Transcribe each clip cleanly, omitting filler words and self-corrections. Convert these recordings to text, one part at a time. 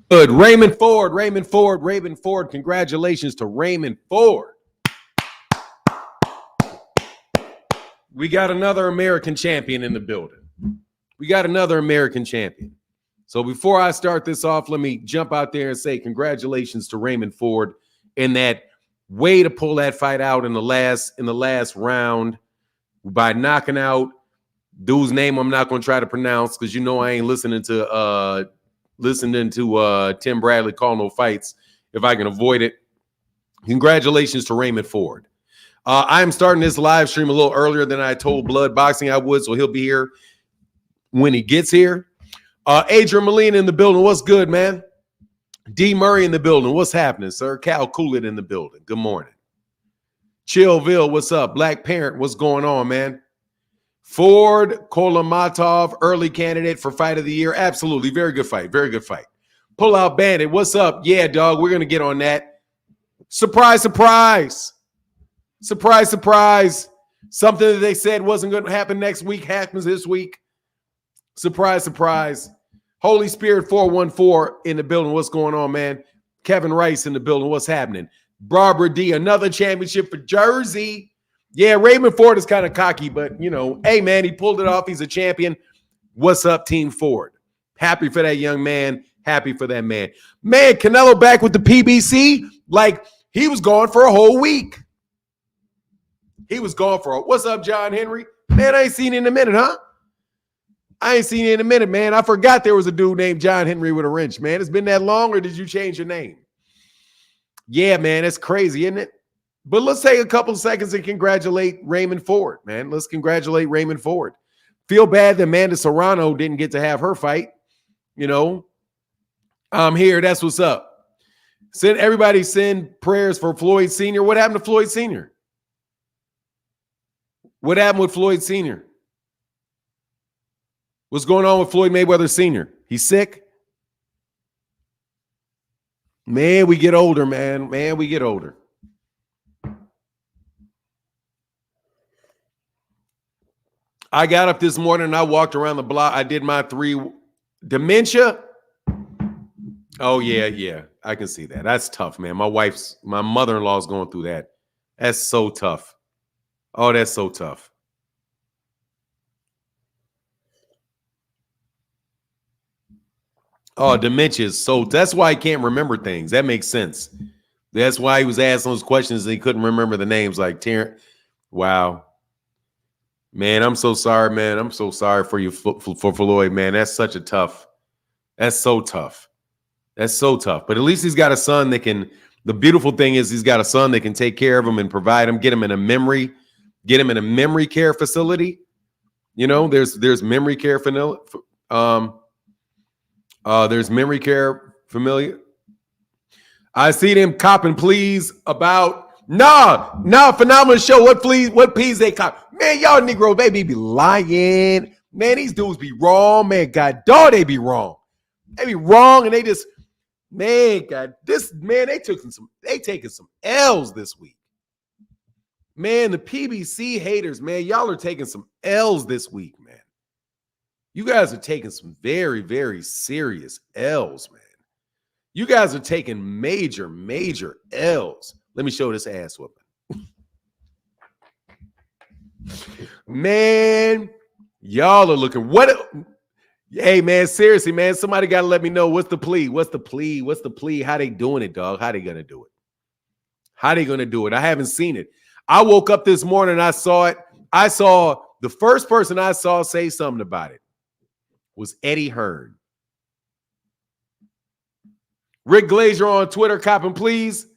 Good. Raymond Ford, Raymond Ford, Raymond Ford. Congratulations to Raymond Ford. We got another American champion in the building. We got another American champion. So before I start this off, let me jump out there and say congratulations to Raymond Ford in that way to pull that fight out in the last round by knocking out dude's name I'm not going to try to pronounce because you know I ain't listening to Tim Bradley call no fights if I can avoid it. Congratulations to Raymond Ford. I'm starting this live stream a little earlier than I told Blood Boxing I would, so he'll be here when he gets here. Adrian Molina in the building. What's good, man? D. Murray in the building. What's happening, sir? Cal Coolett in the building. Good morning. Chillville, what's up? Black Parent, what's going on, man? Ford Kolomatov, early candidate for fight of the year. Absolutely. Very good fight. Very good fight. Pull Out Bandit, what's up? Yeah, dog, we're going to get on that. Surprise, surprise. Surprise, surprise. Something that they said wasn't going to happen next week happens this week. Surprise, surprise. Holy Spirit 414 in the building. What's going on, man? Kevin Rice in the building. What's happening? Barbara D, another championship for Jersey. Yeah, Raymond Ford is kind of cocky, but, you know, hey, man, he pulled it off. He's a champion. What's up, Team Ford? Happy for that young man. Happy for that man. Man, Canelo back with the PBC. Like, he was gone for a whole week. He was gone for a... What's up, John Henry? Man, I ain't seen you in a minute, huh? I ain't seen you in a minute, man. I forgot there was a dude named John Henry with a wrench, man. It's been that long, or did you change your name? Yeah, man, that's crazy, isn't it? But let's take a couple of seconds and congratulate Raymond Ford, man. Let's congratulate Raymond Ford. Feel bad that Amanda Serrano didn't get to have her fight. You know, I'm here. That's what's up. Everybody send prayers for Floyd Sr. What happened to Floyd Sr.? What happened with Floyd Sr.? What's going on with Floyd Mayweather Sr.? He's sick? Man, we get older, man. Man, we get older. I got up this morning and I walked around the block. I did my 3 dementia. Oh, yeah. I can see that. That's tough, man. My mother-in-law's going through that. That's so tough. Oh, that's so tough. Oh, dementia is so... That's why I can't remember things. That makes sense. That's why he was asking those questions and he couldn't remember the names like Terrence. Wow. Man, I'm so sorry, man. I'm so sorry for you, for Floyd, man. That's such a tough... That's so tough. That's so tough. But at least he's got a son that can... The beautiful thing is he's got a son that can take care of him and provide him, get him in a memory care facility. You know, there's memory care there's memory care familiar. I see them copping pleas about phenomenal show. What pleas they cop? Man, y'all Negro, they be lying. Man, these dudes be wrong. Man, God dog, they be wrong. They be wrong, and they just, man, God, they taking some L's this week. Man, the PBC haters, man, y'all are taking some L's this week, man. You guys are taking some very, very serious L's, man. You guys are taking major, major L's. Let me show this ass whooping. Man, y'all are looking... Hey, man, seriously, man, somebody got to let me know what's the plea. What's the plea? What's the plea? How they doing it, dog? How they going to do it? How they going to do it? I haven't seen it. I woke up this morning, I saw it. I saw the first person I saw say something about it was Eddie Hearn. Rick Glazier on Twitter, copping please.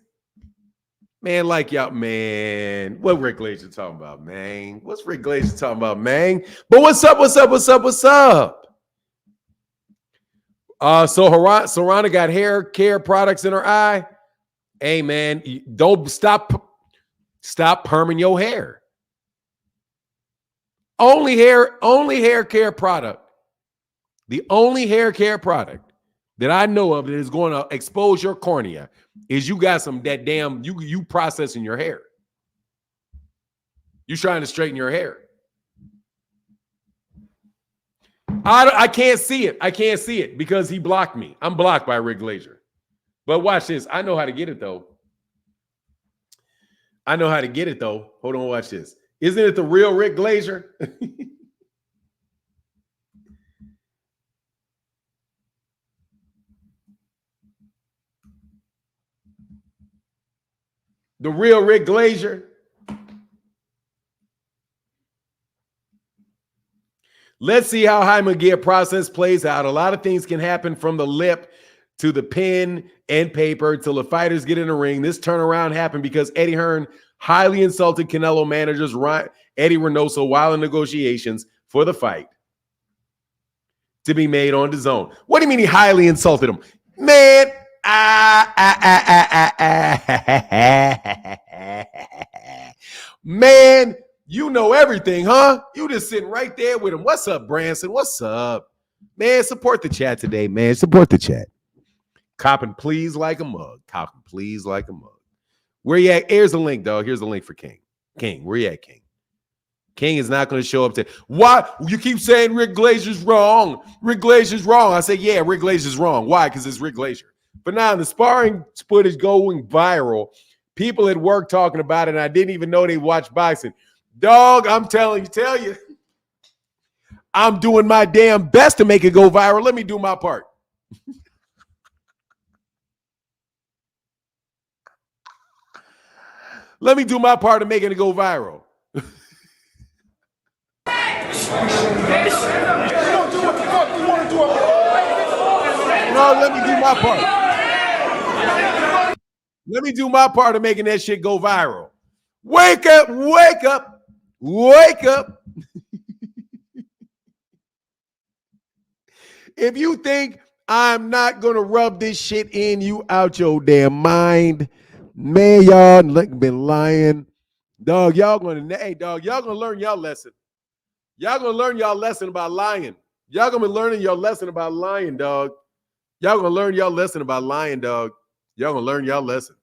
Man, like y'all, man. What Rick Glazier talking about, man? What's Rick Glazier talking about, man? But what's up? So Serrano got hair care products in her eye. Hey, man, don't stop perming your hair. Only hair care product. The only hair care product that I know of that is going to expose your cornea is you got you processing your hair. You trying to straighten your hair. I can't see it. I can't see it because he blocked me. I'm blocked by Rick Glazier. But watch this. I know how to get it, though. I know how to get it, though. Hold on, watch this. Isn't it the real Rick Glazier? The real Rick Glazier. Let's see how Jaime Gear process plays out. A lot of things can happen from the lip to the pen and paper till the fighters get in the ring. This turnaround happened because Eddie Hearn highly insulted Canelo managers Eddie Reynoso while in negotiations for the fight to be made on DAZN. What do you mean he highly insulted him? Man, man, you know everything, huh? You just sitting right there with him. What's up, Branson? What's up? Man, support the chat today, man. Support the chat. Copping, please, like a mug. Copping, please, like a mug. Where you at? Here's the link, dog. Here's the link for King. King, where you at, King? King is not going to show up to. Why? You keep saying Rick Glazier's wrong. Rick Glazier's wrong. I say, yeah, Rick Glazier's wrong. Why? Because it's Rick Glazier. But now the sparring split is going viral. People at work talking about it, and I didn't even know they watched boxing. Dog, I'm telling you, I'm doing my damn best to make it go viral. Let me do my part. Let me do my part of making it go viral. No, let me do my part. Let me do my part of making that shit go viral. Wake up, wake up, wake up. If you think I'm not going to rub this shit in, you out your damn mind. Man, y'all been lying. Dog, y'all going to, hey, dog, y'all going to learn y'all lesson. Y'all going to learn y'all lesson about lying. Y'all going to be learning your lesson about lying, dog. Y'all going to learn y'all lesson about lying, dog. Y'all going to learn y'all lesson.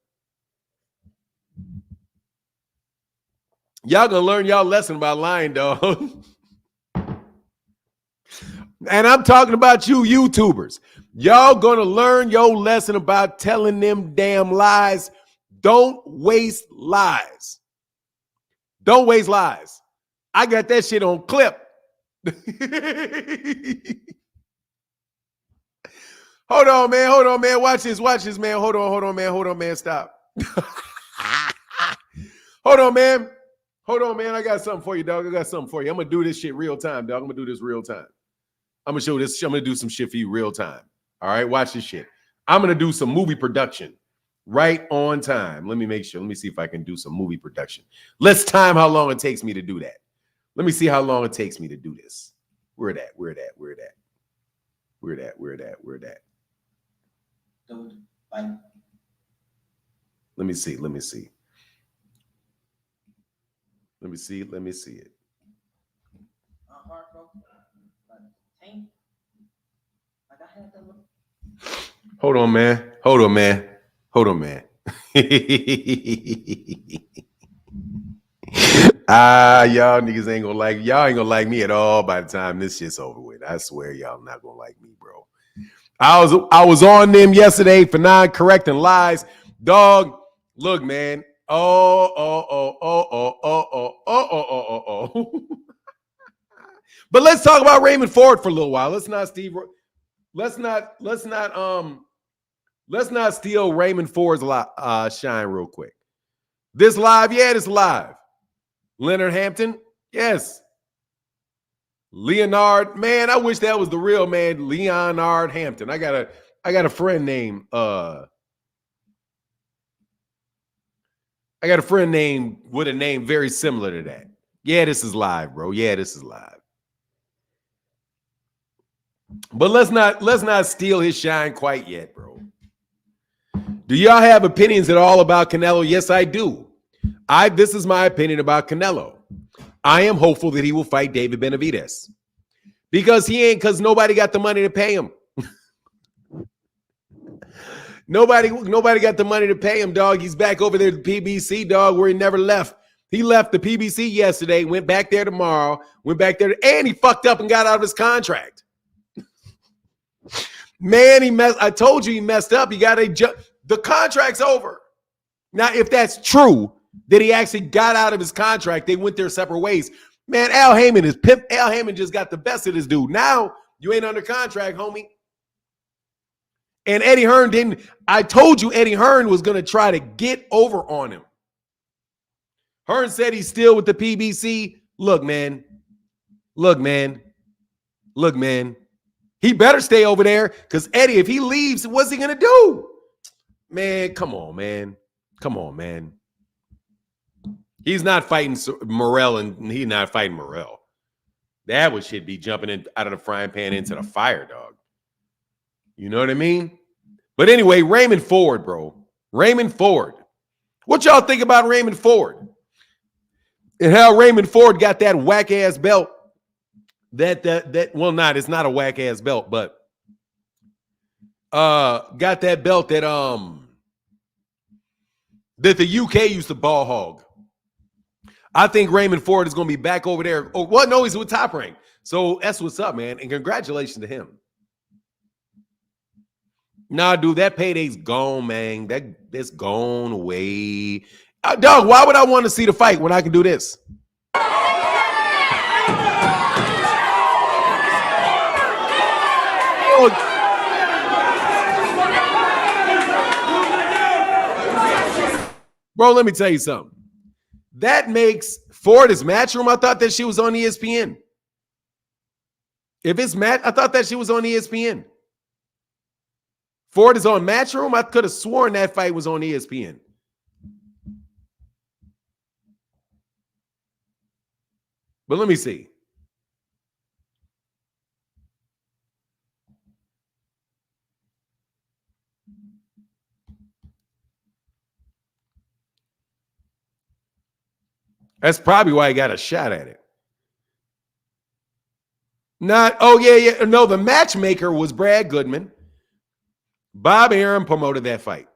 Y'all going to learn y'all lesson about lying, dog. And I'm talking about you YouTubers. Y'all going to learn your lesson about telling them damn lies. Don't waste lies. Don't waste lies. I got that shit on clip. Hold on, man. Hold on, man. Watch this, man. Hold on, man. Stop. Hold on, man. I got something for you, dog. I'm going to do this shit real time, dog. I'm going to do this real time. I'm going to show this. I'm going to do some shit for you real time. All right, watch this shit. I'm going to do some movie production right on time. Let me make sure. Let me see if I can do some movie production. Let's time how long it takes me to do that. Let me see how long it takes me to do this. Where it at? Let me see it. Hold on, man. Y'all niggas ain't gonna like me at all by the time this shit's over with. I swear y'all not gonna like me, bro. I was on them yesterday for non-correcting lies. Dog, look, man. But let's talk about Raymond Ford for a little while. Let's not steal Raymond Ford's shine real quick. This live, Leonard Hampton, yes. Leonard, man, I wish that was the real man, Leonard Hampton. I got a friend named with a name very similar to that. Yeah, this is live, bro. But let's not steal his shine quite yet, bro. Do y'all have opinions at all about Canelo? Yes, I do. This is my opinion about Canelo. I am hopeful that he will fight David Benavidez because nobody got the money to pay him. Nobody got the money to pay him, dog. He's back over there at the PBC, dog, where he never left. He left the PBC yesterday, went back there tomorrow, and he fucked up and got out of his contract. Man, I told you he messed up. He got the contract's over. Now, if that's true, that he actually got out of his contract, they went their separate ways. Man, Al Heyman is pimp. Al Heyman just got the best of this dude. Now you ain't under contract, homie. And Eddie Hearn didn't. I told you Eddie Hearn was going to try to get over on him. Hearn said he's still with the PBC. Look, man. He better stay over there because Eddie, if he leaves, what's he going to do? Man, come on, man. He's not fighting Morrell, and he's not fighting Morrell. That would shit be jumping out of the frying pan into the fire, dog. You know what I mean? But anyway, Raymond Ford, bro. Raymond Ford. What y'all think about Raymond Ford? And how Raymond Ford got that whack-ass belt. It's not a whack-ass belt, but got that belt that the UK used to ball hog. I think Raymond Ford is going to be back over there. Oh, well, no, he's with Top Rank. So that's what's up, man. And congratulations to him. Nah, dude, that payday's gone, man. That's gone away. Dog, why would I want to see the fight when I can do this? Bro, let me tell you something. That makes Ford is Matchroom. I thought that she was on ESPN. If it's I thought that she was on ESPN. Ford is on Matchroom. I could have sworn that fight was on ESPN. But let me see. That's probably why he got a shot at it. Yeah. No, the matchmaker was Brad Goodman. Bob Arum promoted that fight.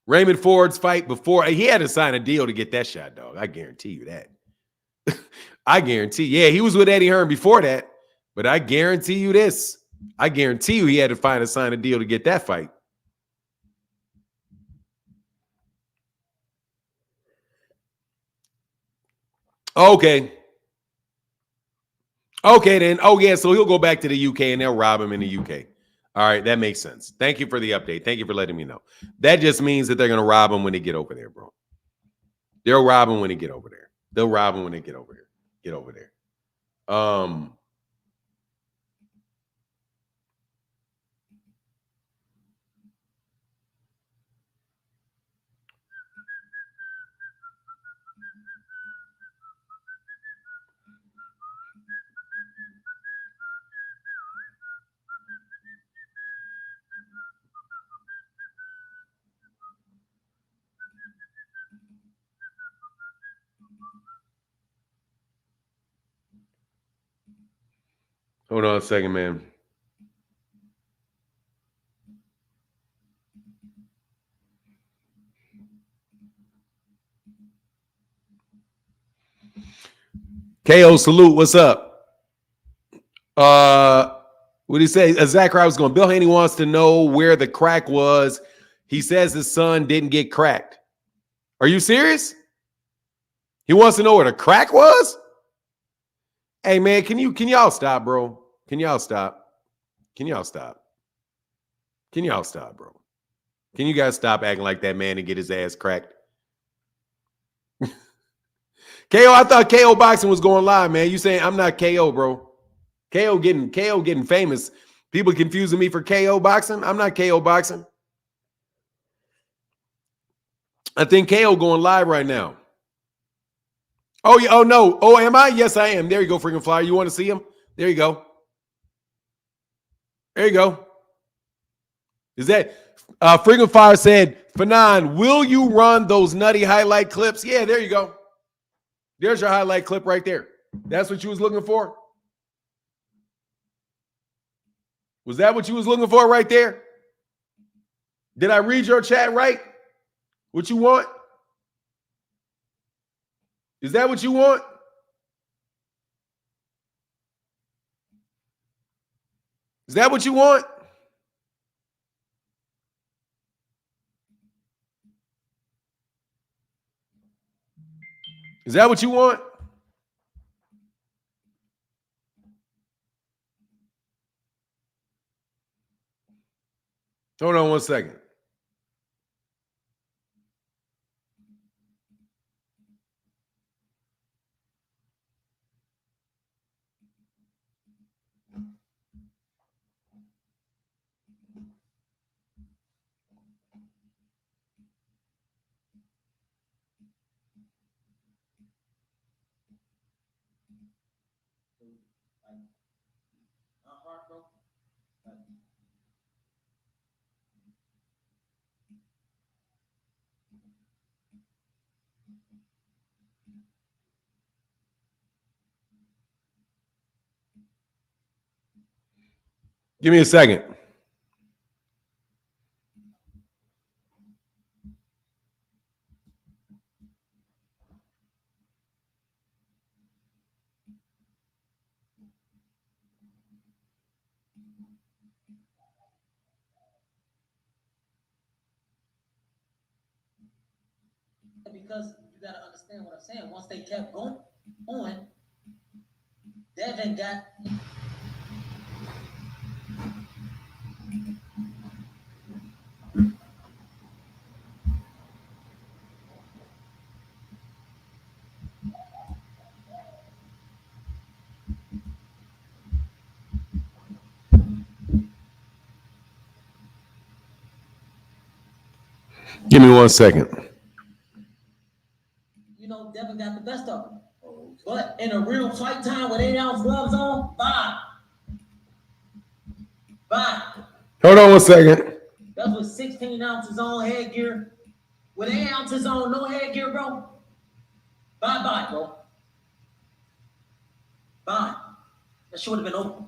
Raymond Ford's fight before, he had to sign a deal to get that shot, dog. I guarantee you that. I guarantee. Yeah, he was with Eddie Hearn before that, but I guarantee you this. I guarantee you he had to sign a deal to get that fight. Okay. Okay, then. Oh, yeah, so he'll go back to the UK and they'll rob him in the UK. All right, that makes sense. Thank you for the update. Thank you for letting me know. That just means that they're going to rob him when they get over there, bro. They'll rob him when they get over there. They'll rob him when they get over there. Get over there. Hold on a second, man. KO salute, what's up? What did he say? Zachary was going, Bill Haney wants to know where the crack was. He says his son didn't get cracked. Are you serious? He wants to know where the crack was? Hey, man, can y'all stop, bro? Can y'all stop? Can y'all stop? Can y'all stop, bro? Can you guys stop acting like that man and get his ass cracked? KO, I thought KO boxing was going live, man. You saying I'm not KO, bro. KO getting famous. People confusing me for KO boxing. I'm not KO boxing. I think KO going live right now. Oh, yeah. Oh, no. Oh, am I? Yes, I am. There you go, freaking flyer. You want to see him? There you go. There you go. Is that freaking fire said, Fanon, will you run those nutty highlight clips? Yeah, there you go. There's your highlight clip right there. That's what you was looking for? Was that what you was looking for right there? Did I read your chat right? What you want? Is that what you want? Is that what you want? Is that what you want? Hold on one second. Give me a second. Because you got to understand what I'm saying. Once they kept going on, Devin got. Give me 1 second. You know, Devin got the best of him. But in a real fight time with 8-ounce gloves on, bye. Hold on 1 second. That's with 16 ounces on headgear. With 8 ounces on, no headgear, bro. Bye, bro. Bye. That should have been open.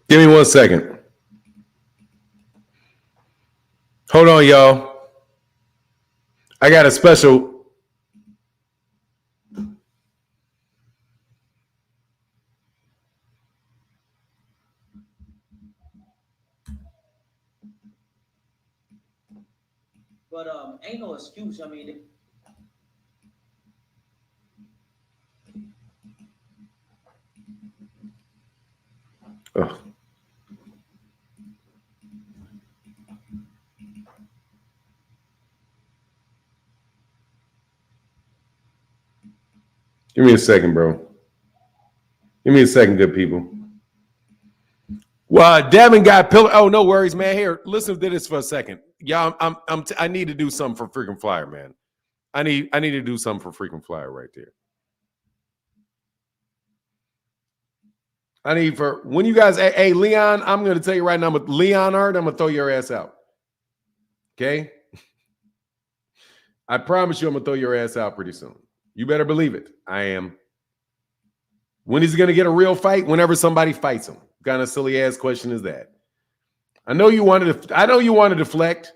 Give me 1 second. Hold on, y'all. I got a special. But ain't no excuse. I mean, Oh. Give me a second, bro. Give me a second, good people. Well, Devin got pillar. Oh, no worries, man. Here, listen to this for a second. Yeah, I need to do something for freaking Flyer, man. I need to do something for freaking Flyer right there. I need for when you guys, hey Leon, I'm going to tell you right now, Leonard, I'm going to throw your ass out. Okay? I promise you I'm going to throw your ass out pretty soon. You better believe it. I am. When he's going to get a real fight? Whenever somebody fights him. What kind of silly ass question is that? I know you want to deflect. I know you want to deflect.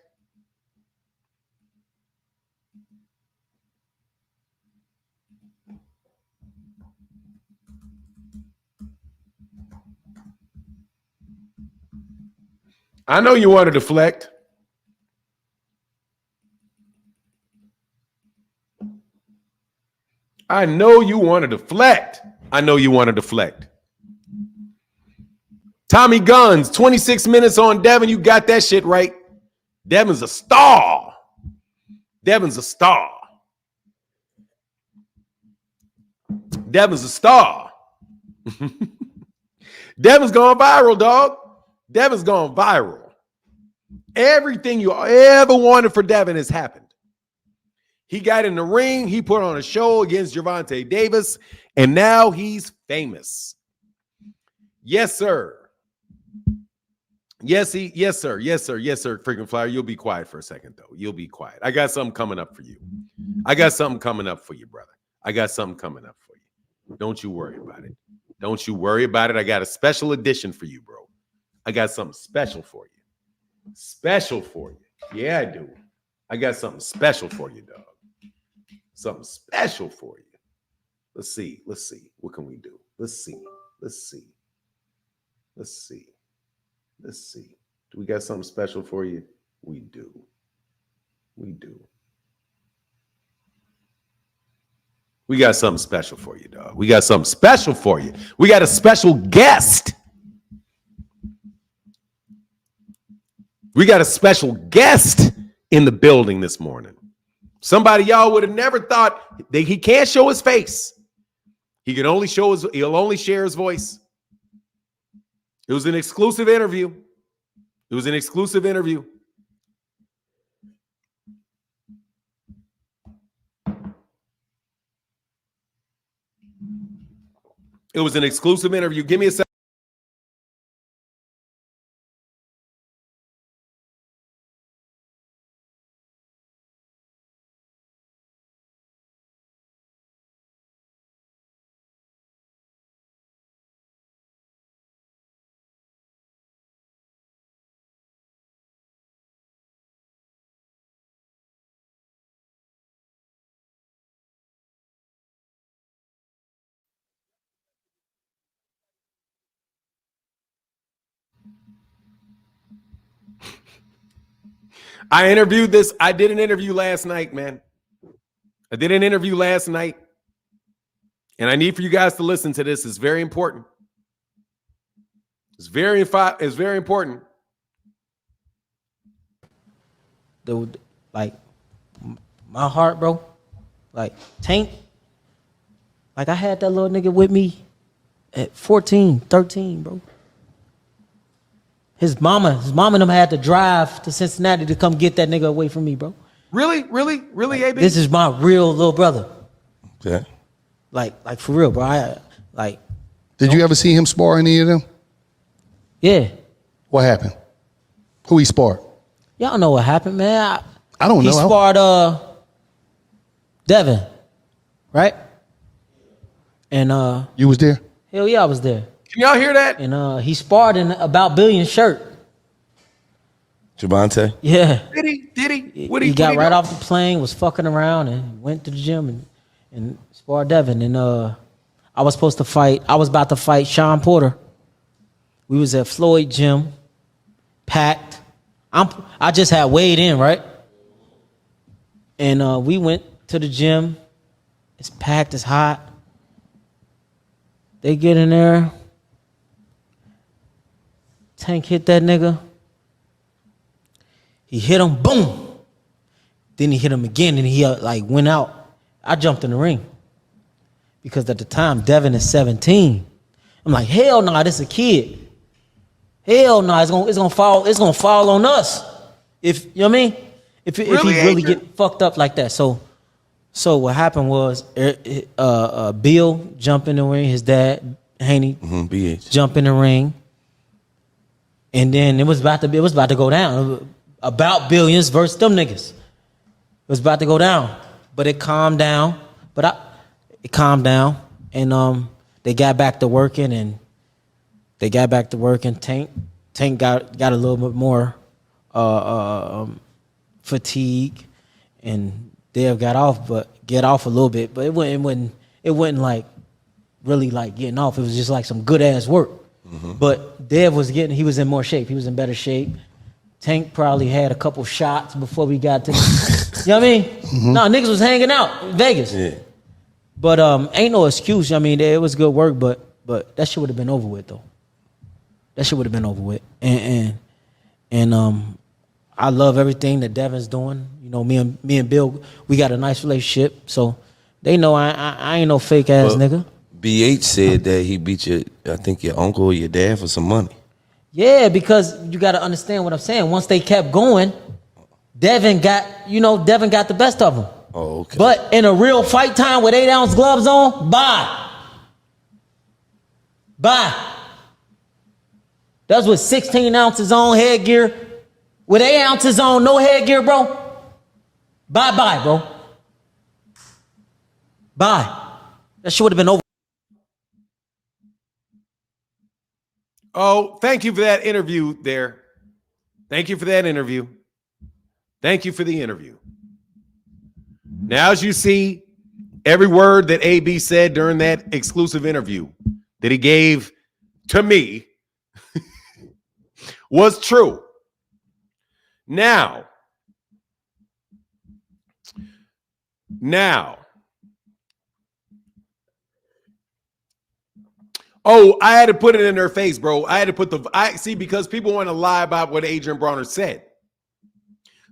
I know you want to deflect. I know you want to deflect. Tommy Guns, 26 minutes on Devin. You got that shit right. Devin's a star. Devin's a star. Devin's a star. Devin's going viral, dog. Devin's going viral. Everything you ever wanted for Devin has happened. He got in the ring. He put on a show against Gervonta Davis, and now he's famous. Yes, sir. Yes, sir. Yes, sir. Freaking Flyer. You'll be quiet for a second, though. You'll be quiet. I got something coming up for you. I got something coming up for you, brother. I got something coming up for you. Don't you worry about it. Don't you worry about it. I got a special edition for you, bro. I got something special for you. Special for you. Yeah, I do. I got something special for you, dog. Something special for you. Let's see. Let's see. What can we do? Let's see. Let's see. Let's see. Let's see. Do we got something special for you? We do. We do. We got something special for you, dog. We got something special for you. We got a special guest. We got a special guest in the building this morning. Somebody y'all would have never thought that he can't show his face. He'll only share his voice. It was an exclusive interview. It was an exclusive interview. It was an exclusive interview. Give me a second. I did an interview last night, man. I did an interview last night. And I need for you guys to listen to this. It's very important. It's very important. Dude, like, my heart, bro. Like, Tank. Like, I had that little nigga with me at 14, 13, bro. His mama and them had to drive to Cincinnati to come get that nigga away from me, bro. Really, AB? This is my real little brother. Okay. Like for real, bro. Did you ever see him spar any of them? Yeah. What happened? Who he sparred? Y'all know what happened, man. I don't know. He sparred Devin, right? And you was there? hell yeah, I was there. Can y'all hear that? And he sparred in About Billion shirt. Gervonta? Yeah. Did he? He got right off the plane, was fucking around, and went to the gym and sparred Devin. And I was about to fight Sean Porter. We was at Floyd gym, packed. I just had weighed in, right? And we went to the gym. It's packed, it's hot. They get in there. Tank hit that nigga. He hit him, boom. Then he hit him again, and he went out. I jumped in the ring because at the time Devin is 17. I'm like, hell no, this is a kid. Hell no, it's gonna fall on us. If you know what I mean, if he really get fucked up like that. So what happened was Bill jumped in the ring. His dad Haney jump in the ring, and then it was about to go down. About Billions versus them niggas. It was about to go down, but it calmed down. It calmed down, and they got back to working, Tank got a little bit more fatigue, and Dev got off a little bit, but it wasn't like really like getting off. It was just like some good ass work. Mm-hmm. But Dev he was in more shape. He was in better shape. Tank probably had a couple shots before we got to, you know what I mean? Mm-hmm. No, niggas was hanging out in Vegas. Yeah. But ain't no excuse. I mean, it was good work, but that shit would have been over with though. That shit would have been over with. And I love everything that Devin's doing. You know, me and Bill, we got a nice relationship. So they know I ain't no fake ass nigga. BH said that he beat your uncle or your dad for some money. Yeah, because you got to understand what I'm saying. Once they kept going, Devin got the best of them. Oh, okay. But in a real fight time with 8-ounce gloves on, bye. That's with 16 ounces on headgear. With 8 ounces on, no headgear, bro. Bye, bro. Bye. That shit would have been over. Oh, thank you for that interview there. Thank you for that interview. Thank you for the interview. Now, as you see, every word that AB said during that exclusive interview that he gave to me was true. Now, oh, I had to put it in their face, bro. I had to put because people want to lie about what Adrian Broner said.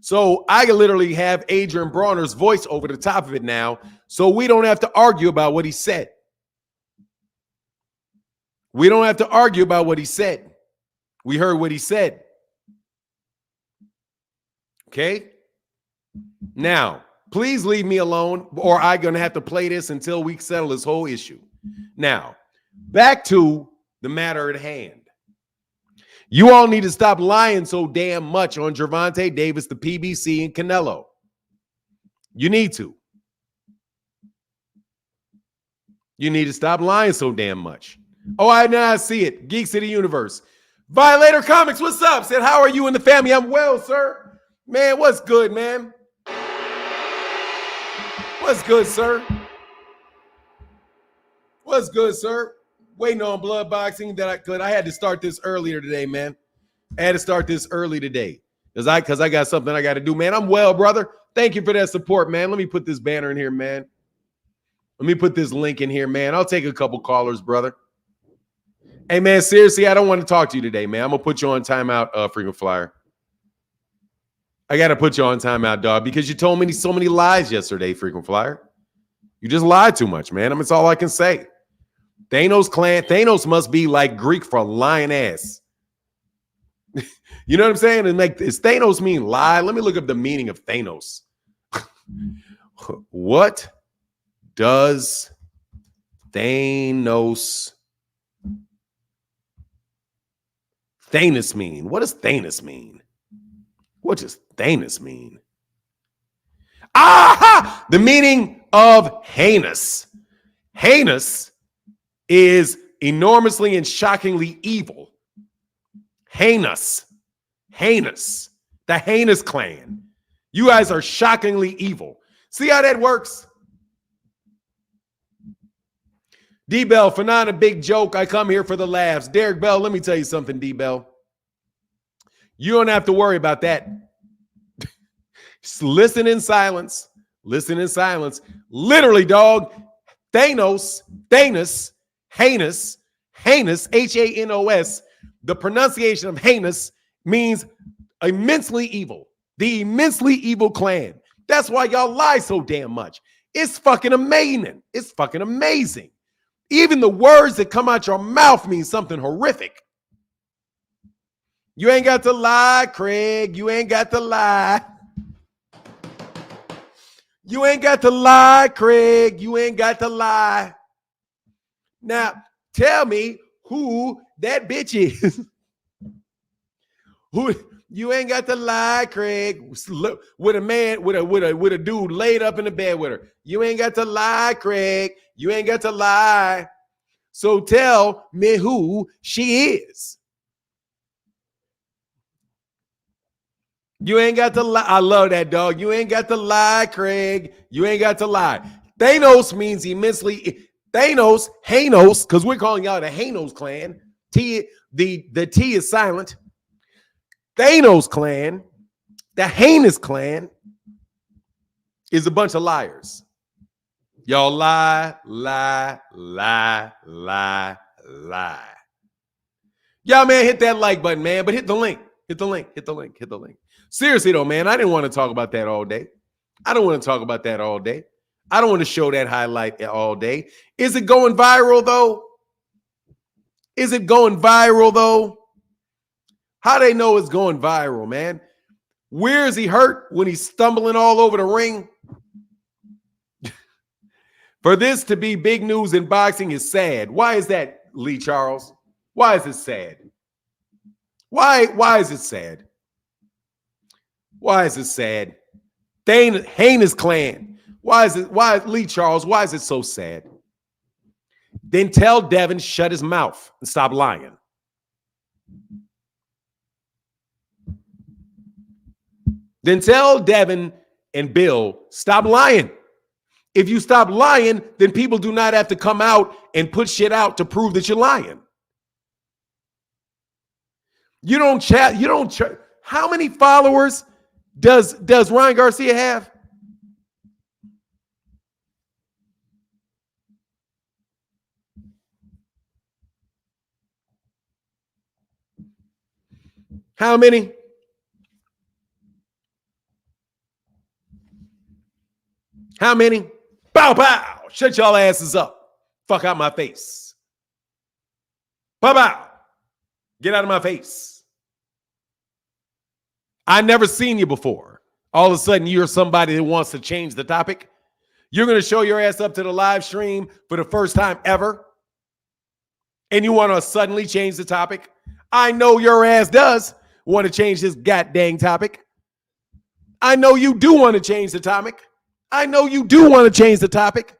So I can literally have Adrian Broner's voice over the top of it now, so we don't have to argue about what he said. We don't have to argue about what he said. We heard what he said. Okay? Now, please leave me alone, or I'm going to have to play this until we settle this whole issue. Now, back to the matter at hand. You all need to stop lying so damn much on Gervonta Davis, the PBC, and Canelo. You need to. You need to stop lying so damn much. Oh, I now see it. Geeks of the Universe. Violator Comics, what's up? Said, how are you and the family? I'm well, sir. Man, what's good, man? What's good, sir? What's good, sir? Waiting on blood boxing that I could. I had to start this earlier today, man. I had to start this early today because I got something I got to do, man. I'm well, brother. Thank you for that support, man. Let me put this banner in here, man. Let me put this link in here, man. I'll take a couple callers, brother. Hey, man, seriously, I don't want to talk to you today, man. I'm going to put you on timeout, frequent flyer. I got to put you on timeout, dog, because you told me so many lies yesterday, frequent flyer. You just lied too much, man. That's all I can say. Thanos must be like Greek for lying ass. You know what I'm saying? And like, does Thanos mean lie? Let me look up the meaning of Thanos. What does Thanos mean? What does Thanos mean? What does Thanos mean? Aha! The meaning of heinous. Heinous is enormously and shockingly evil. Heinous. Heinous. The heinous clan. You guys are shockingly evil. See how that works? D-Bell, for not a big joke, I come here for the laughs. Derek Bell, let me tell you something, D-Bell. You don't have to worry about that. Just listen in silence. Listen in silence. Literally, dog. Heinous, Hanos, H-A-N-O-S. The pronunciation of heinous means immensely evil. The immensely evil clan. That's why y'all lie so damn much. It's fucking amazing. It's fucking amazing. Even the words that come out your mouth mean something horrific. You ain't got to lie, Craig. You ain't got to lie. You ain't got to lie, Craig. You ain't got to lie. Now, tell me who that bitch is. Who you ain't got to lie, Craig. With a man, with a dude laid up in the bed with her. You ain't got to lie, Craig. You ain't got to lie. So tell me who she is. You ain't got to lie. I love that, dog. You ain't got to lie, Craig. You ain't got to lie. Thanos means immensely. Thanos, Hanos, because we're calling y'all the Hanos clan. The T is silent. Thanos clan, the heinous clan, is a bunch of liars. Y'all lie, lie, lie, lie, lie. Y'all, man, hit that like button, man, but hit the link. Hit the link, hit the link, hit the link. Seriously, though, man, I didn't want to talk about that all day. I don't want to talk about that all day. I don't want to show that highlight all day. Is it going viral, though? Is it going viral, though? How they know it's going viral, man? Where is he hurt when he's stumbling all over the ring? For this to be big news in boxing is sad. Why is that, Lee Charles? Why is it sad? Why is it sad? Why is it sad? Heinous clan. Lee Charles, why is it so sad? Then tell Devin shut his mouth and stop lying. Then tell Devin and Bill, stop lying. If you stop lying, then people do not have to come out and put shit out to prove that you're lying. You don't chat. How many followers does Ryan Garcia have? How many? How many? Bow, bow. Shut y'all asses up. Fuck out my face. Bow, bow. Get out of my face. I never seen you before. All of a sudden, you're somebody that wants to change the topic. You're going to show your ass up to the live stream for the first time ever. And you want to suddenly change the topic. I know your ass does want to change this goddamn topic. I know you do want to change the topic. I know you do want to change the topic.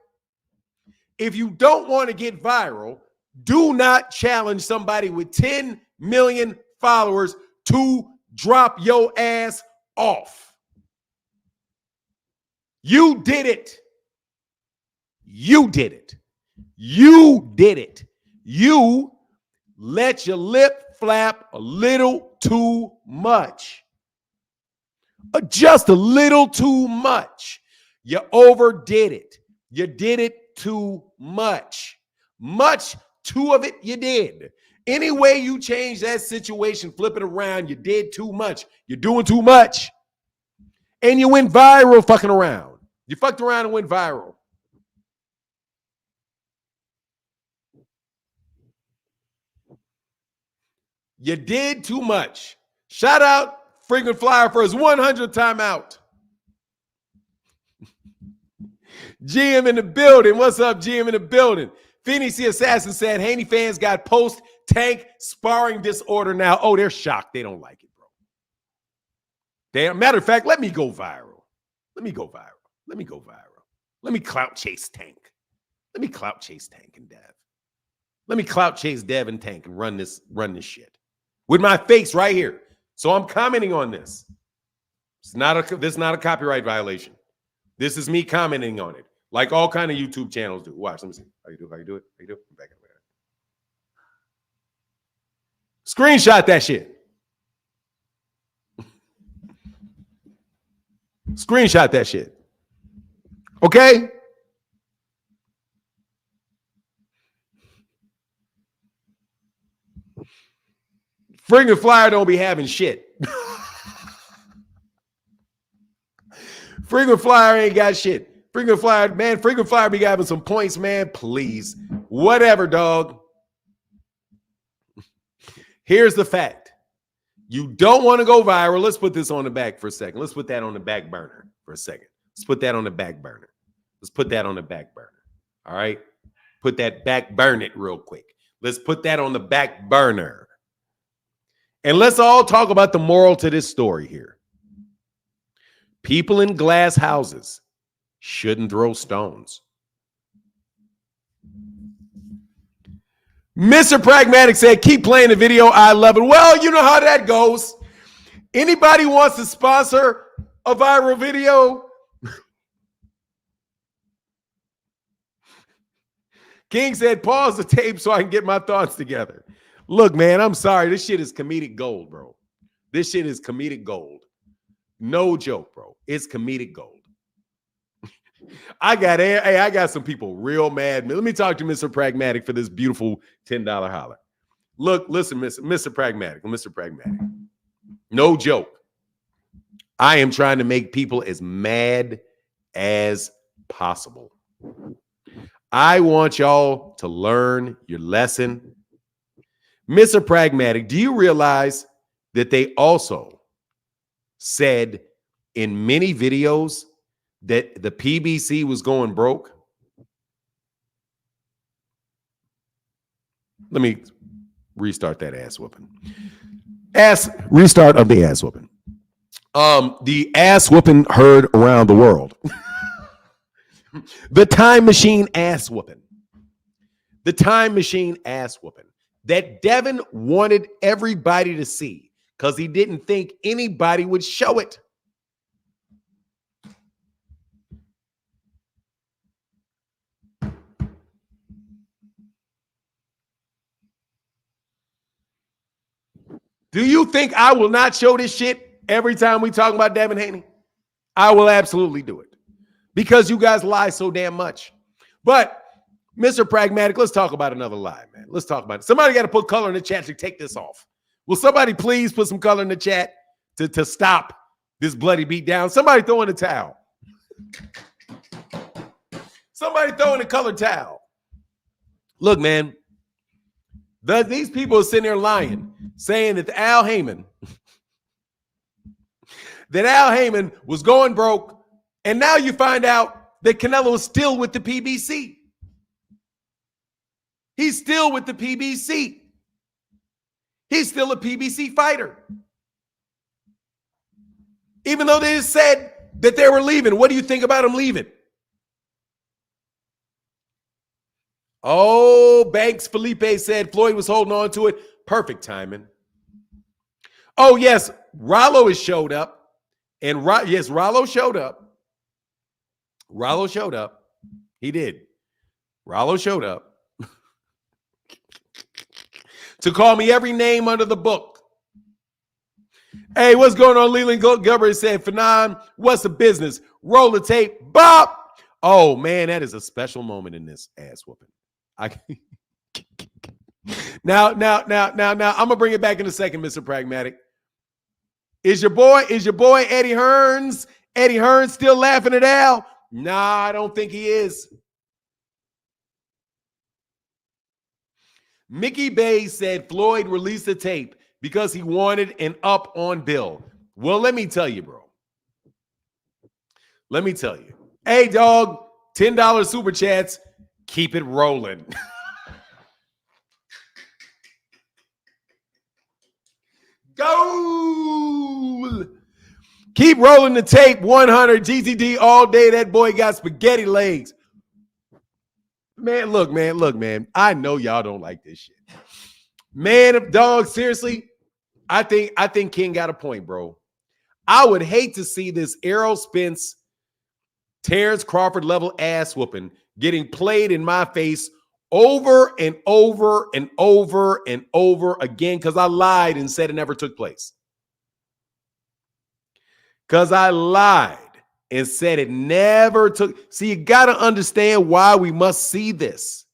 If you don't want to get viral, do not challenge somebody with 10 million followers to drop your ass off. You did it. You did it. You did it. You let your lip flap a little too much. Just a little too much. You overdid it. You did it too much. Much too of it you did. Any way you change that situation, flip it around, you did too much. You're doing too much. And you went viral fucking around. You fucked around and went viral. You did too much. Shout out Frequent Flyer for his 100th time out. GM in the building. What's up, GM in the building? Phoenix the Assassin said Haney fans got post-tank sparring disorder now. Oh, they're shocked. They don't like it, bro. Matter of fact, let me go viral. Let me go viral. Let me go viral. Let me clout chase Tank. Let me clout chase Tank and Dev. Let me clout chase Dev and Tank and run this shit with my face right here. So I'm commenting on this. This is not a copyright violation. This is me commenting on it, like all kind of YouTube channels do. Watch, let me see. How you do it? I'm back up there. Screenshot that shit. Screenshot that shit. Okay? Freaking Flyer don't be having shit. Frequent Flyer ain't got shit. Frequent Flyer, man, Frequent Flyer be having some points, man. Please. Whatever, dog. Here's the fact. You don't want to go viral. Let's put this on the back for a second. Let's put that on the back burner for a second. Let's put that on the back burner. Let's put that on the back burner. All right? Put that back burn it real quick. Let's put that on the back burner. And let's all talk about the moral to this story here. People in glass houses shouldn't throw stones. Mr. Pragmatic said, keep playing the video. I love it. Well, you know how that goes. Anybody wants to sponsor a viral video? King said, pause the tape so I can get my thoughts together. Look, man, I'm sorry. This shit is comedic gold, bro. This shit is comedic gold. No joke, bro. It's comedic gold. I got some people real mad. Let me talk to Mr. Pragmatic for this beautiful $10 holler. Look, listen, Mr. Pragmatic. No joke. I am trying to make people as mad as possible. I want y'all to learn your lesson. Mr. Pragmatic, do you realize that they also said in many videos that the PBC was going broke? Let me restart that ass whooping. Restart of the ass whooping. The ass whooping heard around the world. The time machine ass whooping. The time machine ass whooping that Devin wanted everybody to see because he didn't think anybody would show it. Do you think I will not show this shit every time we talk about Devin Haney? I will absolutely do it because you guys lie so damn much. But Mr. Pragmatic, let's talk about another lie, man. Let's talk about it. Somebody got to put color in the chat to take this off. Will somebody please put some color in the chat to stop this bloody beat down? Somebody throw in a towel. Somebody throw in a colored towel. Look, man, these people are sitting there lying, saying that Al Heyman was going broke, and now you find out that Canelo is still with the PBC. He's still with the PBC. He's still a PBC fighter. Even though they just said that they were leaving. What do you think about him leaving? Oh, Banks Felipe said Floyd was holding on to it. Perfect timing. Oh, yes, Rollo has showed up. And yes, Rollo showed up. Rollo showed up. He did. Rollo showed up. To call me every name under the book. Hey, what's going on? Leland Gilbert said, Fanon, what's the business? Roll the tape. Bop. Oh, man, that is a special moment in this ass whooping. Now, I'm going to bring it back in a second, Mr. Pragmatic. Is your boy Eddie Hearns still laughing at Al? Nah, I don't think he is. Mickey Bay said Floyd released the tape because he wanted an up on Bill. Well, let me tell you, bro. Let me tell you. Hey, dog, $10 super chats. Keep it rolling. Go. Keep rolling the tape. 100 GTD all day. That boy got spaghetti legs. Man, look, man. I know y'all don't like this shit. Man, dog, seriously, I think King got a point, bro. I would hate to see this Errol Spence, Terrence Crawford level ass whooping getting played in my face over and over and over and over again because I lied and said it never took place. Because I lied and said it never took. See, you got to understand why we must see this.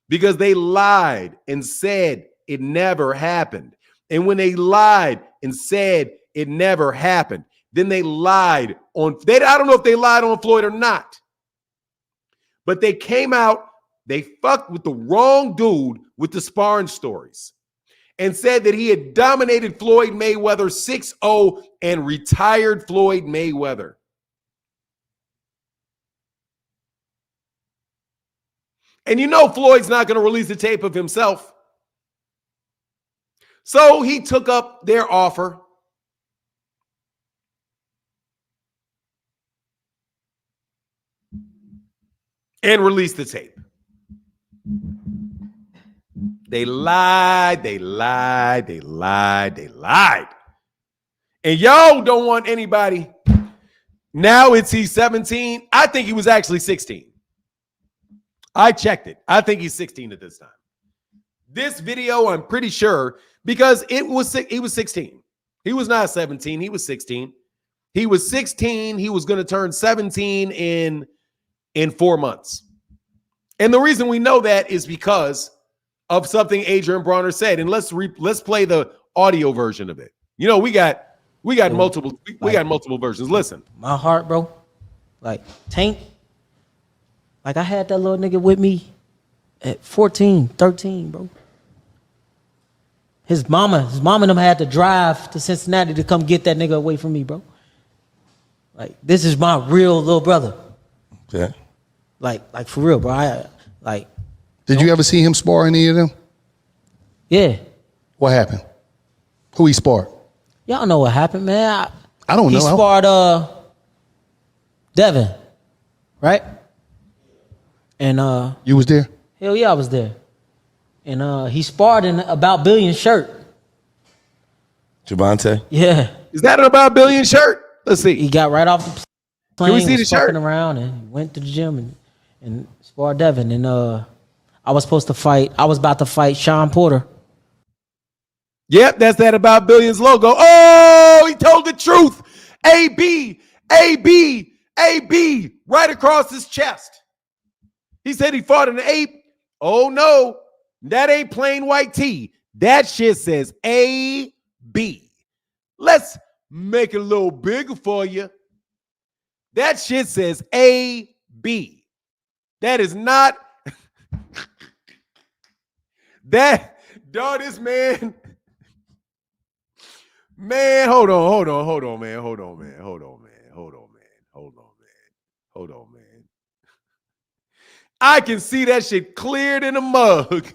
Because they lied and said it never happened. And when they lied and said it never happened, then they lied on, I don't know if they lied on Floyd or not. But they came out, they fucked with the wrong dude with the sparring stories and said that he had dominated Floyd Mayweather 6-0 and retired Floyd Mayweather. And you know Floyd's not going to release the tape of himself. So he took up their offer. And released the tape. They lied. And y'all don't want anybody. Now he's 17. I think he was actually 16. I checked it. I think he's 16 at this time. This video, I'm pretty sure, because he was 16. He was not 17. He was 16. He was 16. He was going to turn 17 in 4 months. And the reason we know that is because of something Adrian Broner said. And let's play the audio version of it. You know, we got multiple versions. Listen. My heart, bro. Like Tank. Like I had that little nigga with me at 14, 13, bro. His mama and them had to drive to Cincinnati to come get that nigga away from me, bro. Like, this is my real little brother. Yeah. Like for real, bro. Did you ever see him spar any of them? Yeah. What happened? Who he sparred? Y'all know what happened, man. I don't know. He sparred Devin, right? And You was there? hell yeah, I was there. And he sparred in About Billion shirt. Gervonta? Yeah. Is that an About Billion shirt? Let's He see. got right off the plane. Can we see was the shirt? fucking around and went to the gym and sparred Devin. And I was about to fight Sean Porter. Yep, that's that About Billions logo. Oh, he told the truth. AB, AB, AB, right across his chest. He said he fought an ape. Oh no, that ain't plain white tee. That shit says AB. Let's make it a little bigger for you. That shit says AB. That is not that, dog, this man. Man, hold on, man. Hold on, man. I can see that shit cleared in a mug.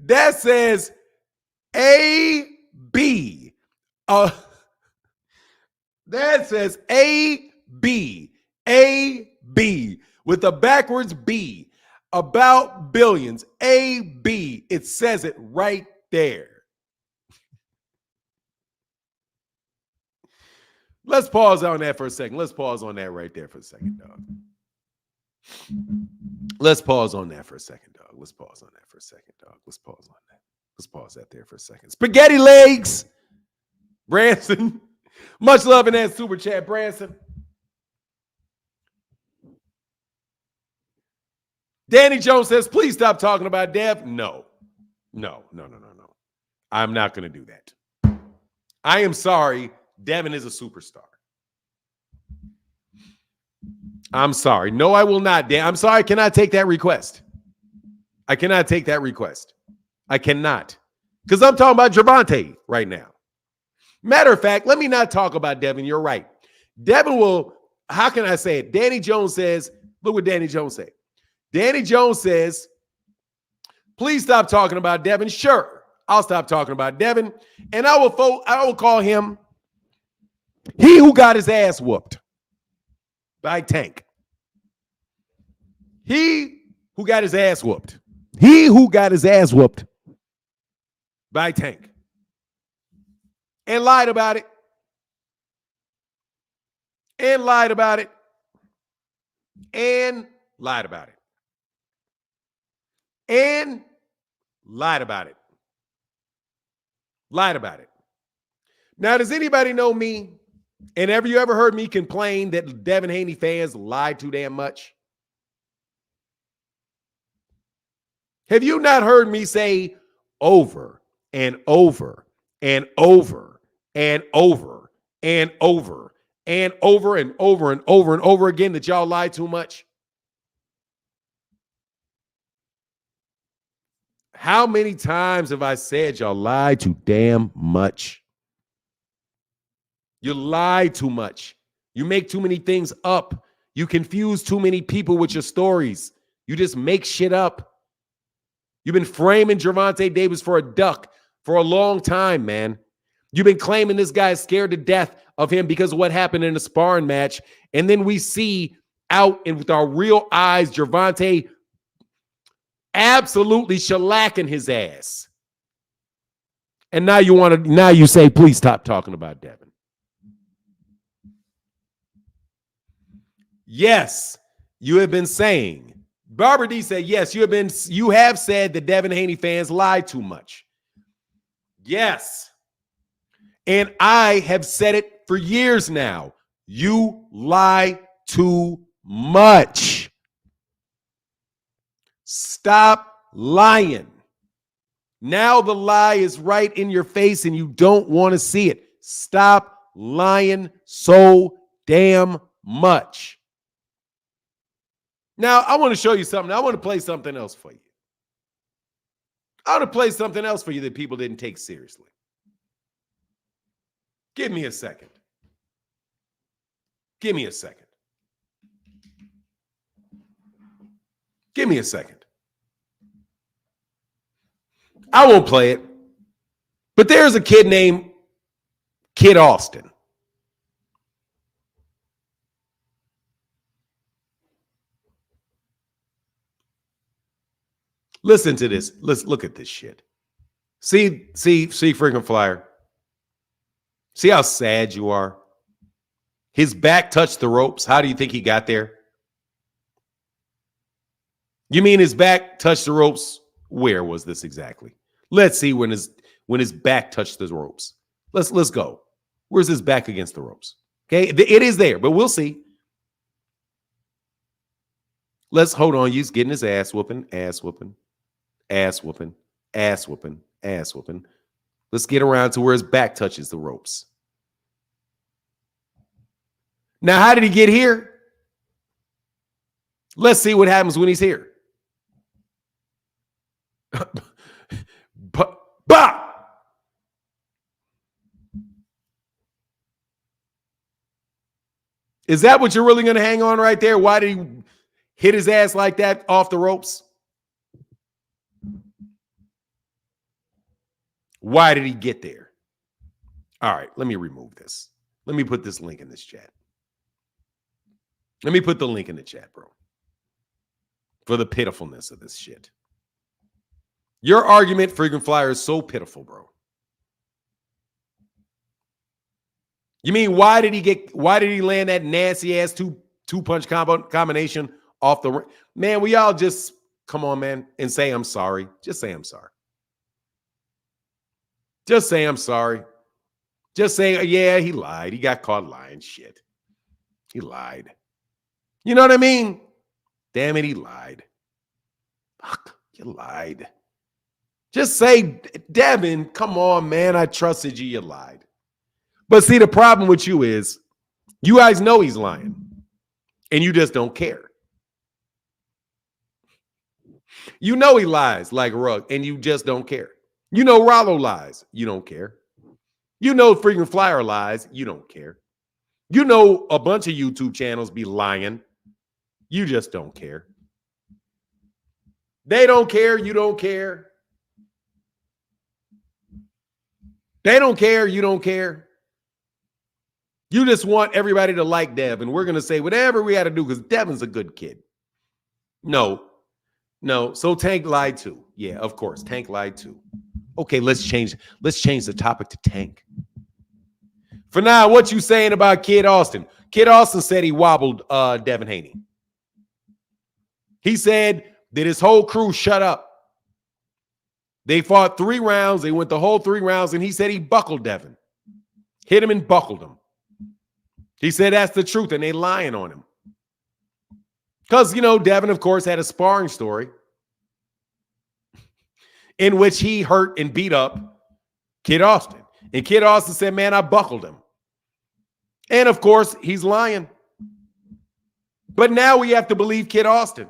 That says AB. That says AB. AB with a backwards B. About Billions. AB. It says it right there. Let's pause on that for a second. Let's pause on that right there for a second, dog. Let's pause on that for a second, dog. Let's pause on that for a second, dog. Let's pause on that. Let's pause that there for a second. Spaghetti legs. Branson. Much love in that super chat, Branson. Danny Jones says, please stop talking about Dev. No. I'm not going to do that. I am sorry. Devin is a superstar. I'm sorry. No, I will not. I'm sorry. I cannot take that request. I cannot take that request. I cannot. Because I'm talking about Gervonta right now. Matter of fact, let me not talk about Devin. You're right. Devin will, how can I say it? Danny Jones says, look what Danny Jones said. Danny Jones says, please stop talking about Devin. Sure, I'll stop talking about Devin. And I will call him he who got his ass whooped by Tank. He who got his ass whooped. He who got his ass whooped by Tank. And lied about it. And lied about it. And lied about it. And lied about it. Lied about it. Now, does anybody know me? And have you ever heard me complain that Devin Haney fans lie too damn much? Have you not heard me say over and over and over and over and over and over and over and over and over again that y'all lie too much? How many times have I said y'all lie too damn much? You lie too much. You make too many things up. You confuse too many people with your stories. You just make shit up. You've been framing Gervonta Davis for a duck for a long time, man. You've been claiming this guy is scared to death of him because of what happened in a sparring match. And then we see out and with our real eyes, Gervonta absolutely shellacking his ass. And now you say, please stop talking about Devin. Yes, you have been saying. Barbara D said, yes, you have said that Devin Haney fans lie too much. Yes. And I have said it for years now. You lie too much. Stop lying. Now the lie is right in your face and you don't want to see it. Stop lying so damn much. Now, I want to show you something. I want to play something else for you. I want to play something else for you that people didn't take seriously. Give me a second. Give me a second. Give me a second. I won't play it. But there's a kid named Kid Austin. Listen to this. Let's look at this shit. See, freaking Flyer. See how sad you are? His back touched the ropes. How do you think he got there? You mean his back touched the ropes? Where was this exactly? Let's see when his back touched the ropes. Let's go. Where's his back against the ropes? Okay, it is there, but we'll see. Let's hold on. He's getting his ass whooping, ass whooping, ass whooping, ass whooping, ass whooping. Let's get around to where his back touches the ropes. Now, how did he get here? Let's see what happens when he's here. Bah! Is that what you're really going to hang on right there? Why did he hit his ass like that off the ropes? Why did he get there? All right, let me remove this. Let me put this link in this chat. Let me put the link in the chat, bro. For the pitifulness of this shit. Your argument, freaking Flyer, is so pitiful, bro. You mean why did he land that nasty ass two punch combination off the ring? Man, we all just come on, man, and say I'm sorry. Just say I'm sorry. Just say I'm sorry. Just say, yeah, he lied. He got caught lying. Shit. He lied. You know what I mean? Damn it, he lied. Fuck, you lied. Just say, Devin, come on, man. I trusted you. You lied. But see, the problem with you is you guys know he's lying, and you just don't care. You know he lies like Rugg, and you just don't care. You know Rollo lies. You don't care. You know freaking Flyer lies. You don't care. You know a bunch of YouTube channels be lying. You just don't care. They don't care. You don't care. They don't care. You don't care. You just want everybody to like Dev, and we're going to say whatever we got to do because Devin's a good kid. No. So Tank lied too. Yeah, of course. Tank lied too. Okay, let's change the topic to Tank. For now, what you saying about Kid Austin? Kid Austin said he wobbled Devin Haney. He said that his whole crew shut up. They fought 3 rounds. They went the whole 3 rounds, and he said he buckled Devin. Hit him and buckled him. He said that's the truth, and they lying on him. Because, Devin, of course, had a sparring story in which he hurt and beat up Kid Austin. And Kid Austin said, man, I buckled him. And, of course, he's lying. But now we have to believe Kid Austin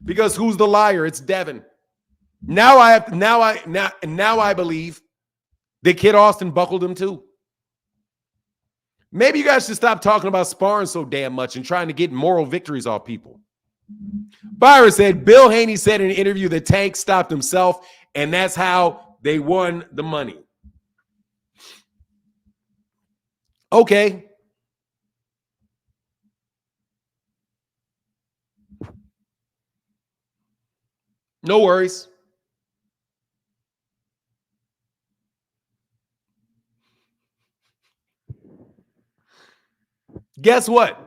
because who's the liar? It's Devin. Now I believe that Kid Austin buckled him too. Maybe you guys should stop talking about sparring so damn much and trying to get moral victories off people. Byron said, Bill Haney said in an interview that Tank stopped himself, and that's how they won the money. Okay. No worries. Guess what?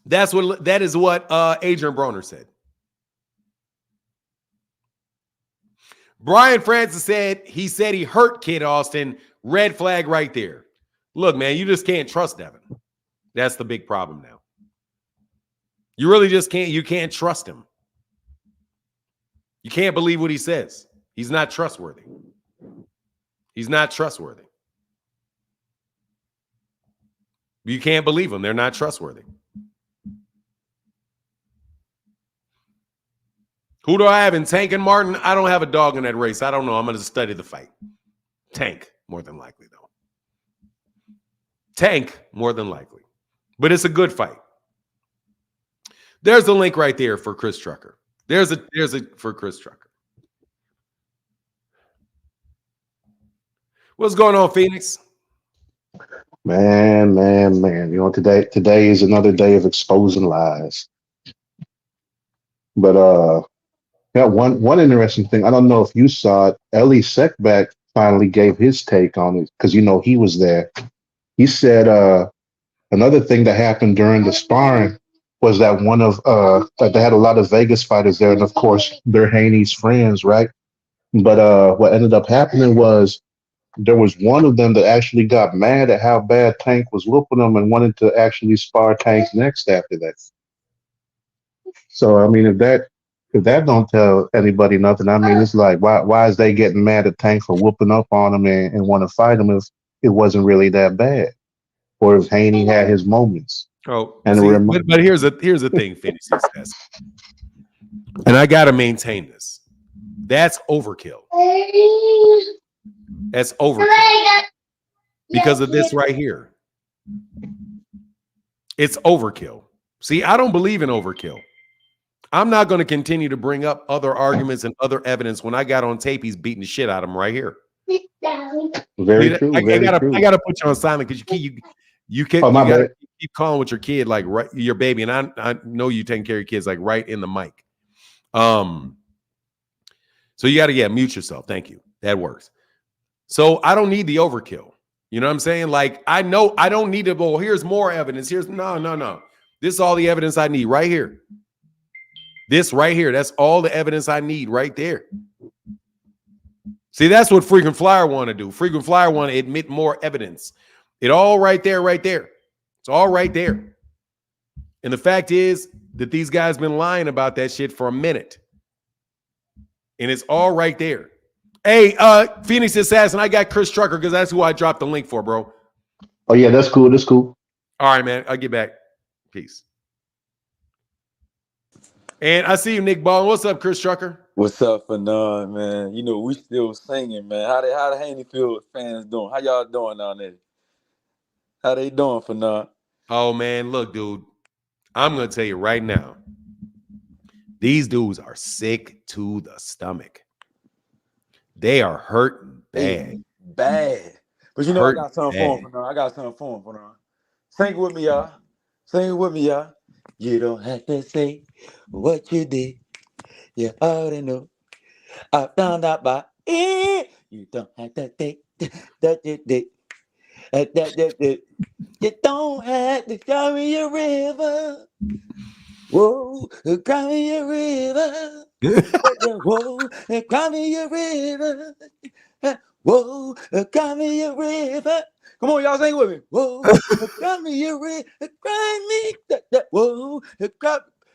That is what Adrian Broner said. Brian Francis said he hurt Kid Austin. Red flag right there. Look, man, you just can't trust Devin. That's the big problem now. You really just can't. You can't trust him. You can't believe what he says. He's not trustworthy. He's not trustworthy. You can't believe them. They're not trustworthy. Who do I have in Tank and Martin? I don't have a dog in that race. I don't know. I'm going to study the fight. Tank, more than likely, though. Tank, more than likely. But it's a good fight. There's the link right there for Chris Trucker. There's a for Chris Trucker. What's going on, Phoenix? Man. Today is another day of exposing lies. But Yeah, one interesting thing. I don't know if you saw it. Ellie Seckback finally gave his take on it because he was there. He said another thing that happened during the sparring was that one of that they had a lot of Vegas fighters there, and of course they're Haney's friends, right? But what ended up happening was there was one of them that actually got mad at how bad Tank was whooping them and wanted to actually spar Tank next after that. So I mean, if that don't tell anybody nothing, I mean, it's like why is they getting mad at Tank for whooping up on him and want to fight him if it wasn't really that bad, or if Haney had his moments. Oh, And see, but here's the thing, Phoenix says, and I gotta maintain this. That's overkill. That's overkill because of this right here. It's overkill. See, I don't believe in overkill. I'm not going to continue to bring up other arguments and other evidence when I got on tape. He's beating the shit out of him right here. Very true. I Very gotta, true. I gotta put you on silent because you Oh, my gotta bad. keep calling with your kid like right, your baby, and I know you taking care of your kids like right in the mic. So you gotta mute yourself. Thank you. That works. So I don't need the overkill. You know what I'm saying? Like I know I don't need to. Well, here's more evidence. Here's no. This is all the evidence I need right here. This right here. That's all the evidence I need right there. See, that's what Frequent Flyer want to do. Frequent Flyer want to admit more evidence. It all right there, right there. It's all right there. And the fact is that these guys been lying about that shit for a minute. And it's all right there. Hey, Phoenix Assassin, I got Chris Trucker because that's who I dropped the link for, bro. Oh yeah, that's cool. That's cool. All right, man. I'll get back. Peace. And I see you, Nick Ball. What's up, Chris Trucker? What's up, Fanon, man? You know, we still singing, man. How the Haney Field fans doing? How y'all doing down there? How they doing, Fanon? Oh, man, look, dude. I'm going to tell you right now. These dudes are sick to the stomach. They are hurting bad. Bad. But you know, I got something for them, Fanon. I got something for them, Fanon. Sing it with me, y'all. Sing it with me, y'all. You don't have to say what you did. You already know. I found out by it. You don't have to think that you did. You don't have to cry me a river. Whoa, cry me a river. Whoa, cry me a river. Whoa, cry me a river. Come on, y'all sing with me. Whoa, cry me a river. Cry me. Whoa,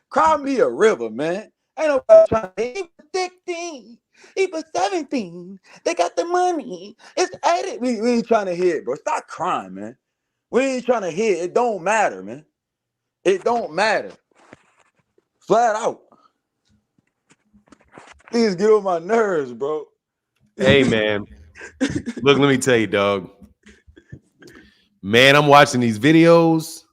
cry me a river, man. Ain't nobody trying to. He was 16. He was 17. They got the money. It's 80. We ain't trying to hear it, bro. Stop crying, man. We ain't trying to hear it. It don't matter, man. It don't matter. Flat out. Things get on my nerves, bro. Hey, man. Look, let me tell you, dog. Man, I'm watching these videos.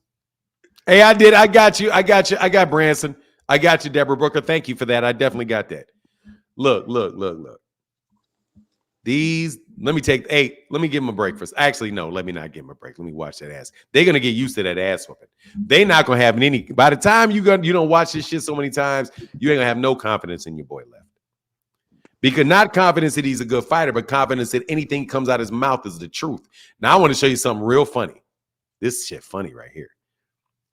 Hey, I got you. I got Branson. I got you, Deborah Brooker. Thank you for that. I definitely got that. Look. These, let me give them a break first. Actually, no, let me not give them a break. Let me watch that ass. They're going to get used to that ass whooping. They're not going to have any, by the time you don't watch this shit so many times, you ain't going to have no confidence in your boy left. Because not confidence that he's a good fighter, but confidence that anything comes out of his mouth is the truth. Now, I want to show you something real funny. This shit funny right here.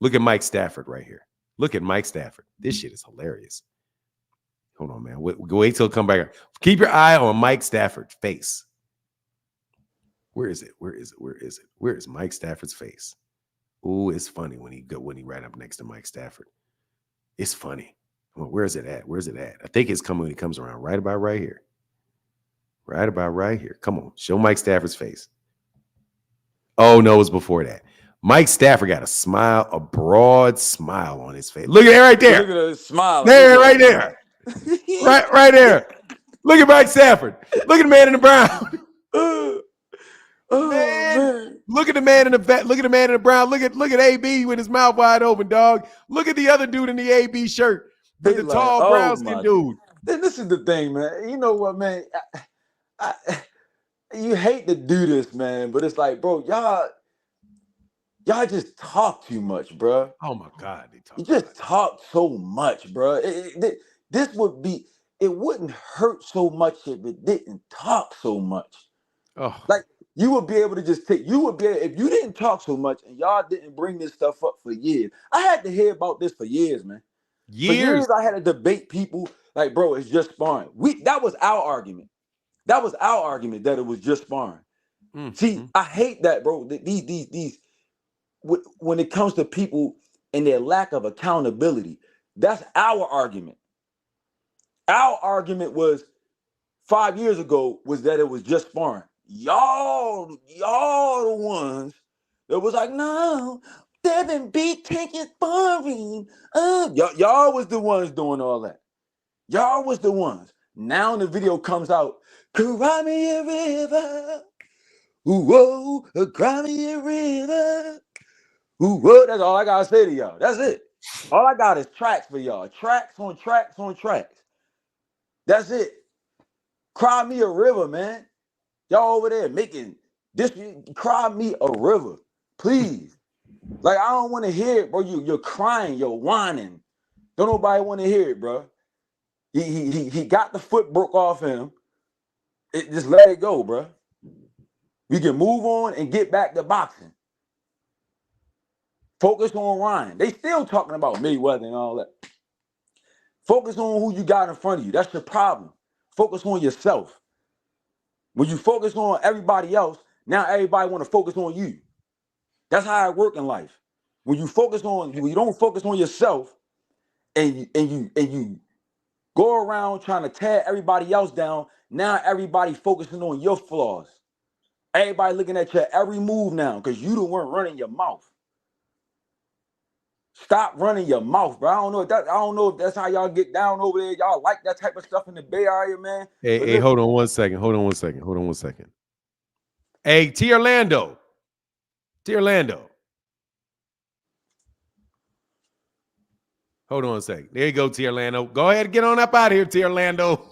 Look at Mike Stafford right here. Look at Mike Stafford. This shit is hilarious. Hold on, man. Wait till it come back. Keep your eye on Mike Stafford's face. Where is it? Where is Mike Stafford's face? Ooh, it's funny when he right up next to Mike Stafford. It's funny. Where is it at? I think it's coming when he comes around. Right about right here. Right about right here. Come on. Show Mike Stafford's face. Oh, no, it was before that. Mike Stafford got a broad smile on his face. Look at it right there. Look at that smile. There, right there. right there. Look at Mike Stafford. Look at the man in the brown. Man. Look at the man in the back. Look at the man in the brown. Look at AB with his mouth wide open, dog. Look at the other dude in the AB shirt. The tall brown skin dude. This is the thing, man. You know what, man? You hate to do this, man, but it's like, bro, y'all just talk too much, bro. Oh my God, you just talk so much, bro. This would be it wouldn't hurt so much if it didn't talk so much. Oh, Like you would be able to just take. You would be if you didn't talk so much and y'all didn't bring this stuff up for years. I had to hear about this for years, man. For years, I had to debate people like, bro, it's just sparring. That was our argument. That was our argument that it was just sparring. See, I hate that, bro. These when it comes to people and their lack of accountability, that's our argument. Our argument was 5 years ago was that it was just sparring. Y'all the ones that was like, no, Devin beat taking sparring. Y'all was the ones doing all that. Y'all was the ones. Now the video comes out, cry me a river. Ooh, whoa, cry me a river. Ooh, whoa, that's all I gotta say to y'all. That's it. All I got is tracks for y'all. Tracks on tracks on tracks. That's it. Cry me a river, man. Y'all over there making this, cry me a river. Please. Like, I don't want to hear it, bro. You're crying, you're whining. Don't nobody want to hear it, bro. He got the foot broke off him. Just let it go, bro. We can move on and get back to boxing. Focus on Ryan. They still talking about Mayweather and all that. Focus on who you got in front of you. That's your problem. Focus on yourself. When you focus on everybody else, now everybody want to focus on you. That's how it works in life. When you don't focus on yourself, and you go around trying to tear everybody else down, now everybody focusing on your flaws. Everybody looking at your every move now because you weren't running your mouth. Stop running your mouth, bro. I don't know if that's how y'all get down over there. Y'all like that type of stuff in the Bay Area, man. Hey, hold on one second. Hey, T. Orlando. Hold on a second. There you go, T. Orlando. Go ahead and get on up out of here, T. Orlando.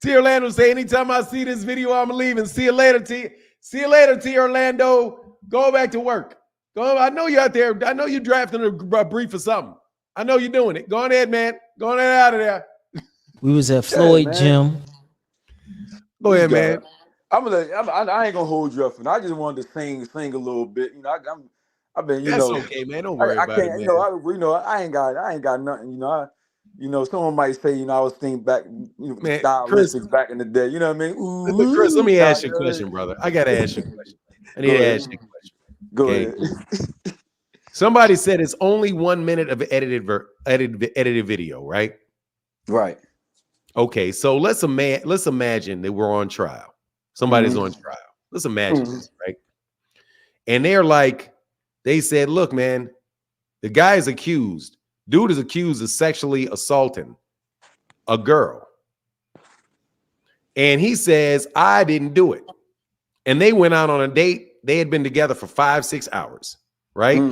T. Orlando say, anytime I see this video, I'm leaving. See you later, T. See you later, T. Orlando. Go back to work. I know you're out there. I know you're drafting a brief or something. I know you're doing it. Go on ahead, man. Go on out of there. We was at Floyd Gym. Go ahead, man. I ain't gonna hold you up, and I just wanted to sing a little bit. You know, I've been, That's okay, man. Don't worry about it, man. I ain't got nothing. You know, someone might say, I was thinking back, Man, stylistics back in the day. You know what I mean? Ooh, Chris, let me ask you a question, brother. I gotta ask you a question. I need to ask you a question. Go ahead. Somebody said it's only 1 minute of edited video, right? Right. Okay, so let's imagine that we're on trial. Somebody's on trial. Let's imagine this, right? And they said, look, man, the guy is accused. Dude is accused of sexually assaulting a girl. And he says, I didn't do it. And they went out on a date. They had been together for 5-6 hours, right?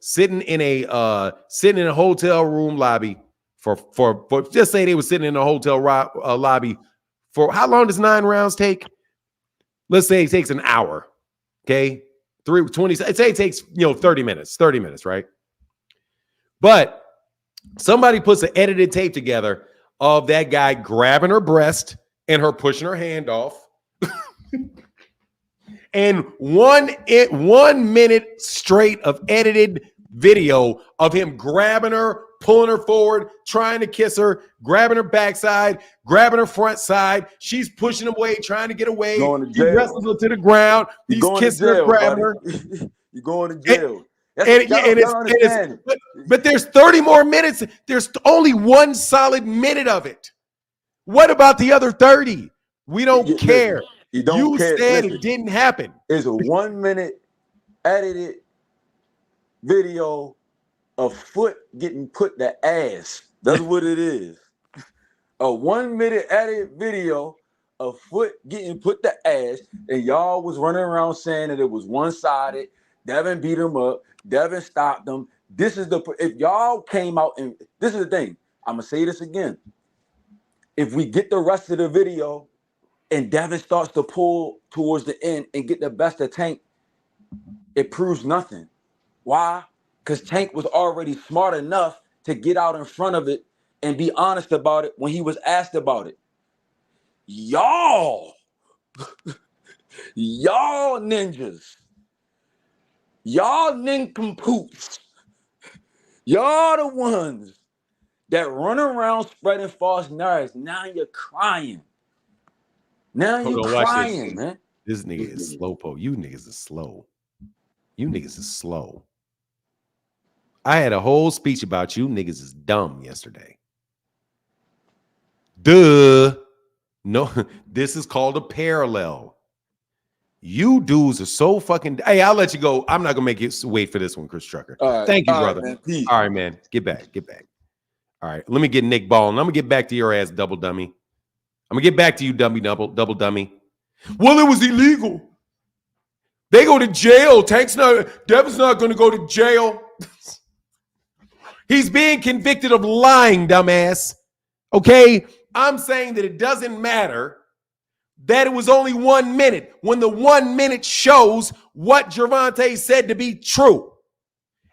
Sitting in a hotel room lobby for just say they were sitting in a hotel lobby for how long does 9 rounds take? Let's say it takes an hour. Okay. 320. Say it takes 30 minutes, right? But somebody puts an edited tape together of that guy grabbing her breast and her pushing her hand off. And 1 minute straight of edited video of him grabbing her, pulling her forward, trying to kiss her, grabbing her backside, grabbing her front side. She's pushing him away, trying to get away. He wrestles her to the ground. He's kissing her, grabbing her. You're going to jail. But there's 30 more minutes. There's only one solid minute of it. What about the other 30? We don't care. You said it didn't happen. It's a 1 minute edited video of foot getting put the ass. That's what it is. A 1 minute edited video of foot getting put the ass, and y'all was running around saying that it was one-sided. Devin beat him up. Devin stopped him. If y'all came out, and this is the thing. I'm gonna say this again. If we get the rest of the video and Devin starts to pull towards the end and get the best of Tank, it proves nothing. Why? Because Tank was already smart enough to get out in front of it and be honest about it when he was asked about it. Y'all ninjas, y'all nincompoops, y'all the ones that run around spreading false narratives. Now you're crying. Now Hold you're on, watch crying, this. man. This nigga is slowpoke. You niggas is slow. You niggas is slow. I had a whole speech about you niggas is dumb yesterday. Duh. No, this is called a parallel. You dudes are so fucking. Hey, I'll let you go. I'm not gonna make you wait for this one, Chris Trucker. All right, Thank you, all right, brother. man. Peace. All right, man. Get back. Get back. All right. Let me get Nick Ball, and I'm gonna get back to your ass, double dummy. I'm gonna get back to you, double dummy. Well, it was illegal. They go to jail. Devin's not gonna go to jail. He's being convicted of lying, dumbass. Okay? I'm saying that it doesn't matter that it was only 1 minute when the 1 minute shows what Gervonta said to be true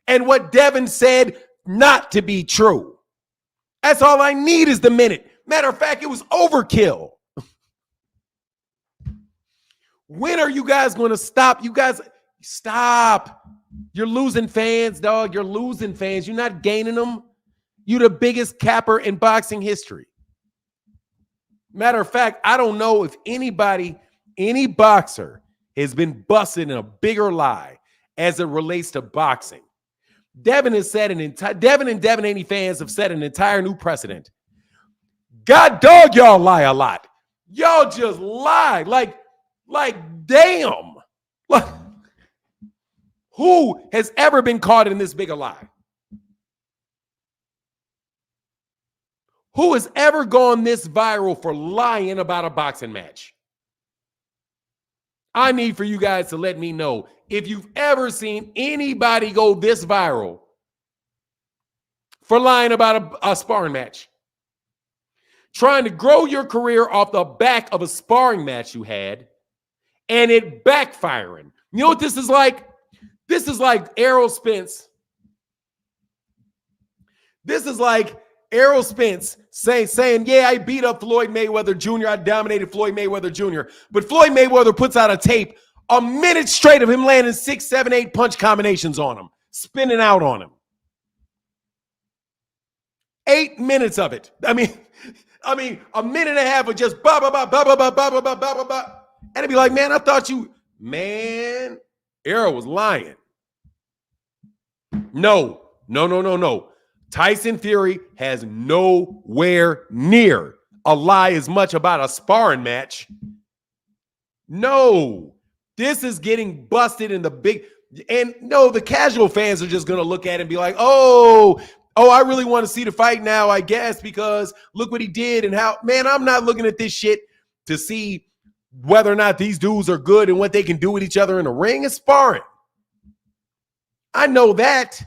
and what Devin said not to be true. That's all I need is the minute. Matter of fact, it was overkill. When are you guys going to stop? You guys, stop. You're losing fans, dog. You're losing fans. You're not gaining them. You're the biggest capper in boxing history. Matter of fact, I don't know if any boxer has been busted in a bigger lie as it relates to boxing. Devin has said Devin and Devin Haney fans have set an entire new precedent. God dog, y'all lie a lot. Y'all just lie. Like damn. Like, who has ever been caught in this big a lie? Who has ever gone this viral for lying about a boxing match? I need for you guys to let me know if you've ever seen anybody go this viral for lying about a sparring match. Trying to grow your career off the back of a sparring match you had and it backfiring. You know what this is like? This is like Errol Spence. This is like Errol Spence saying, yeah, I beat up Floyd Mayweather Jr. I dominated Floyd Mayweather Jr. But Floyd Mayweather puts out a tape a minute straight of him landing 6, 7, 8 punch combinations on him, spinning out on him. 8 minutes of it. I mean, a minute and a half of just ba ba ba ba ba ba ba ba ba ba ba. And it'd be like, man, I thought man, Errol was lying. No. Tyson Fury has nowhere near a lie as much about a sparring match. No, this is getting busted in the big, and no, the casual fans are just going to look at it and be like, oh, I really want to see the fight now, I guess, because look what he did and how, man, I'm not looking at this shit to see whether or not these dudes are good and what they can do with each other in the ring. It's sparring. I know that.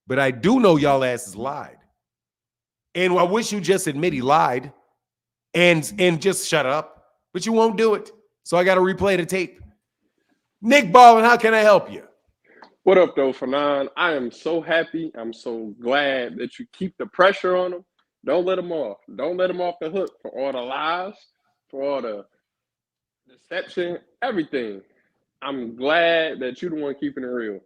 But I do know y'all asses lied. And I wish you just admit he lied and just shut up. But you won't do it. So I got to replay the tape. Nick Ballin, how can I help you? What up, though, Fanon? I am so happy. I'm so glad that you keep the pressure on him. Don't let him off. Don't let him off the hook for all the lies, for all the deception, everything. I'm glad that you're the one keeping it real.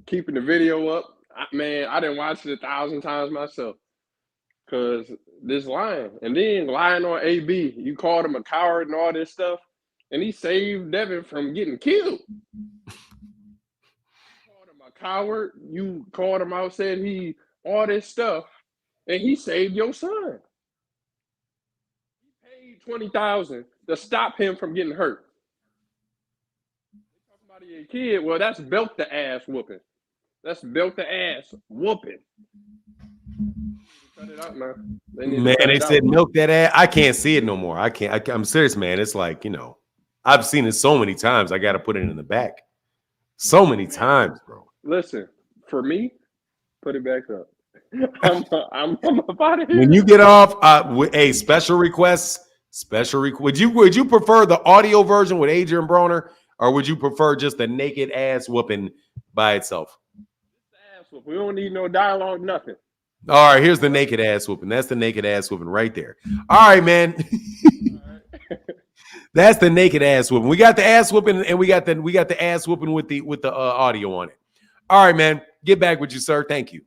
Keeping the video up. Man, I didn't watch it 1,000 times myself because this lying. And then lying on AB. You called him a coward and all this stuff. And he saved Devin from getting killed. You called him a coward. You called him out, said all this stuff. And he saved your son. He paid $20,000 to stop him from getting hurt. Talking about your kid, well, that's belt the ass whooping. That's built the ass whooping. Cut it out, man. They said milk that ass. I can't see it no more. I'm serious, man. It's like, I've seen it so many times. I got to put it in the back. So many times, bro. Listen, for me, put it back up. I'm about to hear. When you get off, special requests. Would you prefer the audio version with Adrian Broner, or would you prefer just the naked ass whooping by itself? We don't need no dialogue, nothing. All right, here's the naked ass whooping. That's the naked ass whooping right there. All right, man. That's the naked ass whooping. We got the ass whooping, and we got the ass whooping with the audio on it. All right, man. Get back with you, sir. Thank you.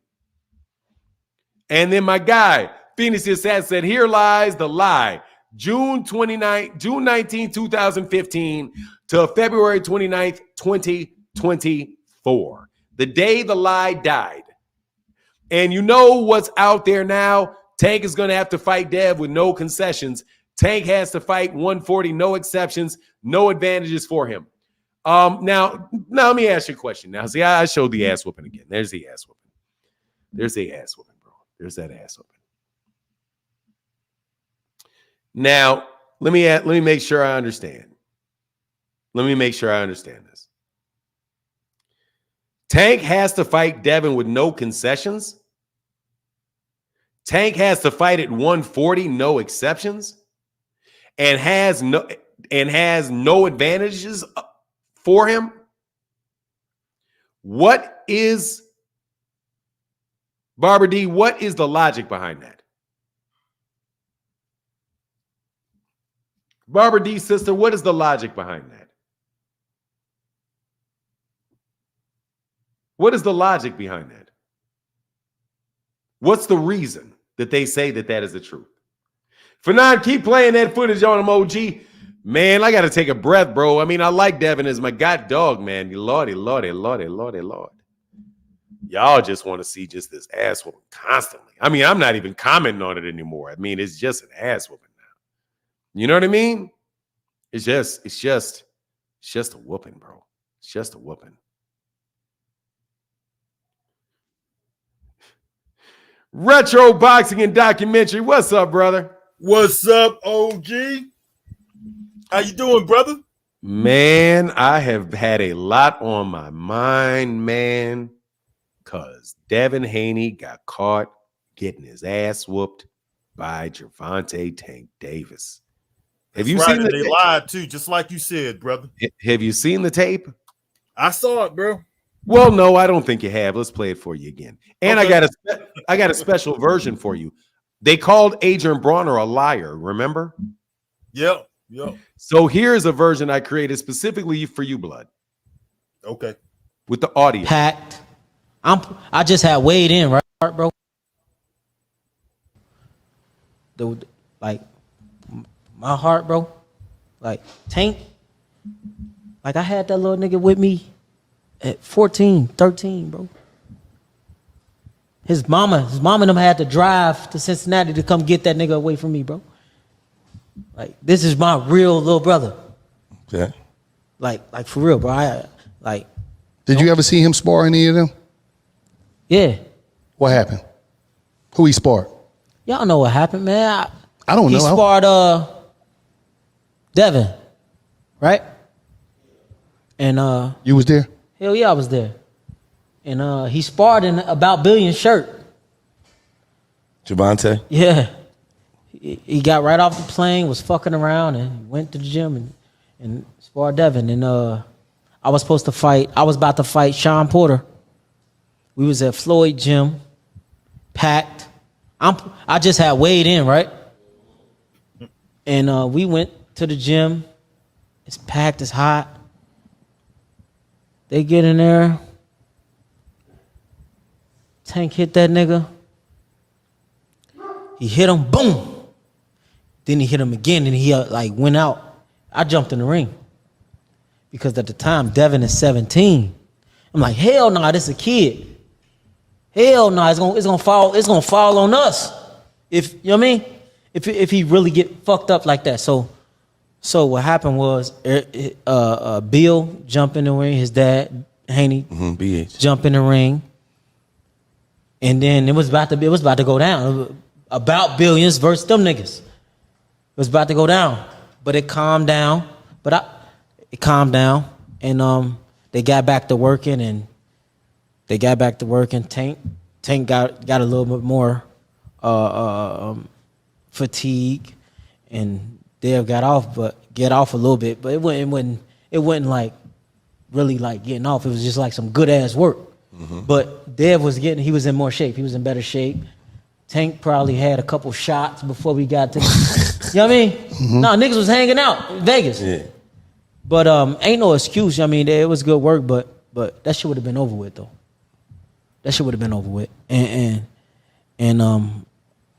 And then my guy, Phoenix Assassin, said, here lies the lie. June 19, 2015 to February 29th, 2024. The day the lie died. And you know what's out there now? Tank is going to have to fight Dev with no concessions. Tank has to fight 140, no exceptions, no advantages for him. Now let me ask you a question. Now, see, I showed the ass whooping again. There's the ass whooping. There's the ass whooping, bro. There's that ass whooping. Now, let me make sure I understand. Let me make sure I understand this. Tank has to fight Devin with no concessions. Tank has to fight at 140, no exceptions, and has no advantages for him. What is Barbara D? What is the logic behind that? Barbara D, sister, what is the logic behind that? What is the logic behind that? What's the reason that they say that is the truth? Fanon, keep playing that footage on him, OG. Man, I got to take a breath, bro. I mean, I like Devin as my god dog, man. Lordy. Y'all just want to see just this ass whooping constantly. I mean, I'm not even commenting on it anymore. I mean, it's just an ass whooping now. You know what I mean? It's just a whooping, bro. It's just a whooping. Retro boxing and documentary. What's up, brother? What's up, OG? How you doing, brother? Man, I have had a lot on my mind, man, because Devin Haney got caught getting his ass whooped by Gervonta Tank Davis. Have you seen the They lied too, just like you said, brother. Have you seen the tape? I saw it, bro. Well, no, I don't think you have. Let's play it for you again. And okay. I got a special version for you. They called Adrian Broner a liar, remember? Yep. So here's a version I created specifically for you, Blood. Okay. With the audio. Packed. I just had weighed in, right, bro? Like my heart, bro. Like Tank. Like I had that little nigga with me at 14, 13, bro. His mama and them had to drive to Cincinnati to come get that nigga away from me, bro. Like, this is my real little brother. Yeah. Like for real, bro. Did you ever see him spar any of them? Yeah. What happened? Who he sparred? Y'all know what happened, man. I don't know. He sparred Devin, right? And you was there? Hell yeah, I was there. And he sparred in About Billion shirt. Gervonta? Yeah. He got right off the plane, was fucking around, and went to the gym and sparred Devin. And I was about to fight Sean Porter. We was at Floyd gym, packed. I just had weighed in, right? And we went to the gym. It's packed, it's hot. They get in there. Tank hit that nigga. He hit him, boom. Then he hit him again, and he went out. I jumped in the ring because at the time Devin is 17. I'm like, hell no, this is a kid. Hell no, it's gonna fall on us. If you know what I mean, if he really get fucked up like that. So what happened was Bill jumped in the ring. His dad Haney BH jump in the ring, and then it was about to go down. About Billions versus them niggas. It was about to go down, but it calmed down. It calmed down, and they got back to working, Tank got a little bit more fatigue, and Dev got off a little bit, but it wasn't like really like getting off. It was just like some good ass work. Mm-hmm. But Dev he was in more shape. He was in better shape. Tank probably had a couple shots before we got to the, you know what I mean? No, niggas was hanging out in Vegas. Yeah. But ain't no excuse. I mean, it was good work, but that shit would have been over with though. That shit would have been over with. And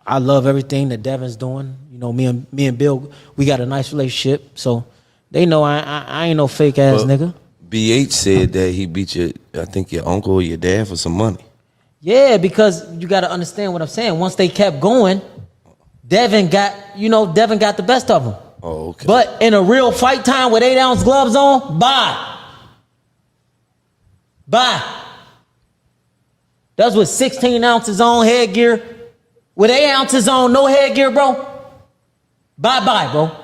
I love everything that Devin's doing. You know, me and Bill, we got a nice relationship. So they know I ain't no fake ass nigga. BH said that he beat I think your uncle or your dad for some money. Yeah, because you got to understand what I'm saying. Once they kept going, Devin got the best of them. Oh, okay. But in a real fight time with 8-ounce gloves on, bye. That's with 16 ounces on headgear. With 8 ounces on, no headgear, bro. Bye, bro.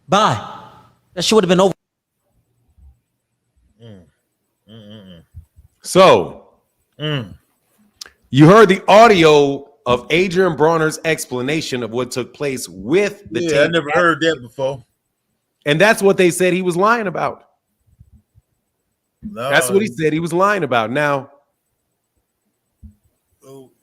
Bye. That shit would have been over. So, you heard the audio of Adrian Broner's explanation of what took place with the I never heard that before. And that's what they said he was lying about. No. That's what he said he was lying about. Now,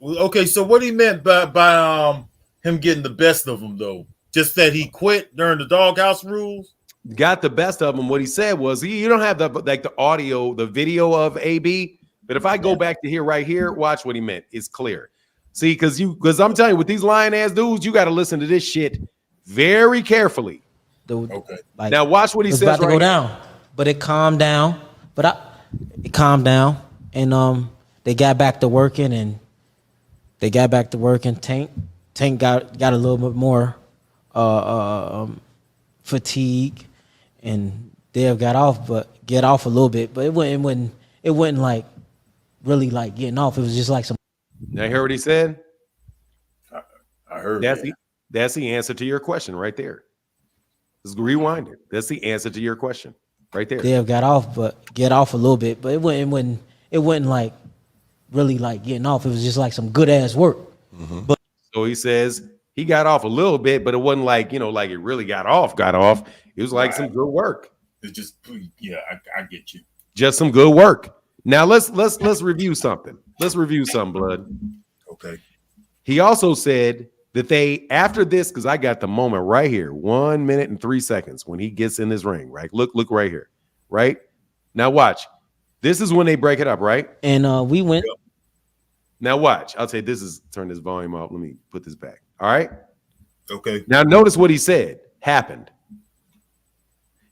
okay, so what he meant by him getting the best of him, though? Just that he quit during the doghouse rules? got the best of him. What he said was, you don't have the audio, the video of AB, but if I go back to here right here, watch what he meant. It's clear. See, because I'm telling you, with these lying ass dudes, you got to listen to this shit very carefully. Okay. Like, now watch what he says. About to go down, but it calmed down. It calmed down, and they got back to working, Tank got a little bit more fatigue, and Dev got off a little bit, but it wasn't like really like getting off. It was just like some. Now hear what he said? I heard that's the answer to your question right there. Let's rewind it. That's the answer to your question right there. Dev got off a little bit, but it wasn't like really like getting off. It was just like some good ass work. Mm-hmm. But so he says he got off a little bit, but it wasn't like, like it really got off. It was like some good work. It's just, I get you. Just some good work. Now let's review something. Let's review some, blood. Okay. He also said that they, after this, because I got the moment right here, 1 minute and 3 seconds when he gets in this ring, right? Look right here, right? Now watch. This is when they break it up, right? And we went. Now watch. I'll say turn this volume off. Let me put this back. All right? Okay. Now notice what he said happened.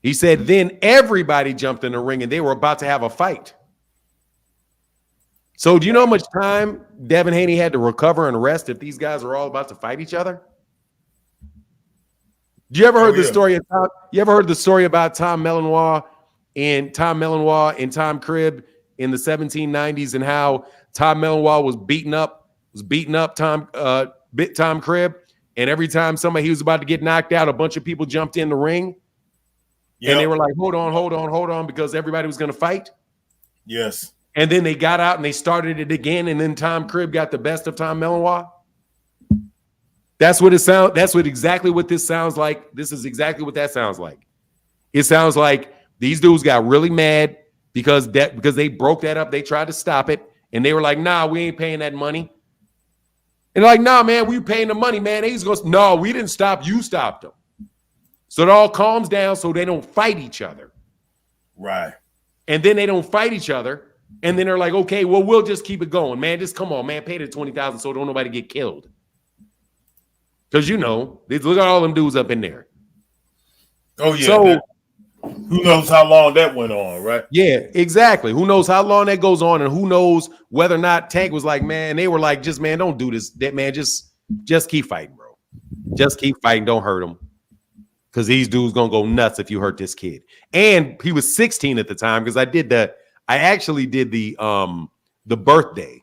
He said, then everybody jumped in the ring and they were about to have a fight. So do you know how much time Devin Haney had to recover and rest if these guys are all about to fight each other? You ever heard the story of you ever heard the story about Tom Melanois and Tom Cribb in the 1790s and how Tom Melanois was beating up Tom Cribb, and every time he was about to get knocked out, a bunch of people jumped in the ring. Yep. And they were like, hold on, because everybody was going to fight. Yes. And then they got out and they started it again, and then Tom Cribb got the best of Tom Melanois. That's what it sounds. That's exactly what this sounds like. This is exactly what that sounds like. It sounds like these dudes got really mad because they broke that up. They tried to stop it, and they were like, "Nah, we ain't paying that money." And they're like, "Nah, man, we paying the money, man." He's going, "No, we didn't stop. You stopped them." So it all calms down so they don't fight each other. Right. And then they don't fight each other. And then they're like, okay, well, we'll just keep it going, man. Just come on, man. Pay the $20,000 so don't nobody get killed. Because look at all them dudes up in there. Oh, yeah. So who knows how long that went on, right? Yeah, exactly. Who knows how long that goes on, and who knows whether or not Tank was like, man, they were like, just, man, don't do this. That man, just keep fighting, bro. Just keep fighting. Don't hurt him. Because these dudes gonna go nuts if you hurt this kid. And he was 16 at the time, because I actually did the birthday,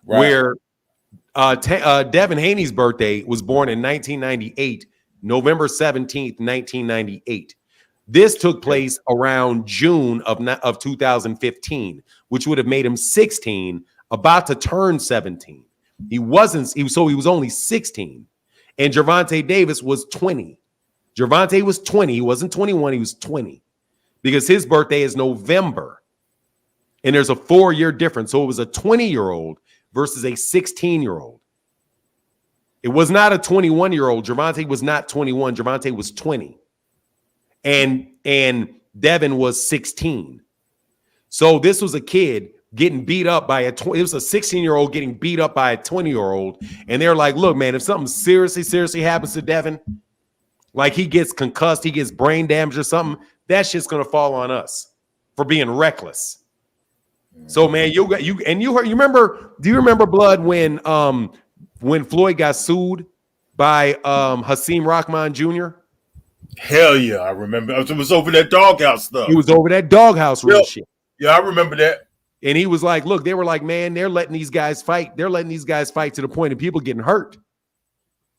right, where Devin Haney's birthday was born in 1998, November 17th, 1998. This took place around June of 2015, which would have made him 16, about to turn 17. He was only 16. And Gervonta Davis was 20. Gervonta was 20. He wasn't 21. He was 20 because his birthday is November. And there's a 4-year difference. So it was a 20-year-old versus a 16-year-old. It was not a 21-year-old. Gervonta was not 21. Gervonta was 20. And Devin was 16. So this was a kid getting beat up by it was a 16-year-old getting beat up by a 20-year-old. And they're like, look, man, if something seriously happens to Devin, like he gets concussed, he gets brain damage or something, that shit's gonna fall on us for being reckless. So man, you remember, do you remember Blood when Floyd got sued by Hakeem Rahman Jr.? Hell yeah, I remember. It was over that doghouse stuff. He was over that doghouse real shit. Yeah, I remember that. And he was like, look, they were like, man, they're letting these guys fight. They're letting these guys fight to the point of people getting hurt.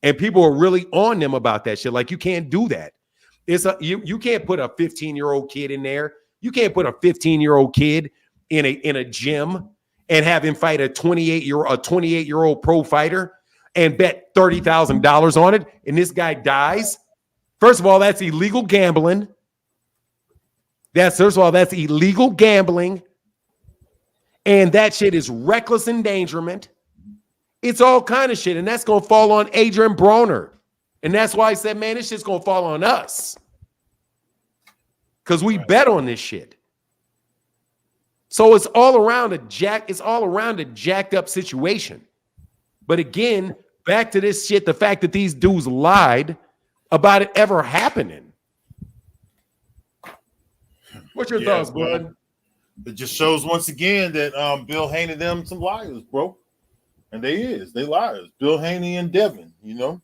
And people are really on them about that shit. Like, you can't do that. You can't put a 15-year-old kid in there. You can't put a 15-year-old kid in a gym and have him fight a 28-year-old pro fighter and bet $30,000 on it, and this guy dies. First of all, that's illegal gambling. That's illegal gambling. And that shit is reckless endangerment. It's all kind of shit. And that's going to fall on Adrian Broner. And that's why I said, man, this shit's going to fall on us. Because we bet on this shit. So it's all around a jacked up situation. But again, back to this shit, the fact that these dudes lied about it ever happening. What's your thoughts, bud? It just shows once again that Bill Haney them some liars, bro. And they liars. Bill Haney and Devin, you know.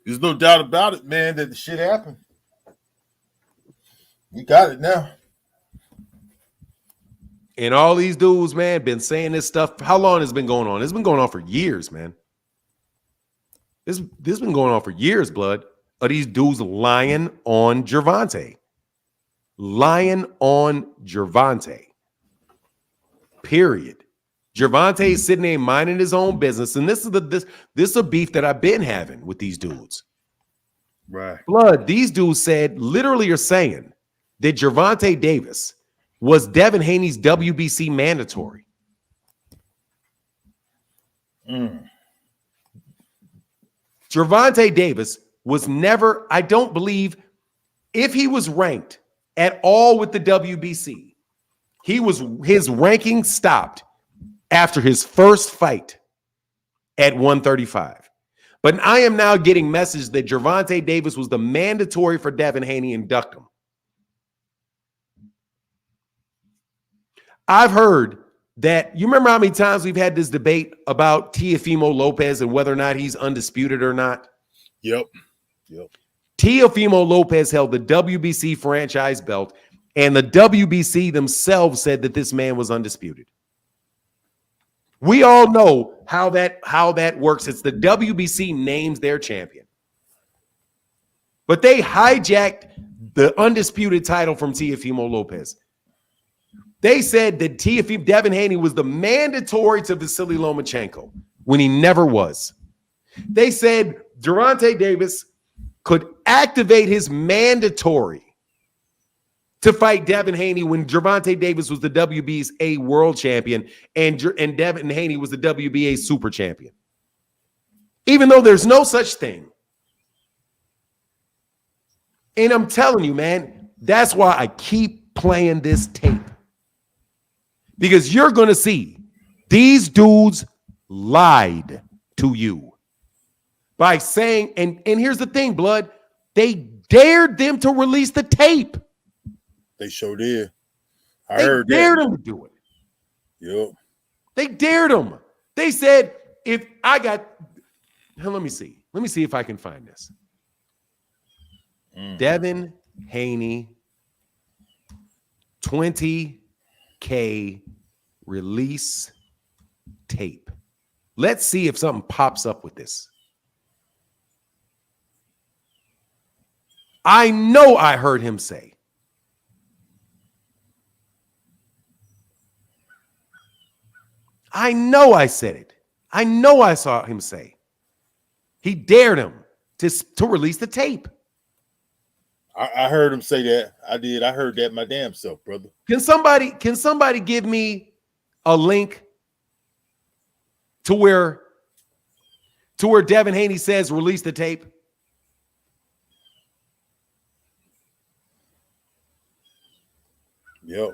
There's no doubt about it, man, that the shit happened. We got it now. And all these dudes, man, been saying this stuff. How long has it been going on? It's been going on for years, man. This been going on for years, Blood. Are these dudes lying on Gervonta? Lying on Gervonta. Period. Gervonta is sitting there minding his own business, and this is a beef that I've been having with these dudes. Right. Blood, these dudes literally are saying that Gervonta Davis was Devin Haney's WBC mandatory. Gervonta Davis was never, I don't believe, if he was ranked at all with the WBC, his ranking stopped after his first fight at 135. But I am now getting message that Gervonta Davis was the mandatory for Devin Haney and ducked him. I've heard that, you remember how many times we've had this debate about Teofimo Lopez and whether or not he's undisputed or not? Yep. Teofimo Lopez held the WBC franchise belt, and the WBC themselves said that this man was undisputed. We all know how that works. It's the WBC names their champion. But they hijacked the undisputed title from Teofimo Lopez. They said that Devin Haney was the mandatory to Vasily Lomachenko when he never was. They said Gervonta Davis could activate his mandatory to fight Devin Haney when Gervonta Davis was the WBA world champion and Devin Haney was the WBA super champion. Even though there's no such thing. And I'm telling you, man, that's why I keep playing this tape. Because you're going to see these dudes lied to you by saying, and here's the thing, Blood, they dared them to release the tape. They sure did. I heard that. They dared them to do it. Yep. They dared them. They said, if I got, let me see if I can find this. Devin Haney, 20K release tape. Let's see if something pops up with this. I know I heard him say. I know I said it. I know I saw him say. He dared him to release the tape. I heard him say that. I did. I heard that my damn self, brother. Can somebody give me a link to where Devin Haney says release the tape? Yep.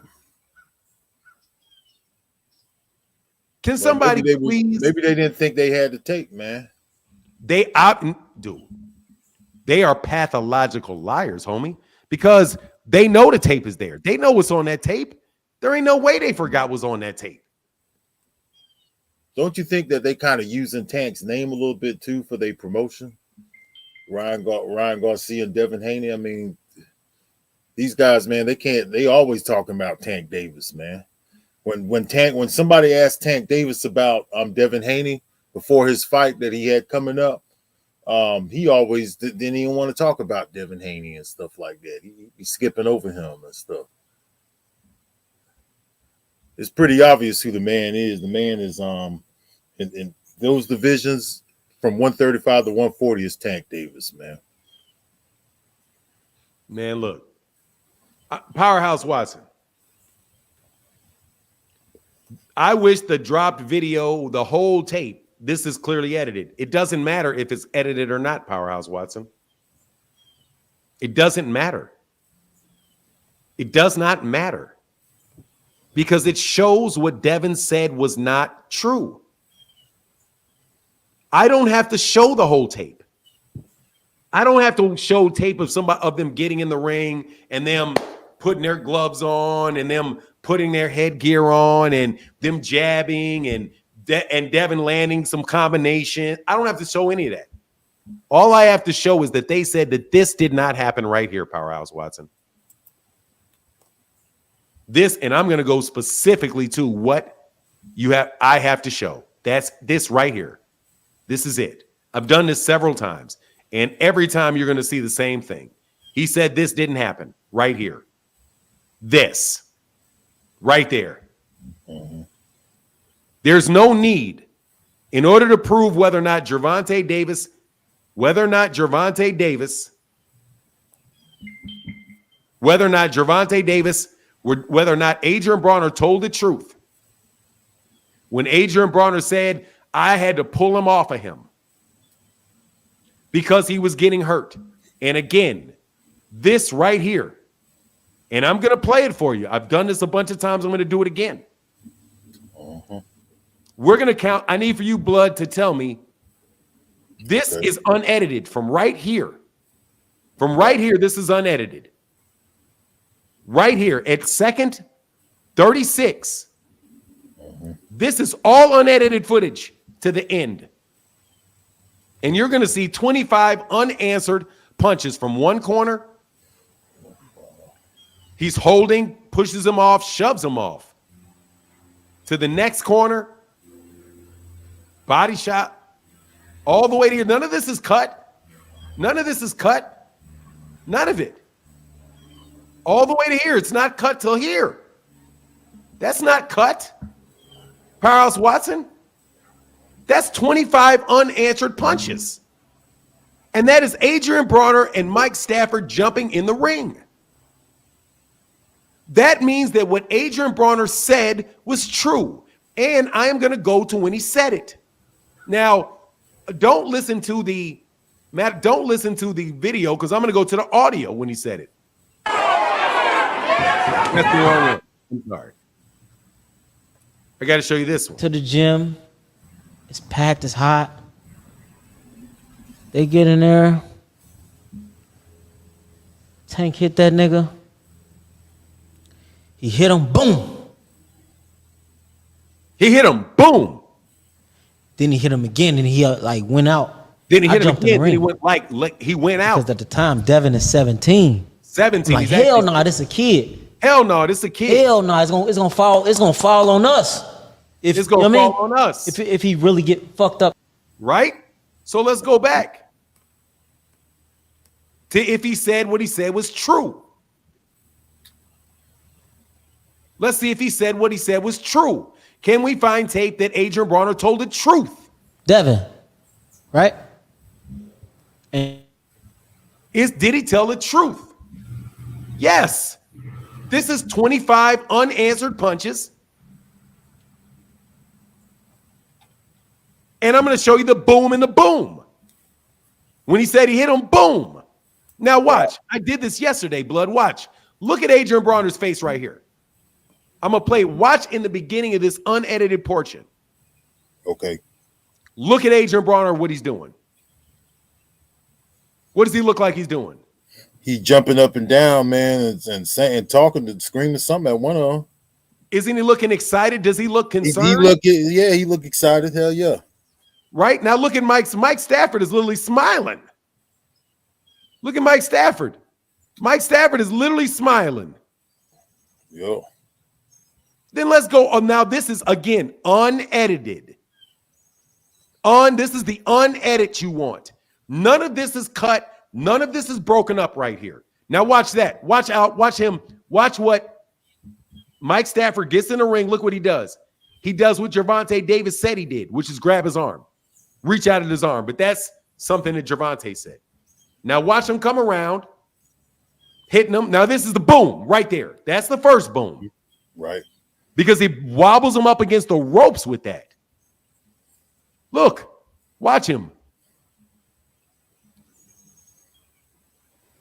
Can somebody maybe please? Maybe they didn't think they had the tape, man. Dude, they are pathological liars, homie, because they know the tape is there. They know what's on that tape. There ain't no way they forgot what's on that tape. Don't you think that they kind of using Tank's name a little bit too for their promotion? Ryan Garcia and Devin Haney. I mean, these guys, man, they always talking about Tank Davis, man. When somebody asked Tank Davis about Devin Haney before his fight that he had coming up, he always didn't even want to talk about Devin Haney and stuff like that. He's skipping over him and stuff. It's pretty obvious who the man is. The man is in those divisions from 135 to 140 is Tank Davis, man. Man, look. Powerhouse Watson. I wish the dropped video, the whole tape, this is clearly edited. It doesn't matter if it's edited or not, Powerhouse Watson. It doesn't matter. It does not matter. Because it shows what Devin said was not true. I don't have to show the whole tape. I don't have to show tape of them getting in the ring and them putting their gloves on and them putting their headgear on and them jabbing and Devin landing some combination. I don't have to show any of that. All I have to show is that they said that this did not happen right here, Powerhouse Watson. This, and I'm going to go specifically to what I have to show. That's this right here. This is it. I've done this several times, and every time you're going to see the same thing. He said this didn't happen right here. This right there. Mm-hmm. There's no need in order to prove whether or not Gervonta Davis, whether or not Adrian Broner told the truth. When Adrian Broner said, I had to pull him off of him because he was getting hurt. And again, this right here, and I'm going to play it for you. I've done this a bunch of times. I'm going to do it again. Uh-huh. We're going to count. I need for you, Blood, to tell me this is unedited from right here. From right here, this is unedited. Right here at second 36. Mm-hmm. This is all unedited footage to the end. And you're going to see 25 unanswered punches from one corner. He's holding, pushes him off, shoves him off. To the next corner. Body shot. All the way to here. None of this is cut. None of this is cut. None of it. All the way to here. It's not cut till here. That's not cut. Powerhouse Watson. That's 25 unanswered punches. And that is Adrian Broner and Mike Stafford jumping in the ring. That means that what Adrian Broner said was true. And I am going to go to when he said it. Now, don't listen to the video because I'm going to go to the audio when he said it. That's the wrong one. I'm sorry. I got to show you this one. To the gym. It's packed. It's hot. They get in there. Tank hit that nigga. He hit him. Boom. He hit him. Boom. Then he hit him again, and he went out. Then he hit him again. Then he went he went out. Because at the time, Devin is 17. 17. Like, hell no, this a kid. Hell no, this a kid. Hell no, it's gonna fall on us. It's gonna fall on us. If he really get fucked up. Right? So let's go back to if he said what he said was true. Let's see if he said what he said was true. Can we find tape that Adrian Broner told the truth? Devin, right? And did he tell the truth? Yes. This is 25 unanswered punches. And I'm going to show you the boom and the boom. When he said he hit him, boom. Now watch. I did this yesterday, blood. Watch. Look at Adrian Broner's face right here. I'm going to play. Watch in the beginning of this unedited portion. Okay. Look at Adrian Broner, what he's doing. What does he look like he's doing? He jumping up and down, man, and saying, talking, and screaming something at one of them. Isn't he looking excited? Does he look concerned? He look excited. Hell yeah. Right now, look at Mike Stafford is literally smiling. Look at Mike Stafford. Mike Stafford is literally smiling. Yo. Then let's go. Oh, now this is again unedited. This is the unedit you want. None of this is cut. None of this is broken up right here. Now watch that. Watch out. Watch him. Watch what Mike Stafford gets in the ring. Look what he does. He does what Gervonta Davis said he did, which is grab his arm, reach out at his arm. But that's something that Gervonta said. Now watch him come around, hitting him. Now this is the boom right there. That's the first boom. Right. Because he wobbles him up against the ropes with that. Look, watch him.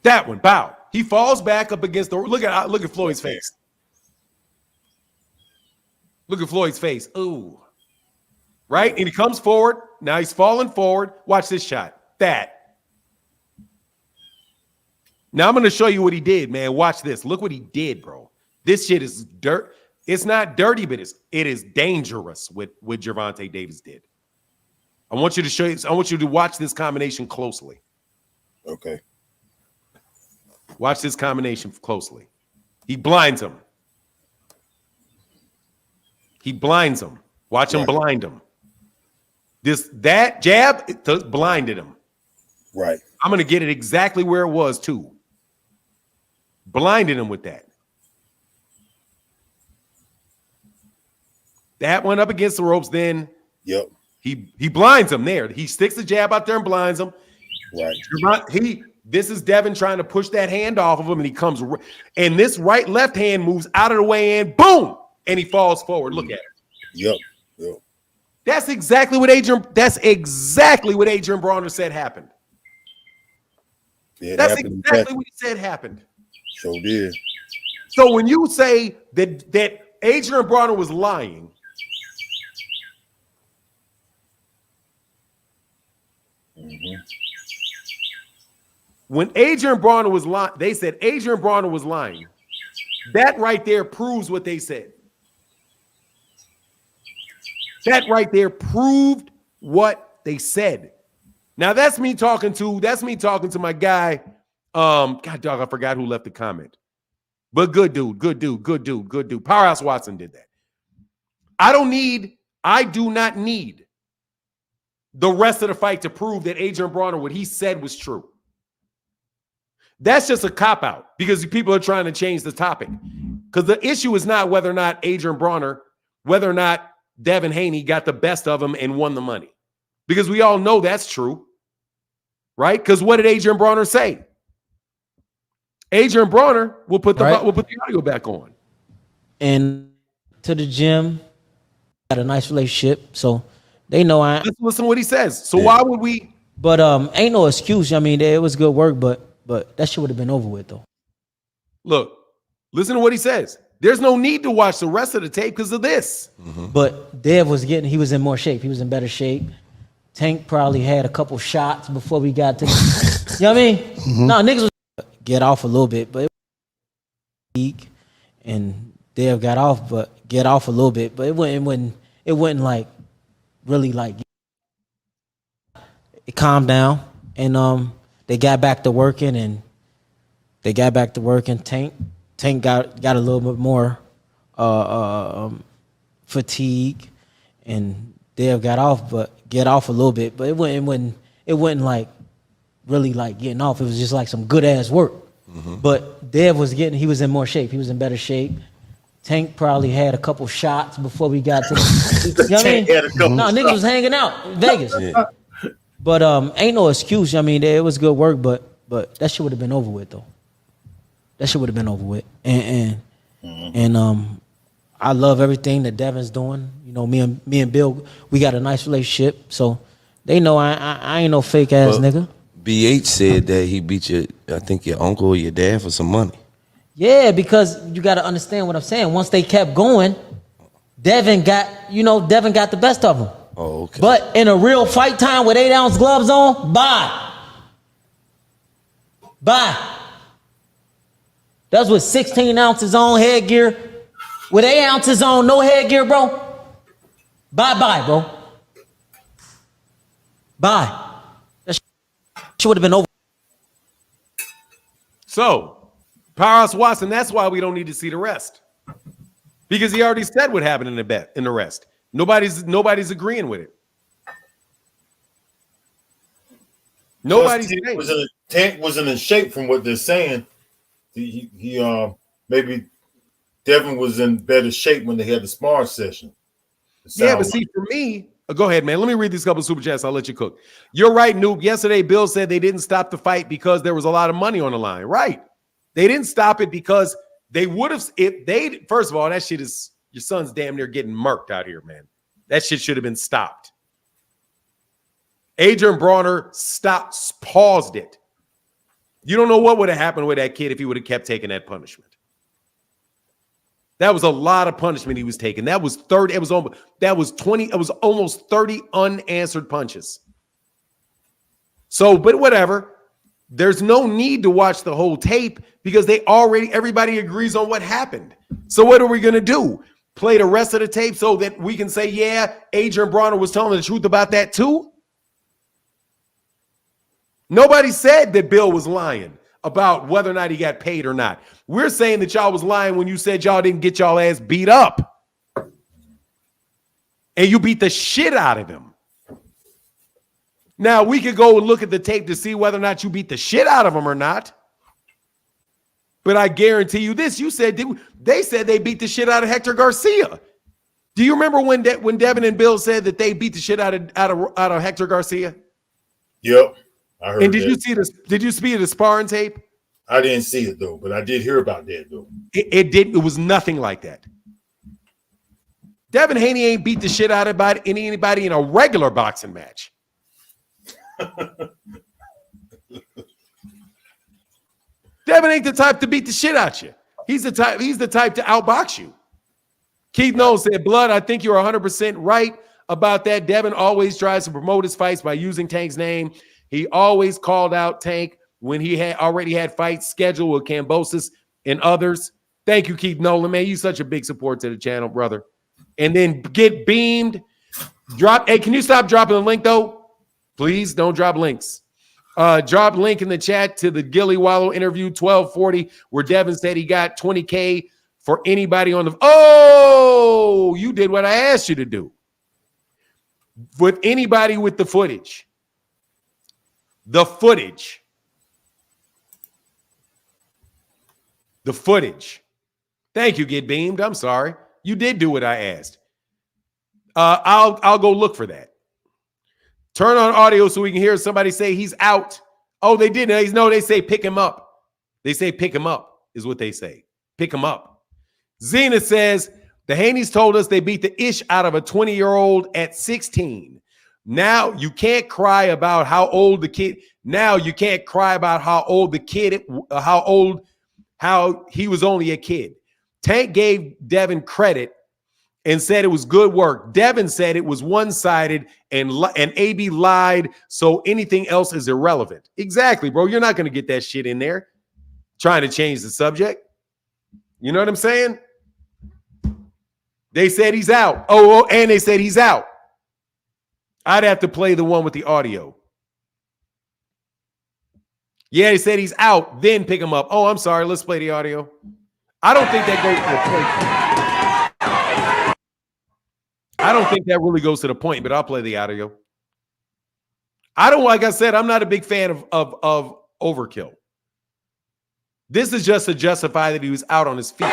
That one, bow. He falls back up against the. Look at Floyd's face. Look at Floyd's face. Ooh. Right? And he comes forward. Now he's falling forward. Watch this shot. That. Now I'm going to show you what he did, man. Watch this. Look what he did, bro. This shit is dirt. It's not dirty, but it is dangerous what Gervonta Davis did. I want you to show you. I want you to watch this combination closely. Okay. Watch this combination closely. He blinds him. He blinds him. Watch him blind him. That jab blinded him. Right. I'm going to get it exactly where it was too. Blinded him with that. That went up against the ropes. Then he blinds him there. He sticks the jab out there and blinds him. Right. This is Devin trying to push that hand off of him, and he comes, and this left hand moves out of the way, and boom, and he falls forward. Look at it. Yep. That's exactly what Adrian Broner said happened. That's exactly what he said happened. Sure did. So when you say that Adrian Broner was lying, when Adrian Broner was lying, they said Adrian Broner was lying. That right there proves what they said. That right there proved what they said. Now that's me talking to my guy. God dog, I forgot who left the comment. But good dude. Powerhouse Watson did that. I do not need the rest of the fight to prove that Adrian Broner, what he said was true. That's just a cop-out because people are trying to change the topic. Because the issue is not whether or not Adrian Broner, whether or not Devin Haney got the best of him and won the money. Because we all know that's true. Right? Because what did Adrian Broner say? Adrian Broner will put the audio back on. And to the gym, got a nice relationship. So they know Let's listen to what he says. So why would we? But ain't no excuse. I mean, it was good work, but that shit would have been over with though. Look, listen to what he says. There's no need to watch the rest of the tape because of this. Mm-hmm. But Dev he was in more shape. He was in better shape. Tank probably had a couple shots before we got to you know what I mean? Mm-hmm. No, niggas was get off a little bit, but and Dev got off a little bit, but it wouldn't like really like it calmed down and they got back to working Tank got a little bit more fatigue and Dev got off a little bit, but it wouldn't like really like getting off. It was just like some good ass work. Mm-hmm. But Dev he was in more shape. He was in better shape. Tank probably had a couple shots before we got to you know what I mean? No, niggas was hanging out in Vegas. Yeah. But ain't no excuse. I mean, it was good work, but that shit would have been over with though. That shit would have been over with. And I love everything that Devin's doing. You You know, me and Bill, we got a nice relationship, so they know I ain't no fake ass nigga. BH said that he beat I think your uncle or your dad for some money. Yeah, because you got to understand what I'm saying. Once they kept going, Devin got the best of them. Oh, okay. But in a real fight time with 8-ounce gloves on, bye. That's with 16 ounces on headgear. With 8 ounces on, no headgear, bro. Bye, bro. Bye. That shit would have been over. So, Powerhouse Watson, that's why we don't need to see the rest. Because he already said what happened in the rest. Nobody's agreeing with it. Nobody's saying. Tank wasn't in shape from what they're saying. He maybe Devin was in better shape when they had the spar session. Yeah, but see, for me, go ahead, man. Let me read these couple of super chats. I'll let you cook. You're right, Noob. Yesterday, Bill said they didn't stop the fight because there was a lot of money on the line. Right. They didn't stop it because they would have, if they, first of all, that shit is, your son's damn near getting murked out here, man. That shit should have been stopped. Adrian Broner paused it. You don't know what would have happened with that kid if he would have kept taking that punishment. That was a lot of punishment he was taking. That was 30. It was almost 30 unanswered punches. So, but whatever. There's no need to watch the whole tape because everybody agrees on what happened. So what are we going to do? Play the rest of the tape so that we can say, yeah, Adrian Broner was telling the truth about that too? Nobody said that Bill was lying about whether or not he got paid or not. We're saying that y'all was lying when you said y'all didn't get y'all ass beat up. And you beat the shit out of him. Now, we could go and look at the tape to see whether or not you beat the shit out of him or not. But I guarantee you this. You said they said they beat the shit out of Hector Garcia. Do you remember when Devin and Bill said that they beat the shit out of Hector Garcia? Yep. I heard. And did you see the sparring tape? I didn't see it though, but I did hear about that though. It was nothing like that. Devin Haney ain't beat the shit out of anybody in a regular boxing match. Devin ain't the type to beat the shit out you. He's the type to outbox you. Keith Knowles said, Blood, I think you're 100% right about that. Devin always tries to promote his fights by using Tank's name. He always called out Tank when he had already had fights scheduled with Kambosos and others. Thank you, Keith Nolan, man. You such a big support to the channel, brother. And then get beamed. Hey, can you stop dropping the link, though? Please don't drop links. Drop link in the chat to the Gilly Wallow interview 1240 where Devin said he got $20K for anybody on the. Oh, you did what I asked you to do. With anybody with the footage. The footage. Thank you, Get Beamed. I'm sorry. You did do what I asked. I'll go look for that. Turn on audio so we can hear somebody say he's out. Oh, they didn't. No, they say pick him up. They say pick him up is what they say. Pick him up. Zena says the Haneys told us they beat the ish out of a 20-year-old at 16. Now you can't cry about how old the kid. Now you can't cry about how old the kid, how he was only a kid. Tank gave Devin credit and said it was good work. Devin said it was one-sided and AB lied, so anything else is irrelevant. Exactly, bro. You're not going to get that shit in there trying to change the subject. You know what I'm saying? They said he's out. Oh, and they said he's out. I'd have to play the one with the audio. Yeah, they said he's out, then pick him up. Oh, I'm sorry. Let's play the audio. I don't think that goes to the point. I don't think that really goes to the point, but I'll play the audio. Like I said, I'm not a big fan of overkill. This is just to justify that he was out on his feet.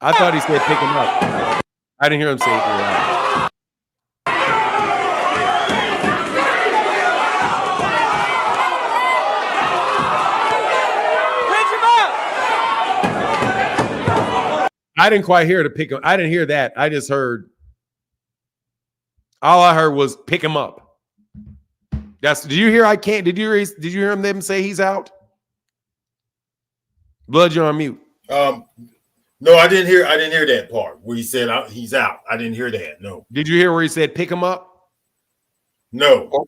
I thought he said pick him up. I didn't hear him say it loud. I didn't quite hear to pick him. I didn't hear that. I just heard. All I heard was pick him up. Did you hear? Did you hear them say he's out? Blood, you're on mute. No, I didn't hear that part where he said he's out. I didn't hear that. No. Did you hear where he said pick him up? No.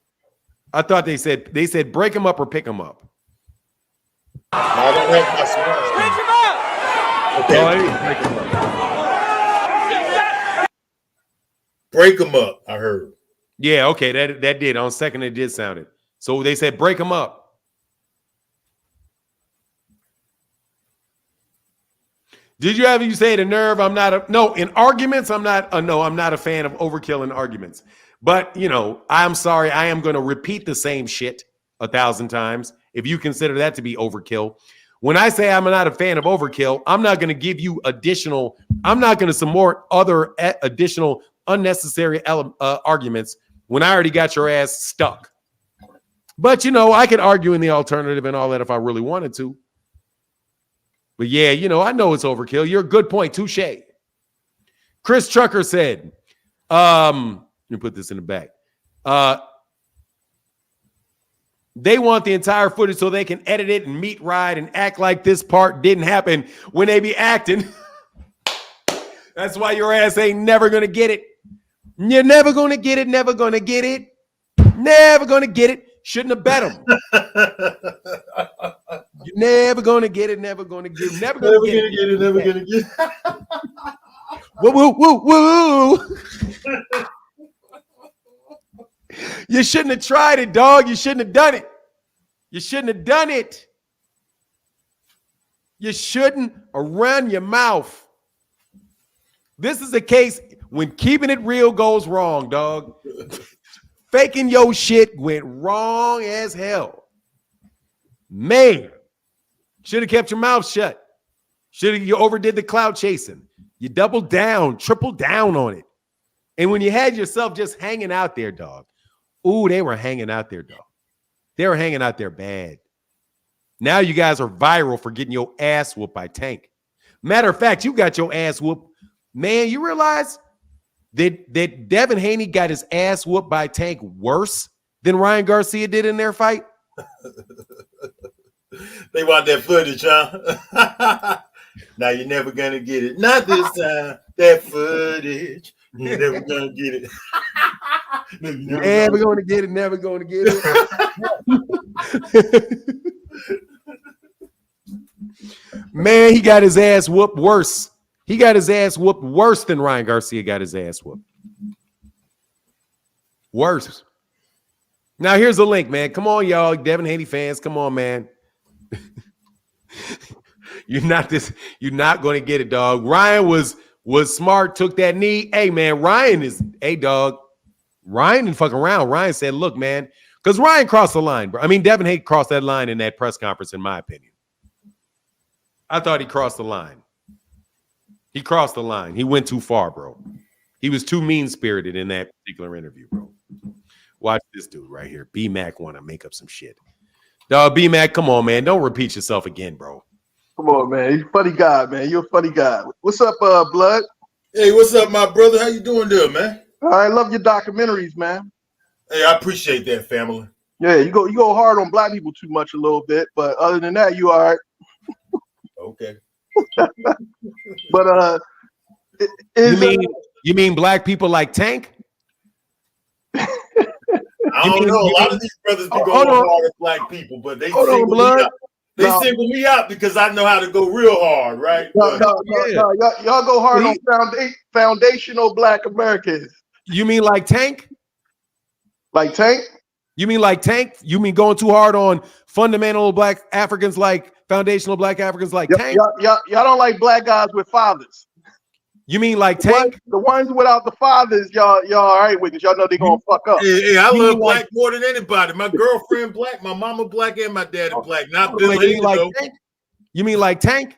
I thought they said break him up or pick him up. I don't have my swear. Break him up! Okay. Break him up. Break him up, I heard. Yeah, okay, that did. On second, it did sound it. So they said break him up. Did you ever say the nerve? In arguments, I'm not a fan of overkill in arguments. But, I'm sorry, I am going to repeat the same shit 1,000 times if you consider that to be overkill. When I say I'm not a fan of overkill, I'm not going to give you I'm not going to support other additional unnecessary arguments when I already got your ass stuck. But, I could argue in the alternative and all that if I really wanted to. But yeah, I know it's overkill. You're a good point. Touche. Chris Trucker said, let me put this in the back. They want the entire footage so they can edit it and meet ride and act like this part didn't happen when they be acting. That's why your ass ain't never going to get it. You're never going to get it. Never going to get it. Never going to get it. Shouldn't have bet him. You're never going to get it. Never going to get it. Never going to get it. Never going to get it. Woo, woo, woo, woo. You shouldn't have tried it, dog. You shouldn't have done it. You shouldn't have done it. You shouldn't have run your mouth. This is a case when keeping it real goes wrong, dog. Faking your shit went wrong as hell. Man, should have kept your mouth shut. You overdid the cloud chasing. You doubled down, tripled down on it. And when you had yourself just hanging out there, dog. Ooh, they were hanging out there, dog. They were hanging out there bad. Now you guys are viral for getting your ass whooped by Tank. Matter of fact, you got your ass whooped. Man, you realize that Devin Haney got his ass whooped by Tank worse than Ryan Garcia did in their fight? They want that footage, huh? Now you're never going to get it. Not this time. That footage. You're never going to get it. Never going to get it. Never going to get it. Man, he got his ass whooped worse. He got his ass whooped worse than Ryan Garcia got his ass whooped. Worse. Now here's a link, man. Come on, y'all, Devin Haney fans. Come on, man. You're not going to get it, dog. Ryan was smart, took that knee. Hey, man, Ryan didn't fuck around. Ryan said, look, man, because Ryan crossed the line, bro. I mean, Devin Haney crossed that line in that press conference, in my opinion. I thought he crossed the line. He crossed the line. He went too far, bro. He was too mean-spirited in that particular interview, bro. Watch this dude right here. B-Mac want to make up some shit. Dog, B-Mac, come on, man. Don't repeat yourself again, bro. Come on, man. You're a funny guy, man. You're a funny guy. What's up, Blood? Hey, what's up, my brother? How you doing there, man? I love your documentaries, man. Hey, I appreciate that, family. Yeah, you go hard on black people too much a little bit, but other than that, you all right. Okay. But you mean black people like Tank? I don't know. A lot of these brothers be going hard at black people, but they single me out. They single me out because I know how to go real hard, right? No, y'all go hard on foundational black Americans. You mean like Tank? Like Tank? You mean like Tank? You mean going too hard on fundamental black Africans like foundational black Africans like Tank? Y'all don't like black guys with fathers. You mean like Tank? The ones without the fathers, y'all all right with it. Y'all know they're gonna fuck up. Hey, I love black more than anybody. My girlfriend black, my mama black, and my daddy black. Not Bill Tank? You mean like Tank?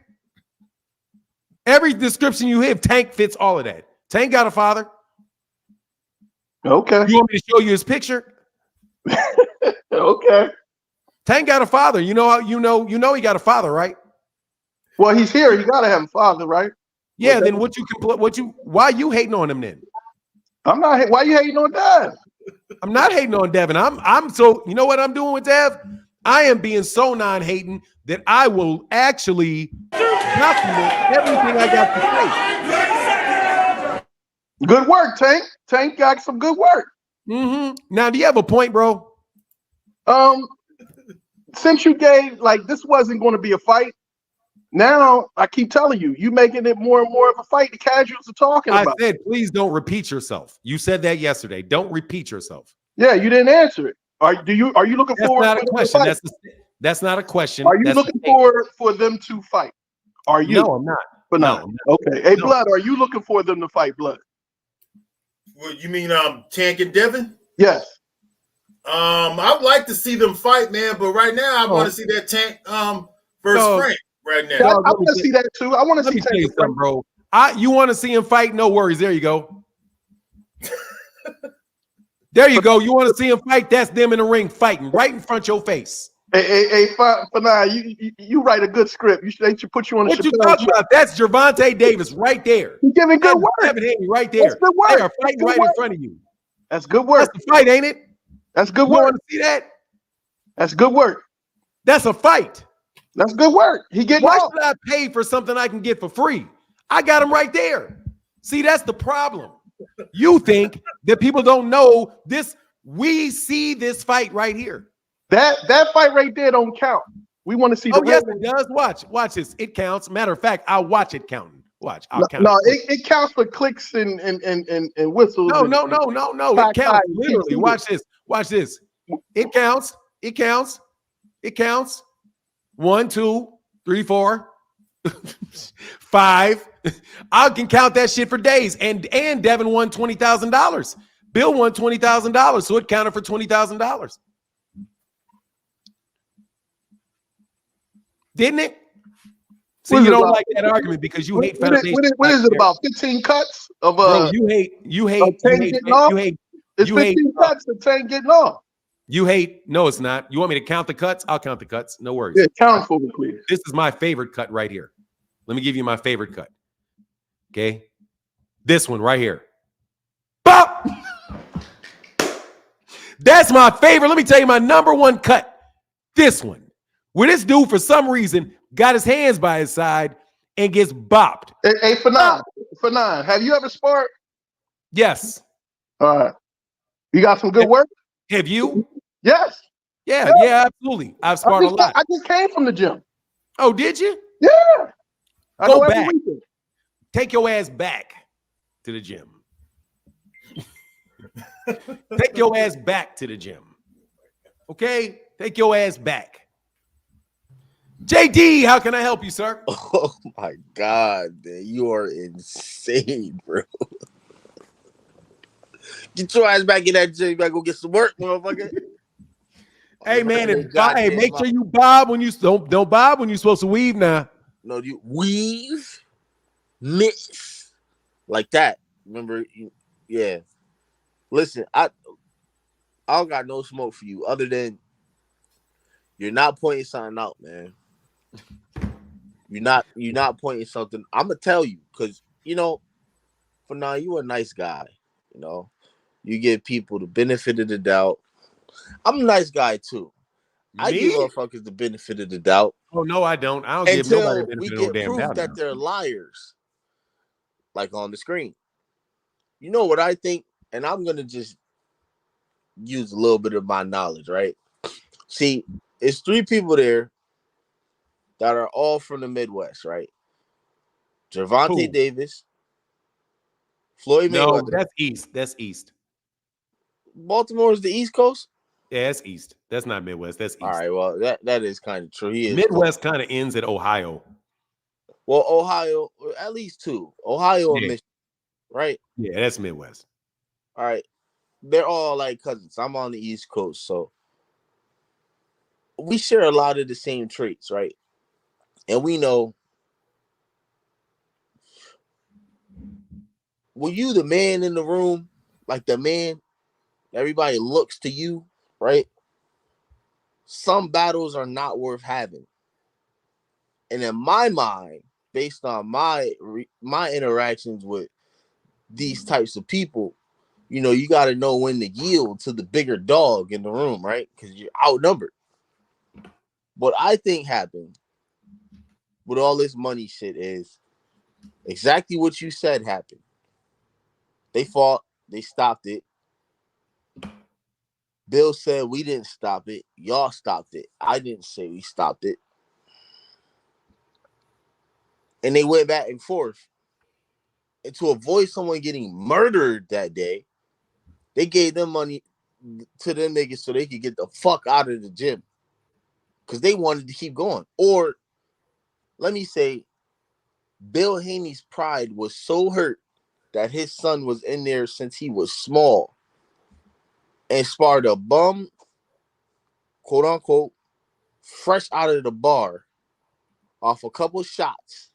Every description you have, Tank fits all of that. Tank got a father. Okay. You want me to show you his picture? Okay. Tank got a father. You know he got a father, right? Well, he's here. He gotta have a father, right? Yeah, then why you hating on him then? I'm not. Why you hating on Dev? I'm not hating on Devin. I'm so, you know what I'm doing with Dev? I am being so non-hating that I will actually document everything I got to say. Good work, Tank. Tank got some good work. Now, do you have a point, bro? Since you gave this wasn't going to be a fight. Now I keep telling you, you making it more and more of a fight. The casuals are talking about. I said, please don't repeat yourself. You said that yesterday. Don't repeat yourself. Yeah, you didn't answer it. Are you looking forward? That's not a question. That's not a question. Are you looking forward for them to fight? Are you? No, I'm not. But no. Okay. Hey, Blood, are you looking for them to fight, Blood? Well, you mean Tank and Devin? Yes. I'd like to see them fight, man, but right now I want to see that Tank versus Frank right now. I want to see that too. I want to see Tank and Frank, bro. You want to see him fight? No worries. There you go. There you go. You want to see him fight? That's them in the ring fighting right in front of your face. Hey, Fanai, you write a good script. They should put you on the What you talking about? That's Gervonta Davis right there. You're giving good work. Haney right there. That's good work. They are fighting right in front of you. That's good work. That's the fight, ain't it? That's good You work. want to see that? That's good work. That's a fight. That's good work. Why should I pay for something I can get for free? I got him right there. See, that's the problem. You think that people don't know this. We see this fight right here. That fight right there don't count. We want to see. Yes, it does. Watch this. It counts. Matter of fact, I'll watch it counting. Watch. I'll count. No, it counts for clicks and whistles. No. It counts literally. Watch this. Watch this. It counts. It counts. It counts. 1, 2, 3, 4, 5. I can count that shit for days. And Devin won $20,000. Bill won $20,000, so it counted for $20,000. Didn't it? See, you don't like that argument because you hate foundation. What is it about? 15 cuts of Bro, you hate. It's 15 cuts of Tank getting off. You hate. No, it's not. You want me to count the cuts? I'll count the cuts. No worries. Yeah, count for me, please. This is my favorite cut right here. Let me give you my favorite cut. Okay, this one right here. Bop! That's my favorite. Let me tell you my number one cut. This one. Where this dude, for some reason, got his hands by his side and gets bopped. Hey, Fanon, have you ever sparred? Yes. All right. You got some good work? Have you? Yes. Yeah, absolutely. I've sparred a lot. I just came from the gym. Oh, did you? Yeah. Go back. Take your ass back to the gym. Take your ass back to the gym. Okay? Take your ass back. JD, how can I help you, sir? Oh my God, man. You are insane, bro. Get your ass back in that gym. You better go get some work, motherfucker. Hey, man, make sure you bob when you don't bob when you're supposed to weave now. No, you weave, mix, like that. Remember? Yeah. Listen, I don't got no smoke for you other than you're not pointing something out, man. You're not pointing something. I'm gonna tell you because for now you a nice guy. You give people the benefit of the doubt. I'm a nice guy too. I give motherfuckers the benefit of the doubt. Oh no, I don't. I don't give nobody the benefit of no damn doubt. Until we get proof that they're liars, like on the screen. You know what I think, and I'm gonna just use a little bit of my knowledge, right? See, it's 3 people there that are all from the Midwest, right? Gervonta Davis, Floyd Mayweather. No, that's East. That's East. Baltimore is the East Coast? Yeah, that's East. That's not Midwest. That's East. All right, well, that is kind of true. He is Midwest kind of ends at Ohio. Well, Ohio, at least 2. Ohio and Michigan, right? Yeah, that's Midwest. All right. They're all like cousins. I'm on the East Coast, so we share a lot of the same traits, right? And we know, were you the man in the room? Like the man, everybody looks to you, right? Some battles are not worth having. And in my mind, based on my interactions with these types of people, you know, you got to know when to yield to the bigger dog in the room, right? Because you're outnumbered. What I think happened with all this money shit is exactly what you said happened. They fought, they stopped it. Bill said we didn't stop it. Y'all stopped it. I didn't say we stopped it. And they went back and forth. And to avoid someone getting murdered that day, they gave them money to them niggas so they could get the fuck out of the gym. Because they wanted to keep going. Or, let me say, Bill Haney's pride was so hurt that his son was in there since he was small and sparred a bum, quote unquote, fresh out of the bar off a couple shots.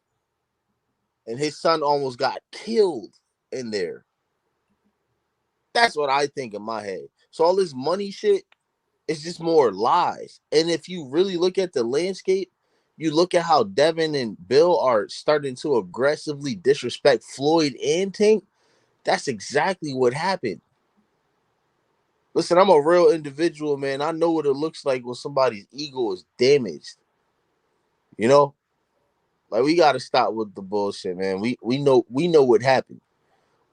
And his son almost got killed in there. That's what I think in my head. So all this money shit is just more lies. And if you really look at the landscape, you look at how Devin and Bill are starting to aggressively disrespect Floyd and Tank. That's exactly what happened. Listen, I'm a real individual, man. I know what it looks like when somebody's ego is damaged. You know? Like, we got to stop with the bullshit, man. We know what happened.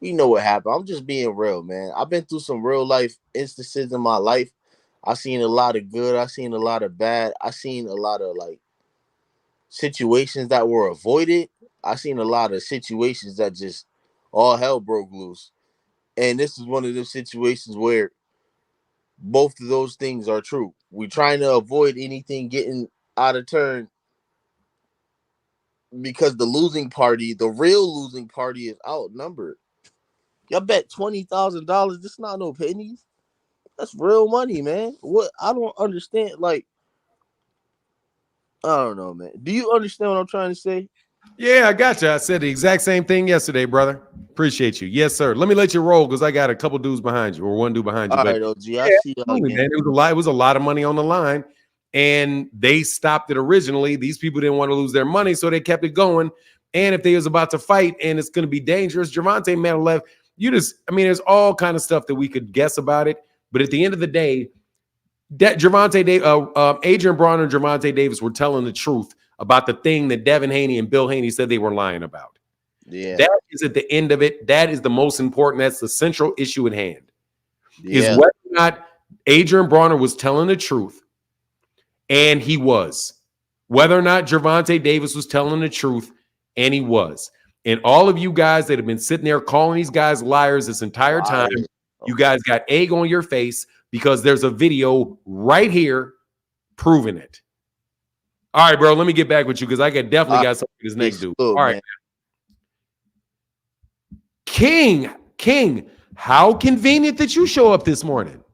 We know what happened. I'm just being real, man. I've been through some real life instances in my life. I've seen a lot of good. I've seen a lot of bad. I've seen a lot of, like, situations that were avoided. I've seen a lot of situations that just all hell broke loose. And this is one of those situations where both of those things are true. We're trying to avoid anything getting out of turn because the real losing party is outnumbered. Y'all bet $20,000. This not no pennies. That's real money, man. What I don't understand, like, I don't know, man. Do you understand what I'm trying to say? Yeah, I got you. I said the exact same thing yesterday, brother. Appreciate you. Yes, sir. Let me let you roll because I got a couple dudes behind you, or one dude behind you. All but right, OG. yeah, I see you absolutely, again. man. It was a lot of money on the line, and they stopped it originally. These people didn't want to lose their money, so they kept it going. And if they was about to fight and it's going to be dangerous, Gervonta might have left. There's all kind of stuff that we could guess about it. But at the end of the day, that Adrian Broner and Gervonta Davis were telling the truth about the thing that Devin Haney and Bill Haney said they were lying about. Yeah. That is at the end of it. That is the most important. That's the central issue at hand. Yeah. Is whether or not Adrian Broner was telling the truth, and he was. Whether or not Gervonta Davis was telling the truth, and he was. And all of you guys that have been sitting there calling these guys liars this entire time, you guys got egg on your face because there's a video right here proving it. All right, bro, let me get back with you because I definitely got something with this next dude. All right. Man. King, how convenient that you show up this morning.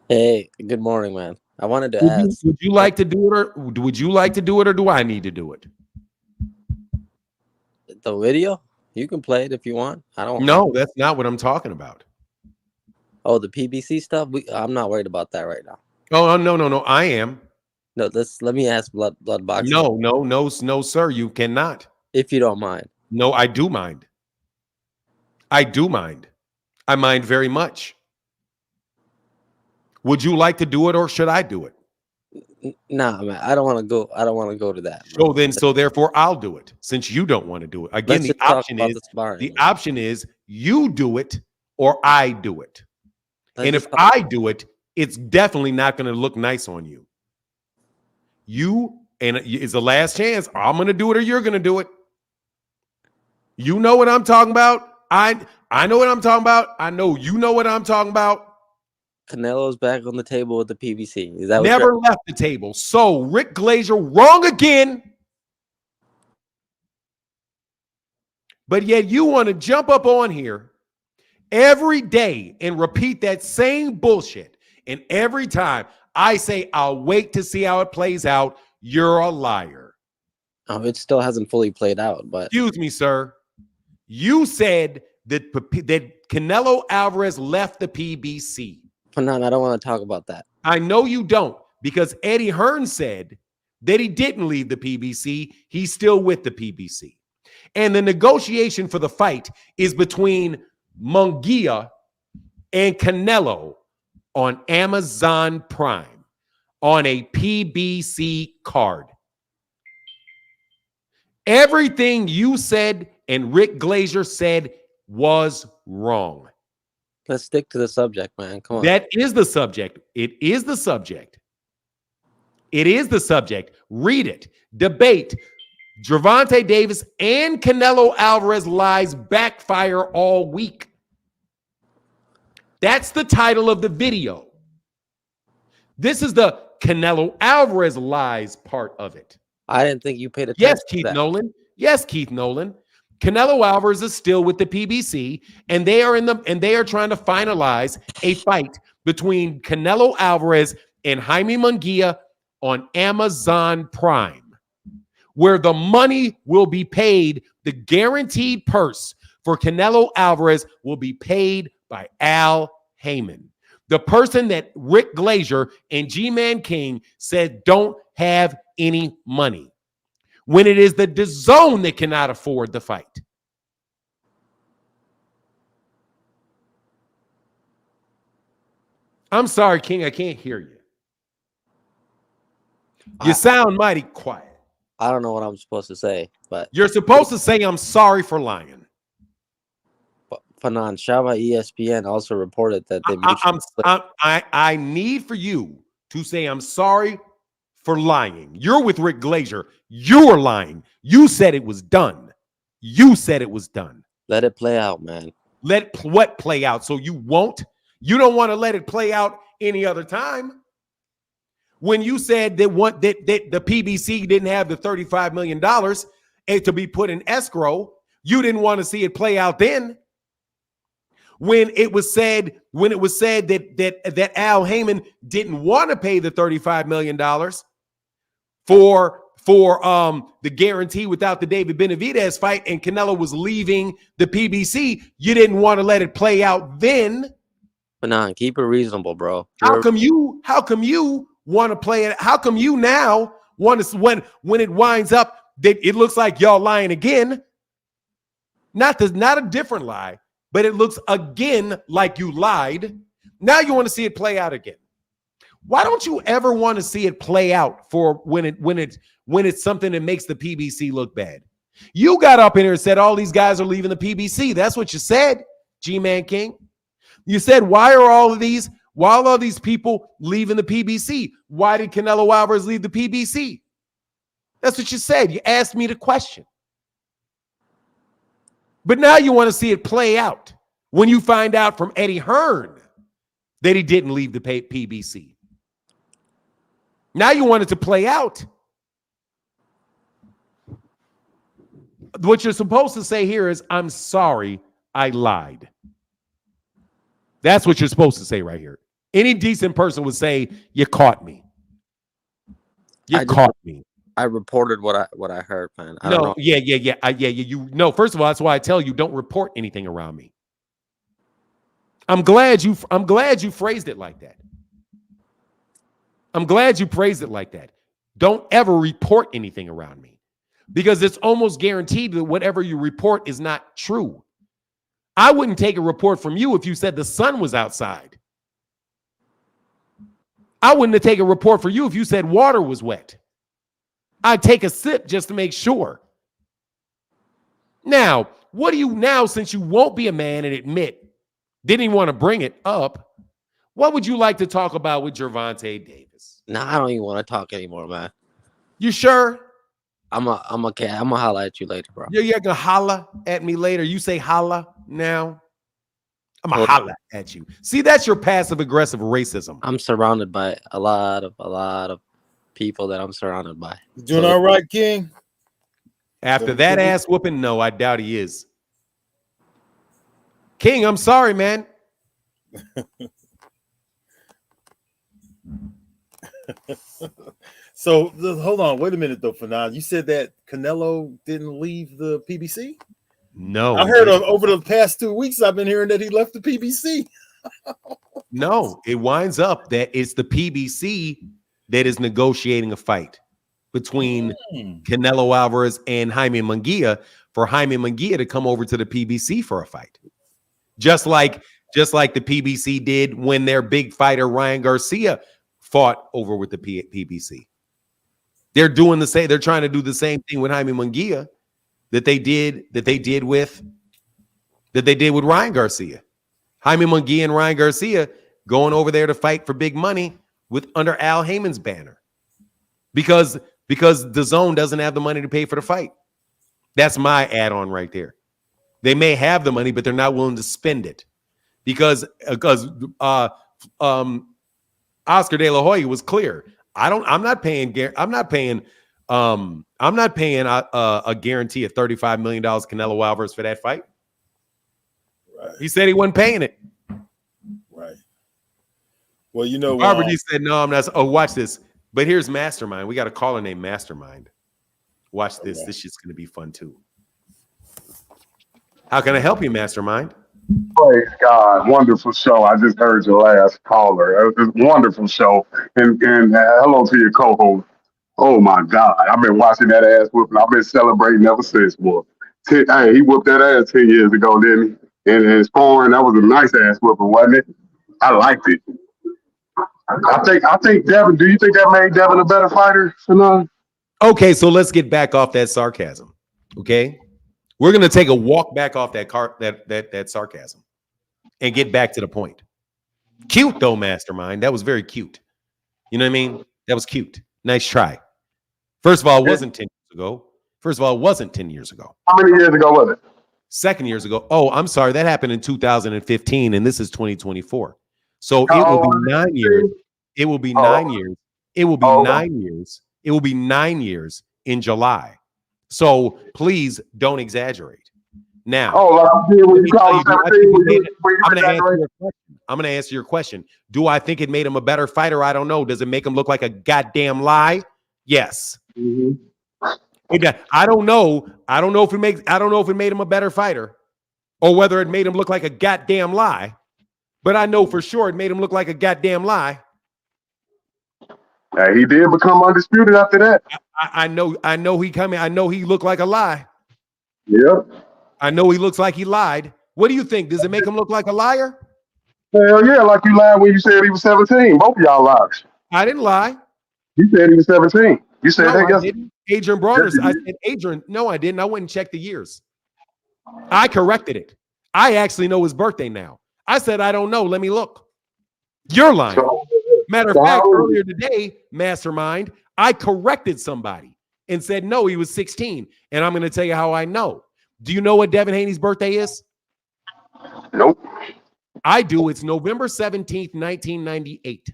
Hey, good morning, man. I wanted to ask. Would you like to do it, or do I need to do it? The video? You can play it if you want. I don't. No, that's not what I'm talking about. Oh, the PBC stuff. I'm not worried about that right now. Oh, no. I am. No, let me ask blood boxing. No, sir. You cannot. If you don't mind. No, I do mind. I mind very much. Would you like to do it, or should I do it? Nah, man. I don't want to go. I don't want to go to that. So therefore, I'll do it since you don't want to do it. Again, the option is you do it or I do it. And if I do it, it's definitely not going to look nice on you. It's the last chance. I'm going to do it or you're going to do it. You know what I'm talking about. I know what I'm talking about. I know you know what I'm talking about. Canelo's back on the table with the PBC. Is that never left the table? So Rick Glazier wrong again. But yet you want to jump up on here every day and repeat that same bullshit. And every time I say I'll wait to see how it plays out, you're a liar. Oh, it still hasn't fully played out. But excuse me, sir. You said that Canelo Alvarez left the PBC. No, I don't want to talk about that. I know you don't, because Eddie Hearn said that he didn't leave the PBC. He's still with the PBC. And the negotiation for the fight is between Munguia and Canelo on Amazon Prime on a PBC card. Everything you said and Rick Glazier said was wrong. Let's stick to the subject, man. Come on. That is the subject. It is the subject. It is the subject. Read it. Debate. Gervonta Davis and Canelo Alvarez lies backfire all week. That's the title of the video. This is the Canelo Alvarez lies part of it. I didn't think you paid attention. Yes, Keith Nolan. Yes, Keith Nolan. Canelo Alvarez is still with the PBC, and they are trying to finalize a fight between Canelo Alvarez and Jaime Munguia on Amazon Prime, where the money will be paid. The guaranteed purse for Canelo Alvarez will be paid by Al Heyman, the person that Rick Glazier and G-Man King said don't have any money, when it is the DAZN that cannot afford the fight. I'm sorry, King, I can't hear you. You sound mighty quiet. I don't know what I'm supposed to say, but you're supposed to say I'm sorry for lying. Fanan Shaba ESPN also reported that they I need for you to say I'm sorry for lying. You're with Rick Glazier. You're lying. You said it was done. You said it was done. Let it play out, man. Let what play out? So you won't? You don't want to let it play out any other time? When you said that the PBC didn't have the $35 million to be put in escrow, you didn't want to see it play out then. When it was said that Al Heyman didn't want to pay the $35 million for the guarantee without the David Benavidez fight, and Canelo was leaving the PBC, you didn't want to let it play out then. Fanan, keep it reasonable, bro. How come you want to play it? How come you now want to, when it winds up, that it looks like y'all lying again? Not a different lie, but it looks again like you lied. Now you want to see it play out again. Why don't you ever want to see it play out for when it's something that makes the PBC look bad? You got up in here and said all these guys are leaving the PBC. That's what you said, G-Man King. You said, why are all these people leaving the PBC? Why did Canelo Alvarez leave the PBC? That's what you said. You asked me the question. But now you want to see it play out when you find out from Eddie Hearn that he didn't leave the PBC. Now you want it to play out. What you're supposed to say here is, I'm sorry, I lied. That's what you're supposed to say right here. Any decent person would say, you caught me. You caught me. I reported what I heard, man. I no, don't know. You first of all, that's why I tell you don't report anything around me. I'm glad you phrased it like that. I'm glad you phrased it like that. Don't ever report anything around me, because it's almost guaranteed that whatever you report is not true. I wouldn't take a report from you if you said the sun was outside. I wouldn't take a report for you if you said water was wet. I'd take a sip just to make sure. Now, what do you now, since you won't be a man and admit, didn't even want to bring it up, what would you like to talk about with Gervonta Davis? Nah, I don't even want to talk anymore, man. You sure? I'm okay. I'm gonna holla at you later, bro. You're gonna holla at me later. You say holla now. I'm gonna holla at you. See, that's your passive aggressive racism. I'm surrounded by a lot of people that I'm surrounded by. You doing all right, King? After that ass whooping, no, I doubt he is. King, I'm sorry, man. So hold on, wait a minute though, Fanan. You said that Canelo didn't leave the PBC? No. I heard over the past 2 weeks, I've been hearing that he left the PBC. No, it winds up that it's the PBC that is negotiating a fight. between Canelo Alvarez and Jaime Munguia for Jaime Munguia to come over to the PBC for a fight. Just like the PBC did when their big fighter Ryan Garcia fought over with the PBC. They're doing the same. They're trying to do the same thing with Jaime Munguia that they did with Ryan Garcia. Jaime Munguia and Ryan Garcia going over there to fight for big money with under Al Heyman's banner because the zone doesn't have the money to pay for the fight. That's my add-on right there. They may have the money, but they're not willing to spend it because Oscar De La Hoya was clear. I'm not paying a guarantee of $35 million Canelo Alvarez for that fight. Right. He said he wasn't paying it. Right. Well, you know, Barbara D said, no, I'm not. Oh, watch this. But here's Mastermind. We got a caller named Mastermind. Watch this. Okay. This shit's going to be fun too. How can I help you, Mastermind? Praise God. Wonderful show. I just heard your last caller. It was a wonderful show. And hello to your co-host. Oh, my God. I've been watching that ass whooping. I've been celebrating ever since, boy. Hey, he whooped that ass 10 years ago, didn't he? And sparring, that was a nice ass whooping, wasn't it? I liked it. I think Devin, do you think that made Devin a better fighter, Fanon? Okay, so let's get back off that sarcasm. Okay? We're going to take a walk back off that sarcasm and get back to the point. Cute, though, Mastermind. That was very cute. You know what I mean? That was cute. Nice try. First of all, it wasn't 10 years ago. How many years ago was it? 2 years ago. Oh, I'm sorry. That happened in 2015, and this is 2024. So it will be 9 years. It will be 9 years. It will be 9 years. It will be 9 years in July. So please don't exaggerate. Now, I'm going to answer your question. Do I think it made him a better fighter? I don't know. Does it make him look like a goddamn lie? Yes. Mm-hmm. I don't know. I don't know if it made him a better fighter or whether it made him look like a goddamn lie. But I know for sure it made him look like a goddamn lie. He did become undisputed after that. I know he looked like a lie. Yep. I know he looks like he lied. What do you think? Does it make him look like a liar? Hell yeah, like you lied when you said he was 17. Both of y'all lied. I didn't lie. You said he was 17. You said that I didn't. Adrian Broner. I said Adrian. No, I didn't. I went and checked the years. I corrected it. I actually know his birthday now. I said, I don't know. Let me look. You're lying. Matter of fact, earlier today, Mastermind, I corrected somebody and said, no, he was 16. And I'm going to tell you how I know. Do you know what Devin Haney's birthday is? Nope. I do. It's November 17th, 1998.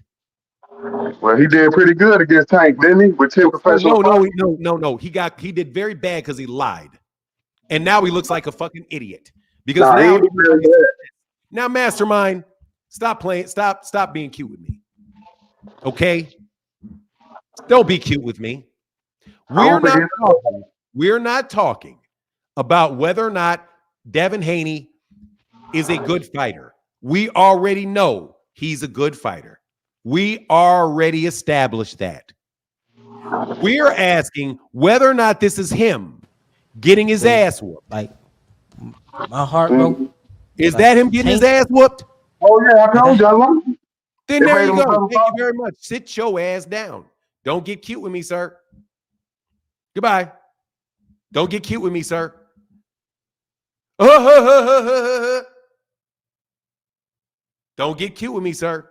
Well, he did pretty good against Tank, didn't he? With 10 professional. No. He did very bad because he lied. And now he looks like a fucking idiot. Because now, Mastermind, stop being cute with me. Okay? Don't be cute with me. We're not talking about whether or not Devin Haney is a good fighter. We already know he's a good fighter. We already established that. We're asking whether or not this is him getting his ass whooped. Like my heart, bro. Is that him getting his ass whooped? Oh yeah, I told you. Then there you go. Thank you very much. Sit your ass down. Don't get cute with me, sir. Goodbye. Don't get cute with me, sir. Don't get cute with me, sir.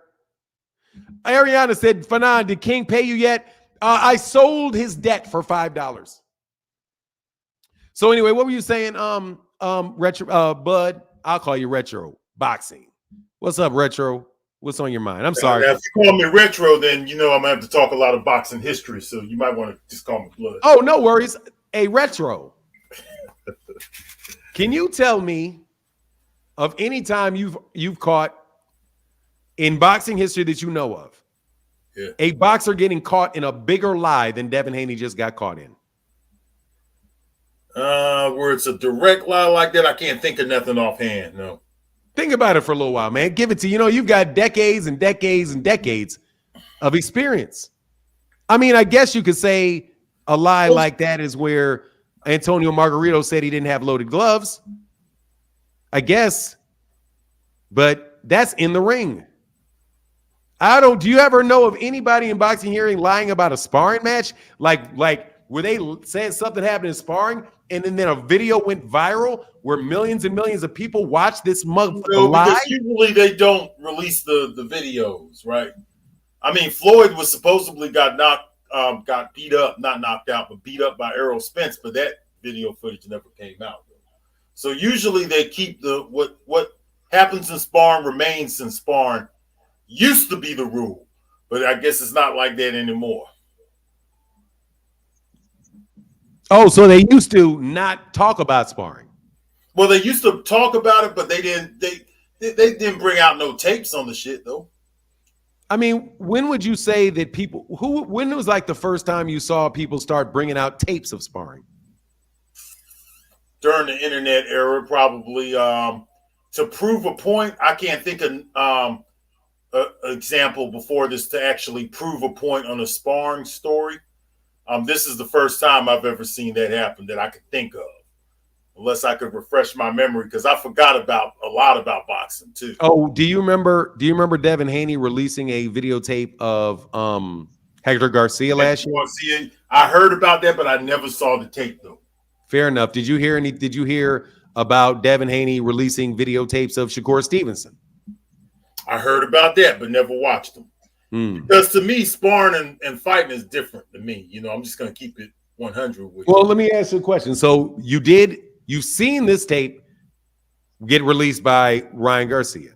Ariana said, Fanon, did King pay you yet? I sold his debt for $5. So anyway, what were you saying? Retro, Bud, I'll call you Retro Boxing. What's up, Retro? What's on your mind? I'm sorry. Now, if you call me Retro, then you know I'm gonna have to talk a lot of boxing history. So you might want to just call me Blood. Oh, no worries. Hey, Retro. Can you tell me of any time you've caught in boxing history that you know of, a boxer getting caught in a bigger lie than Devin Haney just got caught in? Where it's a direct lie like that, I can't think of nothing offhand. No. Think about it for a little while, man. Give it to you. Know, you've got decades and decades and decades of experience. I mean, I guess you could say a lie like that is where Antonio Margarito said he didn't have loaded gloves. I guess. But that's in the ring. Do you ever know of anybody in boxing hearing lying about a sparring match? Like where they said something happened in sparring and then a video went viral where millions and millions of people watched this motherfucker lie? Because usually they don't release the videos, right? I mean, Floyd was supposedly got beat up, not knocked out, but beat up by Errol Spence, but that video footage never came out. So usually they keep what happens in sparring remains in sparring. Used to be the rule, but I guess it's not like that anymore. Oh, so they used to not talk about sparring. Well, they used to talk about it, but they didn't. They didn't bring out no tapes on the shit though. I mean, when would you say that when was like the first time you saw people start bringing out tapes of sparring? During the internet era, probably to prove a point. I can't think of an example before this to actually prove a point on a sparring story. This is the first time I've ever seen that happen that I could think of, unless I could refresh my memory because I forgot a lot about boxing too. Oh, do you remember Devin Haney releasing a videotape of Hector Garcia last year? I heard about that, but I never saw the tape though. Fair enough. Did you hear about Devin Haney releasing videotapes of Shakur Stevenson? I heard about that, but never watched them. Because to me, sparring and fighting is different to me. You know, I'm just going to keep it 100 with you. Well, let me ask you a question. So you've seen this tape get released by Ryan Garcia.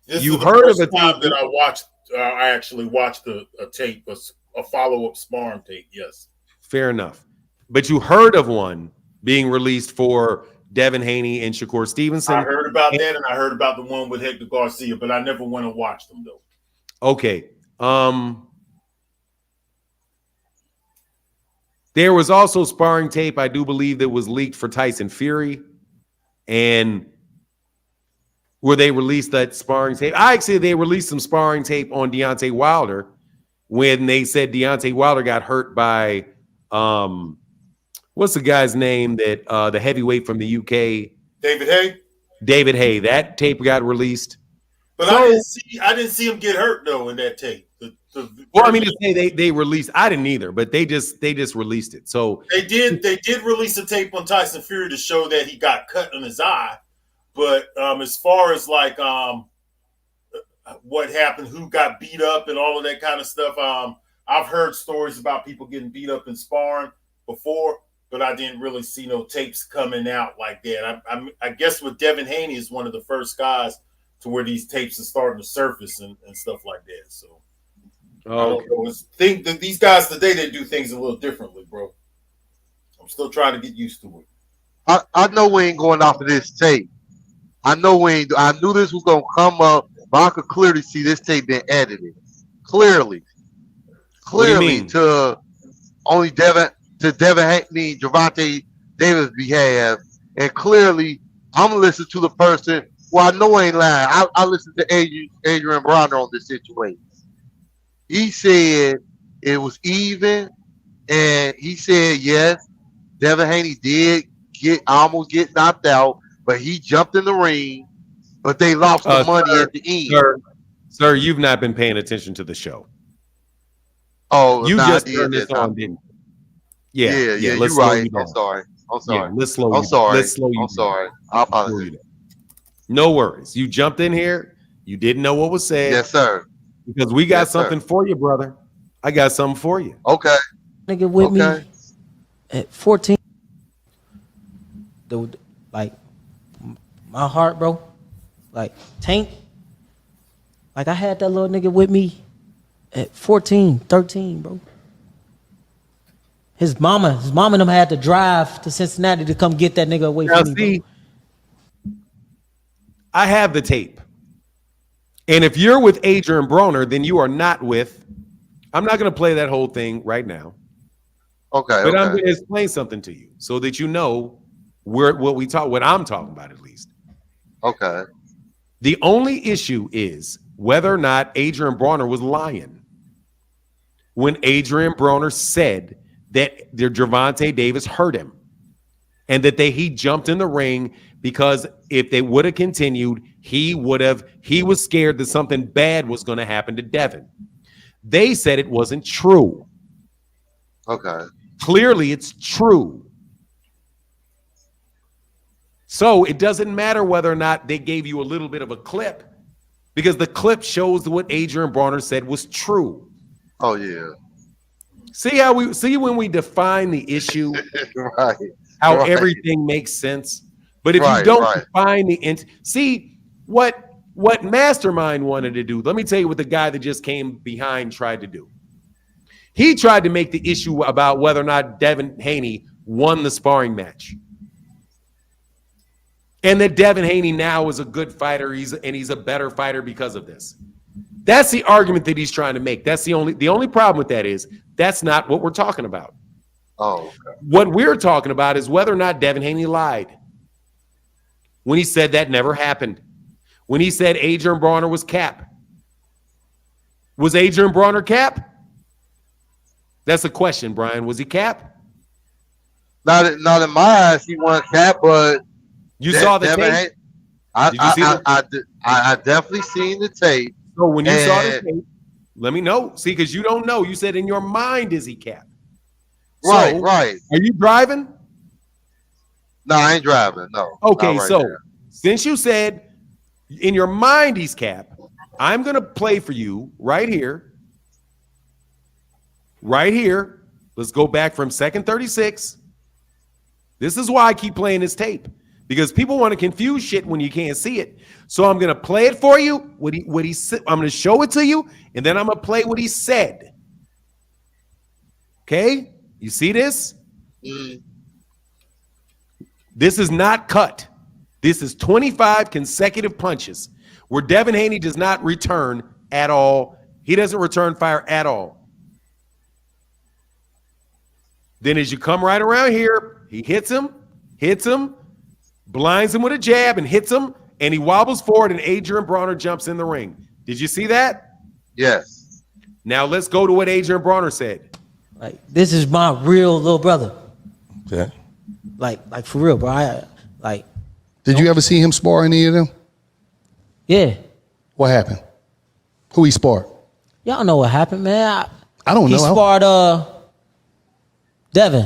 You heard of a time that I watched. I actually watched a tape, a follow-up sparring tape. Yes. Fair enough. But you heard of one being released for Devin Haney and Shakur Stevenson. I heard about that, and I heard about the one with Hector Garcia, but I never went and watched them though. Okay. There was also sparring tape, I do believe, that was leaked for Tyson Fury, and where they released that sparring tape. They released some sparring tape on Deontay Wilder when they said Deontay Wilder got hurt by what's the guy's name that the heavyweight from the UK? David Haye. David Haye. That tape got released. But I didn't see him get hurt though in that tape. Well, I mean to say they released. I didn't either, but they just released it. So they did release a tape on Tyson Fury to show that he got cut on his eye. But as far as like what happened, who got beat up, and all of that kind of stuff, I've heard stories about people getting beat up in sparring before, but I didn't really see no tapes coming out like that. I guess with Devin Haney is one of the first guys to where these tapes are starting to surface and stuff like that. So I don't know. Think that these guys today, they do things a little differently, bro. I'm still trying to get used to it. I know we ain't going off of this tape. I know we ain't. I knew this was gonna come up, but I could clearly see this tape being edited. Clearly to only Devin Haney, Gervonta Davis behalf, and clearly I'm gonna listen to the person. Well, I know I ain't lying. I listened to Adrian Broner on this situation. He said it was even, and he said yes, Devin Haney did almost get knocked out, but he jumped in the ring, but they lost the money at the end. Sir, you've not been paying attention to the show. Oh, you just turned this on, didn't you? Yeah, you're right. I'm sorry. Yeah, let's slow you I'm sorry. Let's slow you I'm down. sorry. I apologize. No worries. You jumped in here. You didn't know what was said. Yes, sir. Because we got something for you, brother. I got something for you. Okay. Nigga with me at 14. Dude, like my heart, bro. Like Tank. Like I had that little nigga with me at 14, 13, bro. His mama and them had to drive to Cincinnati to come get that nigga away from me. Bro. I have the tape. And if you're with Adrian Broner, then you are not with. I'm not going to play that whole thing right now. Okay. But I'm going to explain something to you so that you know what I'm talking about at least. Okay. The only issue is whether or not Adrian Broner was lying when Adrian Broner said that Gervonta Davis hurt him, and that he jumped in the ring because if they would have continued, he was scared that something bad was going to happen to Devin. They said it wasn't true. Okay. Clearly, it's true. So it doesn't matter whether or not they gave you a little bit of a clip, because the clip shows what Adrian Broner said was true. Oh yeah. See when we define the issue, Right. how Right. everything makes sense. But if Right, you don't right. define the see what Mastermind wanted to do. Let me tell you what the guy that just came behind tried to do. He tried to make the issue about whether or not Devin Haney won the sparring match. And that Devin Haney now is a good fighter, he's a better fighter because of this. That's the argument that he's trying to make. That's the only problem with that is that's not what we're talking about. Oh, okay. What we're talking about is whether or not Devin Haney lied when he said that never happened. When he said Adrian Broner was cap. Was Adrian Broner cap? That's a question, Brian. Was he cap? Not in my eyes, he won cap, but you saw the Devin tape. Did you see I definitely seen the tape. So when you saw the tape, let me know. See, because you don't know. You said in your mind, is he cap? Right, so, right. Are you driving? No, I ain't driving. No. Okay, right so there. since you said in your mind he's cap, I'm going to play for you right here. Right here. Let's go back from second 36. This is why I keep playing this tape, because people want to confuse shit when you can't see it. So I'm going to play it for you. What he said. I'm going to show it to you, and then I'm going to play what he said. Okay? You see this? This is not cut. This is 25 consecutive punches where Devin Haney does not return at all. He doesn't return fire at all. Then as you come right around here, he hits him, blinds him with a jab and hits him, and he wobbles forward, and Adrian Broner jumps in the ring. Did you see that? Yes. Now let's go to what Adrian Broner said. Like, this is my real little brother. Okay. Like for real, bro. Did you ever see him spar any of them? Yeah. What happened? Who he sparred? Y'all know what happened, man. I don't know. He sparred Devin,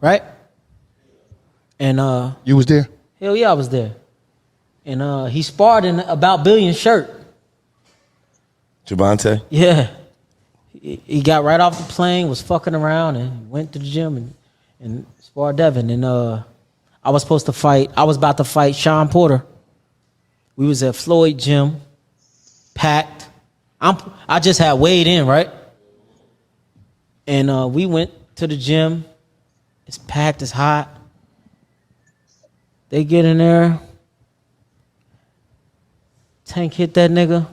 right? And you was there? Hell yeah, I was there. And he sparred in About Billion shirt. Gervonta? Yeah. He got right off the plane, was fucking around, and went to the gym and sparred Devin. And I was about to fight Sean Porter. We was at Floyd gym, packed. I just had weighed in, right? And we went to the gym. It's packed, it's hot. They get in there. Tank hit that nigga.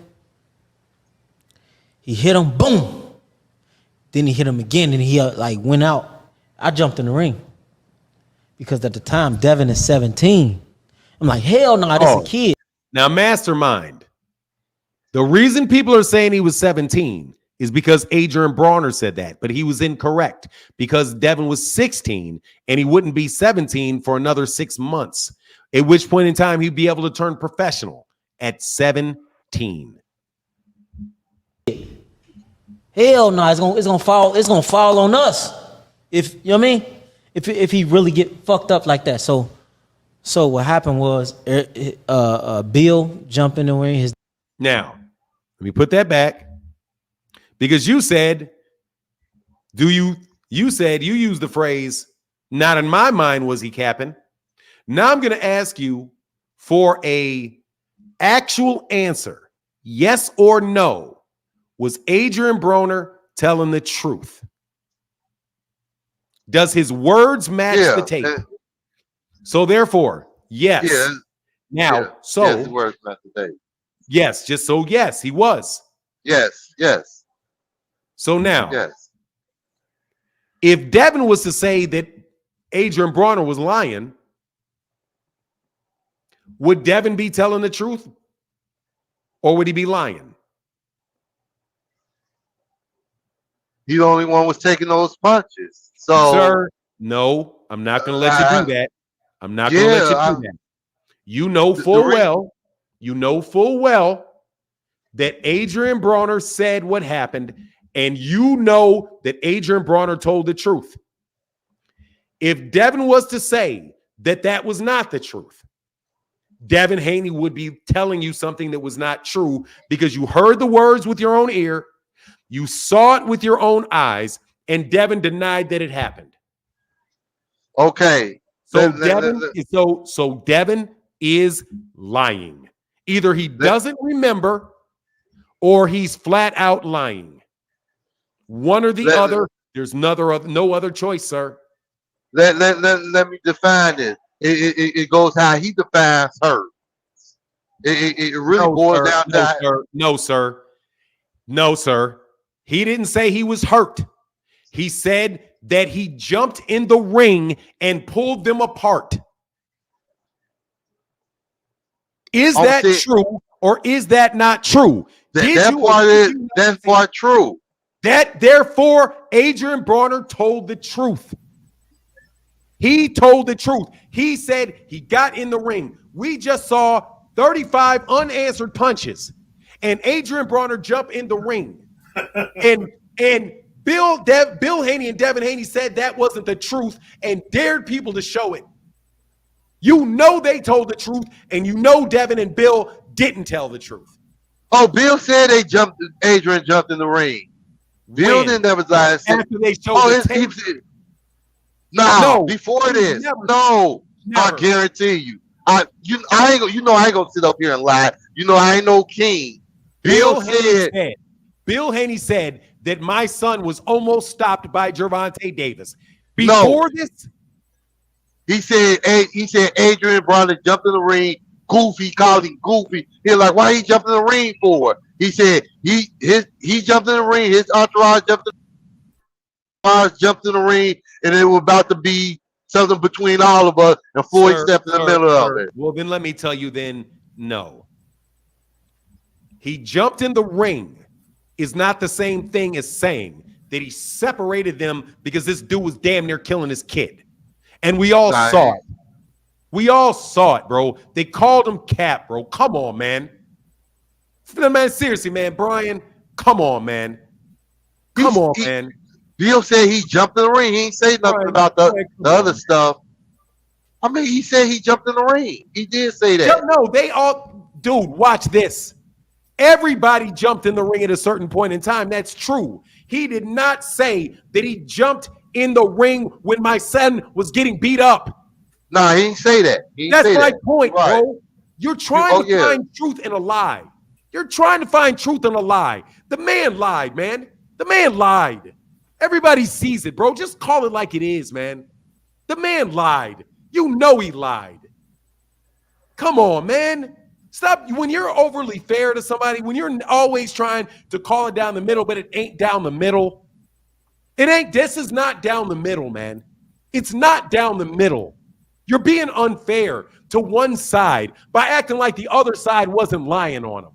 He hit him, boom. Then he hit him again, and he went out. I jumped in the ring. Because at the time, Devin is 17. I'm like, hell no, this is a kid. Now, Mastermind, the reason people are saying he was 17 is because Adrian Broner said that, but he was incorrect because Devin was 16 and he wouldn't be 17 for another 6 months, at which point in time he'd be able to turn professional at 17. Hell no, it's gonna fall on us. If you know what I mean? If he really get fucked up like that. So what happened was Bill jumped in the ring. Now, let me put that back. Because you said, you used the phrase, not in my mind was he capping. Now I'm going to ask you for a actual answer. Yes or no. Was Adrian Broner telling the truth? Does his words match the tape? So therefore, yes. Yeah. Now, his words match the tape. Yes, just so yes, he was. Yes. So now, yes. If Devin was to say that Adrian Broner was lying, would Devin be telling the truth? Or would he be lying? He the only one was taking those punches. So, sir, no, I'm not going to let you do that. I'm not going to let you do that. You know full well that Adrian Broner said what happened, and you know that Adrian Broner told the truth. If Devin was to say that that was not the truth, Devin Haney would be telling you something that was not true because you heard the words with your own ear, you saw it with your own eyes, and Devin denied that it happened. Okay. So Devin is lying. Either he doesn't remember or he's flat out lying. One or the other. There's no other choice, sir. Let me define this. It goes how he defines hurt. It really boils down to No, sir. He didn't say he was hurt. He said that he jumped in the ring and pulled them apart. Is that true or is that not true? That's part true. Therefore, Adrian Broner told the truth. He told the truth. He said he got in the ring. We just saw 35 unanswered punches, and Adrian Broner jumped in the ring. and Bill Haney and Devin Haney said that wasn't the truth and dared people to show it. You know they told the truth, and you know Devin and Bill didn't tell the truth. Oh, Bill said Adrian jumped in the ring. Bill didn't ever lie. After they showed the tape. No, before this. No. I guarantee you. I ain't gonna sit up here and lie. You know I ain't no king. Bill Haney said that my son was almost stopped by Gervonta Davis. Before this, he said Adrian Broner jumped in the ring. Goofy, called him goofy. He's like, why he jumped in the ring for? He said he jumped in the ring. His entourage jumped in the ring, and it was about to be something between all of us. And Floyd stepped in the middle of it. Well, then let me tell you. Then no, he jumped in the ring is not the same thing as saying that he separated them because this dude was damn near killing his kid, and we all saw it. We all saw it, bro. They called him Cap, bro. Come on, man. Man, seriously, man. Brian, come on, man. Come on, man. Bill said he jumped in the ring. He ain't say nothing about the other stuff. I mean, he said he jumped in the ring. He did say that. No, they all, dude, watch this. Everybody jumped in the ring at a certain point in time. That's true. He did not say that he jumped in the ring when my son was getting beat up. Nah, he didn't say that. That's my point, bro. You're trying to find truth in a lie. You're trying to find truth in a lie. The man lied, man. The man lied. Everybody sees it, bro. Just call it like it is, man. The man lied. You know he lied. Come on, man. Stop. When you're overly fair to somebody, when you're always trying to call it down the middle, but it ain't down the middle. It ain't. This is not down the middle, man. It's not down the middle. You're being unfair to one side by acting like the other side wasn't lying on him.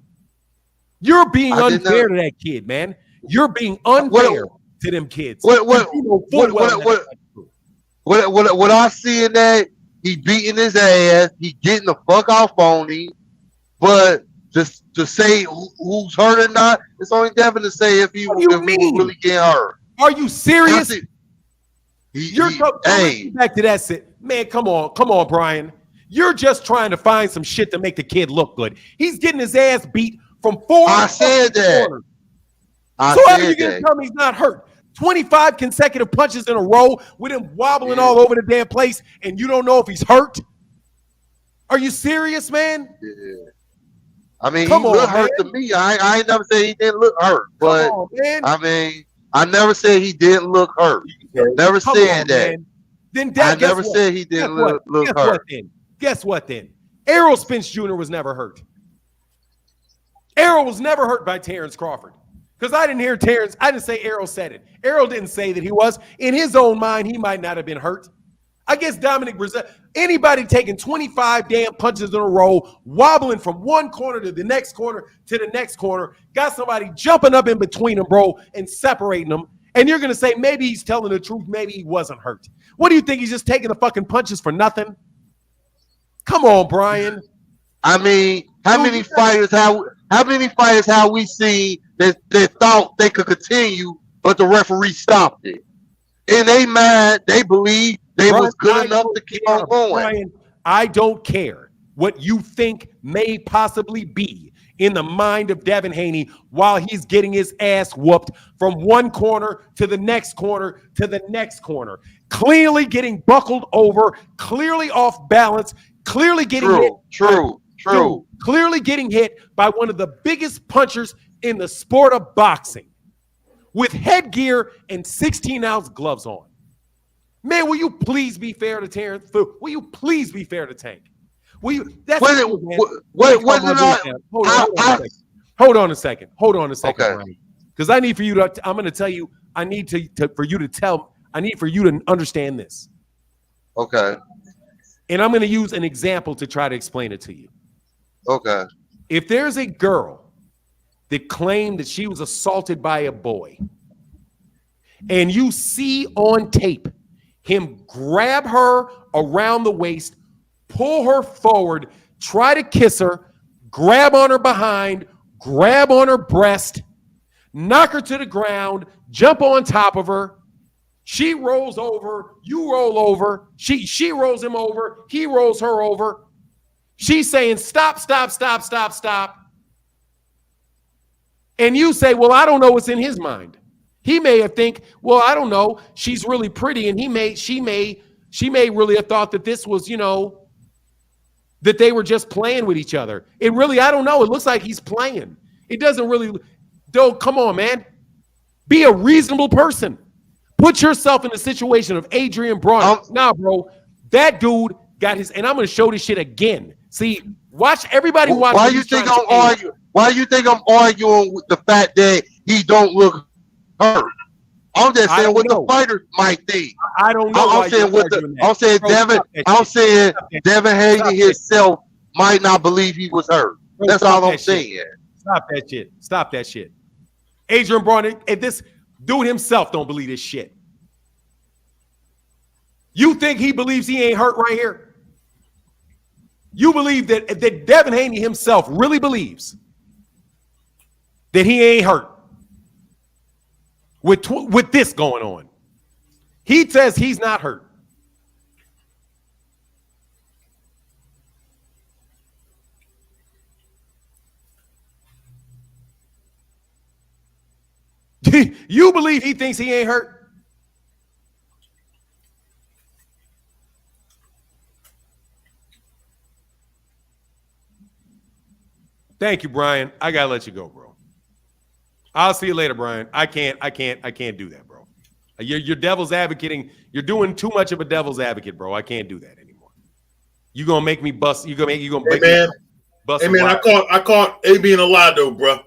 You're being unfair to that kid, man. You're being unfair to them kids. What I see in that, he beating his ass, he getting the fuck off on him, but just to say who's hurt or not, it's only Devin to say if he really get hurt. Are you serious? You're back to that shit. Man, come on, Brian. You're just trying to find some shit to make the kid look good. He's getting his ass beat from 4 I said that. So how are you going to tell me he's not hurt? 25 consecutive punches in a row with him wobbling all over the damn place, and you don't know if he's hurt? Are you serious, man? Yeah. I mean, he looked hurt to me. I ain't never said he didn't look hurt, but I mean, I never said he didn't look hurt. Never said that. Man. Then I never said he didn't look hurt. Guess what then? Errol Spence Jr. was never hurt. Errol was never hurt by Terrence Crawford. Because I didn't hear Terrence. I didn't say Errol said it. Errol didn't say that he was. In his own mind, he might not have been hurt. I guess Dominic Brazil, anybody taking 25 damn punches in a row, wobbling from one corner to the next corner to the next corner, got somebody jumping up in between them, bro, and separating them. And you're going to say, maybe he's telling the truth. Maybe he wasn't hurt. What do you think? He's just taking the fucking punches for nothing? Come on, Brian. I mean, how many fighters have we seen that thought they could continue, but the referee stopped it? In their mind, they believe they was good enough to keep on going. Brian, I don't care what you think may possibly be in the mind of Devin Haney while he's getting his ass whooped from one corner to the next corner to the next corner. Clearly getting buckled over, clearly off balance, clearly getting hit. True. Clearly getting hit by one of the biggest punchers in the sport of boxing with headgear and 16-ounce gloves on. Man, will you please be fair to Terrence? Will you please be fair to Tank? Will you? That's hold on a second. Okay. Because I need for you to. I'm going to tell you. I need for you to tell. I need for you to understand this. Okay. And I'm going to use an example to try to explain it to you. Okay. If there's a girl that claimed that she was assaulted by a boy, and you see on tape him grab her around the waist, pull her forward, try to kiss her, grab on her behind, grab on her breast, knock her to the ground, jump on top of her. She rolls over, you roll over, she rolls him over, he rolls her over. She's saying, stop. And you say, well, I don't know what's in his mind. He may have think, well, I don't know. She's really pretty. And she may really have thought that this was, that they were just playing with each other. It really, I don't know. It looks like he's playing. It doesn't really, come on, man. Be a reasonable person. Put yourself in the situation of Adrian Broner. Nah, bro, that dude got his, and I'm going to show this shit again. See, watch, everybody watch. Why you think I'm arguing with the fact that he don't look hurt? I'm just saying what the fighters might think. I don't know. I'm saying Devin Haney himself might not believe he was hurt. That's all I'm saying. Stop that shit. Adrian Broner, and this dude himself don't believe this shit. You think he believes he ain't hurt right here? You believe that Devin Haney himself really believes that he ain't hurt with this going on. He says he's not hurt. You believe he thinks he ain't hurt? Thank you, Brian. I gotta let you go, bro. I'll see you later, Brian. I can't do that, bro. You're devil's advocating. You're doing too much of a devil's advocate, bro. I can't do that anymore. You gonna make me bust. You gonna make me bust. Hey man, I caught AB in a lie though, bro.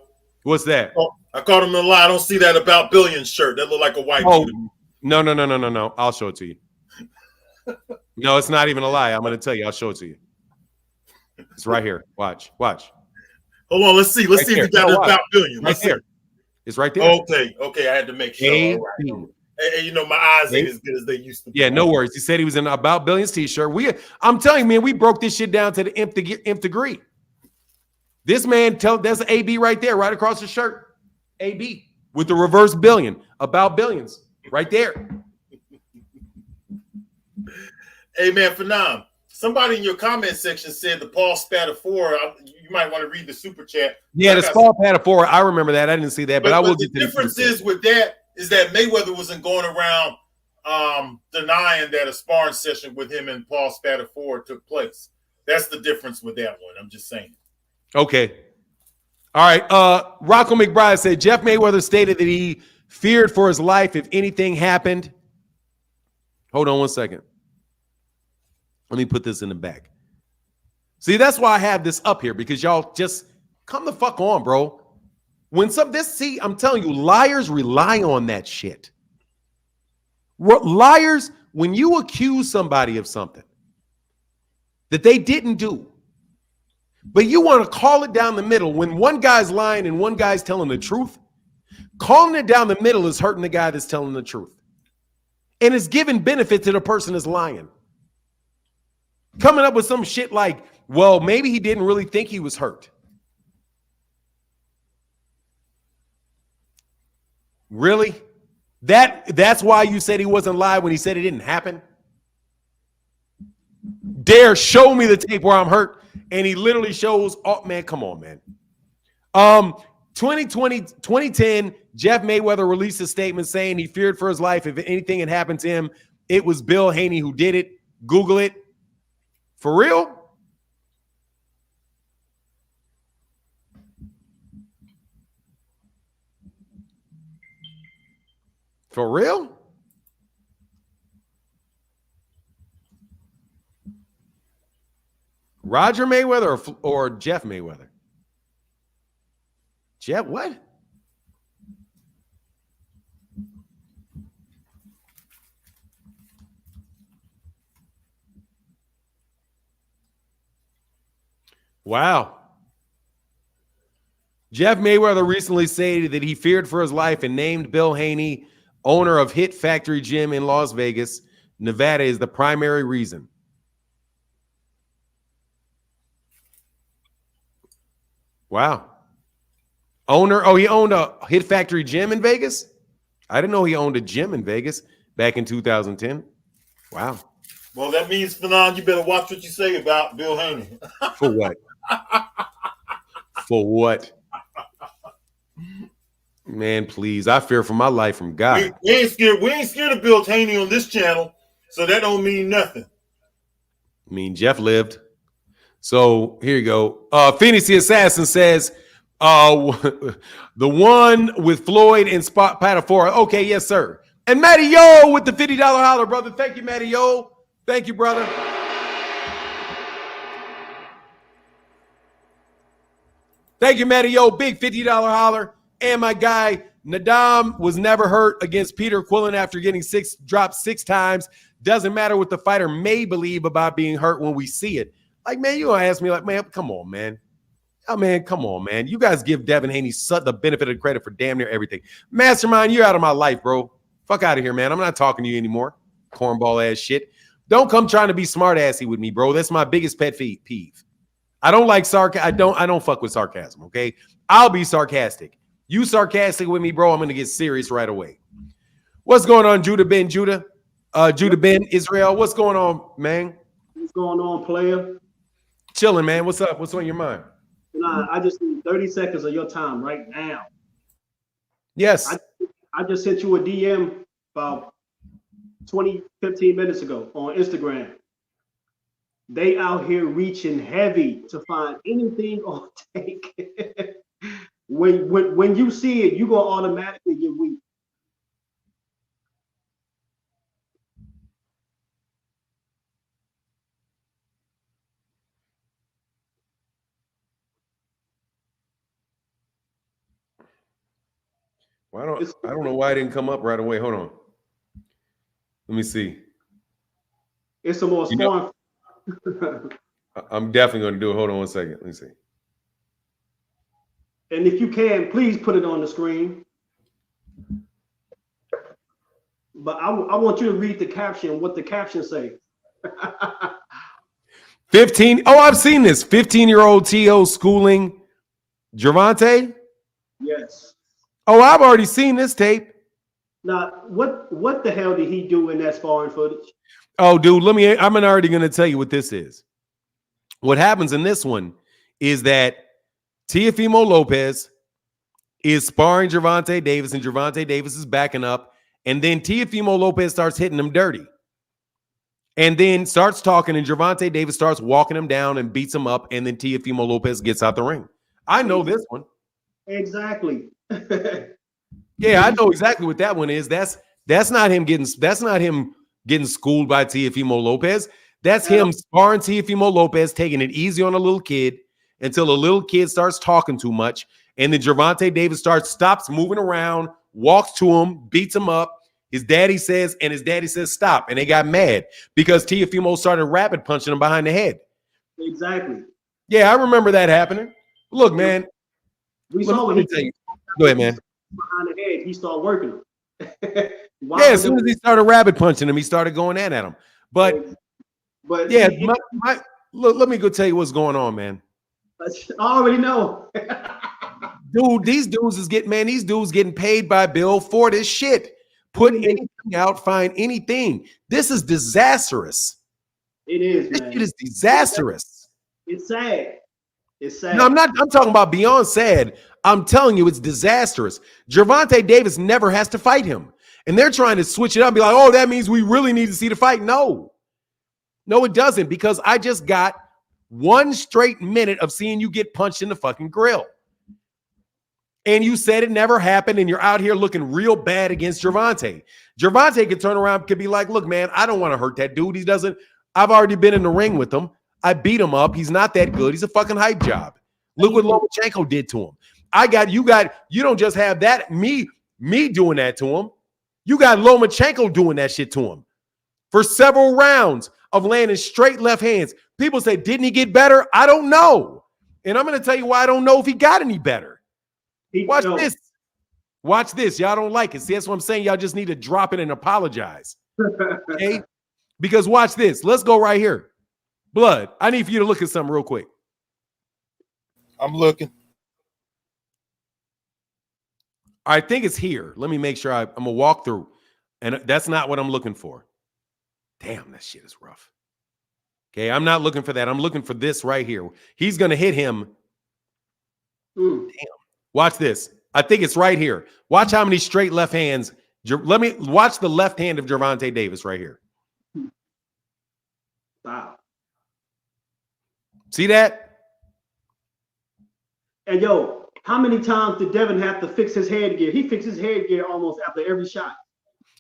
What's that? I caught him in a lie. I don't see that About Billions shirt. That look like a white dude. No. I'll show it to you. No, it's not even a lie. I'm gonna tell you. I'll show it to you. It's right here. Watch. Hold on, let's see. Let's see if you got About Billions. Right there. It's right there. Okay. I had to make sure. All right. Hey, my eyes ain't as good as they used to be. Yeah, no worries. He said he was in About Billions t-shirt. I'm telling you, man, we broke this shit down to the nth degree. This man, that's AB right there, right across the shirt. AB with the reverse billion. About Billions right there. Hey, man, Phenom, somebody in your comment section said the Paul Spatter 4. You might want to read the super chat. Yeah, the Paul Spatter 4. I remember that. I didn't see that, but I will get to the difference is with that is that Mayweather wasn't going around denying that a sparring session with him and Paul Spatter 4 took place. That's the difference with that one. I'm just saying. Okay. All right. Rocco McBride said Jeff Mayweather stated that he feared for his life if anything happened. Hold on one second. Let me put this in the back. See, that's why I have this up here, because y'all just come the fuck on, bro. I'm telling you, liars rely on that shit. Liars, when you accuse somebody of something that they didn't do, but you want to call it down the middle when one guy's lying and one guy's telling the truth, Calling it down the middle is hurting the guy that's telling the truth. And it's giving benefit to the person that's lying. Coming up with some shit like, well, maybe he didn't really think he was hurt. Really? That's why you said he wasn't live when he said it didn't happen? Dare show me the tape where I'm hurt. And he literally shows, oh man, come on, man. 2010, Jeff Mayweather released a statement saying he feared for his life if anything had happened to him. It was Bill Haney who did it. Google it. For real? For real? Roger Mayweather or Jeff Mayweather? Jeff, what? Wow. Jeff Mayweather recently stated that he feared for his life and named Bill Haney, owner of Hit Factory Gym in Las Vegas, Nevada, is the primary reason. Wow. He owned a Hit Factory Gym in Vegas? I didn't know he owned a gym in Vegas back in 2010. Wow. Well, that means, Fanon, you better watch what you say about Bill Haney. For what? For what? Man, please. I fear for my life from God. We ain't scared of Bill Haney on this channel, so that don't mean nothing. I mean, Jeff lived. So here you go. Phoenix the Assassin says, the one with Floyd and Spot Patafora. Okay, yes, sir. And Matty Yo with the $50 holler, brother. Thank you, Matty Yo. Thank you, brother. Thank you, Matty Yo. Big $50 holler. And my guy, Nadam was never hurt against Peter Quillen after getting dropped 6 times. Doesn't matter what the fighter may believe about being hurt when we see it. Like, man, you gonna ask me, like, man, come on, man. Oh, man, come on, man. You guys give Devin Haney the benefit of credit for damn near everything. Mastermind, you're out of my life, bro. Fuck out of here, man. I'm not talking to you anymore. Cornball ass shit. Don't come trying to be smart assy with me, bro. That's my biggest pet peeve. I don't like sarcasm. I don't fuck with sarcasm, okay? I'll be sarcastic. You sarcastic with me, bro, I'm gonna get serious right away. What's going on, Judah Ben? Judah Ben, Israel. What's going on, man? What's going on, player? Chilling, man. What's up? What's on your mind? Nah, I just need 30 seconds of your time right now. Yes. I just sent you a DM about 15 minutes ago on Instagram. They out here reaching heavy to find anything on take. When you see it, you gonna automatically get weak. I don't know why it didn't come up right away. Hold on. Let me see. It's a more sparring. I'm definitely going to do it. Hold on one second. Let me see. And if you can, please put it on the screen. But I want you to read the caption, what the caption say. 15. Oh, I've seen this. 15-year-old T.O. schooling Gervonta? Yes. Oh, I've already seen this tape. Now, what the hell did he do in that sparring footage? Oh, dude, I'm already going to tell you what this is. What happens in this one is that Teofimo Lopez is sparring Gervonta Davis, and Gervonta Davis is backing up, and then Teofimo Lopez starts hitting him dirty. And then starts talking, and Gervonta Davis starts walking him down and beats him up, and then Teofimo Lopez gets out the ring. I know this one. Exactly. Yeah, I know exactly what that one is. That's not him getting schooled by Teofimo Lopez. That's him sparring Teofimo Lopez, taking it easy on a little kid until the little kid starts talking too much, and then Gervonta Davis stops moving around, walks to him, beats him up. His daddy says stop, and they got mad because Teofimo started rapid punching him behind the head. Exactly. Yeah, I remember that happening. Look, man. We saw what he did. Go ahead, man. Behind the head. head, he started working him. Yeah, as soon as he started rabbit punching him, he started going at him. But yeah, look, let me go tell you what's going on, man. I already know. Dude, these dudes getting paid by Bill for this shit. Put anything out, find anything. This is disastrous. It is, this man. Shit is disastrous. It's sad. It's sad. No, I'm talking about beyond sad. I'm telling you, it's disastrous. Gervonta Davis never has to fight him. And they're trying to switch it up and be like, oh, that means we really need to see the fight. No, it doesn't, because I just got 1 straight minute of seeing you get punched in the fucking grill. And you said it never happened, and you're out here looking real bad against Gervonta. Gervonta could turn around, could be like, look, man, I don't want to hurt that dude. I've already been in the ring with him. I beat him up. He's not that good. He's a fucking hype job. Look what Lomachenko did to him. You don't just have that, me doing that to him. You got Lomachenko doing that shit to him for several rounds of landing straight left hands. People say, didn't he get better? I don't know. And I'm going to tell you why I don't know if he got any better. Watch this. Watch this. Y'all don't like it. See, that's what I'm saying. Y'all just need to drop it and apologize. Okay? Because watch this. Let's go right here. Blood, I need for you to look at something real quick. I'm looking. I think it's here. Let me make sure I'm going to walk through. And that's not what I'm looking for. Damn, that shit is rough. Okay, I'm not looking for that. I'm looking for this right here. He's going to hit him. Damn. Watch this. I think it's right here. Watch how many straight left hands. Let me watch the left hand of Gervonta Davis right here. Wow. See that? And yo, how many times did Devin have to fix his headgear? He fixes his headgear almost after every shot.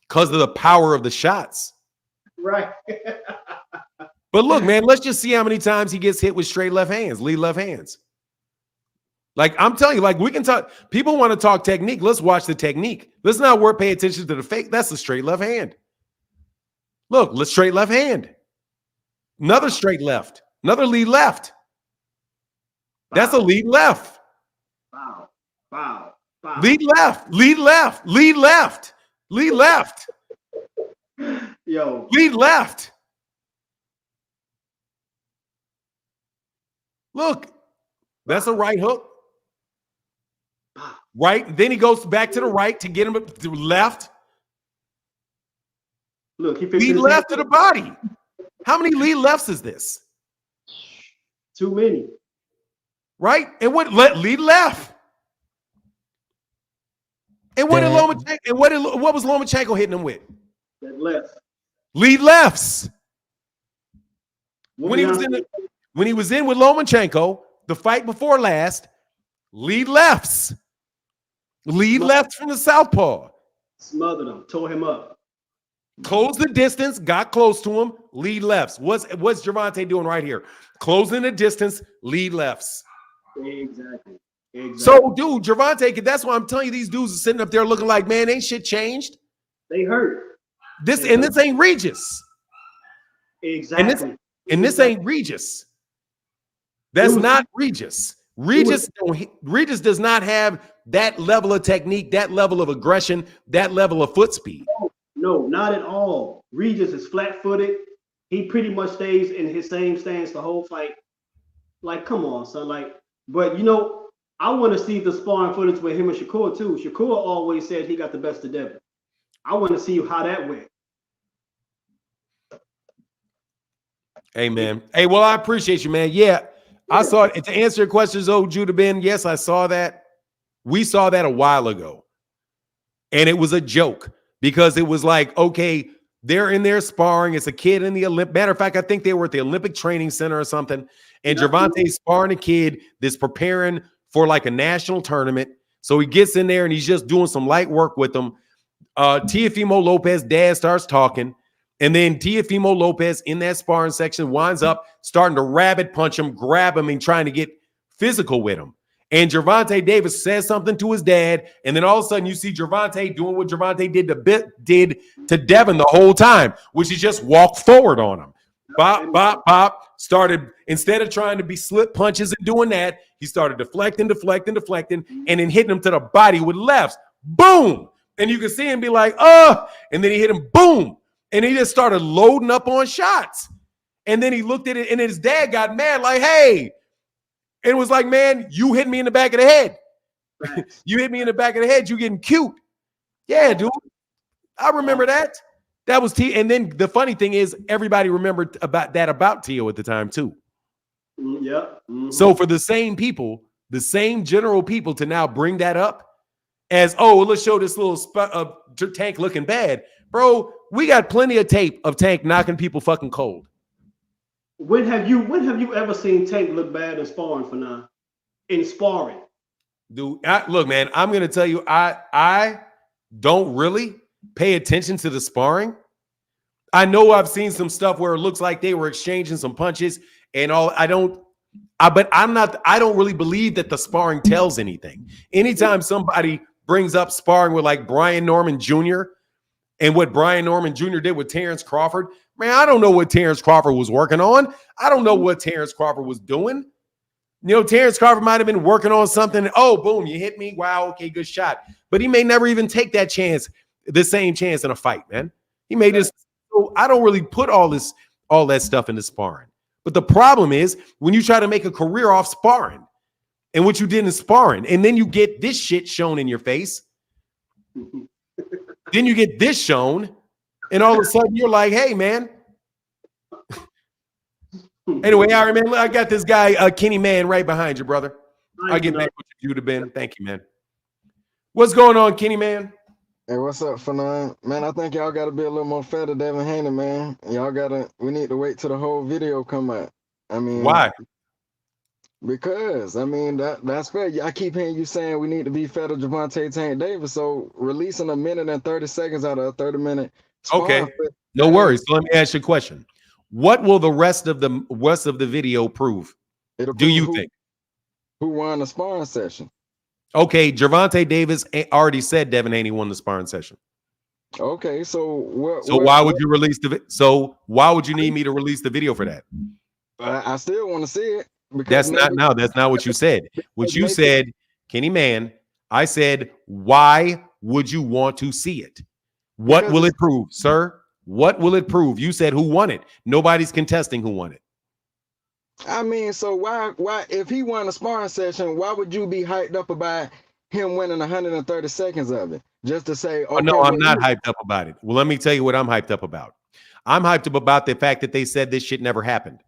Because of the power of the shots. Right. But look, man, let's just see how many times he gets hit with straight left hands, lead left hands. Like, I'm telling you, like, we can talk. People want to talk technique. Let's watch the technique. Let's not pay attention to the fake. That's a straight left hand. Look, let's straight left hand. Another straight left. Another lead left. That's a lead left. Wow. Wow. Wow. Lead left. Lead left. Lead left. Lead left. Yo. Lead left. Look, that's a right hook. Right. Then he goes back to the right to get him to left. Look, he lead left to the body. How many lead lefts is this? Too many. Right? And what lead left? And what did Lomachenko, and what was Lomachenko hitting him with? That left. Lead lefts. When he was in with Lomachenko, the fight before last, lead lefts. Lead left from the southpaw. Smothered him, tore him up. Closed the distance, got close to him, lead lefts. What's Gervonta doing right here? Closing the distance, lead lefts. Exactly. So, dude, Gervonta, that's why I'm telling you, these dudes are sitting up there looking like, man, ain't shit changed. They hurt. This ain't Regis. Exactly. And this ain't Regis. That's not Regis. Regis does not have that level of technique, that level of aggression, that level of foot speed. No, not at all. Regis is flat-footed. He pretty much stays in his same stance the whole fight. Like, come on, son. Like, but you know, I want to see the sparring footage with him and Shakur too. Shakur always said he got the best of Devin. I want to see how that went. Hey, man. Hey, well, I appreciate you, man. Yeah, I saw it. To answer your questions, Judah Ben, yes, I saw that. We saw that a while ago. And it was a joke because it was like, okay, they're in there sparring. It's a kid in the Olympic. Matter of fact, I think they were at the Olympic Training Center or something. And Gervonta's sparring a kid that's preparing for like a national tournament. So he gets in there and he's just doing some light work with them. Teofimo Lopez, dad, starts talking. And then Teofimo Lopez in that sparring section winds up starting to rabbit punch him, grab him, and trying to get physical with him. And Gervonta Davis says something to his dad, and then all of a sudden you see Gervonta doing what Gervonta did to Devin the whole time, which is just walk forward on him. Bop, bop, bop. Started, instead of trying to be slip punches and doing that, he started deflecting, and then hitting him to the body with lefts. boom. And you can see him be like, and then he hit him, boom. And he just started loading up on shots. And then he looked at it, and his dad got mad, like, hey. And it was like, man, you hit me in the back of the head. You hit me in the back of the head. You getting cute. Yeah, dude. I remember that. That was T. And then the funny thing is, everybody remembered about Tio at the time, too. Yep. Mm-hmm. So for the same people, the same general people to now bring that up as, oh, let's show this little Tank looking bad. Bro, we got plenty of tape of Tank knocking people fucking cold. When have you ever seen Tank look bad in sparring for now? In sparring. Dude, look, man, I'm going to tell you, I don't really pay attention to the sparring. I know I've seen some stuff where it looks like they were exchanging some punches and all. I don't really believe that the sparring tells anything. Anytime somebody brings up sparring with like Brian Norman Jr. and what Brian Norman Jr. did with Terrence Crawford, man, I don't know what Terrence Crawford was working on. I don't know what Terrence Crawford was doing. You know, Terrence Crawford might have been working on something. Oh, boom, you hit me. Wow, okay, good shot. But he may never even take that chance, the same chance in a fight, man. He may just. So I don't really put all that stuff into sparring. But the problem is when you try to make a career off sparring and what you did in sparring, and then you get this shit shown in your face. Then you get this shown, and all of a sudden you're like, hey, man. Anyway, I remember I got this guy, Kenny Man, right behind you, brother. I'll get back with you to Ben. Thank you, man. What's going on, Kenny Man? Hey, what's up, Fanon? Man, I think y'all got to be a little more fair to Devin Haney, man. We need to wait till the whole video come out. I mean, why? Because, I mean, that's fair. I keep hearing you saying we need to be fair to Gervonta Tank Davis, so releasing a minute and 30 seconds out of a 30-minute okay, no worries. So let me ask you a question. What will the rest of the video prove? Do you think? Who won the sparring session? Okay, Gervonta Davis already said Devin Haney won the sparring session. Okay, so why would you release why would you need me to release the video for that? I still want to see it. That's not what you said. What you said, Kenny Man, I said, why would you want to see it? What will it prove, sir? What will it prove? You said who won it. Nobody's contesting who won it. I mean, so why if he won a sparring session, why would you be hyped up about him winning 130 seconds of it? Just to say, okay, no, I'm not hyped up about it. Well, let me tell you what I'm hyped up about. I'm hyped up about the fact that they said this shit never happened.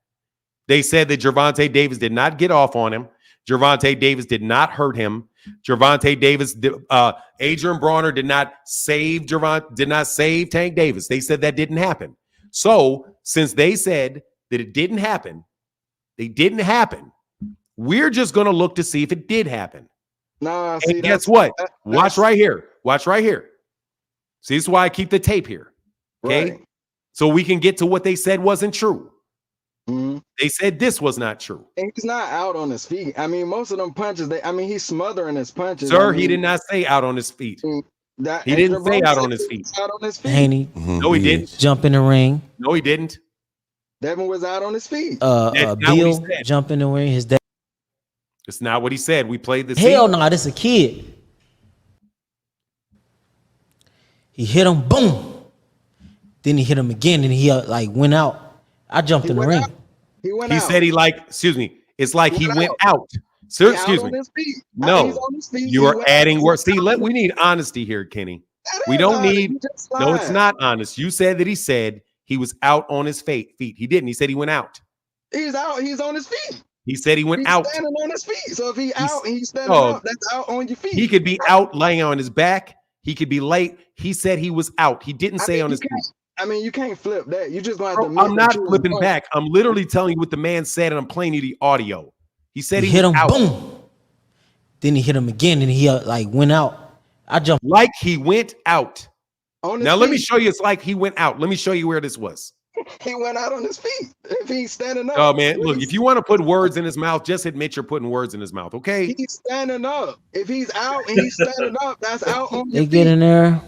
They said that Gervonta Davis did not get off on him. Gervonta Davis did not hurt him. Gervonta Davis, Adrian Broner did not save Tank Davis. They said that didn't happen. So since they said that it didn't happen, we're just going to look to see if it did happen. Nah, see, and guess what? Watch right here. Watch right here. See, this is why I keep the tape here. Okay. Right. So we can get to what they said wasn't true. Mm-hmm. They said this was not true. And he's not out on his feet. I mean, most of them punches, he's smothering his punches. Sir, he did not say out on his feet. He didn't say out on his feet. Out on his feet. Haney. No, he didn't. Jump in the ring. No, he didn't. Devin was out on his feet. Bill jump in the ring. His dad. It's not what he said. We played the Hell no, this a kid. He hit him, boom. Then he hit him again, and he went out. I jumped in the ring. He said excuse me. It's like he went out. Sir, excuse me. No, you are adding words. See, we need honesty here, Kenny. We don't need. No, it's not honest. You said that he said he was out on his feet. He didn't. He said he went out. He's out. He's on his feet. He said he went out. Standing on his feet. So if he's out and he's standing up, that's out on your feet. He could be out laying on his back. He could be late. He said he was out. He didn't say on his feet. I mean, you can't flip that. You just going to. I'm not flipping back. I'm literally telling you what the man said, and I'm playing you the audio. He said he hit him, out. Boom. Then he hit him again, and he went out. I jumped like he went out. Now let me show you. It's like he went out. Let me show you where this was. He went out on his feet. If he's standing up. Oh man, look! If you want to put words in his mouth, just admit you're putting words in his mouth. Okay? He's standing up. If he's out and he's standing up, that's out on your feet. They get in there.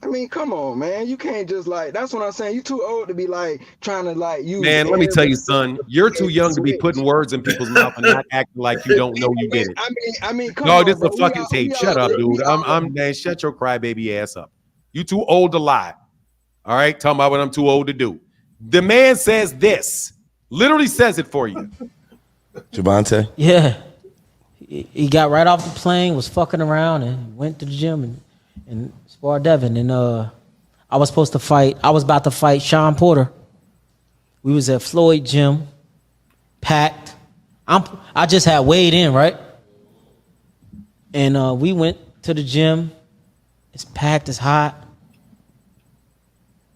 I mean, come on, man. You can't just like. That's what I'm saying. You too old to be like trying to like use. Man, let me tell you, son. You're too young to be putting words in people's mouth and not acting like you don't know you did it. I mean, come No, on, this is bro. a fucking tape. Shut up, dude. Man. Shut your crybaby ass up. You too old to lie. All right, talking about what I'm too old to do. The man says this. Literally says it for you. Gervonta? Yeah. He got right off the plane, was fucking around, and went to the gym and sparred Devin. And I was about to fight Sean Porter. We was at Floyd gym, packed. I just had weighed in, right? And we went to the gym. It's packed, it's hot.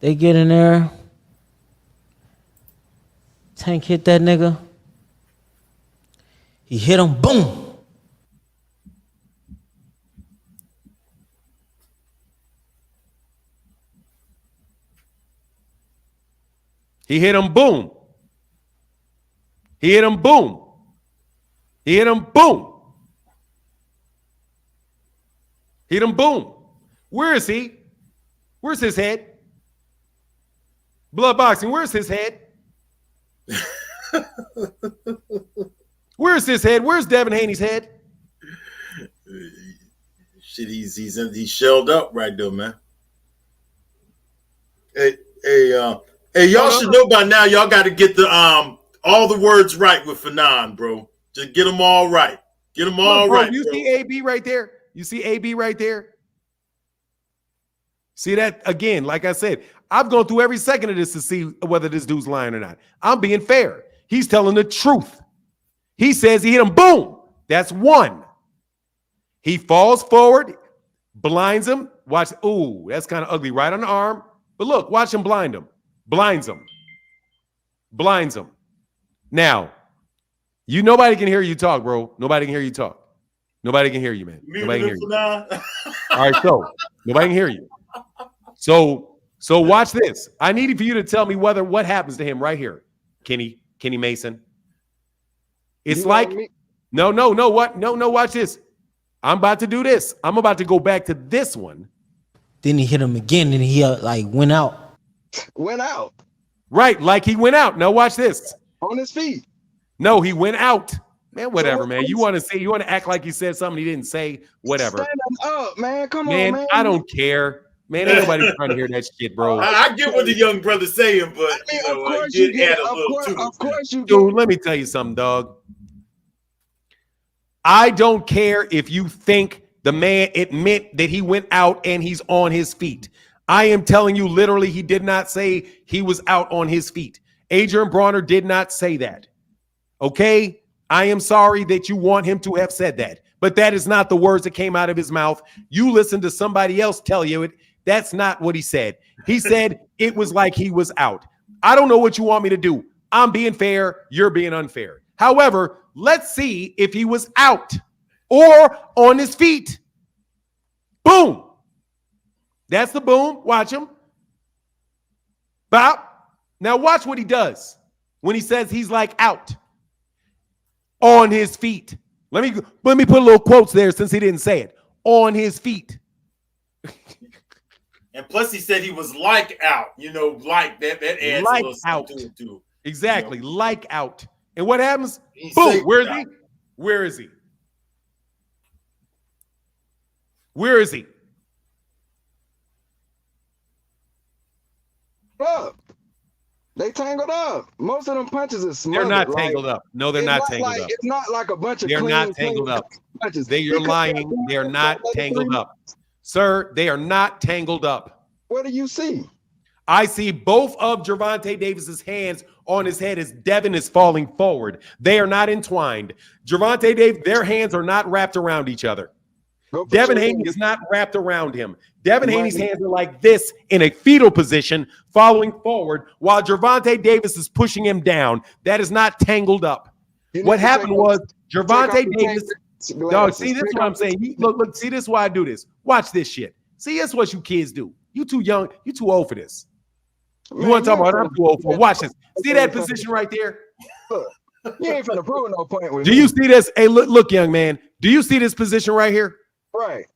They get in there. Tank hit that nigga. He hit him, boom. He hit him, boom. He hit him, boom. He hit him, boom. Hit him, boom. Where is he? Where's his head? Blood boxing, where's his head? Where's his head? Where's Devin Haney's head? Shit, he's shelled up right there, man. Hey, y'all should know by now. Y'all got to get the all the words right with Fanon, bro. Just get them all right. Get them all right. You see AB right there? You see AB right there? See that again? Like I said, I've gone through every second of this to see whether this dude's lying or not. I'm being fair. He's telling the truth. He says he hit him. Boom. That's one. He falls forward, blinds him. Watch. Ooh, that's kind of ugly. Right on the arm. But look, watch him blind him. Blinds him. Blinds him. Now, nobody can hear you talk, bro. Nobody can hear you talk. Nobody can hear you, man. Nobody can hear you. All right, so nobody can hear you. So watch this. I need for you to tell me what happens to him right here, Kenny Mason. It's like no. Watch this. I'm about to do this. I'm about to go back to this one. Then he hit him again, and he went out. Went out. Right, like he went out. Now watch this. On his feet. No, he went out. Man, whatever, man. You want to act like you said something he didn't say, whatever. Stand up, man. Come on, man. I don't care. Man, ain't nobody trying to hear that shit, bro. I get what the young brother's saying, but of course you get. Of course you get. Dude, let me tell you something, dog. I don't care if you think the man admit that he went out and he's on his feet. I am telling you, literally, he did not say he was out on his feet. Adrian Broner did not say that. Okay? I am sorry that you want him to have said that, but that is not the words that came out of his mouth. You listen to somebody else tell you it. That's not what he said. He said it was like he was out. I don't know what you want me to do. I'm being fair. You're being unfair. However, let's see if he was out or on his feet. Boom. That's the boom. Watch him. Bop. Now watch what he does when he says he's like out on his feet. Let me put a little quotes there since he didn't say it. On his feet. And plus, he said he was like out. Like that adds like a little out. something to it. Exactly. Like out. And what happens? Boom. Where is he? Where is he? Where is he? Up. They tangled up. Most of them punches are smothered. They're not tangled up. No, they're not tangled up. It's not like a bunch of They're not tangled up. You're lying. They're not tangled up. Sir, they are not tangled up. What do you see? I see both of Gervonta Davis's hands on his head as Devin is falling forward. They are not entwined. Gervonta Davis, their hands are not wrapped around each other. Devin Haney is not wrapped around him. Devin Haney's hands are like this in a fetal position, following forward, while Gervonta Davis is pushing him down. That is not tangled up. What happened was Gervonta Davis. Dog, see, this is what I'm saying. Look, see, this is why I do this. Watch this shit. See, that's what you kids do. You too young. You too old for this. You want to talk about I'm too old for? Watch this. See that position right there? You ain't finna prove no point with Do you see this? Hey, look, young man. Do you see this position right here? Right.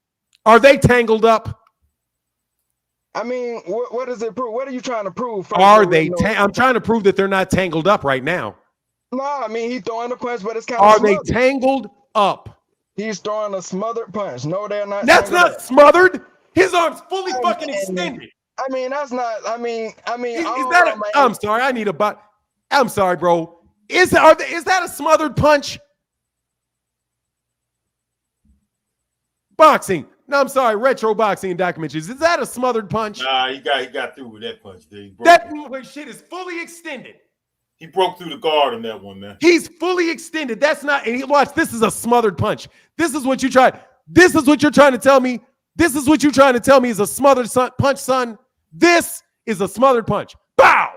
Are they tangled up? I mean, what does it prove? What are you trying to prove? First Are of all, they? I'm trying to prove that they're not tangled up right now. No, I mean he throwing a punch, but it's kind of Are they smothered. tangled up? He's throwing a smothered punch. No, they're not. That's tangled not up. smothered. His arm's fully fucking extended. I mean, that's not. I mean, Is that? I'm sorry. I need a butt. I'm sorry, bro. Is that a smothered punch? Boxing. No, I'm sorry. Retro boxing and documentaries. Is that a smothered punch? Nah, he got through with that punch. Dude. That shit is fully extended. He broke through the guard on that one, man. He's fully extended. That's not. And watch. This is a smothered punch. This is what you tried. This is what you're trying to tell me. This is what you're trying to tell me is a smothered punch, son. This is a smothered punch. Bow.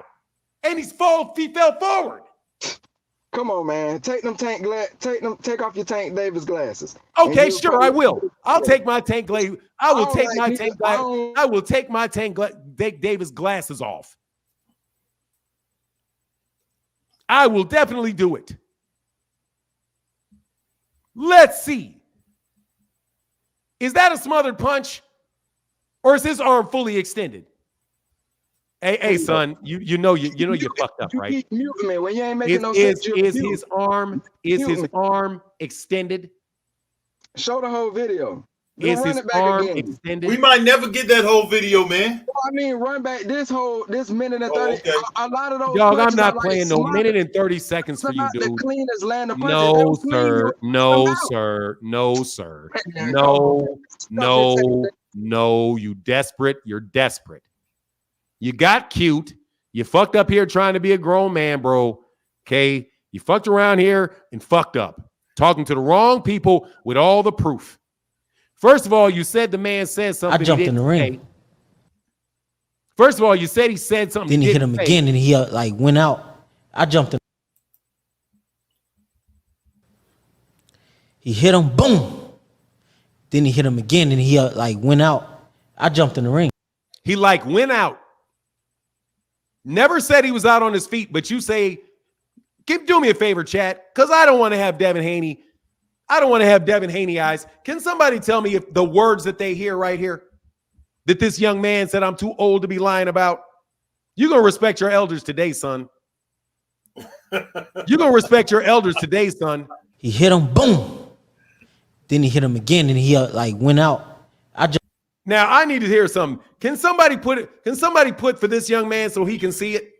And he fell forward. Come on, man. Take off your Tank Davis glasses. Okay, sure, I will. I'll take my Tank Davis. I will take my Tank. I will take my Tank Davis glasses off. I will definitely do it. Let's see. Is that a smothered punch, or is his arm fully extended? Hey, son, you know you fucked up, right? You keep muting me when you ain't making no sense. Is his arm extended? Show the whole video. Is his arm extended? We might never get that whole video, man. I mean, run back this minute and 30. Okay. A lot of those. Dog, I'm not playing no minute and 30 seconds for you, dude. The cleanest land of punches. No, sir. No, sir. No, sir. No. You desperate. You're desperate. You got cute. You fucked up here trying to be a grown man, bro. Okay? You fucked around here and fucked up. Talking to the wrong people with all the proof. First of all, you said the man said something. I jumped in the ring. Say. First of all, you said he said something. Then he hit him again, and he went out. I jumped in. He hit him, boom. Then he hit him again, and he went out. I jumped in the ring. He went out. Never said he was out on his feet, but you say, do me a favor, chat, because I don't want to have Devin Haney. I don't want to have Devin Haney eyes. Can somebody tell me if the words that they hear right here, that this young man said I'm too old to be lying about? You're going to respect your elders today, son. You're going to respect your elders today, son. He hit him, boom. Then he hit him again, and he went out. Now I need to hear something. Can somebody put for this young man so he can see it?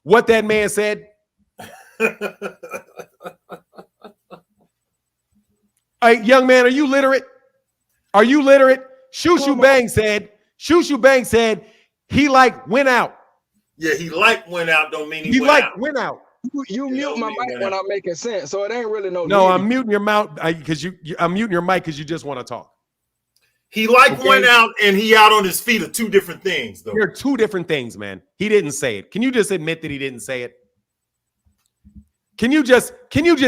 What that man said? Hey, young man, are you literate? Are you literate? Shushu Bang said he went out. Yeah, he went out don't mean he went out. Went out. You mute my mic when I'm making sense, so it ain't really no. No, I'm muting your mouth because I'm muting your mic because you just want to talk. He went out and he out on his feet are two different things, though. They're two different things, man. He didn't say it. Can you just admit that he didn't say it? Can you just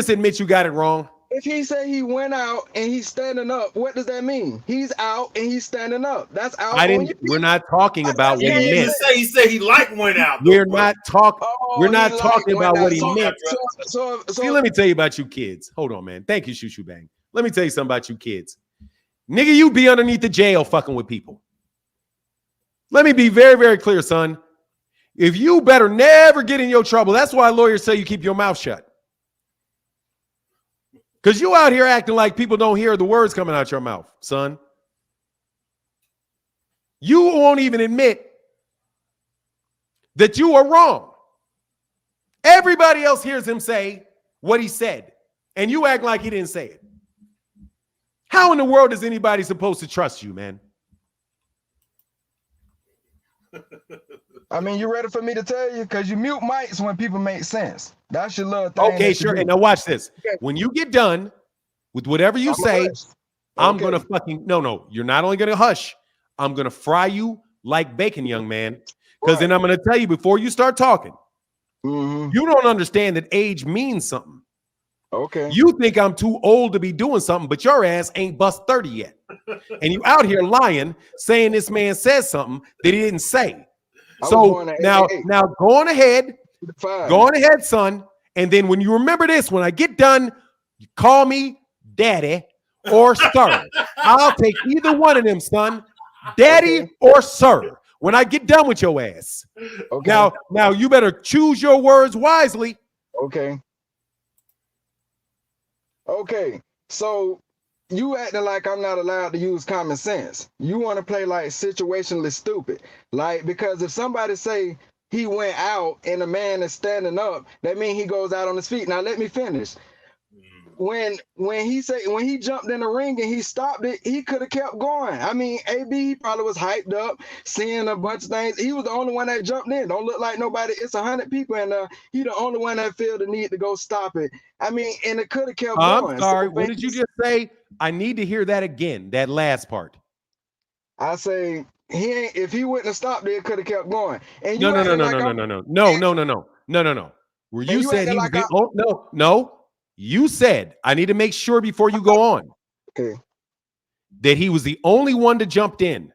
admit you got it wrong? If he said he went out and he's standing up, what does that mean? He's out and he's standing up. That's out. We're not talking about what he meant. He said he went out. We're not talking about what he meant. See, let me tell you about you kids. Hold on, man. Thank you, Shushu Bang. Let me tell you something about you kids. Nigga, you be underneath the jail fucking with people. Let me be very, very clear, son. If you better never get in your trouble, that's why lawyers say you keep your mouth shut. Because you out here acting like people don't hear the words coming out your mouth, son. You won't even admit that you are wrong. Everybody else hears him say what he said, and you act like he didn't say it. How in the world is anybody supposed to trust you, man? I mean, you ready for me to tell you? Because you mute mics when people make sense. That's your little thing. Okay, sure. And now watch this. Okay. When you get done with whatever you say, I'm going to fucking, no, you're not only going to hush, I'm going to fry you like bacon, young man. Because then I'm going to tell you before you start talking, you don't understand that age means something. Okay. You think I'm too old to be doing something, but your ass ain't bust 30 yet. And you out here lying, saying this man says something that he didn't say. So now go on ahead, son. And then when you remember this, when I get done, you call me daddy or sir. I'll take either one of them, son. Daddy or sir. when I get done with your ass. Okay. Now you better choose your words wisely. Okay. Okay. So you acting like I'm not allowed to use common sense. You want to play like situationally stupid. Like, because if somebody say he went out and a man is standing up, that means he goes out on his feet. Now let me finish. When he jumped in the ring and he stopped it, he could have kept going. I mean, AB probably was hyped up, seeing a bunch of things. He was the only one that jumped in. Don't look like nobody. It's 100 people in there. He the only one that feel the need to go stop it. I mean, and it could have kept going. I'm sorry. So What did you just say? I need to hear that again. That last part. I say he ain't. If he wouldn't have stopped it, it could have kept going. And No. you Where And you you said acting he was like the no. You said, I need to make sure before you go on, that he was the only one to jump in.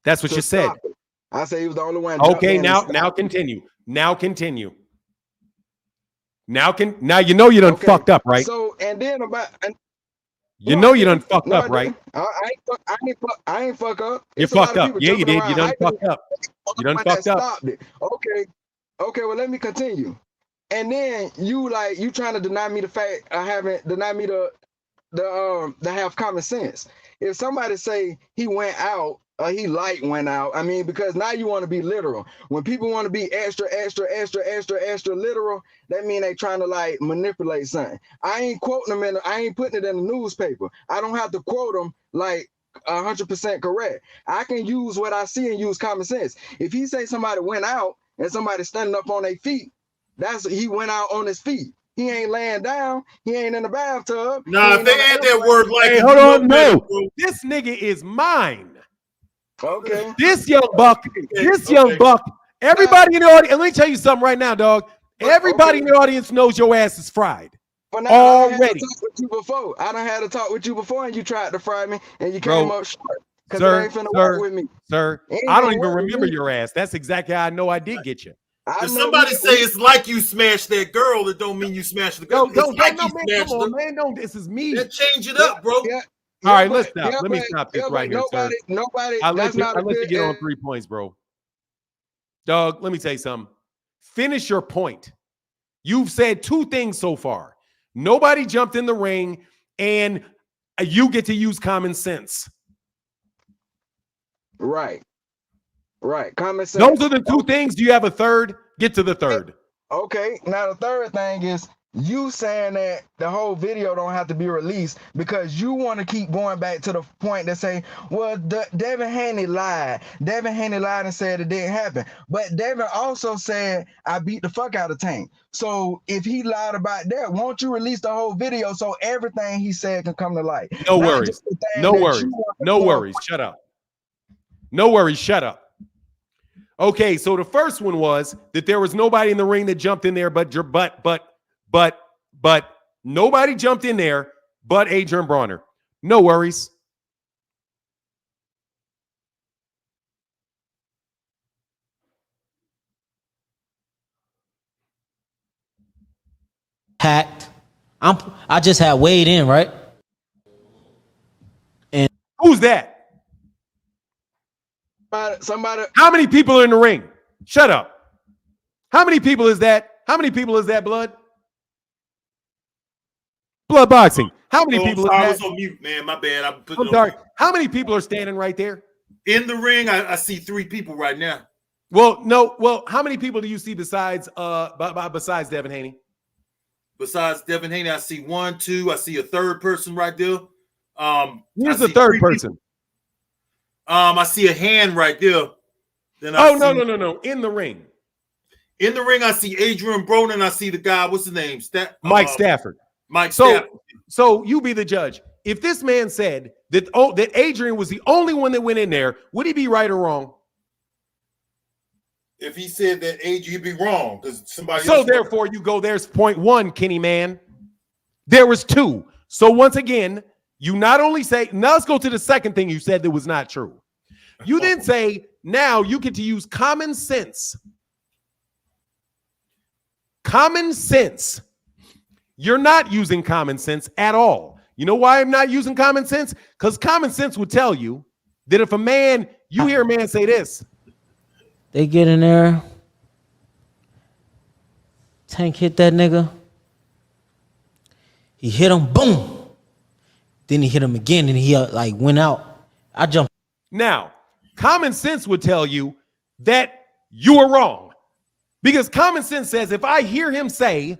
That's what you said. I say he was the only one. Okay, now continue. Now continue. Now you know you done fucked up, right? So and then you know you done fucked up, right? I ain't fuck up. You It's a lot fucked of up. people Yeah, you jumping did. You around done hyping fucked up. You done one fucked that up. stopped it. Okay, well let me continue. And then you trying to deny me the fact deny me to have common sense. If somebody say he went out or he went out, I mean, because now you want to be literal. When people want to be extra literal, that mean they trying to like manipulate something. I ain't quoting them I ain't putting it in the newspaper. I don't have to quote them like 100% correct. I can use what I see and use common sense. If he say somebody went out and somebody standing up on their feet, he went out on his feet. He ain't laying down. He ain't in the bathtub. Nah, if they add that word like, hey, hold on, no. This nigga is mine. Okay. This young buck. Young buck. Everybody in the audience. And let me tell you something right now, dog. Everybody in the audience knows your ass is fried. But now, already. I done had to talk with you before, and you tried to fry me, and you came up short. Sir, it ain't finna work with me. Sir, I don't even remember your ass. That's exactly how I know I did get you. If somebody say it's like you smashed that girl, it don't mean you smashed the girl. It's like you smashed her. Man, no, this is me. Then change it up, bro. All right, let's stop. Let me stop this right here, sir. Nobody. I'll let you get on 3 points, bro. Dog, let me tell you something. Finish your point. You've said 2 things so far. Nobody jumped in the ring, and you get to use common sense. Right. Common sense. Those are the 2 things. Do you have a third? Get to the third. Okay. Now the third thing is you saying that the whole video don't have to be released because you want to keep going back to the point that say, well, Devin Haney lied. Devin Haney lied and said it didn't happen. But Devin also said, I beat the fuck out of Tank. So if he lied about that, won't you release the whole video so everything he said can come to light? No worries. No worries. Shut up. No worries. Shut up. Okay, so the first one was that there was nobody in the ring that jumped in there, but nobody jumped in there but Adrian Broner. No worries. Hacked. I just had Wade in, right? And who's that? Somebody. How many people are in the ring? Shut up. How many people is that? How many people is that, Blood? Blood boxing. How many people is that? I was on mute, man. My bad. I'm sorry. How many people are standing right there? In the ring, I see 3 people right now. Well, no. Well, how many people do you see besides Devin Haney? Besides Devin Haney, I see 1, 2. I see a third person right there. Here's the third person. People. I see a hand right there. Then no. In the ring. In the ring, I see Adrian Broner and I see the guy. What's his name? Mike Stafford. Stafford. So you be the judge. If this man said that Adrian was the only one that went in there, would he be right or wrong? If he said that Adrian, he'd be wrong because somebody. So therefore, you go. There's point 1, Kenny man. There was 2. So once again. You not only say, now let's go to the second thing you said that was not true. You then say, now you get to use common sense. Common sense. You're not using common sense at all. You know why I'm not using common sense? Because common sense would tell you that if a man, you hear a man say this. They get in there. Tank hit that nigga. He hit him, boom. Then he hit him again, and he like went out. I jumped. Now, common sense would tell you that you are wrong. Because common sense says if I hear him say,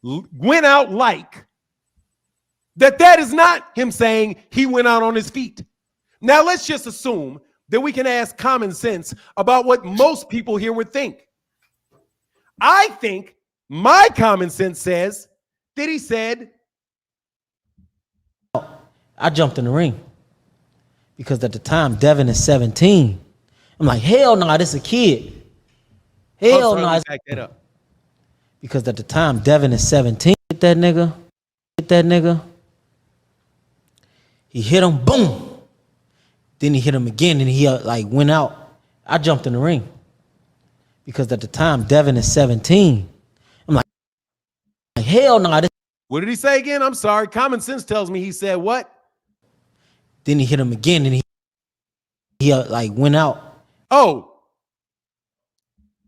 went out like, that is not him saying he went out on his feet. Now, let's just assume that we can ask common sense about what most people here would think. I think my common sense says that he said, I jumped in the ring. Because at the time, Devin is 17. I'm like, hell no, this is a kid. Hell no. Back that up. Because at the time, Devin is 17. Hit that nigga. He hit him, boom. Then he hit him again, and he like went out. I jumped in the ring. Because at the time, Devin is 17. I'm like hell no. What did he say again? I'm sorry. Common sense tells me he said what? Then he hit him again, and he like went out. Oh,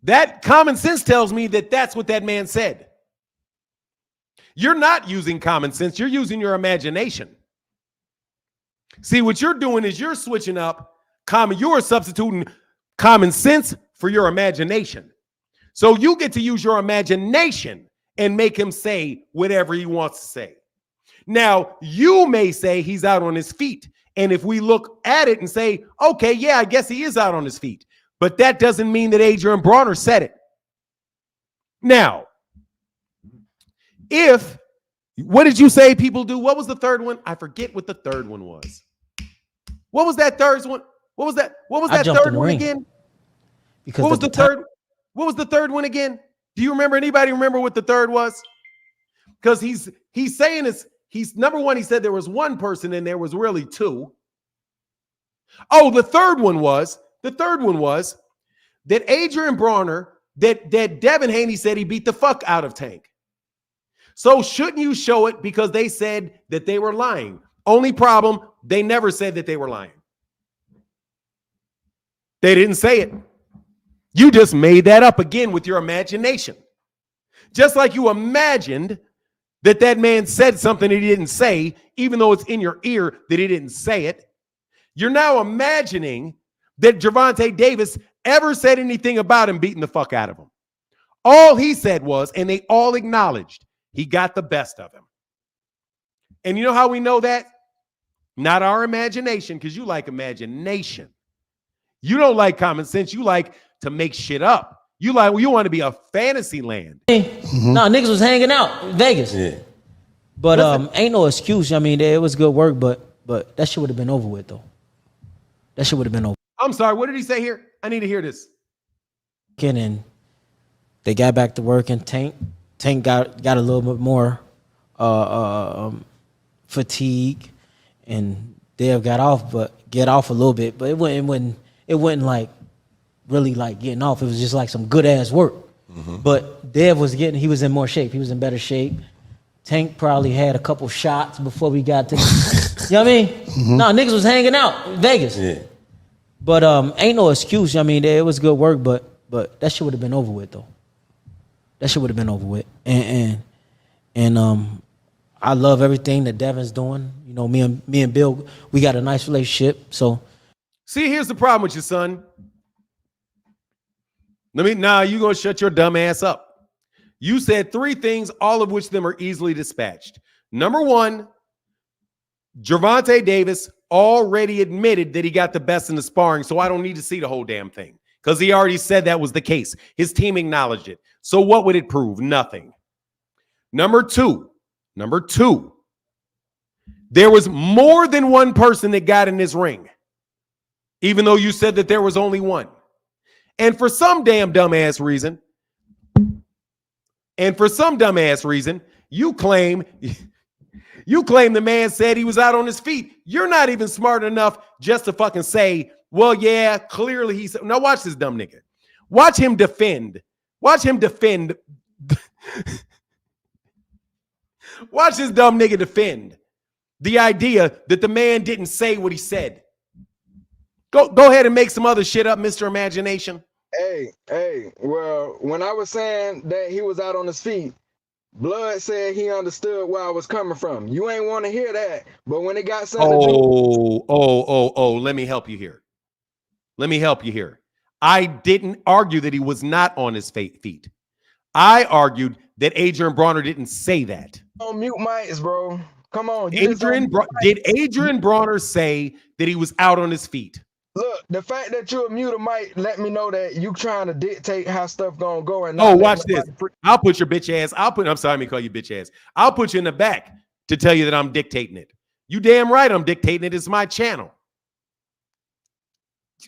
that common sense tells me that that's what that man said. You're not using common sense. You're using your imagination. See, what you're doing is you're switching up you're substituting common sense for your imagination. So you get to use your imagination and make him say whatever he wants to say. Now, you may say he's out on his feet. And if we look at it and say, okay, yeah, I guess he is out on his feet. But that doesn't mean that Adrian Broner said it. Now, what did you say people do? What was the third one? I forget what the third one was. What was that third one? What was that third one again? Because what was the third? What was the third one again? Do you remember? Anybody remember what the third was? Because he's saying this. He's number one. He said there was one person and there was really two. Oh, the third one was that Adrian Broner, that Devin Haney said he beat the fuck out of Tank. So shouldn't you show it because they said that they were lying? Only problem, they never said that they were lying. They didn't say it. You just made that up again with your imagination. Just like you imagined that man said something that he didn't say, even though it's in your ear that he didn't say it. You're now imagining that Gervonta Davis ever said anything about him beating the fuck out of him. All he said was, and they all acknowledged, he got the best of him. And you know how we know that? Not our imagination, because you like imagination. You don't like common sense. You like to make shit up. You want to be a fantasy land. No, niggas was hanging out in Vegas. Yeah. But ain't no excuse. I mean, it was good work, but that shit would have been over with though. That shit would have been over. I'm sorry, what did he say here? I need to hear this. And they got back to work, and Tank got a little bit more fatigue, and Dev got off a little bit, but it wasn't like really like getting off. It was just like some good ass work. Mm-hmm. But Dev he was in more shape. He was in better shape. Tank probably had a couple shots before we got to you know what I mean? Mm-hmm. No, niggas was hanging out in Vegas. Yeah. But ain't no excuse. I mean, it was good work, but that shit would have been over with though. That shit would have been over with. And I love everything that Devin's doing. You know, me and Bill, we got a nice relationship. So see, here's the problem with you, son. You're gonna shut your dumb ass up. You said three things, all of which them are easily dispatched. Number one, Gervonta Davis already admitted that he got the best in the sparring, so I don't need to see the whole damn thing because he already said that was the case. His team acknowledged it. So what would it prove? Nothing. Number two, there was more than one person that got in this ring, even though you said that there was only one. And for some dumbass reason, you claim the man said he was out on his feet. You're not even smart enough just to fucking say, well, yeah, clearly he said. Now watch this dumb nigga. Watch him defend. Watch this dumb nigga defend the idea that the man didn't say what he said. Go ahead and make some other shit up, Mr. Imagination. Hey, well, when I was saying that he was out on his feet, Blood said he understood where I was coming from. You ain't want to hear that, but when it got something to do, Let me help you here. I didn't argue that he was not on his feet. I argued that Adrian Broner didn't say that. on mute mics, bro. Come on. Did Adrian Broner say that he was out on his feet? Look, the fact that you're a mute mic let me know that you trying to dictate how stuff gonna go. And not watch this. I'll put your bitch ass. I'm sorry, let me call you bitch ass. I'll put you in the back to tell you that I'm dictating it. You damn right I'm dictating it. It's my channel.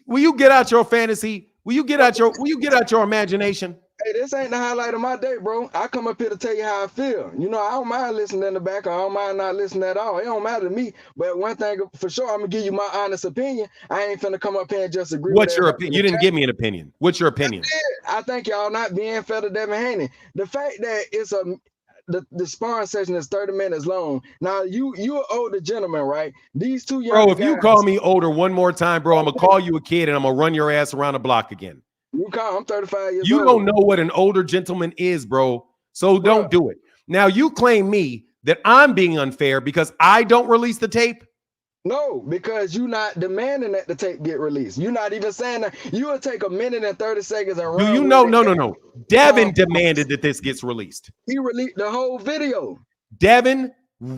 Will you get out your fantasy? Will you get out your imagination? Hey, this ain't the highlight of my day, bro. I come up here to tell you how I feel. You know, I don't mind listening in the back. I don't mind not listening at all. It don't matter to me. But one thing for sure, I'm gonna give you my honest opinion. I ain't finna come up here and just agree. What's your opinion? You didn't give me an opinion. What's your opinion? I think y'all not being fair to Devin Haney. The fact that it's the sparring session is 30 minutes long. Now you're an older gentleman, right? These two young Bro, if you call me older one more time, bro, I'm gonna call you a kid and I'm gonna run your ass around the block again. I'm 35 years old. You don't know what an older gentleman is, bro. So don't do it. Now you claim me that I'm being unfair because I don't release the tape. No, because you're not demanding that the tape get released. You're not even saying that. You will take a minute and 30 seconds and run. Do you know? No. Devin demanded that this gets released. He released the whole video. Devin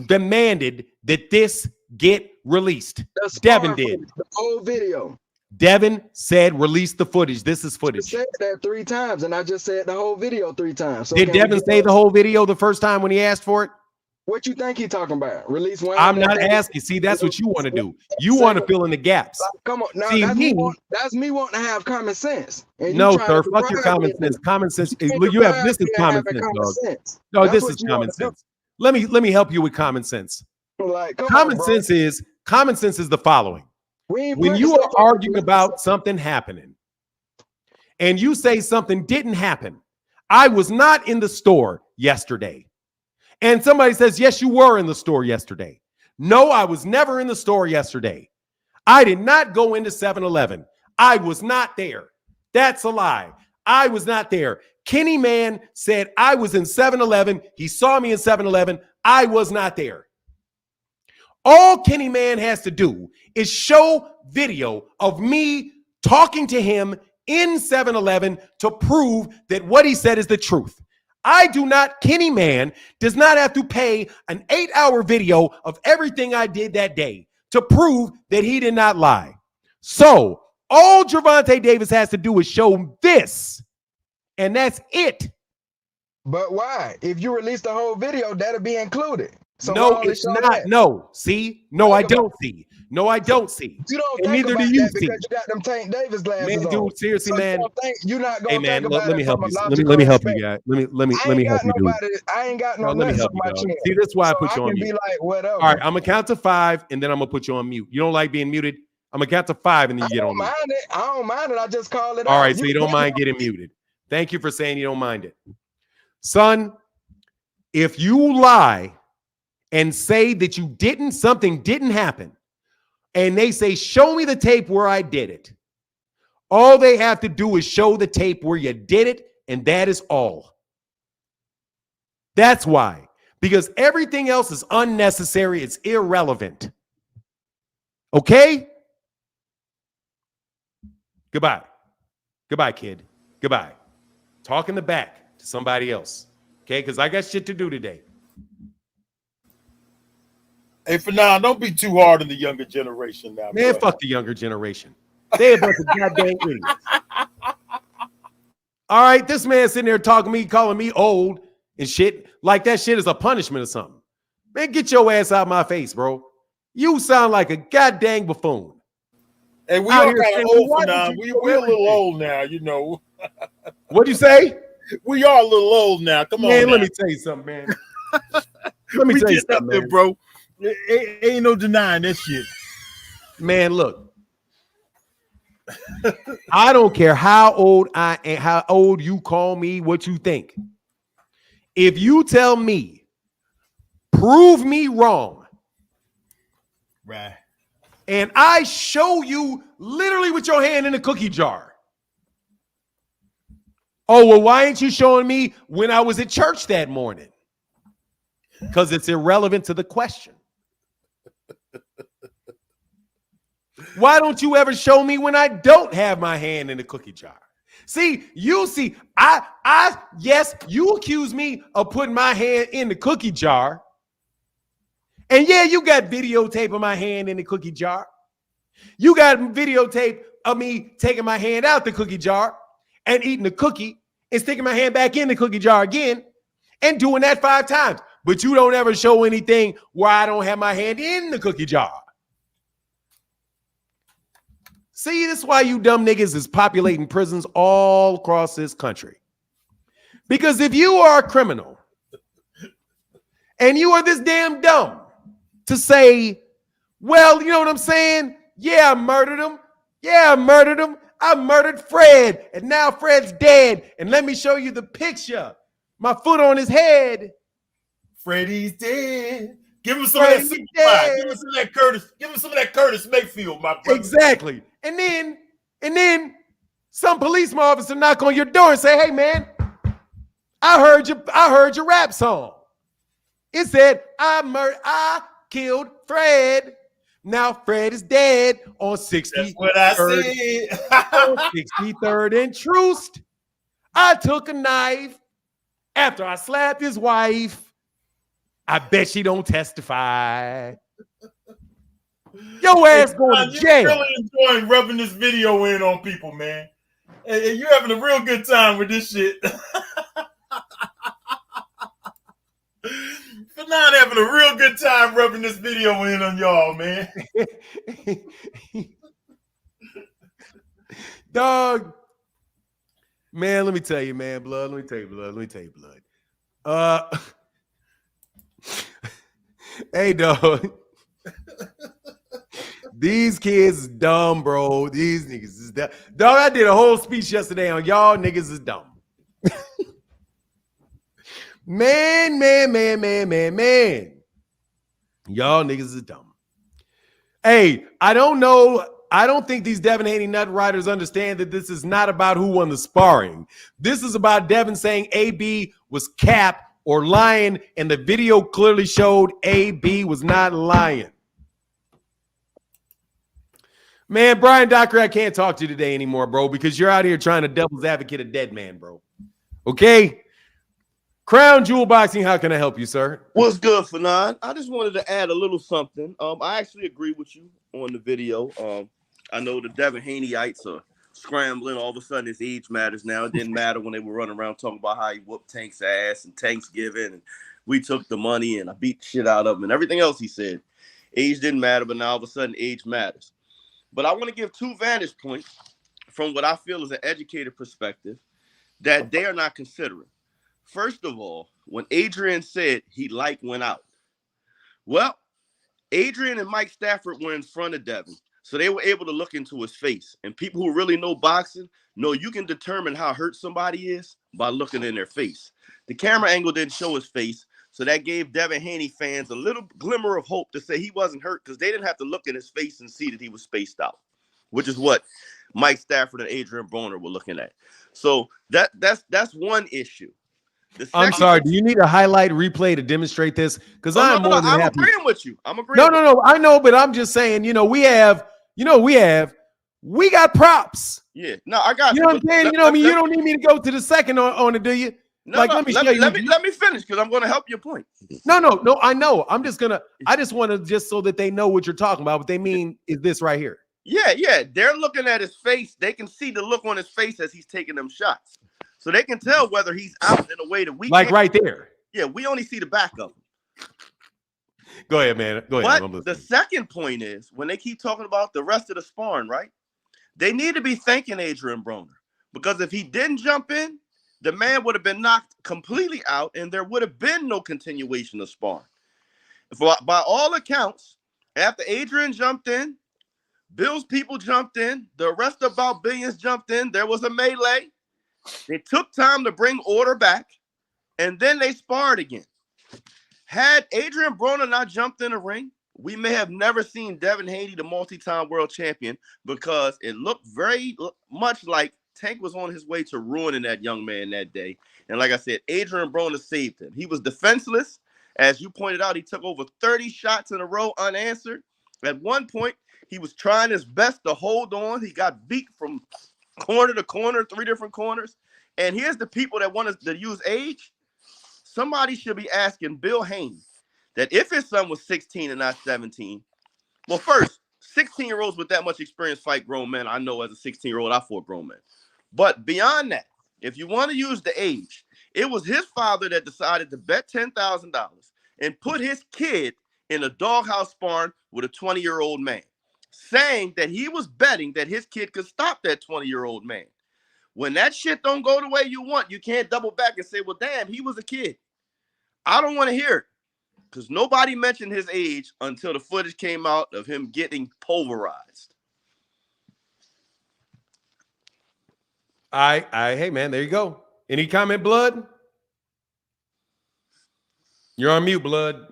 demanded that this get released. Devin did. The whole video. Devin said, release the footage. This is footage. I said that 3 times, and I just said the whole video 3 times. So did Devin say the whole video the first time when he asked for it? What you think he talking about? Release one? I'm not asking. See, that's what you want to do. You want to fill in the gaps. Come on. Now, see, that's me wanting to have common sense. No, sir. Fuck your common sense. Common sense. This is common sense, dog. No, this is common sense. Let me help you with common sense. Common sense is the following. When you are arguing about something happening and you say something didn't happen, I was not in the store yesterday. And somebody says, yes, you were in the store yesterday. No, I was never in the store yesterday. I did not go into 7-Eleven. I was not there. That's a lie. I was not there. Kenny Man said I was in 7-Eleven. He saw me in 7-Eleven. I was not there. All Kenny Man has to do is show video of me talking to him in 7-Eleven to prove that what he said is the truth. Kenny Man does not have to pay an 8-hour video of everything I did that day to prove that he did not lie. So all Gervonta Davis has to do is show this, and that's it. But why? If you release the whole video, that'll be included. So no, it's not. That? No, see? No, I don't see. No, I don't see. You don't and think neither about do you that see. Because you got them Tank Davis glasses man, dude, on. seriously, so man. You're not gonna hey, man, think about let me help you. Let me help you, guys. Let me help you, dude. I ain't got no let me help you, dog. See, that's why I put you on mute. Be like, whatever. All right, I'm gonna count to 5, and then I'm gonna put you on mute. You don't like being muted? I'm gonna count to 5, and then you get on mute. I don't mind it. I just call it. All right, so you don't mind getting muted. Thank you for saying you don't mind it, son. If you lie and say that something didn't happen, and they say, show me the tape where I did it, all they have to do is show the tape where you did it, and that is all. That's why. Because everything else is unnecessary. It's irrelevant. Okay? Goodbye. Goodbye, kid. Goodbye. Talk in the back to somebody else. Okay? Because I got shit to do today. Hey, for now, don't be too hard on the younger generation now. Man, fuck the younger generation. They a bunch of goddamn idiots. All right, this man sitting there talking to me, calling me old and shit, like that shit is a punishment or something. Man, get your ass out of my face, bro. You sound like a goddamn buffoon. Hey, we are kind of old for now. We're a little old now, you know. What'd you say? We are a little old now. Come on, man. Now. Let me tell you something, man. Let me tell you something, man. Bro. Ain't no denying that shit. Man, look. I don't care how old I am, how old you call me, what you think. If you tell me, prove me wrong. Right. and I show you literally with your hand in the cookie jar. Oh, well, why ain't you showing me when I was at church that morning? Because it's irrelevant to the question. Why don't you ever show me when I don't have my hand in the cookie jar? See, yes, you accuse me of putting my hand in the cookie jar. And yeah, you got videotape of my hand in the cookie jar. You got videotape of me taking my hand out the cookie jar and eating the cookie and sticking my hand back in the cookie jar again and doing that 5 times. But you don't ever show anything where I don't have my hand in the cookie jar. See, this is why you dumb niggas is populating prisons all across this country. Because if you are a criminal and you are this damn dumb to say, well, you know what I'm saying? Yeah, I murdered him. Yeah, I murdered him. I murdered Fred, and now Fred's dead. And let me show you the picture. My foot on his head. Freddie's dead. Give him some of that Superfly. Give him some of that Curtis. Give him some of that Curtis Mayfield, my brother. Exactly. And then some policeman officer knock on your door and say, hey man, I heard your rap song. It said, I killed Fred. Now Fred is dead on 63rd. That's what I said. On 63rd and Troost. I took a knife after I slapped his wife. I bet she don't testify. Your ass going to jail. You're really enjoying rubbing this video in on people, man. And you're having a real good time with this shit. Fanon having a real good time rubbing this video in on y'all, man. Dog. Man, let me tell you, man, blood. Let me tell you, blood. Hey, dog. These kids is dumb, bro. These niggas is dumb. Dog, I did a whole speech yesterday on y'all niggas is dumb. Man. Y'all niggas is dumb. Hey, I don't know. I don't think these Devin Haney nut riders understand that this is not about who won the sparring. This is about Devin saying AB was cap or lying, and the video clearly showed AB was not lying. Man, Brian Docker, I can't talk to you today anymore, bro, because you're out here trying to devil's advocate a dead man, bro. Okay? Crown Jewel Boxing, how can I help you, sir? What's good, Fanon? I just wanted to add a little something. I actually agree with you on the video. I know the Devin Haneyites are scrambling. All of a sudden, his age matters now. It didn't matter when they were running around talking about how he whooped Tank's ass and Thanksgiving, and we took the money and I beat the shit out of him and everything else he said. Age didn't matter, but now all of a sudden, age matters. But I want to give 2 vantage points from what I feel is an educated perspective that they are not considering. First of all, when Adrian said he went out, well, Adrian and Mike Stafford were in front of Devin, so they were able to look into his face. And people who really know boxing know you can determine how hurt somebody is by looking in their face. The camera angle didn't show his face, so that gave Devin Haney fans a little glimmer of hope to say he wasn't hurt because they didn't have to look in his face and see that he was spaced out, which is what Mike Stafford and Adrian Broner were looking at. So that's one issue. I'm sorry. Do you need a highlight replay to demonstrate this? Because I'm more than happy. I'm agreeing with you. No. I know, but I'm just saying. We got props. Yeah. No, I got you. Know what I'm saying? You don't need me to go to the second on it, do you? No, let me finish because I'm going to help your point. No. I know. I just want to just so that they know what you're talking about. What they mean is this right here. Yeah. They're looking at his face. They can see the look on his face as he's taking them shots. So they can tell whether he's out in a way that we like right there. Yeah, we only see the back of him. Go ahead, man. Go ahead. But the second point is when they keep talking about the rest of the sparring, right? They need to be thanking Adrian Broner because if he didn't jump in, the man would have been knocked completely out and there would have been no continuation of sparring. By all accounts, after Adrian jumped in, Bill's people jumped in, the rest of About Billions jumped in, there was a melee. They took time to bring order back, and then they sparred again. Had Adrian Broner not jumped in the ring, we may have never seen Devin Haney, the multi-time world champion, because it looked very much like Tank was on his way to ruining that young man that day. And like I said, Adrian Broner saved him. He was defenseless. As you pointed out, he took over 30 shots in a row unanswered. At one point, he was trying his best to hold on. He got beat from corner to corner, 3 different corners. And here's the people that want to use age. Somebody should be asking Bill Haney that if his son was 16 and not 17, well, first, 16-year-olds with that much experience fight grown men. I know as a 16-year-old, I fought grown men. But beyond that, if you want to use the age, it was his father that decided to bet $10,000 and put his kid in a doghouse sparring with a 20-year-old man, saying that he was betting that his kid could stop that 20-year-old man. When that shit don't go the way you want, you can't double back and say, well, damn, he was a kid. I don't want to hear it because nobody mentioned his age until the footage came out of him getting pulverized. Hey, man, there you go. Any comment, Blood? You're on mute, Blood.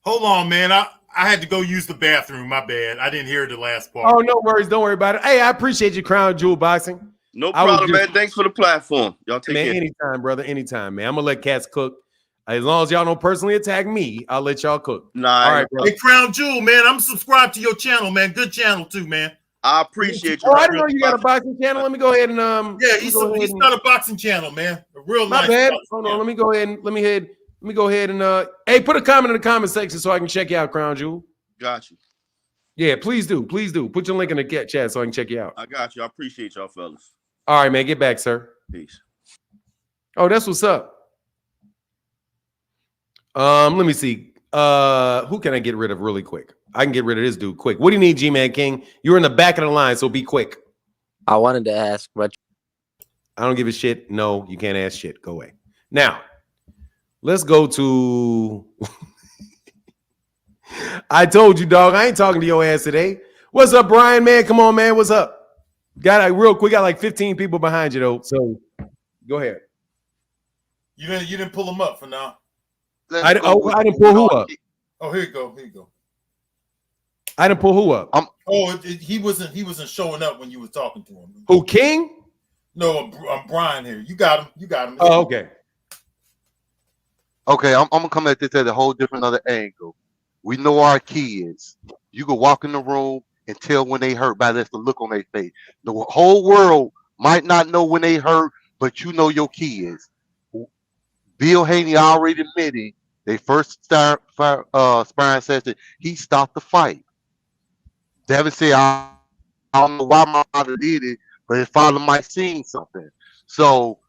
Hold on, man. I had to go use the bathroom. My bad. I didn't hear the last part. Oh, no worries. Don't worry about it. Hey, I appreciate you, Crown Jewel Boxing. No problem, man. Thanks for the platform. Y'all take care. Anytime, brother. Anytime, man. I'm going to let cats cook. As long as y'all don't personally attack me, I'll let y'all cook. Nah, all right, bro. Hey, Crown Jewel, man. I'm subscribed to your channel, man. Good channel, too, man. I appreciate you. Oh, I didn't know you got a boxing channel. Let me go ahead and yeah, he's got a boxing channel, man. A real my nice. Bad. Hold on. Let me go ahead and hey, put a comment in the comment section so I can check you out, Crown Jewel. Got you. Yeah, please do. Please do. Put your link in the chat so I can check you out. I got you. I appreciate y'all, fellas. All right, man. Get back, sir. Peace. Oh, that's what's up. Let me see. Who can I get rid of really quick? I can get rid of this dude quick. What do you need, G-Man King? You're in the back of the line, so be quick. I wanted to ask, but I don't give a shit. No, you can't ask shit. Go away. Now, let's go to I told you, dog, I ain't talking to your ass today. What's up, Brian, man? Come on, man. What's up? Real quick, got like 15 people behind you, though. So go ahead. You didn't pull him up for now. I didn't pull who up. Oh, here you go. Here you go. I didn't pull who up. He wasn't showing up when you was talking to him. Who, King? No, I'm Brian here. You got him. You got him. Oh, okay. Okay, I'm gonna come at this at a whole different other angle. We know our kids. You can walk in the room and tell when they hurt by just the look on their face. The whole world might not know when they hurt, but you know your kids. Bill Haney already admitted they first sparring session, he stopped the fight. Devin said, I don't know why my father did it, but his father might seen something. So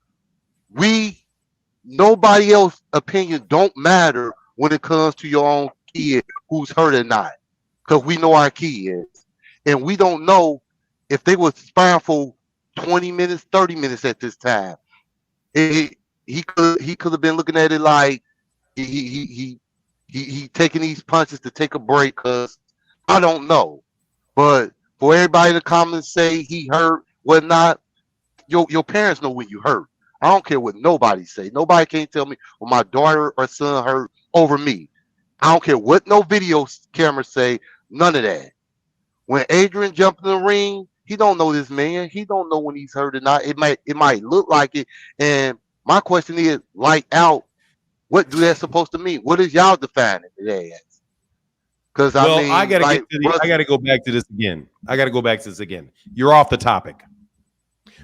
nobody else's opinion don't matter when it comes to your own kid who's hurt or not, because we know our kids, and we don't know if they were sparring for 20 minutes, 30 minutes at this time. He could have been looking at it like he taking these punches to take a break, because I don't know. But for everybody to come and say he hurt, whatnot, your parents know when you hurt. I don't care what nobody say. Nobody can't tell me when my daughter or son hurt over me. I don't care what no video camera say. None of that. When Adrian jumped in the ring, he don't know this man. He don't know when he's hurt or not. It might look like it. And my question is, light out, what do that supposed to mean? What is y'all defining today as? Because I gotta go back to this again. You're off the topic.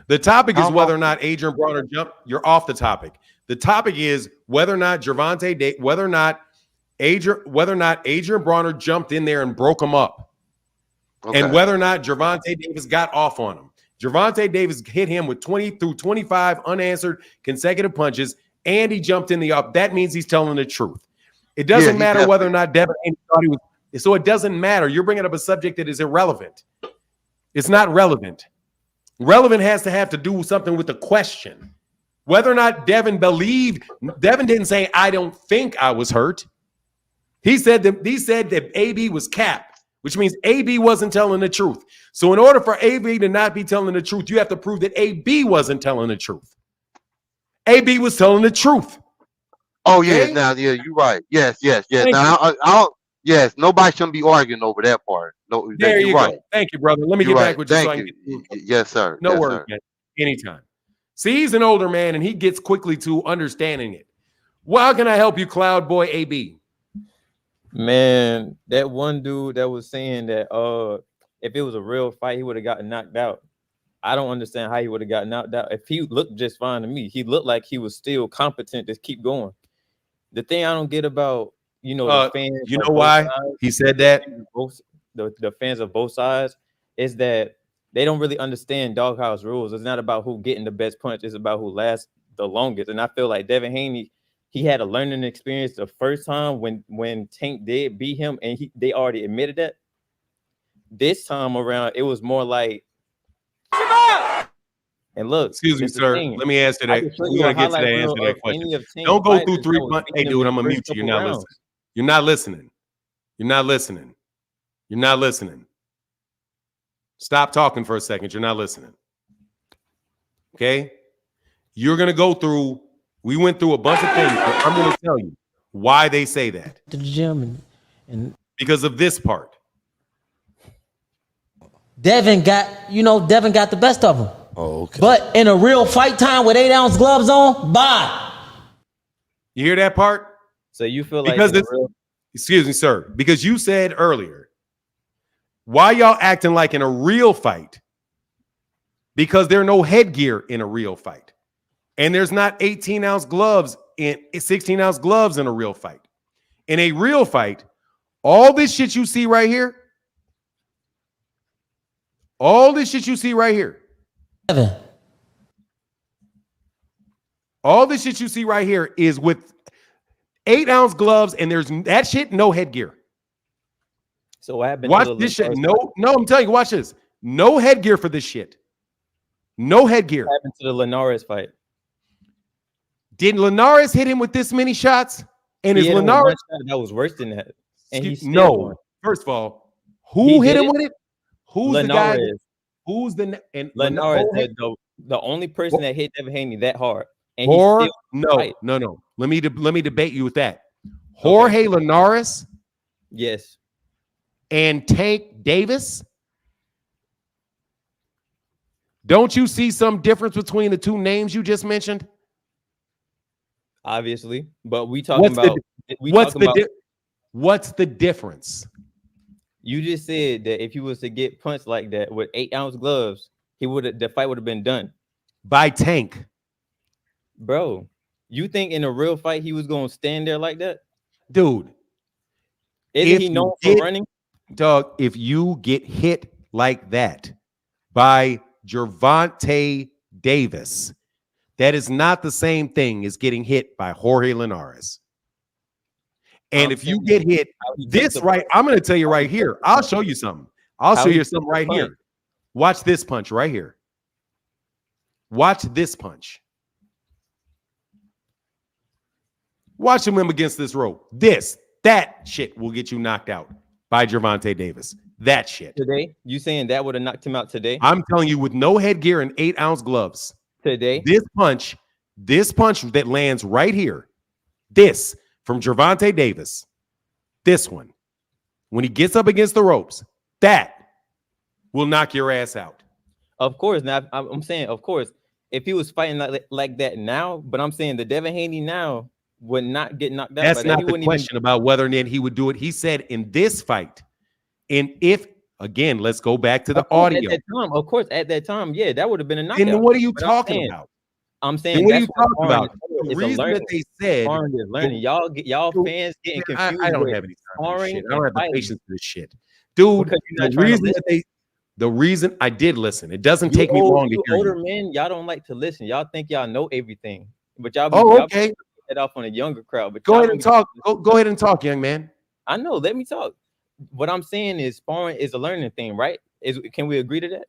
The topic is whether or not Adrian Broner jumped. You're off the topic. The topic is whether or not whether or not Adrian Broner jumped in there and broke him up, and whether or not Gervonta Davis got off on him. Gervonta Davis hit him with 20 through 25 unanswered consecutive punches, and he jumped in the up. That means he's telling the truth. It doesn't matter whether or not Devin Haney thought he was. So it doesn't matter. You're bringing up a subject that is irrelevant. It's not relevant. Relevant has to have to do something with the question. Whether or not Devin didn't say, I don't think I was hurt. He said that AB was capped, which means AB wasn't telling the truth. So in order for AB to not be telling the truth, you have to prove that AB wasn't telling the truth. AB was telling the truth. Oh yeah, Okay? now yeah, you're right. Yes. Thank you. Now I don't. Yes, nobody shouldn't be arguing over that part. No, There you're you right. go. Thank you, brother. Let me You're get back right. with you so Thank I can you. get Yes, sir. no Yes, worries, sir. man. Anytime. See, he's an older man and he gets quickly to understanding it. Well, how can I help you, Cloud Boy AB? Man, that one dude that was saying that if it was a real fight, he would have gotten knocked out. I don't understand how he would have gotten knocked out. If he looked just fine to me, he looked like he was still competent to keep going. The thing I don't get about the fans, You of know both why sides, he said that? the fans of both sides, is that they don't really understand doghouse rules. It's not about who getting the best punch. It's about who lasts the longest. And I feel like Devin Haney, he had a learning experience the first time when Tank did beat him, and they already admitted that. This time around, it was more like, and look, Excuse me, this is the sir. thing. Let me answer I that. can show We you got a to get to the highlight answer reel to that of question. any of Tank's Don't go through fighters three that was months. Hey, beating him dude, in I'm the going to first mute you. You're couple not rounds. listening. You're not listening. You're not listening. You're not listening. Stop talking for a second. You're not listening. Okay? You're going to go through, we went through a bunch of things, but I'm going to tell you why they say that. To the gym and Because of this part. Devin got the best of him. Oh, okay. But in a real fight time with 8-ounce gloves on, bye. You hear that part? So you feel like Because in a it's, real, excuse me, sir, because you said earlier, why y'all acting like in a real fight? Because there are no headgear in a real fight. And there's not 18-ounce gloves in 16-ounce gloves in a real fight. In a real fight, all this shit you see right here, all this shit you see right here, Devin. all this shit you see right here is with 8-ounce gloves, and there's that shit, no headgear. so what happened Watch to the this shit. Linares No, I'm telling you, watch this. No headgear for this shit. No headgear. What happened to the Linares fight? Did Linares hit him with this many shots? And He is hit him with Linares? one shot that was worse than that. And he still No. won. First of all, He who hit did him it? with it? Who's the guy? Linares. Who's the and Linares, the only person that hit Devin Haney that hard. And or he still fight. no. Let me debate you with that. Jorge Linares Yes. and Tank Davis. Don't you see some difference between the two names you just mentioned? Obviously. But we talking about what's the difference? You just said that if he was to get punched like that with 8-ounce gloves, the fight would have been done. By Tank. Bro, you think in a real fight he was gonna stand there like that? Dude. Isn't he known for running? Doug, if you get hit like that by Gervonta Davis, that is not the same thing as getting hit by Jorge Linares. And if you get hit this right, I'm going to tell you right here. I'll show you something. I'll show you something right here. Watch this punch right here. Watch this punch. Watch him against this rope. That shit will get you knocked out by Gervonta Davis. That shit. Today? You saying that would have knocked him out today? I'm telling you, with no headgear and 8-ounce gloves. Today? This punch that lands right here, this from Gervonta Davis, this one, when he gets up against the ropes, that will knock your ass out. Of course. Now, I'm saying, of course, if he was fighting like that now, but I'm saying the Devin Haney now would not get knocked out. That's not the question about whether or not he would do it. He said in this fight, and if, again, let's go back to the audio. Of course, at that time, yeah, that would have been a knockout. Then what are you talking about? I'm saying, what are you talking about? The reason that they said learning. Y'all fans getting confused. I don't have any time for this shit. I don't have the patience for this shit, dude. The reason I did listen, it doesn't take me long to hear older men, y'all don't like to listen. Y'all think y'all know everything, but y'all okay. Head off on a younger crowd. But go ahead and talk. Go ahead and talk, young man. I know. Let me talk. What I'm saying is, sparring is a learning thing, right? Can we agree to that?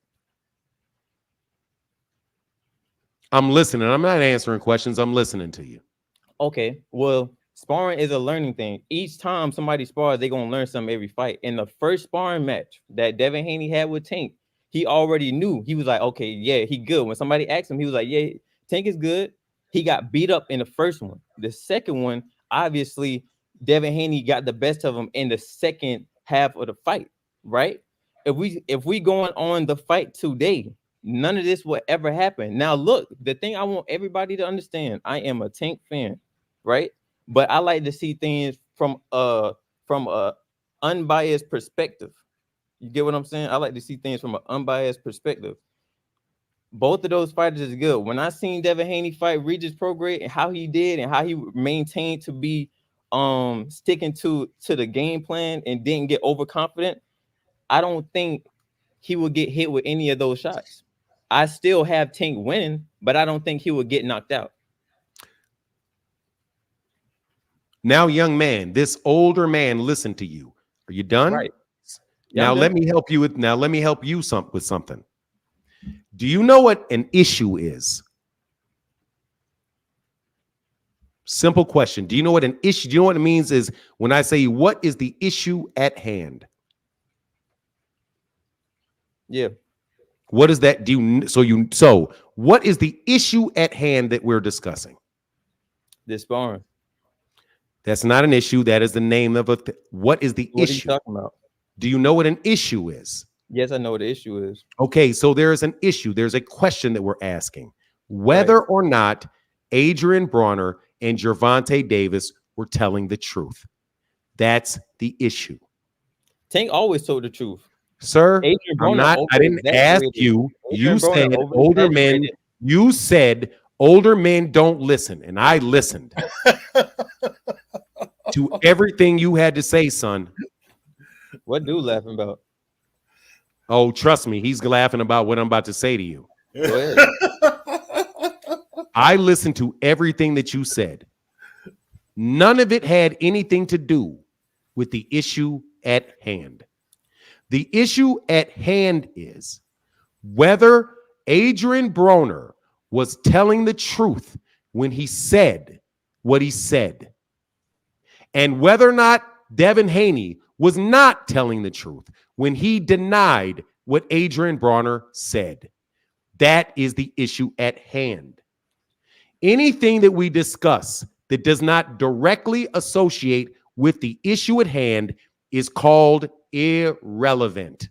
I'm listening. I'm not answering questions. I'm listening to you. Okay. Well, sparring is a learning thing. Each time somebody spars, they're gonna learn something every fight. In the first sparring match that Devin Haney had with Tank, he already knew. He was like, okay, yeah, he good. When somebody asked him, he was like, yeah, Tank is good. he got beat up in the first one. The second one, obviously, Devin Haney got the best of him in the second half of the fight, right? If we going on the fight today, none of this will ever happen. Now, look, the thing I want everybody to understand, I am a Tank fan, right? But I like to see things from a unbiased perspective. You get what I'm saying? I like to see things from an unbiased perspective. Both of those fighters is good. When I seen Devin Haney fight Regis Prograis and how he did and how he maintained to be sticking to the game plan and didn't get overconfident, I don't think he would get hit with any of those shots. I still have Tank winning, but I don't think he would get knocked out. Now, young man, this older man listened to you. Are you done? Right. Yeah, now let me help you with with something. Do you know what an issue is? Simple question. Do you know what an issue? Do you know what it means is when I say what is the issue at hand? Yeah. What is that? So what is the issue at hand that we're discussing? This sparring. That's not an issue. That is the name of what is the issue? What are you talking about? Do you know what an issue is? Yes, I know what the issue is. Okay, so there is an issue. There's a question that we're asking. Whether or not Adrian Broner and Gervonta Davis were telling the truth. That's the issue. Tank always told the truth. Sir, I didn't ask you. You said older men. You said older men don't listen, and I listened to everything you had to say, son. What dude laughing about? Oh, trust me, he's laughing about what I'm about to say to you. Go ahead. I listened to everything that you said. None of it had anything to do with the issue at hand. The issue at hand is whether Adrian Broner was telling the truth when he said what he said, and whether or not Devin Haney was not telling the truth when he denied what Adrian Broner said. That is the issue at hand. Anything that we discuss that does not directly associate with the issue at hand is called irrelevant.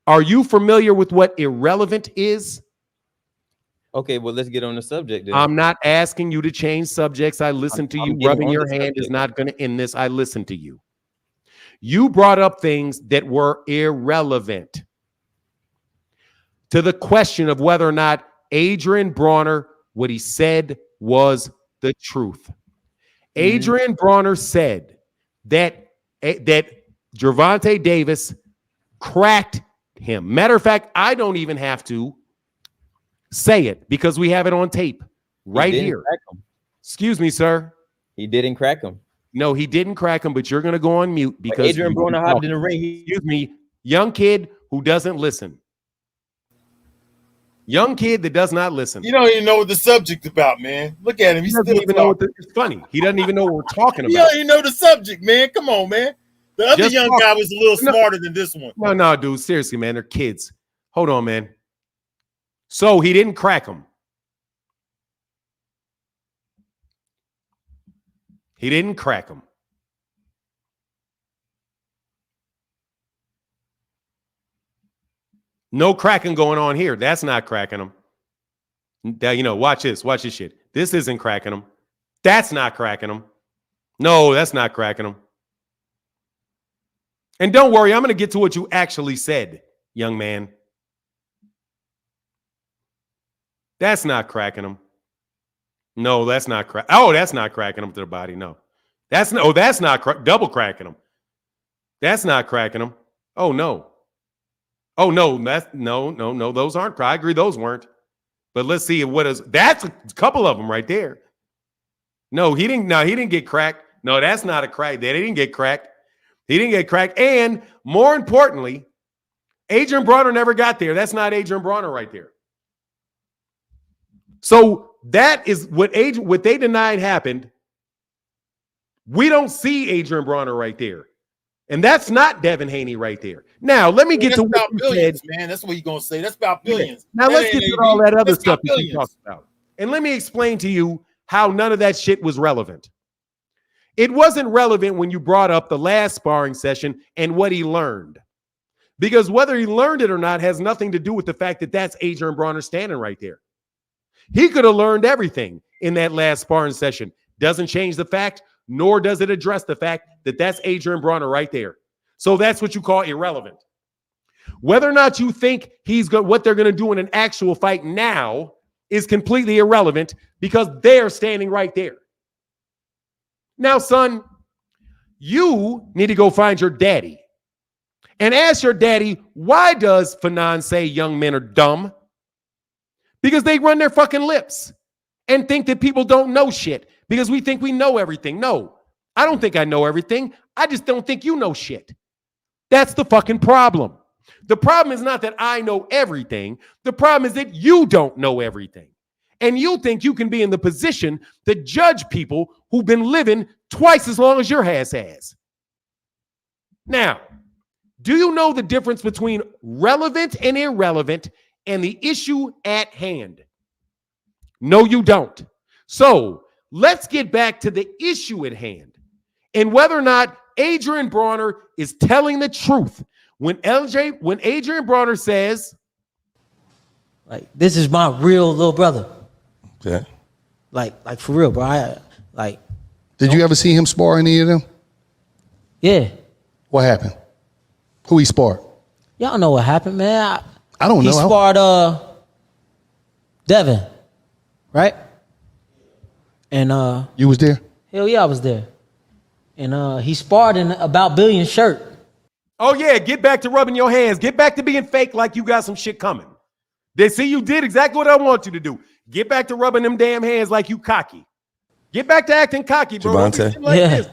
Are you familiar with what irrelevant is? Okay, well, let's get on the subject then. I'm not asking you to change subjects. I listen to you. Rubbing your hand is not going to end this. I listen to you. You brought up things that were irrelevant to the question of whether or not Adrian Broner, what he said was the truth. Adrian Broner said that Gervonta Davis cracked him. Matter of fact, I don't even have to say it because we have it on tape right here. Excuse me, sir. He didn't crack him. No, he didn't crack him, but you're going to go on mute because Adrian Broner hopped in the ring. Excuse me, young kid who doesn't listen. Young kid that does not listen. You don't even know what the subject's about, man. Look at him. He's doesn't even know what it's funny. He doesn't even know what we're talking about. You don't even know the subject, man. Come on, man. The other young guy was a little smarter than this one. No, dude. Seriously, man. They're kids. Hold on, man. So he didn't crack him. He didn't crack him. No cracking going on here. That's not cracking him. Watch this. Watch this shit. This isn't cracking him. That's not cracking him. No, that's not cracking him. And don't worry, I'm going to get to what you actually said, young man. That's not cracking him. No, that's not crack. Oh, that's not cracking him to the body. No, that's not double cracking him. That's not cracking him. Oh no. Oh no, no. Those aren't. I agree, those weren't. But let's see what is. That's a couple of them right there. No, he didn't. No, he didn't get cracked. No, that's not a crack. They didn't get cracked. He didn't get cracked. And more importantly, Adrian Broner never got there. That's not Adrian Broner right there. So that is what they denied happened. We don't see Adrian Broner right there. And that's not Devin Haney right there. Now, let me get to what you billions, said. man. That's what you're going to say. That's about billions. Now, let's get to all that other stuff that you talked about. And let me explain to you how none of that shit was relevant. It wasn't relevant when you brought up the last sparring session and what he learned. Because whether he learned it or not has nothing to do with the fact that that's Adrian Broner standing right there. He could have learned everything in that last sparring session. Doesn't change the fact, nor does it address the fact that that's Adrian Broner right there. So that's what you call irrelevant. Whether or not you think what they're going to do in an actual fight now is completely irrelevant because they're standing right there. Now, son, you need to go find your daddy and ask your daddy, why does Fanon say young men are dumb? Because they run their fucking lips and think that people don't know shit because we think we know everything. No, I don't think I know everything. I just don't think you know shit. That's the fucking problem. The problem is not that I know everything. The problem is that you don't know everything. And you think you can be in the position to judge people who've been living twice as long as your ass has. Now, do you know the difference between relevant and irrelevant and the issue at hand? No, you don't. So let's get back to the issue at hand and whether or not Adrian Broner is telling the truth. When Adrian Broner says, like, this is my real little brother. Okay. Like for real, bro. Did you ever see him spar any of them? Yeah. What happened? Who he sparred? Y'all know what happened, man. I don't know. He sparred Devin, right? And you was there? Hell yeah, I was there. And he sparred in About Billion shirt. oh yeah, get back to rubbing your hands. Get back to being fake like you got some shit coming. They see you did exactly what I want you to do. Get back to rubbing them damn hands like you cocky. Get back to acting cocky, bro. Don't be sitting like this.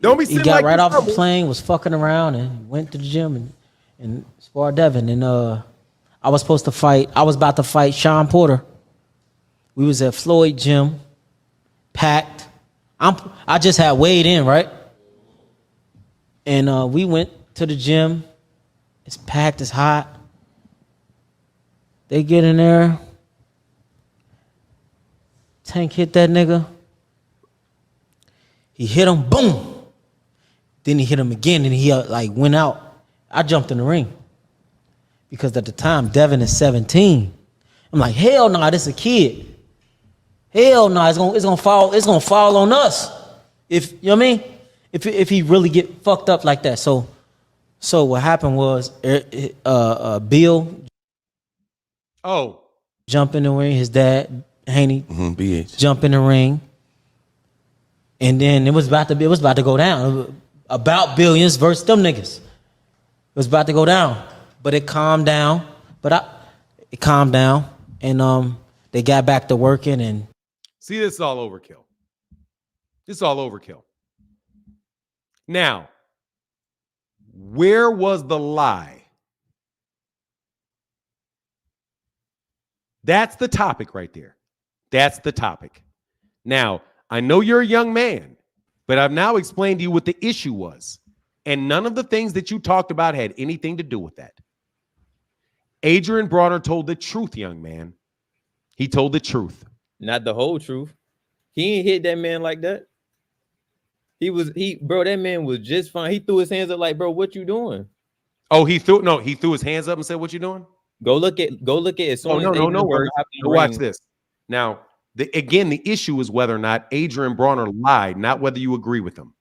Don't be sitting He got like right this, off the bro. plane, was fucking around, and went to the gym and sparred Devin. And I was supposed to fight. I was about to fight Sean Porter. We was at Floyd gym, packed. I just had weighed in, right? And we went to the gym. It's packed. It's hot. They get in there. Tank hit that nigga. He hit him, boom. Then he hit him again, and he went out. I jumped in the ring because at the time Devin is 17. I'm like, hell no, this is a kid. Hell no, it's gonna fall on us. If you know what I mean, if he really get fucked up like that. So what happened was Bill jump in the ring. His dad Haney BH jump in the ring. And then it was about to go down. About Billions versus them niggas. It was about to go down. But it calmed down. It calmed down. And they got back to working and See, this is all overkill. This is all overkill. Now, where was the lie? That's the topic right there. That's the topic. Now, I know you're a young man, but I've now explained to you what the issue was. And none of the things that you talked about had anything to do with that. Adrian Broner told the truth, young man. He told the truth. Not the whole truth. He ain't hit that man like that. Bro, that man was just fine. He threw his hands up like, bro, what you doing? Oh, he threw his hands up and said, what you doing? Go look at it. Oh, no worries. Watch this. Now, the issue is whether or not Adrian Broner lied, not whether you agree with him.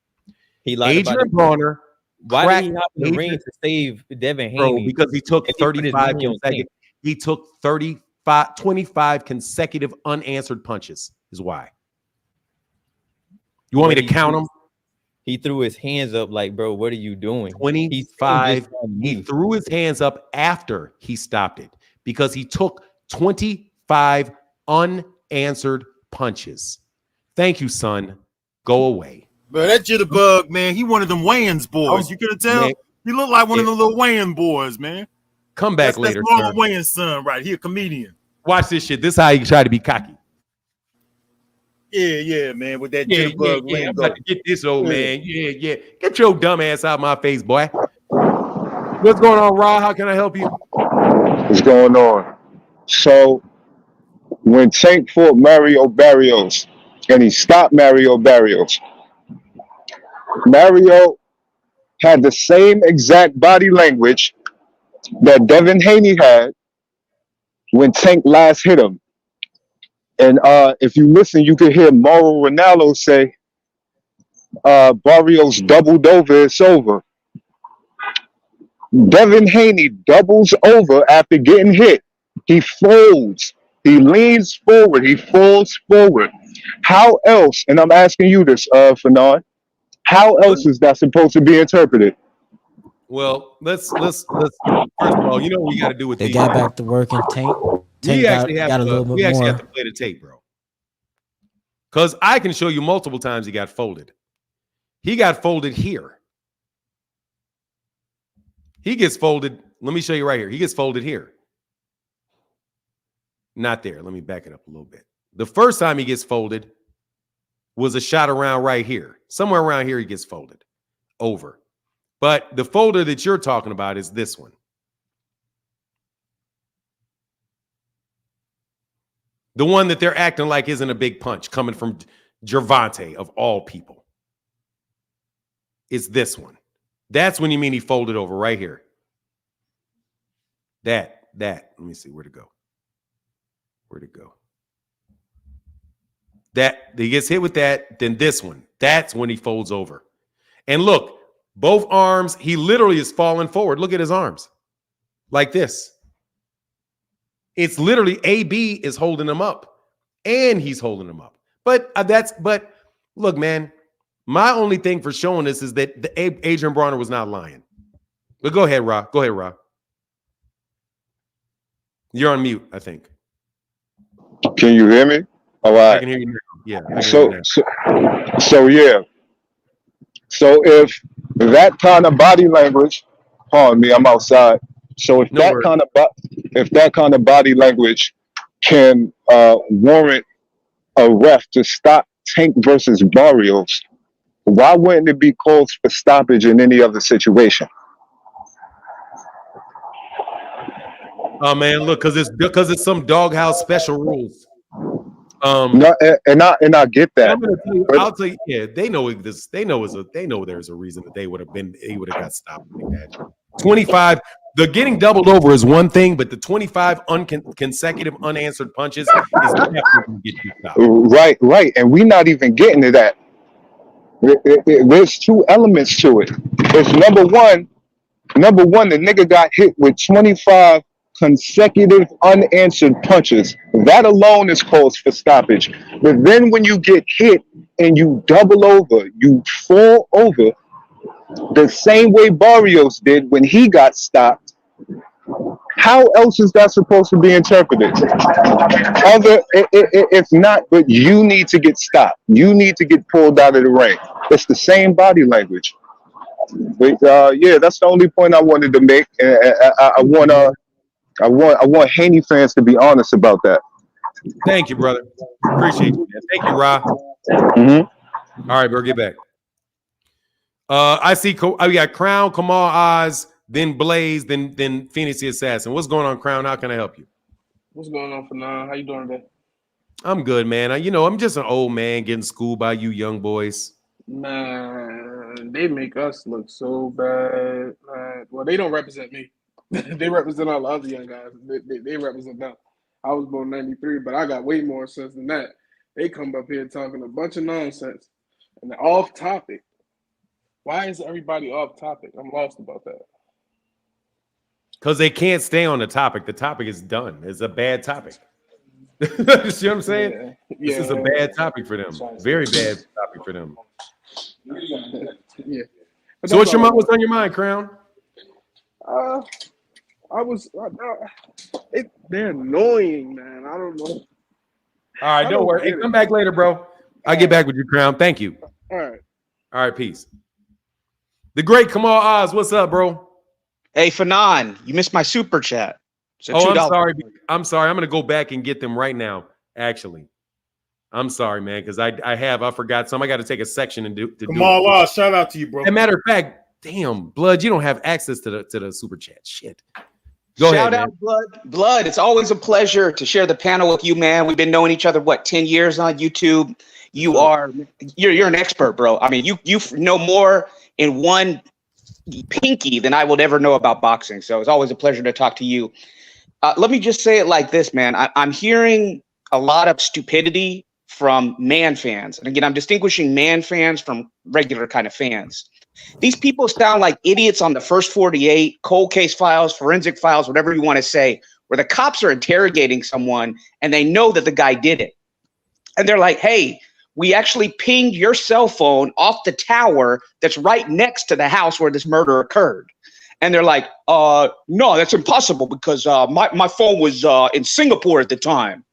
He lied. Adrian Broner. Why did he hop in the ring to save Devin Haney? Bro, because he took 35 consecutive. He took 25 consecutive unanswered punches. Is why. You want me to count them? He threw his hands up like, bro, what are you doing? 25. He threw his hands up after he stopped it because he took 25 unanswered punches. Thank you, son. Go away. Bro, that jitterbug, man. He one of them Wayans boys. You couldn't tell? Man, he looked like one of the little Wayans boys, man. Come back later, that's Marlon Wayans' son, right? He a comedian. Watch this shit. This is how you try to be cocky. Yeah, man. With that jitterbug I'm about to get this old man. Yeah. Get your dumb ass out of my face, boy. What's going on, Ra? How can I help you? What's going on? So when Tank fought Mario Barrios and he stopped Mario Barrios. Mario had the same exact body language that Devin Haney had when Tank last hit him. And if you listen, you can hear Mauro Ronaldo say, Barrios doubled over, it's over. Devin Haney doubles over after getting hit. He folds. He leans forward. He falls forward. How else, and I'm asking you this, Fanon, how else is that supposed to be interpreted? Well, let's first of all, you know what we got to do with They these got guys. back to work and Tank We got actually have a little we bit actually more. have to play the tape, bro. Because I can show you multiple times he got folded. He got folded here. He gets folded. Let me show you right here. He gets folded here. Not there. Let me back it up a little bit. The first time he gets folded was a shot around right here. Somewhere around here he gets folded over. But the folder that you're talking about is this one. The one that they're acting like isn't a big punch coming from Gervonta of all people. It's this one. That's when you mean he folded over right here. That. Let me see. Where'd it go? That he gets hit with that, then this one. That's when he folds over. And look, both arms, he literally is falling forward. Look at his arms. Like this. It's literally AB is holding him up. And he's holding him up. But look, man, my only thing for showing this is that the Adrian Broner was not lying. But go ahead, Ra. You're on mute, I think. Can you hear me? All right. I can hear you now. Yeah. So yeah. So if that kind of body language, pardon me, I'm outside. So if that kind of body language can warrant a ref to stop Tank versus Barrios, why wouldn't it be called for stoppage in any other situation? Oh man, look, because it's some doghouse special rules. No, and I get that. I'm gonna tell you, I'll tell you, yeah, they know this. They know there's a reason that he would have got stopped like that. 25. The getting doubled over is one thing, but the 25 consecutive unanswered punches is definitely gonna get you stopped. Right, and we're not even getting to that. There's two elements to it. It's number one, the nigga got hit with 25 consecutive unanswered punches. That alone is cause for stoppage. But then when you get hit and you double over, you fall over the same way Barrios did when he got stopped, how else is that supposed to be interpreted? If not, but you need to get stopped. You need to get pulled out of the ring. It's the same body language. But yeah, that's the only point I wanted to make. I want Haney fans to be honest about that. Thank you, brother. Appreciate you, man. Thank you, Ra. Mm-hmm. All right, bro, get back. I see. We got Crown, Kamal Oz, then Blaze, then Phoenix the Assassin. What's going on, Crown? How can I help you? What's going on, Fanon? How you doing today? I'm good, man. I'm just an old man getting schooled by you young boys. Man, they make us look so bad. Man. Well, they don't represent me. They represent all the other young guys. They represent them. I was born in 93, but I got way more sense than that. They come up here talking a bunch of nonsense and they're off topic. Why is everybody off topic? I'm lost about that. Because they can't stay on the topic. The topic is done. It's a bad topic. You see what I'm saying? Yeah. This is a bad topic for them. Very bad topic for them. Yeah. So what's on your mind, Crown? They're annoying, man. I don't know. All right, don't worry. Hey, come back later, bro. I'll get back with you, Crown. Thank you. All right, peace. The great Kamal Oz, what's up, bro? Hey, Fanon, you missed my super chat. So I'm $2. sorry. I'm sorry. I'm going to go back and get them right now, actually. I'm sorry, man, because I forgot some. I got to take a section and do Kamal Oz, shout out to you, bro. As a matter of fact, damn, Blood, you don't have access to the super chat. Shit. Go Shout ahead, out, man. Blood. It's always a pleasure to share the panel with you, man. We've been knowing each other, 10 years on YouTube. You're an expert, bro. I mean, you know more in one pinky than I would ever know about boxing. So it's always a pleasure to talk to you. Let me just say it like this, man. I'm hearing a lot of stupidity from man fans. And again, I'm distinguishing man fans from regular kind of fans. These people sound like idiots on the first 48, cold case files, forensic files, whatever you want to say, where the cops are interrogating someone and they know that the guy did it. And they're like, hey, we actually pinged your cell phone off the tower that's right next to the house where this murder occurred. And they're like, no, that's impossible because my phone was in Singapore at the time.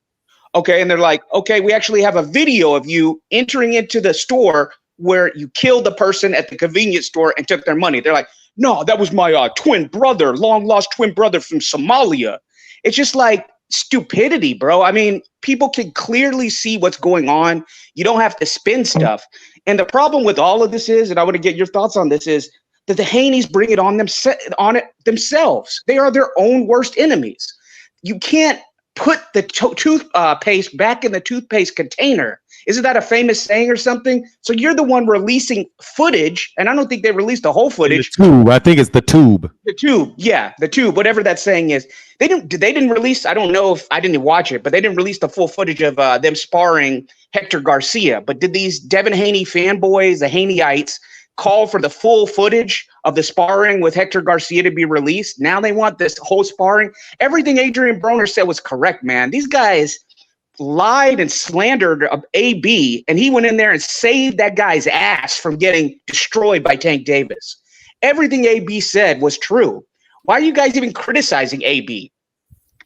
Okay, and they're like, okay, we actually have a video of you entering into the store where you killed the person at the convenience store and took their money. They're like, no, that was my twin brother, long lost twin brother from Somalia. It's just like stupidity, bro. I mean, people can clearly see what's going on. You don't have to spin stuff. And the problem with all of this is, and I want to get your thoughts on this, is that the Haneys bring it on themselves. They are their own worst enemies. You can't put the toothpaste back in the toothpaste container. Isn't that a famous saying or something? So you're the one releasing footage, and I don't think they released the whole footage. The tube. I think it's the tube. The tube, yeah, the tube, whatever that saying is. They didn't release, I don't know if I didn't watch it, but they didn't release the full footage of them sparring Hector Garcia. But did these Devin Haney fanboys, the Haneyites, call for the full footage of the sparring with Hector Garcia to be released? Now they want this whole sparring. Everything Adrian Broner said was correct, man. These guys lied and slandered AB, and he went in there and saved that guy's ass from getting destroyed by Tank Davis. Everything AB said was true. Why are you guys even criticizing AB?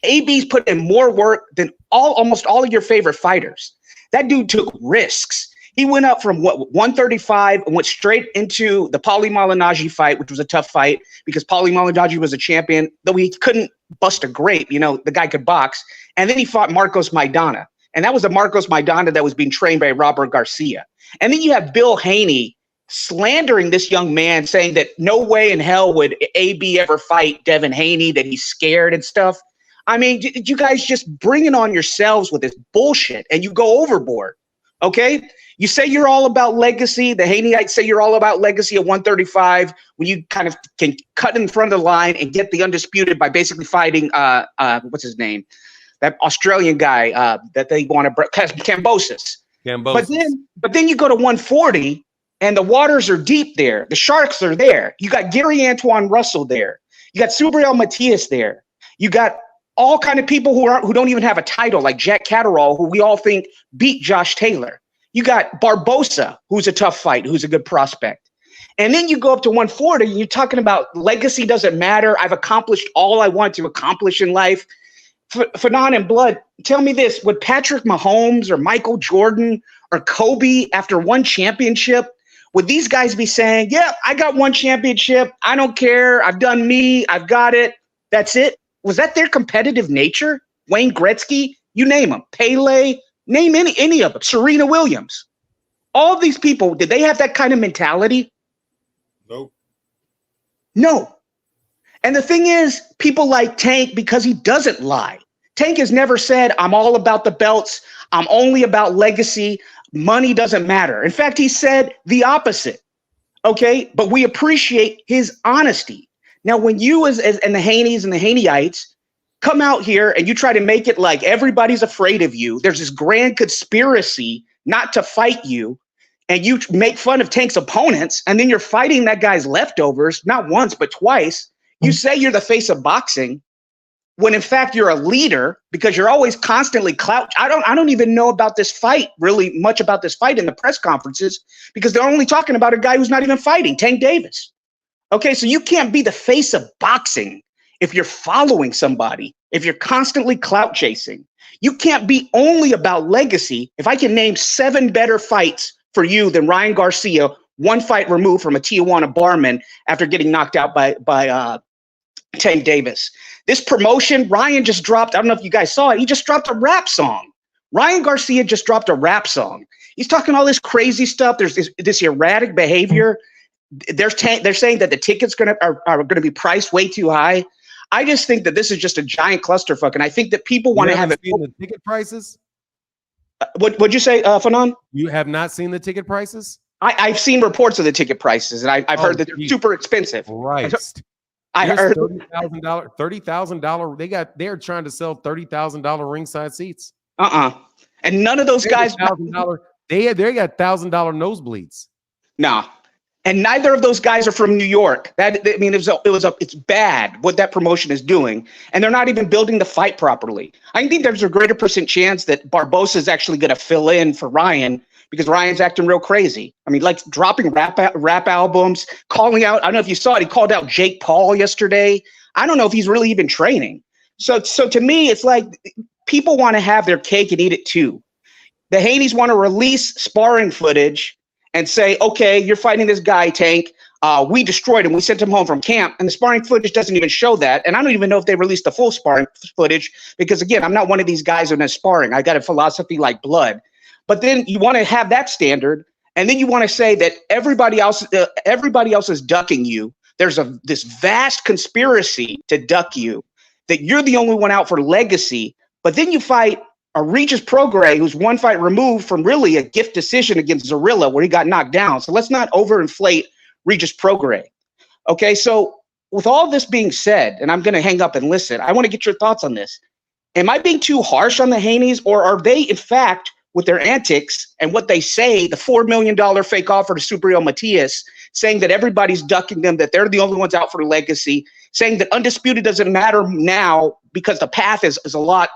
AB's put in more work than almost all of your favorite fighters. That dude took risks. He went up from 135 and went straight into the Paulie Malignaggi fight, which was a tough fight because Paulie Malignaggi was a champion, though he couldn't bust a grape. You know, the guy could box. And then he fought Marcos Maidana. And that was a Marcos Maidana that was being trained by Robert Garcia. And then you have Bill Haney slandering this young man, saying that no way in hell would AB ever fight Devin Haney, that he's scared and stuff. I mean, you guys just bring it on yourselves with this bullshit and you go overboard. Okay? You say you're all about legacy. The Haneyites say you're all about legacy at 135 when you kind of can cut in front of the line and get the undisputed by basically fighting, what's his name? That Australian guy that they want to, Kambosos. But then you go to 140 and the waters are deep there. The sharks are there. You got Gary Antoine Russell there. You got Subriel Matias there. You got all kind of people who don't even have a title, like Jack Catterall, who we all think beat Josh Taylor. You got Barbosa, who's a tough fight, who's a good prospect. And then you go up to 140, and you're talking about legacy doesn't matter. I've accomplished all I want to accomplish in life. Fanon and Blood, tell me this. Would Patrick Mahomes or Michael Jordan or Kobe, after one championship, would these guys be saying, yeah, I got one championship. I don't care. I've done me. I've got it. That's it. Was that their competitive nature? Wayne Gretzky, you name them. Pele, name any of them. Serena Williams. All of these people, did they have that kind of mentality? Nope. No. And the thing is, people like Tank, because he doesn't lie. Tank has never said, I'm all about the belts. I'm only about legacy. Money doesn't matter. In fact, he said the opposite. Okay? But we appreciate his honesty. Now, when you and the Haneys and the Haneyites come out here and you try to make it like everybody's afraid of you, there's this grand conspiracy not to fight you, and you make fun of Tank's opponents, and then you're fighting that guy's leftovers, not once, but twice. You say you're the face of boxing, when in fact you're a leader, because you're always constantly I don't even know about this fight, really much about this fight in the press conferences, because they're only talking about a guy who's not even fighting, Tank Davis. Okay, so you can't be the face of boxing if you're following somebody, if you're constantly clout chasing. You can't be only about legacy. If I can name 7 better fights for you than Ryan Garcia, one fight removed from a Tijuana barman after getting knocked out by Tank Davis. This promotion, Ryan just dropped, I don't know if you guys saw it, he just dropped a rap song. Ryan Garcia just dropped a rap song. He's talking all this crazy stuff. There's this erratic behavior. They're saying that the tickets are going to be priced way too high. I just think that this is just a giant clusterfuck, and I think that people want to have it. Seen the ticket prices? What'd you say, Fanon? You have not seen the ticket prices? I've seen reports of the ticket prices, and I've heard that they're super expensive. Right. I heard $30,000. They're trying to sell $30,000 ringside seats. And none of those guys. They got $1,000 nosebleeds. Nah. And neither of those guys are from New York. It's bad what that promotion is doing, and they're not even building the fight properly. I think there's a greater percent chance that Barbosa is actually going to fill in for Ryan because Ryan's acting real crazy. I mean, like dropping rap albums, calling out. I don't know if you saw it. He called out Jake Paul yesterday. I don't know if he's really even training. So to me, it's like people want to have their cake and eat it too. The Haneys want to release sparring footage and say, okay, you're fighting this guy, Tank. We destroyed him. We sent him home from camp. And the sparring footage doesn't even show that. And I don't even know if they released the full sparring footage because, again, I'm not one of these guys in a sparring. I got a philosophy like blood. But then you want to have that standard. And then you want to say that everybody else is ducking you. There's this vast conspiracy to duck you, that you're the only one out for legacy. But then you fight a Regis Prograis, who's one fight removed from really a gift decision against Zorilla where he got knocked down. So let's not overinflate Regis Prograis. Okay, so with all this being said, and I'm going to hang up and listen, I want to get your thoughts on this. Am I being too harsh on the Haneys, or are they, in fact, with their antics and what they say, the $4 million fake offer to Subriel Matias, saying that everybody's ducking them, that they're the only ones out for legacy, saying that Undisputed doesn't matter now because the path is a lot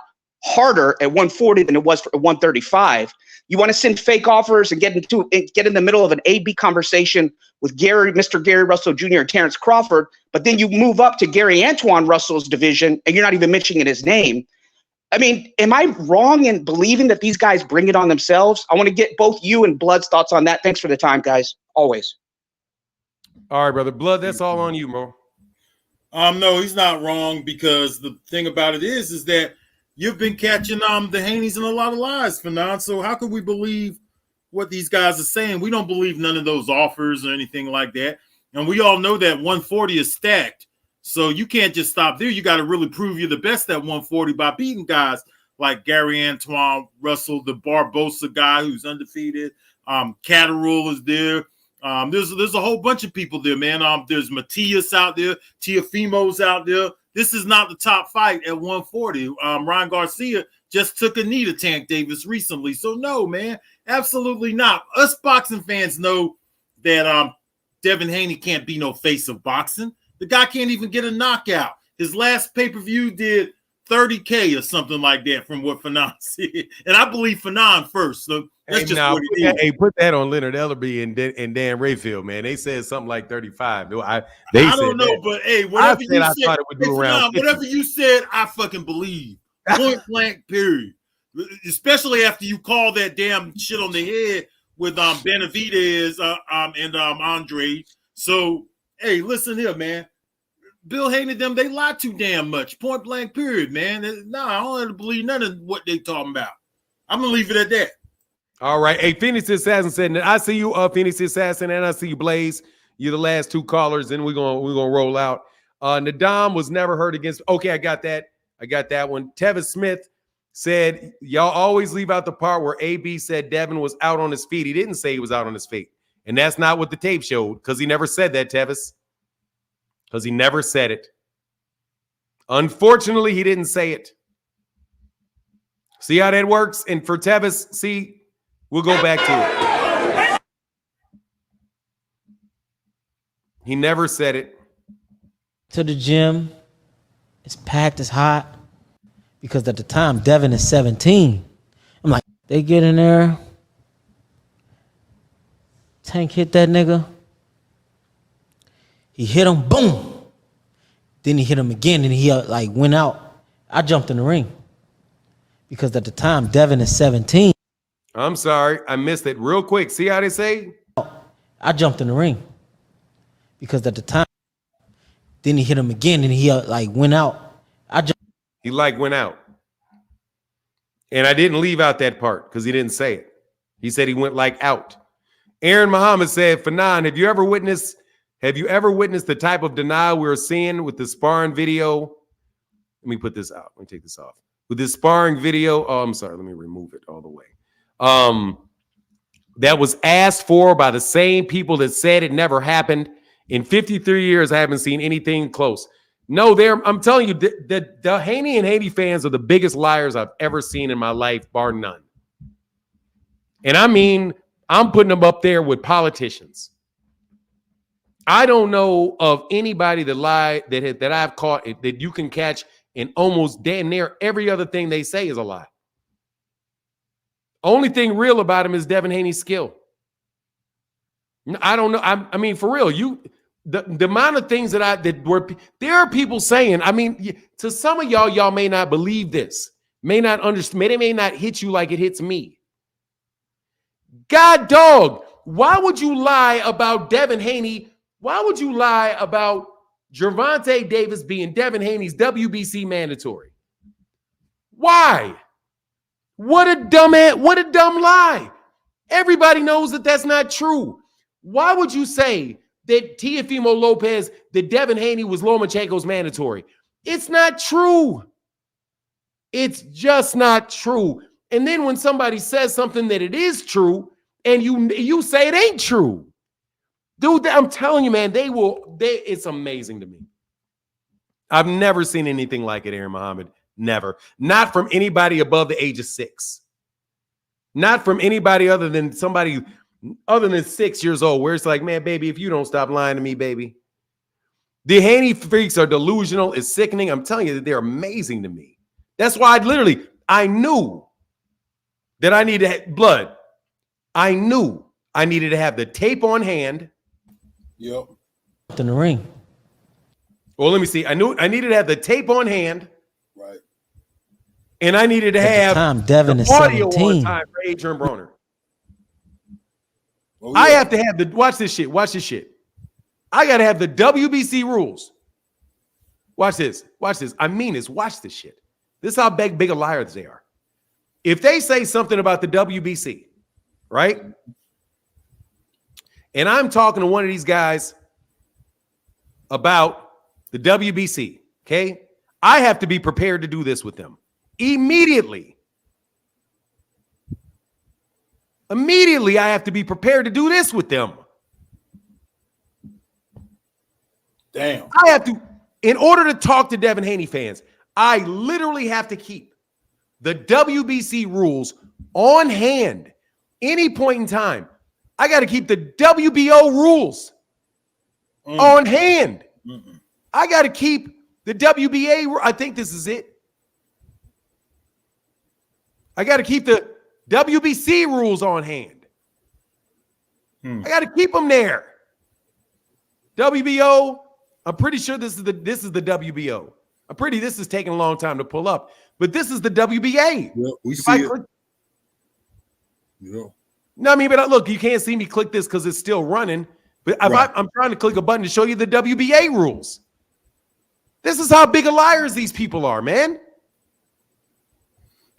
harder at 140 than it was at 135. You want to send fake offers and get in the middle of an AB conversation with Mr. Gary Russell Jr. and Terrence Crawford, but then you move up to Gary Antoine Russell's division and you're not even mentioning his name. I mean, am I wrong in believing that these guys bring it on themselves? I want to get both you and Blood's thoughts on that. Thanks for the time, guys. Always. All right, brother. Blood, that's all on you, bro. No, he's not wrong, because the thing about it is that you've been catching the Haneys in a lot of lies, Fanon. So how could we believe what these guys are saying? We don't believe none of those offers or anything like that. And we all know that 140 is stacked. So you can't just stop there. You got to really prove you're the best at 140 by beating guys like Gary Antoine Russell, the Barbosa guy who's undefeated. Catterall is there. There's a whole bunch of people there, man. There's Matias out there. Teofimo's out there. This is not the top fight at 140. Ryan Garcia just took a knee to Tank Davis recently. So, no, man, absolutely not. Us boxing fans know that Devin Haney can't be no face of boxing. The guy can't even get a knockout. His last pay-per-view did $30K or something like that from what Fanon said. And I believe Fanon first. So that's what it is. Put that on Leonard Ellerby and Dan Rayfield, man. They said something like 35. I don't know, but hey, whatever you said, I fucking believe. Point blank, period. Especially after you call that damn shit on the head with Benavidez and Andre. So, hey, listen here, man. Bill Haney, them, they lie too damn much. Point blank, period, man. No, I don't have to believe none of what they talking about. I'm going to leave it at that. All right. Hey, Phoenix Assassin said, I see you, Phoenix Assassin, and I see you, Blaze. You're the last two callers, and we're gonna roll out. Nadam was never hurt against. Okay, I got that one. Tevin Smith said, y'all always leave out the part where AB said Devin was out on his feet. He didn't say he was out on his feet. And that's not what the tape showed, because he never said that, Tevis. Because he never said it. Unfortunately, he didn't say it. See how that works? And for Tevis, see, we'll go back to it. He never said it. To the gym. It's packed, it's hot. Because at the time, Devin is 17. I'm like, they get in there. Tank hit that nigga. He hit him, boom. Then he hit him again, and he went out. I jumped in the ring. Because at the time, Devin is 17. I'm sorry, I missed it. Real quick, see how they say? I jumped in the ring. Because at the time, then he hit him again, and he went out. He went out. And I didn't leave out that part because he didn't say it. He said he went out. Aaron Muhammad said, Fanon, have you ever witnessed the type of denial we're seeing with the sparring video Let me put this out. Let me take this off. With this sparring video, oh, I'm sorry. Let me remove it all the way. That was asked for by the same people that said it never happened. In 53 years, I haven't seen anything close. No, I'm telling you, the Haney and Haney fans are the biggest liars I've ever seen in my life, bar none. And I mean, I'm putting them up there with politicians. I don't know of anybody that lied that I've caught that you can catch, and almost damn near every other thing they say is a lie. Only thing real about him is Devin Haney's skill. I don't know. I mean, for real, the amount of things there are people saying. I mean, to some of y'all may not believe this, may not understand, it may not hit you like it hits me. God dog, why would you lie about Devin Haney? Why would you lie about Gervonta Davis being Devin Haney's WBC mandatory? Why? What a dumb lie. Everybody knows that that's not true. Why would you say that Teofimo Lopez, that Devin Haney was Lomachenko's mandatory? It's not true. It's just not true. And then when somebody says something that it is true, and you say it ain't true. Dude, I'm telling you, man, it's amazing to me. I've never seen anything like it, Aaron Muhammad. Never. Not from anybody above the age of 6. Not from anybody other than 6 years old, where it's like, man, baby, if you don't stop lying to me, baby. The Haney freaks are delusional. It's sickening. I'm telling you that they're amazing to me. That's why I knew that I needed blood. I knew I needed to have the tape on hand. Yep. In the ring. Well, let me see. I knew I needed to have the tape on hand. Right. And I needed to have Devin the is audio 17. on time for Adrian Broner. Oh, yeah. I have to have watch this shit. Watch this shit. I got to have the WBC rules. Watch this. Watch this. I mean this. Watch this shit. This is how big a liars they are. If they say something about the WBC, right? And I'm talking to one of these guys about the WBC, okay? I have to be prepared to do this with them immediately. Immediately, I have to be prepared to do this with them. Damn. I have to, in order to talk to Devin Haney fans, I literally have to keep the WBC rules on hand any point in time. I got to keep the WBO rules on hand. I got to keep the WBA. I think this is it. I got to keep the WBC rules on hand. I got to keep them there. WBO. I'm pretty sure this is the WBO. This is taking a long time to pull up, but this is the WBA. Yeah, we see it. Yeah. No, I mean, but look, you can't see me click this because it's still running. But I'm trying to click a button to show you the WBA rules. This is how big of liars these people are, man.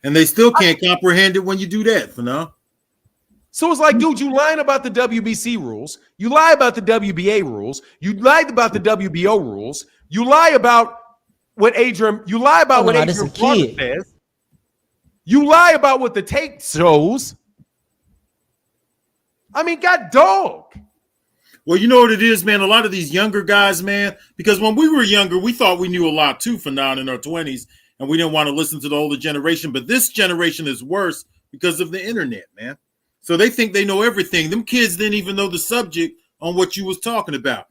And they still can't comprehend it when you do that, for now. So it's like, dude, you lying about the WBC rules. You lie about the WBA rules. You lied about the WBO rules. You lie about what Adrian. You lie about what Adrian Broner says. You lie about what the tape shows. I mean, God dog. Well, you know what it is, man? A lot of these younger guys, man, because when we were younger, we thought we knew a lot too for now in our 20s, and we didn't want to listen to the older generation. But this generation is worse because of the internet, man. So they think they know everything. Them kids didn't even know the subject on what you was talking about.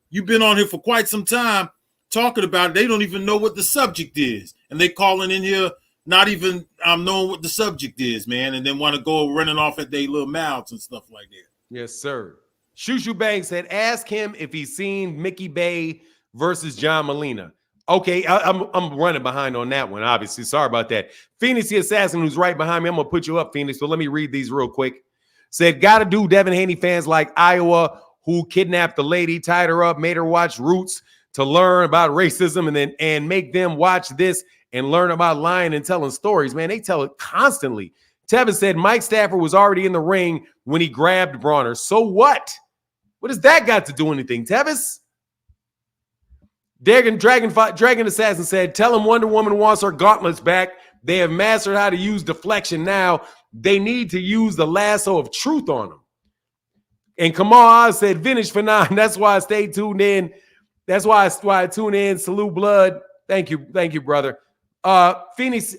You've been on here for quite some time talking about it. They don't even know what the subject is. And they calling in here not even knowing what the subject is, man, and then want to go running off at their little mouths and stuff like that. Yes, sir. Shushu Bang said, ask him if he's seen Mickey Bay versus John Molina. Okay, I'm running behind on that one, obviously. Sorry about that. Phoenix the Assassin, who's right behind me. I'm going to put you up, Phoenix, so let me read these real quick. Said, got to do Devin Haney fans like Iowa who kidnapped the lady, tied her up, made her watch Roots to learn about racism, and make them watch this and learn about lying and telling stories. Man, they tell it constantly. Tevin said Mike Stafford was already in the ring when he grabbed Broner. So what? What does that got to do anything, Tevis? Dragon Assassin said, tell him Wonder Woman wants her gauntlets back. They have mastered how to use deflection now. They need to use the lasso of truth on them. And Kamal Oz said, vintage for 9. That's why I stayed tuned in. That's why I tune in. Salute blood. Thank you, brother. Phoenix,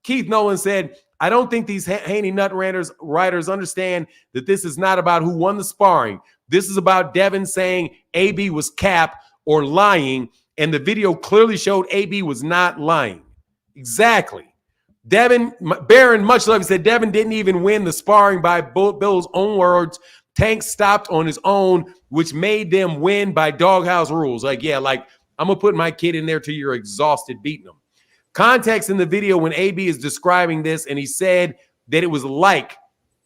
Keith Nolan said, I don't think these Haney nut writers understand that this is not about who won the sparring. This is about Devin saying AB was cap or lying, and the video clearly showed AB was not lying. Exactly. Devin, Barron, much love, he said Devin didn't even win the sparring by Bill's own words. Tank stopped on his own, which made them win by doghouse rules. I'm going to put my kid in there till you're exhausted beating him. Context in the video when AB is describing this, and he said that it was like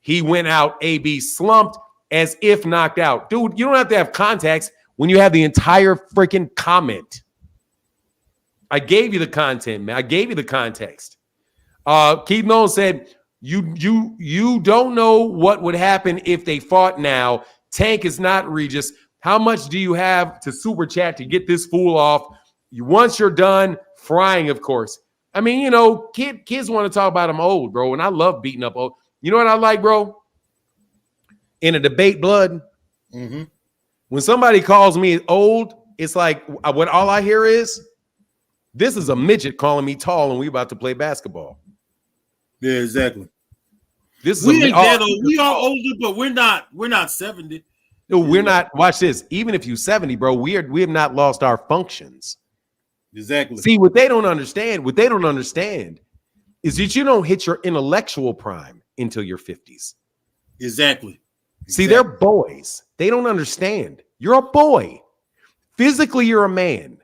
he went out, AB slumped as if knocked out. Dude, you don't have to have context when you have the entire freaking comment. I gave you the content, man. I gave you the context. Keith Nolan said, you don't know what would happen if they fought now. Tank is not Regis. How much do you have to super chat to get this fool off? Once you're done frying, of course. I mean, kids want to talk about I'm old, bro, and I love beating up old. You know what I like, bro? In a debate, blood. Mm-hmm. When somebody calls me old, it's like what all I hear is, this is a midget calling me tall, and we about to play basketball. Yeah, exactly. This is we ain't that old. We are older, but we're not 70. No, we're not. Watch this. Even if you're 70, bro, we have not lost our functions. Exactly. See, what they don't understand is that you don't hit your intellectual prime until your 50s. Exactly. See, they're boys. They don't understand. You're a boy. Physically, you're a man.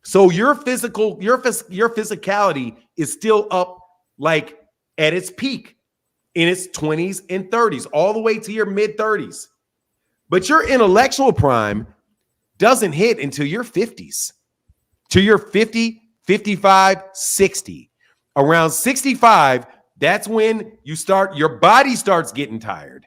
So your physicality is still up like at its peak in its 20s and 30s, all the way to your mid 30s. But your intellectual prime doesn't hit until your 50s. To your 50, 55, 60. Around 65, that's when your body starts getting tired.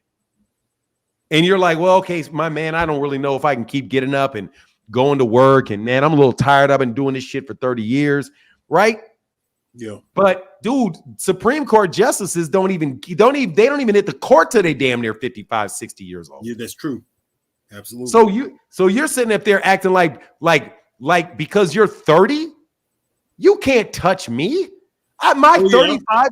And you're like, well, okay, my man, I don't really know if I can keep getting up and going to work. And man, I'm a little tired. I've been doing this shit for 30 years, right? Yeah. But dude, Supreme Court justices they don't even hit the court till they damn near 55, 60 years old. Yeah, that's true. Absolutely. So you're sitting up there acting like because you're 30, you can't touch me. My 35.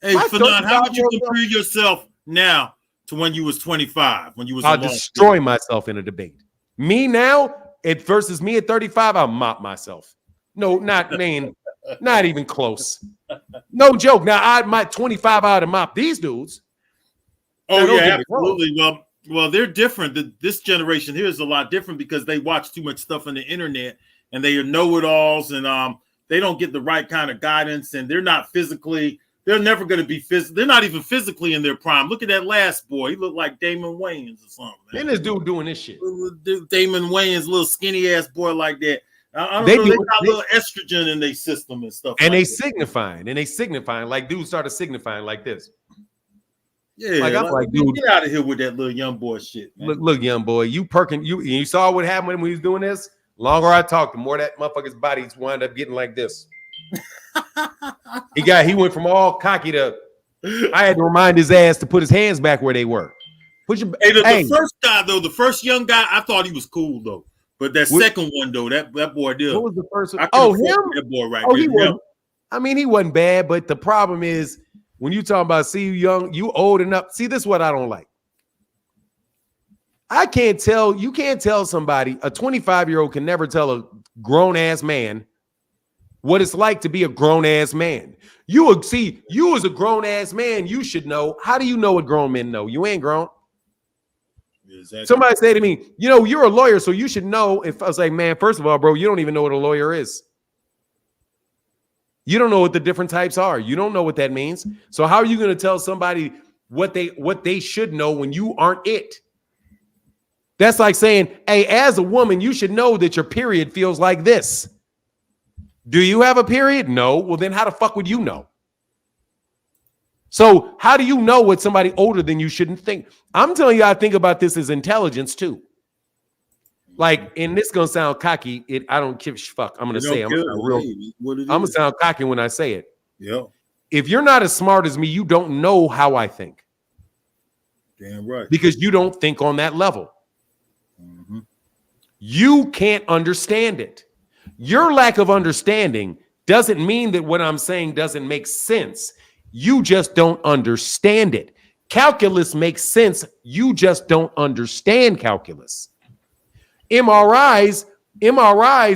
Hey, Fanon, how would you compare yourself now to when you was 25? When you was I'll destroy myself in a debate. Me now versus me at 35, I'll mop myself. No, not even close. No joke. Now my 25 out to mop these dudes. Oh yeah, absolutely. Well, they're different. This generation here is a lot different because they watch too much stuff on the internet and they are know-it-alls, and they don't get the right kind of guidance, and they're not physically. They're never going to be they're not even physically in their prime. Look at that last boy. He looked like Damon Wayans or something. And this dude doing this shit. Damon Wayans, little skinny ass boy like that. I don't know. They got a little estrogen in their system and stuff. And like they signifying. Like dudes started signifying like this. Yeah, like dude, get out of here with that little young boy shit. Man. Look, young boy, you saw what happened when he was doing this. Longer I talked, the more that motherfucker's bodies wind up getting like this. He went from all cocky to. I had to remind his ass to put his hands back where they were. The first guy though, the first young guy, I thought he was cool though. But that second one though, that boy did. What was the first one? Oh, him? That boy right there. He wasn't. I mean, he wasn't bad, but the problem is when you talking about you young, you old enough. See, this is what I don't like. You can't tell somebody, a 25-year-old can never tell a grown-ass man what it's like to be a grown-ass man. You as a grown-ass man, you should know. How do you know what grown men know? You ain't grown. Exactly. Somebody say to me, you're a lawyer, so you should know. If I was like, man, first of all, bro, you don't even know what a lawyer is. You don't know what the different types are. You don't know what that means. So how are you going to tell somebody what they should know when you aren't it? That's like saying, hey, as a woman, you should know that your period feels like this. Do you have a period? No. Well, then how the fuck would you know? So how do you know what somebody older than you shouldn't think? I'm telling you, I think about this as intelligence too. Like, and this gonna sound cocky. I don't give a fuck. I'm gonna say I'm gonna sound cocky when I say it. Yeah. If you're not as smart as me, you don't know how I think. Damn right. Because you don't think on that level. Mm-hmm. You can't understand it. Your lack of understanding doesn't mean that what I'm saying doesn't make sense. You just don't understand it. Calculus makes sense. You just don't understand calculus. MRIs,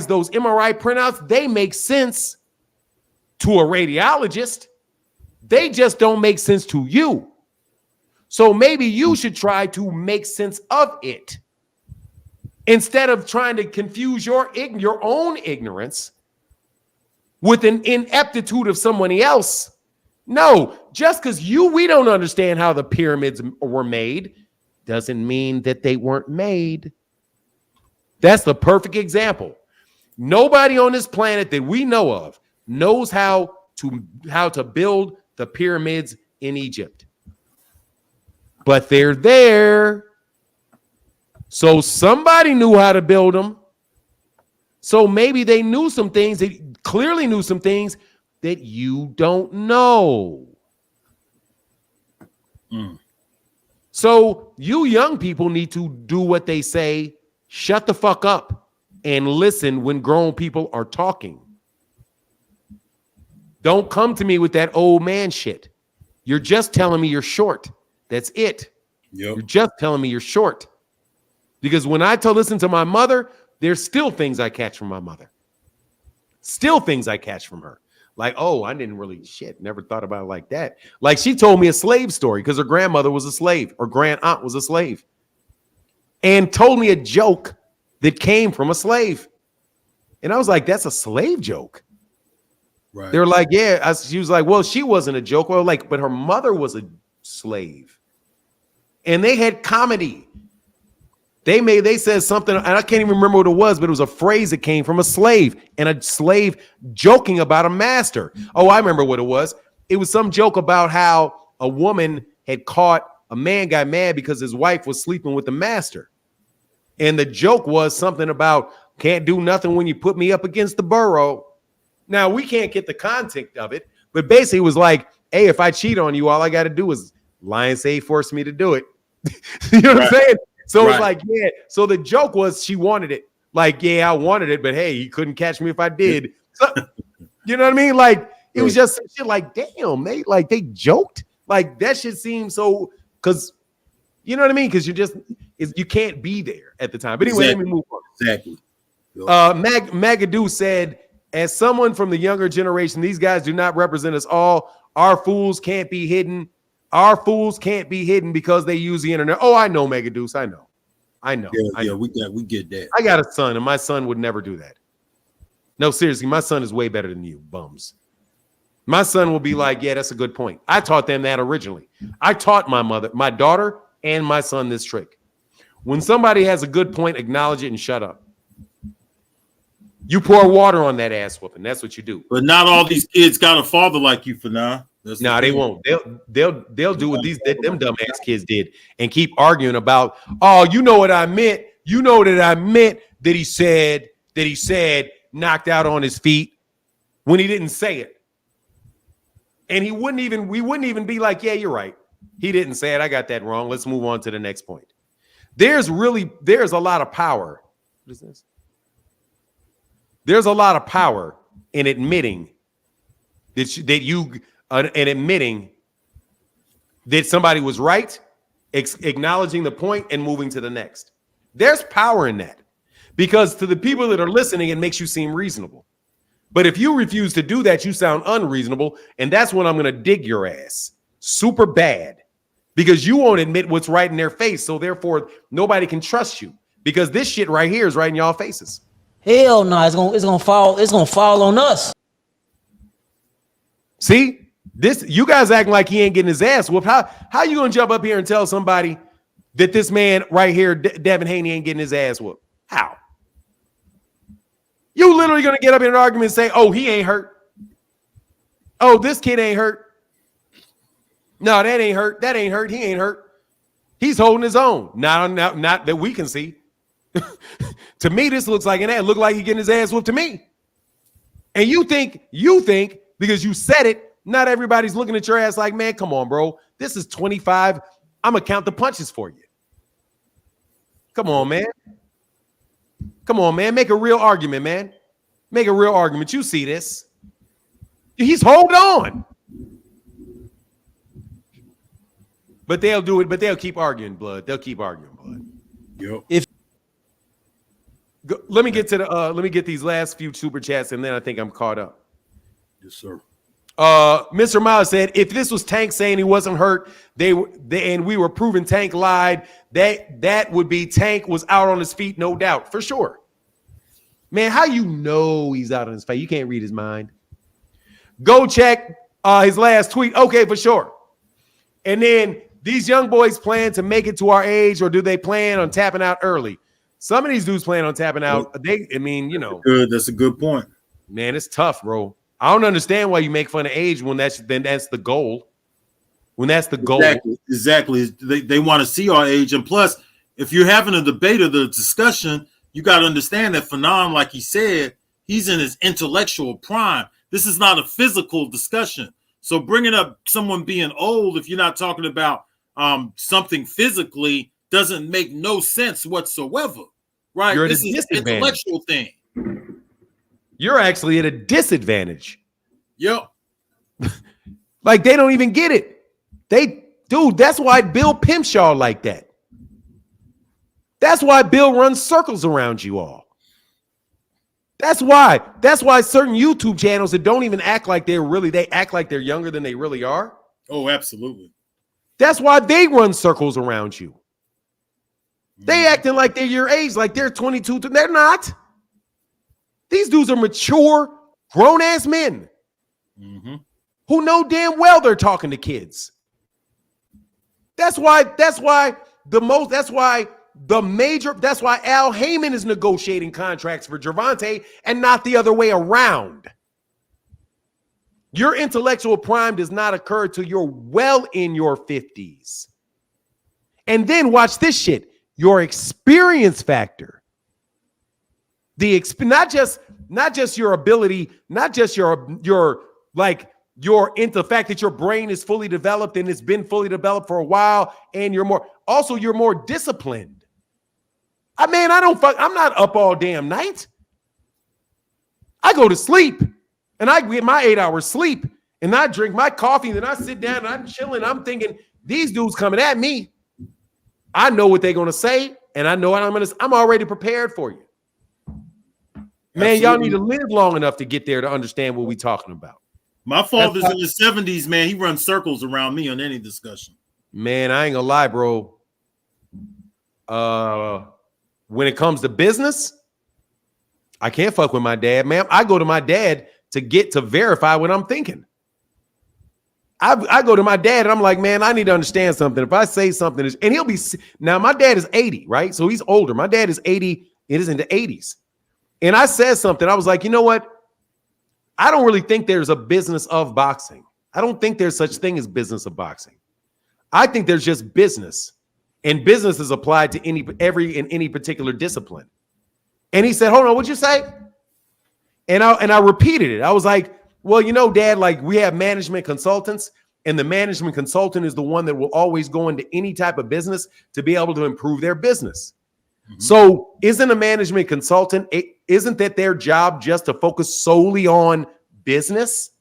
those MRI printouts, they make sense to a radiologist. They just don't make sense to you. So maybe you should try to make sense of it instead of trying to confuse your own ignorance with an ineptitude of somebody else. No, just because we don't understand how the pyramids were made doesn't mean that they weren't made. That's the perfect example. Nobody on this planet that we know of knows how to build the pyramids in Egypt. But they're there. So somebody knew how to build them. So maybe they knew some things, they clearly knew some things that you don't know. So you young people need to do what they say. Shut the fuck up and listen when grown people are talking. Don't come to me with that old man shit. You're just telling me you're short. That's it. Yep. You're just telling me you're short. Because when I listen to my mother, there's still things I catch from my mother. Still things I catch from her. Like, oh, I didn't really never thought about it like that. Like she told me a slave story because her grandmother was a slave. Her grand aunt was a slave. And told me a joke that came from a slave. And I was like, that's a slave joke. Right. They were like, yeah. She was like, well, she wasn't a joke. Well, like, but her mother was a slave. And they had comedy. They said something, and I can't even remember what it was, but it was a phrase that came from a slave, and a slave joking about a master. Oh, I remember what it was. It was some joke about how a woman had caught a man got mad because his wife was sleeping with the master. And the joke was something about can't do nothing when you put me up against the burrow. Now, we can't get the content of it, but basically it was like, hey, if I cheat on you, all I got to do is lie and say he forced me to do it. You know what I'm saying? So it's like, yeah. So the joke was she wanted it. Like, yeah, I wanted it, but hey, he couldn't catch me if I did. So, you know what I mean? Like, it was just shit like, damn, they joked. Like, that shit seems so, because, you know what I mean? Because you can't be there at the time. But anyway, let me move on. Exactly. Magadoo said, as someone from the younger generation, these guys do not represent us all. Our fools can't be hidden. Our fools can't be hidden because they use the internet. Oh, I know, Megadeuce. I know. Yeah, we get that. I got a son, and my son would never do that. No, seriously, my son is way better than you, bums. My son will be like, yeah, that's a good point. I taught them that originally. I taught my daughter, and my son this trick. When somebody has a good point, acknowledge it and shut up. You pour water on that ass whooping. That's what you do. But not all these kids got a father like you for now. No, they won't. They'll do what them dumbass kids did and keep arguing about, oh, you know what I meant. You know that I meant that he said knocked out on his feet when he didn't say it. And we wouldn't even be like, yeah, you're right. He didn't say it. I got that wrong. Let's move on to the next point. There's a lot of power. What is this? There's a lot of power in admitting and admitting that somebody was right, acknowledging the point and moving to the next. There's power in that because to the people that are listening, it makes you seem reasonable. But if you refuse to do that, you sound unreasonable. And that's when I'm going to dig your ass super bad because you won't admit what's right in their face. So therefore, nobody can trust you because this shit right here is right in y'all faces. Hell no, it's gonna fall on us. See, this you guys acting like he ain't getting his ass whooped. How you gonna jump up here and tell somebody that this man right here, Devin Haney, ain't getting his ass whooped? How? You literally gonna get up in an argument and say, "Oh, he ain't hurt. Oh, this kid ain't hurt. No, that ain't hurt. That ain't hurt. He ain't hurt. He's holding his own. Not that we can see. To me, this looks like an ad. Look like he getting his ass whooped to me. And you think because you said it, not everybody's looking at your ass like, man, come on, bro. This is 25. I'm gonna count the punches for you. Come on, man. Come on, man. Make a real argument, man. Make a real argument. You see this. He's holding on. But they'll do it, but they'll keep arguing, blood. They'll keep arguing, blood. Yep. Let me get to the let me get these last few super chats and then I think I'm caught up. Yes, sir. Mr. Miles said if this was Tank saying he wasn't hurt, and we were proving Tank lied, that would be Tank was out on his feet, no doubt, for sure. Man, how you know he's out on his feet? You can't read his mind. Go check his last tweet. Okay, for sure. And then these young boys plan to make it to our age, or do they plan on tapping out early? Some of these dudes plan on tapping out. That's a good point. Man, it's tough, bro. I don't understand why you make fun of age when that's the goal. When that's the goal. Exactly. They want to see our age. And plus, if you're having a debate or the discussion, you got to understand that Fanon, like he said, he's in his intellectual prime. This is not a physical discussion. So bringing up someone being old, if you're not talking about something physically, doesn't make no sense whatsoever. Right? This is an intellectual thing. You're actually at a disadvantage. Yep. Like they don't even get it. Dude, that's why Bill pimps y'all like that. That's why Bill runs circles around you all. That's why certain YouTube channels that don't even act like they act like they're younger than they really are. Oh, absolutely. That's why they run circles around you. They acting like they're your age, like they're 22. They're not. These dudes are mature, grown-ass men who know damn well they're talking to kids. That's why Al Heyman is negotiating contracts for Gervonta and not the other way around. Your intellectual prime does not occur till you're well in your 50s. And then watch this shit. Your experience factor. Not just your ability, not just the fact that your brain is fully developed and it's been fully developed for a while, and you're more disciplined. I'm not up all damn night. I go to sleep and I get my 8 hours sleep and I drink my coffee and then I sit down and I'm chilling. I'm thinking these dudes coming at me. I know what they're gonna say, and I know what I'm already prepared for you. Man, Absolutely. Y'all need to live long enough to get there to understand what we're talking about. My father's in his 70s, man. He runs circles around me on any discussion. Man, I ain't gonna lie, bro. When it comes to business, I can't fuck with my dad, man. I go to my dad to verify what I'm thinking. I go to my dad and I'm like, man, I need to understand something. If I say something, and he'll be now, my dad is 80, right? So he's older. My dad is 80. It is in the 80s. And I said something. I was like, you know what? I don't really think there's a business of boxing. I don't think there's such thing as business of boxing. I think there's just business, and business is applied to any particular discipline. And he said, hold on, what'd you say? And I repeated it. I was like, well, you know, Dad, like we have management consultants, and the management consultant is the one that will always go into any type of business to be able to improve their business. So isn't a management consultant, isn't that their job just to focus solely on business?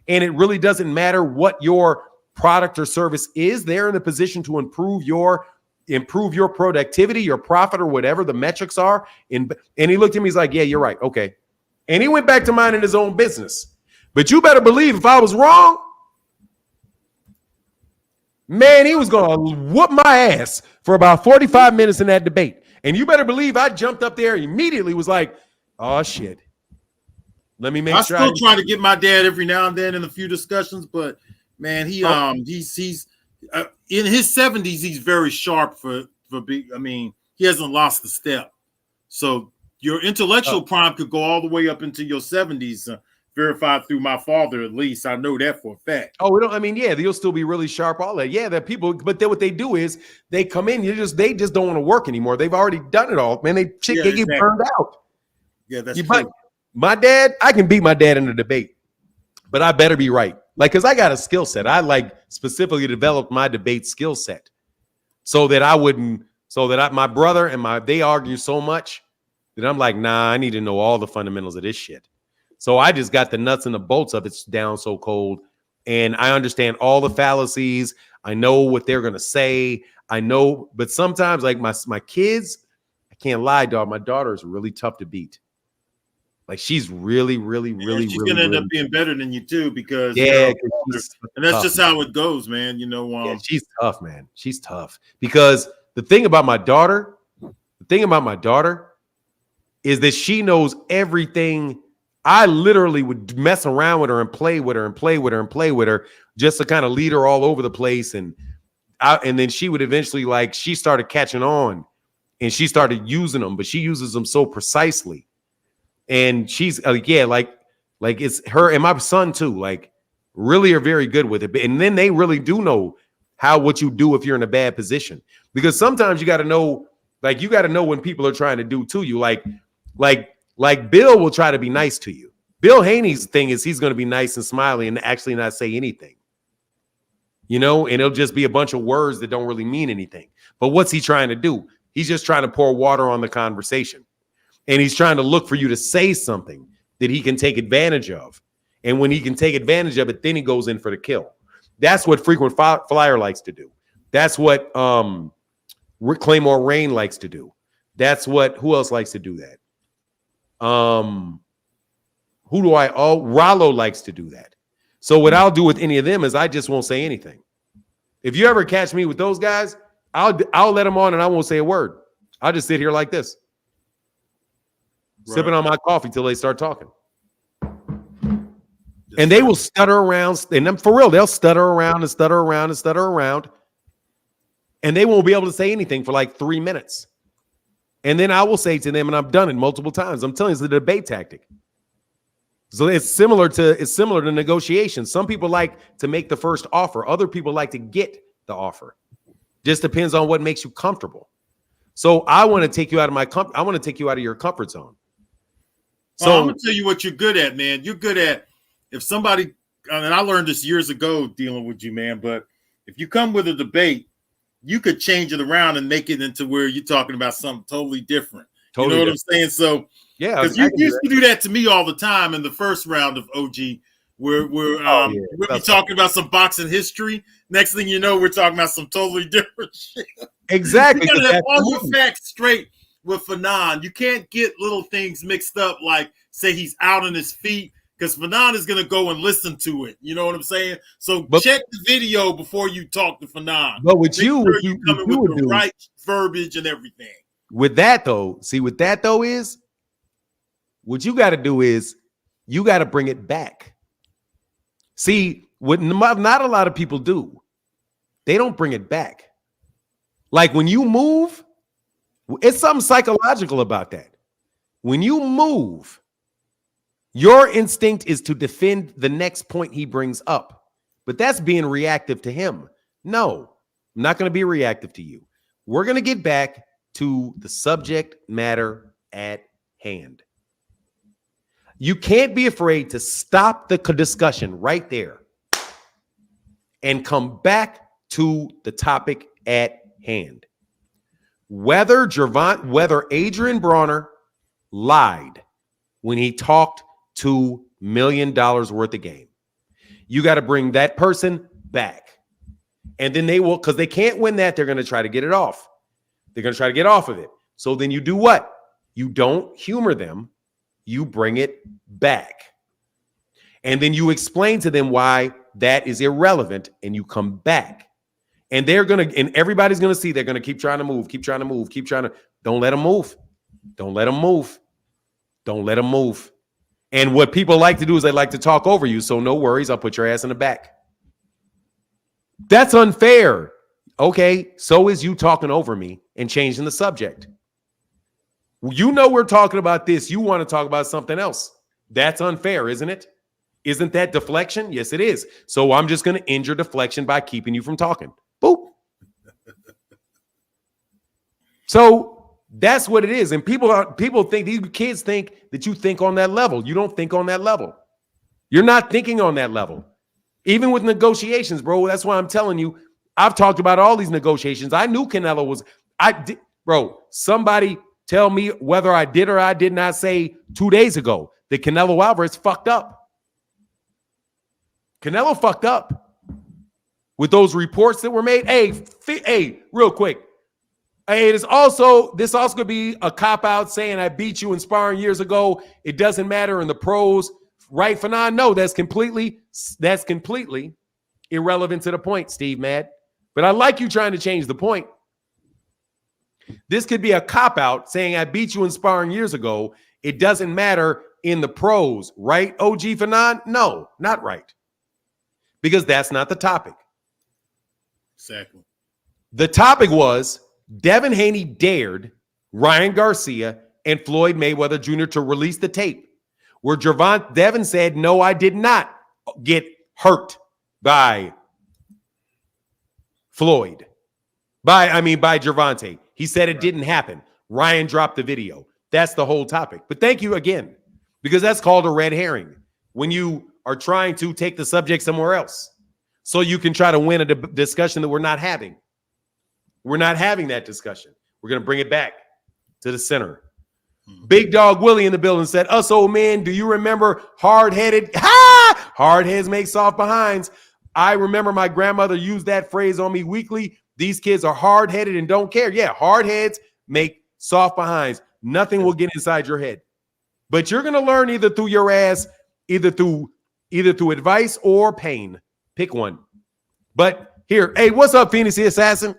And it really doesn't matter what your product or service is. They're in a position to improve your productivity, your profit, or whatever the metrics are. And he looked at me, he's like, yeah, you're right. Okay. And he went back to minding his own business. But you better believe if I was wrong, man, he was going to whoop my ass for about 45 minutes in that debate. And you better believe I jumped up there and immediately was like, oh, shit. Let me make sure. I still try to get my dad every now and then in a few discussions, but man, he's in his 70s. He's very sharp for big. I mean, he hasn't lost a step. So your intellectual prime could go all the way up into your 70s. verified through my father, at least. I know that for a fact. Oh, we don't. I mean, yeah, you'll still be really sharp. All that. Yeah, that people. But then what they do is they come in. They just don't want to work anymore. They've already done it all. Man, they get exactly. burned out. Yeah, that's true. My dad, I can beat my dad in a debate, but I better be right. Like, because I got a skill set. I specifically developed my debate skill set so that my brother and they argue so much that I'm like, nah, I need to know all the fundamentals of this shit. So I just got the nuts and the bolts of it down so cold. And I understand all the fallacies. I know what they're going to say. I know, but sometimes like my kids, I can't lie, dog. My daughter is really tough to beat. Like she's really, really, really, she's really, gonna end really up being better than you too, because and that's tough, just how it goes, man. She's tough, man. She's tough because the thing about my daughter is that she knows everything. I literally would mess around with her and play with her just to kind of lead her all over the place, and then she would eventually she started catching on, and she started using them, but she uses them so precisely. And she's it's her and my son too, really are very good with it. And then they really do know what you do if you're in a bad position, because sometimes you got to know, when people are trying to do to you, like Bill will try to be nice to you. Bill Haney's thing is he's going to be nice and smiley and actually not say anything, and it'll just be a bunch of words that don't really mean anything. But what's he trying to do? He's just trying to pour water on the conversation. And he's trying to look for you to say something that he can take advantage of. And when he can take advantage of it, then he goes in for the kill. That's what Frequent Flyer likes to do. That's what Claymore Rain likes to do. Who else likes to do that? Rollo likes to do that. So what I'll do with any of them is I just won't say anything. If you ever catch me with those guys, I'll let them on and I won't say a word. I'll just sit here like this. Sipping on my coffee till they start talking. And they will stutter around. And then for real, they'll stutter around and stutter around and stutter around. And they won't be able to say anything for like 3 minutes. And then I will say to them, and I've done it multiple times, I'm telling you, it's a debate tactic. So it's similar to negotiations. Some people like to make the first offer. Other people like to get the offer. Just depends on what makes you comfortable. So I want to take you out of your comfort zone. So I'm gonna tell you what you're good at, man. You're good at if somebody, and I learned this years ago dealing with you, man. But if you come with a debate, you could change it around and make it into where you're talking about something totally different. You know what I'm saying? So yeah, because you used to do that to me all the time in the first round of OG, where we'll be talking about some boxing history. Next thing you know, we're talking about some totally different shit. Exactly. You gotta have all your facts straight with Fanon. You can't get little things mixed up, like say he's out on his feet, because Fanon is gonna go and listen to it. You know what I'm saying? So check the video before you talk to Fanon. But with you, you're coming with the right verbiage and everything. With that though, is what you got to do is you got to bring it back. See, what not a lot of people do, they don't bring it back. Like when you move, it's something psychological about that. When you move, your instinct is to defend the next point he brings up, but that's being reactive to him. No, I'm not going to be reactive to you. We're going to get back to the subject matter at hand. You can't be afraid to stop the discussion right there and come back to the topic at hand. Whether Adrian Broner lied when he talked $2 million worth of game, you got to bring that person back. And then they will, because they can't win that, they're going to try to get it off. They're going to try to get off of it. So then you do what? You don't humor them. You bring it back. And then you explain to them why that is irrelevant, and you come back. And everybody's going to see they're going to keep trying to move, don't let them move. Don't let them move. Don't let them move. And what people like to do is they like to talk over you. So no worries, I'll put your ass in the back. That's unfair. Okay, so is you talking over me and changing the subject. You know we're talking about this. You want to talk about something else. That's unfair, isn't it? Isn't that deflection? Yes, it is. So I'm just going to end your deflection by keeping you from talking. Boop. So that's what it is. And people think, these kids think that you think on that level. You don't think on that level. You're not thinking on that level. Even with negotiations, bro. That's why I'm telling you, I've talked about all these negotiations. I knew Canelo was, bro, somebody tell me whether I did or I did not say 2 days ago that Canelo Alvarez fucked up. Canelo fucked up with those reports that were made. Hey, real quick. Hey, this also could be a cop-out saying I beat you in sparring years ago. It doesn't matter in the pros. Right, Fanon? No, that's completely irrelevant to the point, Steve Mad. But I like you trying to change the point. This could be a cop-out saying I beat you in sparring years ago. It doesn't matter in the pros. Right, OG Fanon? No, not right. Because that's not the topic. Exactly. The topic was Devin Haney dared Ryan Garcia and Floyd Mayweather Jr. to release the tape where Devin said, no, I did not get hurt by Floyd. By Gervonta. He said it didn't happen. Ryan dropped the video. That's the whole topic. But thank you again, because that's called a red herring. When you are trying to take the subject somewhere else so you can try to win a discussion that we're not having. We're not having that discussion. We're going to bring it back to the center. Big Dog Willie in the building said, us old men, do you remember hard-headed? Hard heads make soft behinds. I remember my grandmother used that phrase on me weekly. These kids are hard-headed and don't care. Yeah, hard heads make soft behinds. Nothing will get inside your head. But you're going to learn either through your ass, either through advice or pain. Pick one. But here, hey, what's up, Phoenix the Assassin?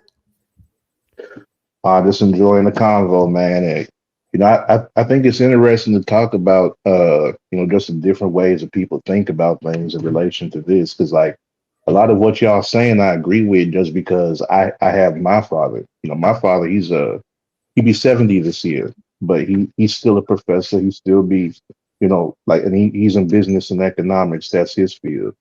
Just enjoying the convo, man. And, I think it's interesting to talk about, just the different ways that people think about things in relation to this. Because, like, a lot of what y'all saying, I agree with, just because I have my father. My father, he'd be 70 this year, but he's still a professor. He still be, and he's in business and economics. That's his field.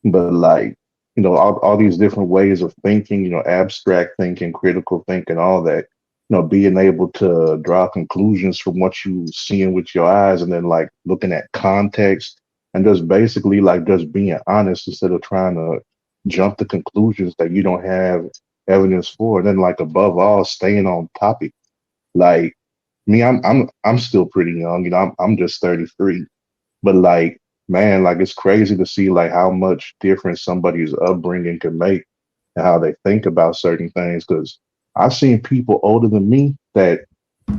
But, like, all these different ways of thinking, abstract thinking, critical thinking, all that, being able to draw conclusions from what you seeing with your eyes, and then like looking at context, and just basically like just being honest instead of trying to jump to conclusions that you don't have evidence for. And then, like, above all, staying on topic. Like me, I'm still pretty young, I'm just 33, but like, man, like, it's crazy to see like how much difference somebody's upbringing can make and how they think about certain things. Because I've seen people older than me that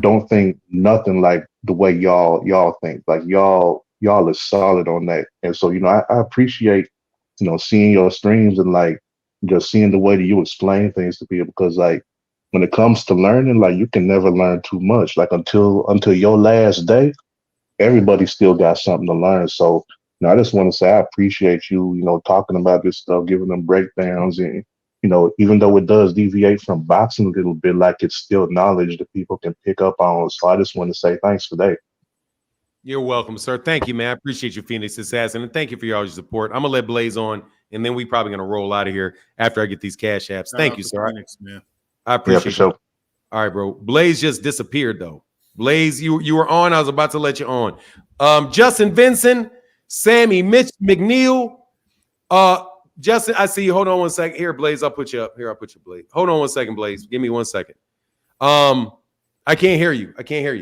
don't think nothing like the way y'all think. Like y'all are solid on that. And so, I appreciate, seeing your streams and like just seeing the way that you explain things to people. Because like when it comes to learning, like you can never learn too much. Like until your last day, everybody still got something to learn. So I just want to say I appreciate you, talking about this stuff, giving them breakdowns, and even though it does deviate from boxing a little bit, like it's still knowledge that people can pick up on. So I just want to say thanks for that. You're welcome, sir. Thank you, man. I appreciate you, Phoenix Assassin, and thank you for your support. I'm gonna let Blaze on, and then we probably gonna roll out of here after I get these cash apps. Thank you, sir. Phoenix, man. I appreciate for sure. All right, bro. Blaze just disappeared though. Blaze, you were on. I was about to let you on. Justin Vincent, Sammy McNeil, Justin, I see you. Hold on 1 second. Here, Blaze, I'll put you up. Here, I'll put you, Blaze. Hold on 1 second, Blaze. Give me 1 second. I can't hear you. I can't hear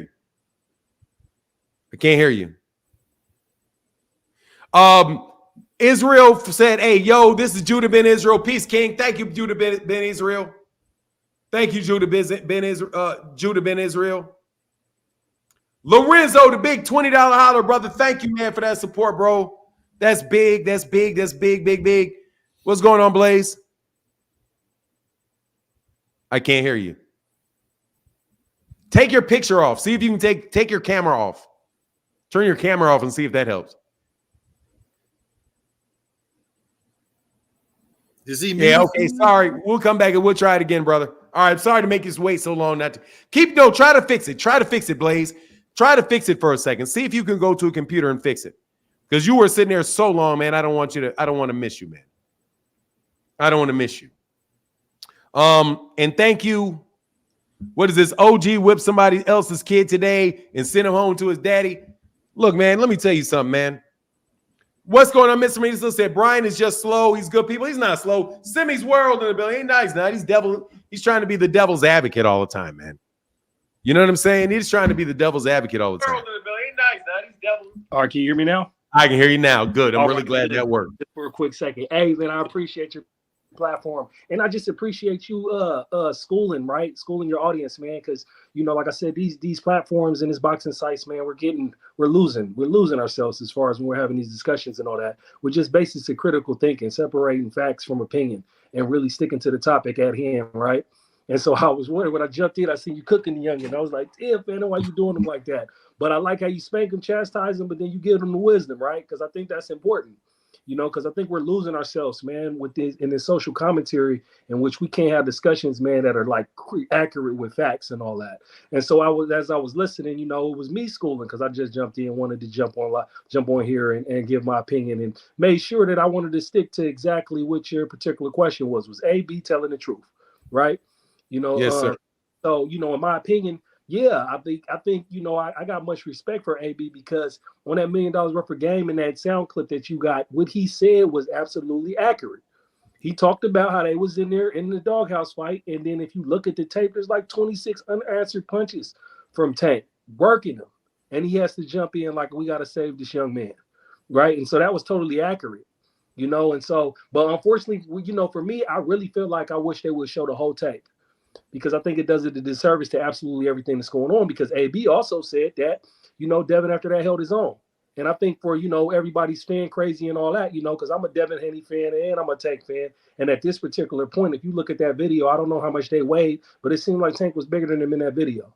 you. Israel said, hey, yo, this is Judah Ben Israel. Peace, King. Thank you, Judah Ben Israel. Thank you, Judah Ben Israel. Lorenzo, the big $20 holler, brother. Thank you, man, for that support, bro. That's big. That's big. That's big, big, big. What's going on, Blaze? I can't hear you. Take your picture off. See if you can take your camera off. Turn your camera off and see if that helps. Is he? Yeah, okay, sorry. We'll come back and we'll try it again, brother. All right, sorry to make you wait so long. Try to fix it. Try to fix it, Blaze. Try to fix it for a second. See if you can go to a computer and fix it. Because you were sitting there so long, man. I don't want to miss you, man. I don't want to miss you. And thank you. What is this? OG whipped somebody else's kid today and sent him home to his daddy. Look, man, let me tell you something, man. What's going on, Mr. Media? Said Brian is just slow. He's good people. He's not slow. Simi's world in the building. He's not. He's devil. He's trying to be the devil's advocate all the time, man. You know what I'm saying? He's trying to be the devil's advocate all the time. All right, can you hear me now? I can hear you now. Good. I'm All really right, glad good. that worked. Just for a quick second. Hey, man, I appreciate your platform. And I just appreciate you schooling your audience, man. Because, you know, like I said, these platforms and these boxing sites, man, we're losing ourselves as far as when we're having these discussions and all that. We're just basics of critical thinking, separating facts from opinion, and really sticking to the topic at hand, right? And so I was wondering when I jumped in, I seen you cooking the youngin. I was like, damn, man, why you doing them like that? But I like how you spank them, chastise them, but then you give them the wisdom, right? Because I think that's important, you know, because I think we're losing ourselves, man, with this in this social commentary in which we can't have discussions, man, that are like accurate with facts and all that. And so as I was listening, you know, it was me schooling because I just jumped in, wanted to jump on here and give my opinion, and made sure that I wanted to stick to exactly what your particular question was AB telling the truth, right? You know, yes, sir. So, you know, in my opinion, yeah, I think, you know, I got much respect for AB because on that $1 million worth of game and that sound clip that you got, what he said was absolutely accurate. He talked about how they was in there in the doghouse fight. And then if you look at the tape, there's like 26 unanswered punches from Tank working him. And he has to jump in like, we got to save this young man. Right. And so that was totally accurate, you know. And so, but unfortunately, you know, for me, I really feel like I wish they would show the whole tape, because I think it does it a disservice to absolutely everything that's going on, because AB also said that, you know, Devin after that held his own. And I think for, you know, everybody's fan crazy and all that, you know, because I'm a Devin Haney fan and I'm a Tank fan. And at this particular point, if you look at that video, I don't know how much they weighed, but it seemed like Tank was bigger than him in that video.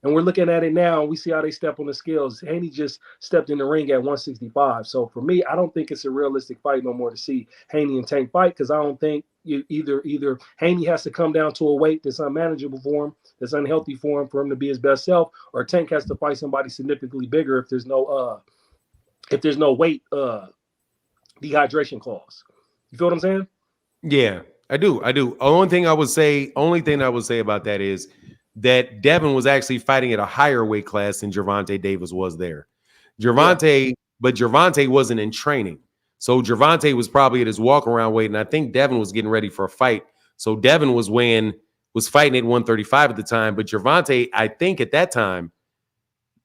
And we're looking at it now, and we see how they step on the scales. Haney just stepped in the ring at 165. So for me, I don't think it's a realistic fight no more to see Haney and Tank fight, because I don't think either Haney has to come down to a weight that's unmanageable for him, that's unhealthy for him to be his best self, or Tank has to fight somebody significantly bigger if there's no weight dehydration clause. You feel what I'm saying? Yeah, I do. Only thing I would say about that is that Devin was actually fighting at a higher weight class than Gervonta Davis was there. But Gervonta wasn't in training. So Gervonta was probably at his walk-around weight, and I think Devin was getting ready for a fight. So Devin was fighting at 135 at the time, but Gervonta, I think at that time,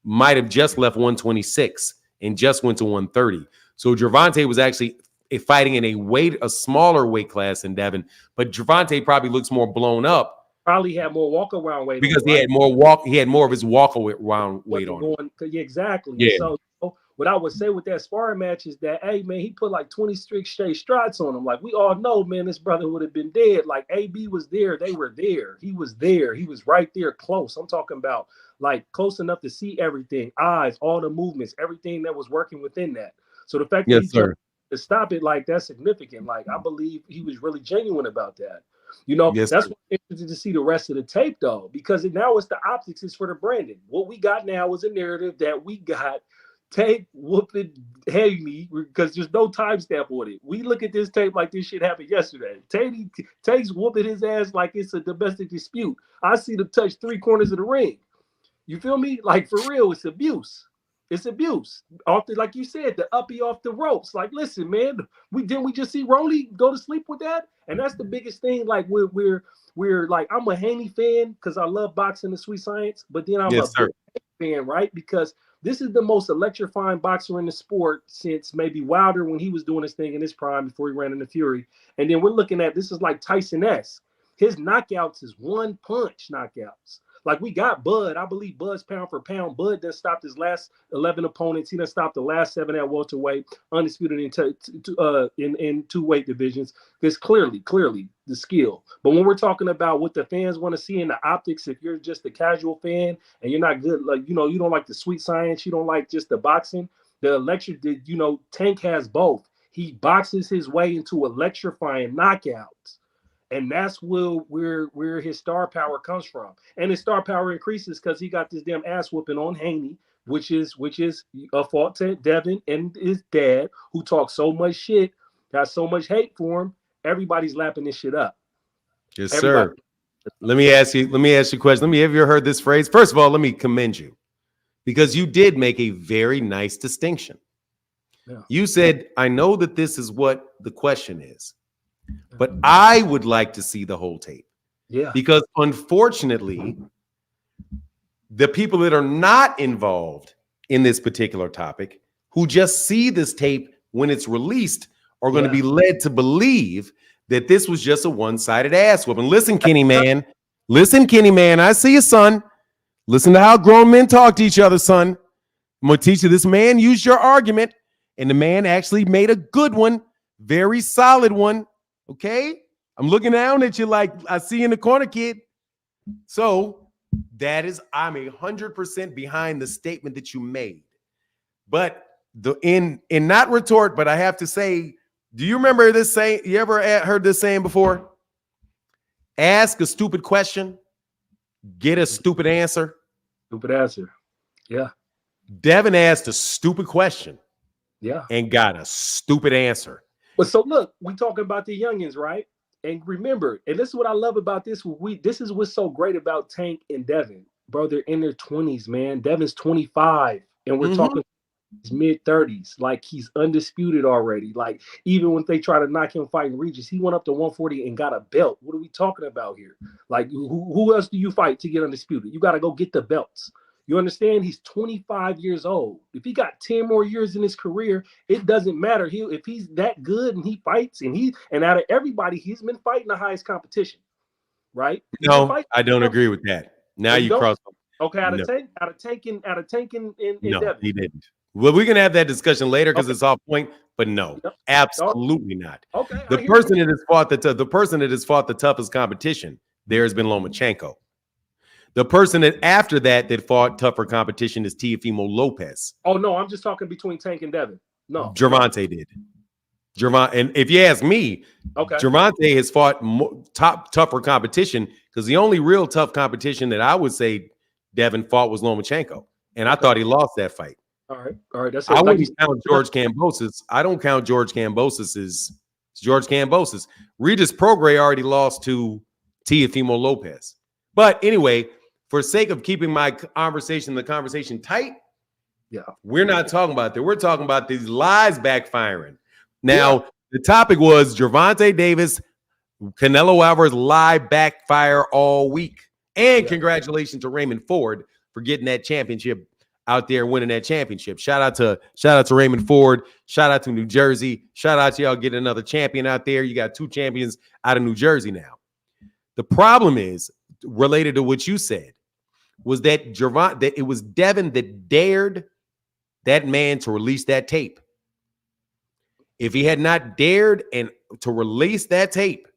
might have just left 126 and just went to 130. So Gervonta was actually fighting in a smaller weight class than Devin, but Gervonta probably looks more blown up. Probably had more walk-around weight because on, he had more of his walk-around weight on him. Yeah, exactly. Yeah. So what I would say with that sparring match is that, hey, man, he put like 20 straight strides on him. Like, we all know, man, this brother would have been dead. Like, AB was there. They were there. He was there. He was right there close. I'm talking about, like, close enough to see everything, eyes, all the movements, everything that was working within that. So the fact that he jumped to stop it, like, that's significant. Like, I believe he was really genuine about that. You know, that's why I'm interested to see the rest of the tape, though, because now it's the optics is for the branding. What we got now is a narrative that we got Tank whooping Haney, because there's no timestamp on it. We look at this tape like this shit happened yesterday. Tank's whooping his ass like it's a domestic dispute. I see them touch 3 corners of the ring. You feel me? Like, for real, it's abuse. It's abuse. Like you said, the uppy off the ropes. Like, listen, man, we just see Rolly go to sleep with that? And that's the biggest thing. Like, we're like, I'm a Haney fan because I love boxing and sweet science, but then I'm a fan, right? Because this is the most electrifying boxer in the sport since maybe Wilder when he was doing his thing in his prime before he ran into Fury. And then we're looking at, this is like Tyson-esque. His knockouts is one punch knockouts. Like, we got Bud. I believe Bud's pound for pound. Bud done stopped his last 11 opponents. He done stopped the last 7 at welterweight, undisputed in 2 weight divisions. There's clearly the skill. But when we're talking about what the fans want to see in the optics, if you're just a casual fan and you're not good, like, you know, you don't like the sweet science, you don't like just the boxing, Tank has both. He boxes his way into electrifying knockouts. And that's where his star power comes from. And his star power increases because he got this damn ass whooping on Haney which is a fault to Devin and his dad, who talk so much shit, got so much hate for him. Everybody's lapping this shit up. Yes, Everybody. sir. Let me ask you a question. Have you heard this phrase? First of all, let me commend you because you did make a very nice distinction. Yeah. You said, I know that this is what the question is, but I would like to see the whole tape. Yeah. Because unfortunately, the people that are not involved in this particular topic, who just see this tape when it's released, are going to be led to believe that this was just a one-sided ass whooping. Listen, Kenny man. Listen, Kenny man. I see you, son. Listen to how grown men talk to each other, son. I'm going to teach you this man used your argument, and the man actually made a good one, very solid one. Okay? I'm looking down at you like I see you in the corner, kid. So that is, I'm 100% behind the statement that you made. But in not retort, but I have to say, do you remember this saying? You ever heard this saying before? Ask a stupid question, get a stupid answer. Stupid answer. Yeah. Devin asked a stupid question. Yeah. And got a stupid answer. But so look, we talking about the youngins, right? And remember, and this is what I love about this. This is what's so great about Tank and Devin. Bro, they're in their 20s, man. Devin's 25, and we're talking his mid-30s. Like, he's undisputed already. Like, even when they try to knock him fighting Regis, he went up to 140 and got a belt. What are we talking about here? Like, who else do you fight to get undisputed? You got to go get the belts. You understand? He's 25 years old. If he got 10 more years in his career, it doesn't matter. If he's that good and he fights and out of everybody, he's been fighting the highest competition, right? No, I don't agree with that. Now you cross. Okay, out of Tank and no, Devin. he didn't. Well, we can have that discussion later because it's off point. But no, absolutely not. Okay, the person that has fought the toughest competition there has been Lomachenko. The person that after that fought tougher competition is Teofimo Lopez. Oh no, I'm just talking between Tank and Devin. No, Gervonta did. And if you ask me, okay, Gervonta has fought tougher competition because the only real tough competition that I would say Devin fought was Lomachenko, and I thought he lost that fight. All right. That's I wouldn't count George Kambosos. I don't count George Kambosos as George Kambosos. Regis Prograis already lost to Teofimo Lopez. But anyway, for sake of keeping the conversation tight, we're not talking about that. We're talking about these lies backfiring. Now, the topic was Gervonta Davis, Canelo Alvarez lie backfire all week. And congratulations to Raymond Ford for getting that championship out there, winning that championship. Shout out to Raymond Ford. Shout out to New Jersey. Shout out to y'all getting another champion out there. You got 2 champions out of New Jersey now. The problem is related to what you said was that it was Devin that dared that man to release that tape. If he had not dared and to release that tape,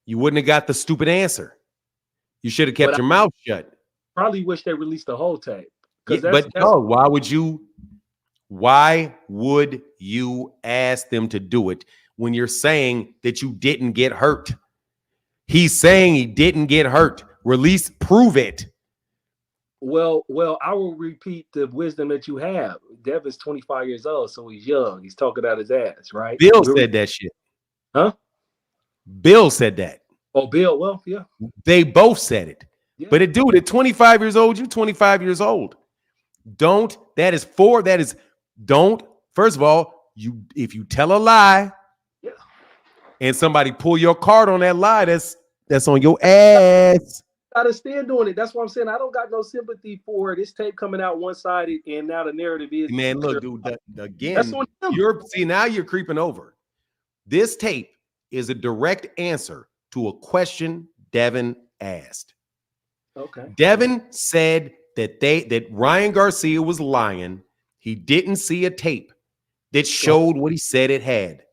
you wouldn't have got the stupid answer. You should have kept your mouth shut. Probably wish they released the whole tape. Why would you ask them to do it when you're saying that you didn't get hurt? He's saying he didn't get hurt. Release, prove it. Well, I will repeat the wisdom that you have. Devin's 25 years old, so he's young. He's talking out his ass, right? Bill said that shit. Huh? Bill said that. Oh, Bill, well, yeah. They both said it. Yeah. But at 25 years old, you're 25 years old. First of all, if you tell a lie and somebody pull your card on that lie, that's on your ass. Gotta stand doing it. That's what I'm saying. I don't got no sympathy for this tape coming out one-sided, and now the narrative is look, dude, again, now you're creeping over. This tape is a direct answer to a question Devin asked. Okay. Devin said that Ryan Garcia was lying. He didn't see a tape that showed what he said it had.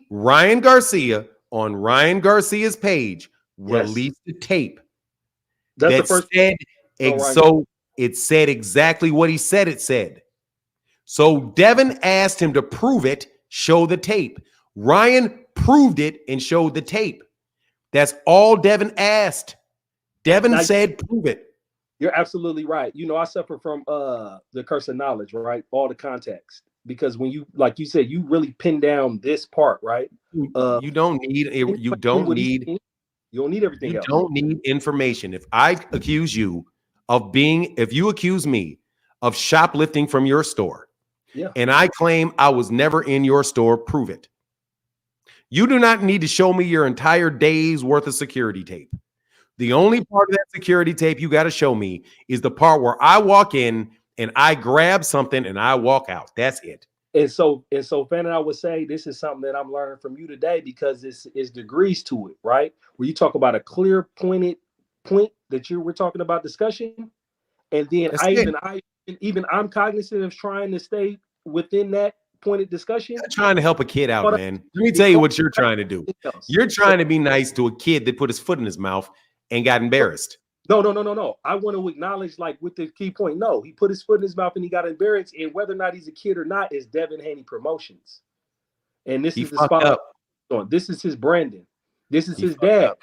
Ryan Garcia on Ryan Garcia's page released the tape. That's the first. So it said exactly what he said it said. So Devin asked him to prove it, show the tape. Ryan proved it and showed the tape. That's all Devin asked. Devin said, prove it. You're absolutely right. You know, I suffer from the curse of knowledge, right? All the context. Because when you, like you said, you really pin down this part, right? You don't need you don't need you don't need everything else. You don't need information. If I accuse you of being, if you accuse me of shoplifting from your store, and I claim I was never in your store, prove it. You do not need to show me your entire day's worth of security tape. The only part of that security tape you got to show me is the part where I walk in and I grab something and I walk out. That's it. And so, Fan, I would say this is something that I'm learning from you today, because this is degrees to it, right? Where you talk about a clear pointed point that you were talking about discussion, and then I'm cognizant of trying to stay within that pointed discussion. You're trying to help a kid out, man. Let me tell you what you're trying to do. You're trying to be nice to a kid that put his foot in his mouth and got embarrassed. No. I want to acknowledge, like, with the key point. No, he put his foot in his mouth and he got embarrassed. And whether or not he's a kid or not is Devin Haney Promotions. And this is the spot. This is his branding. This is his dad.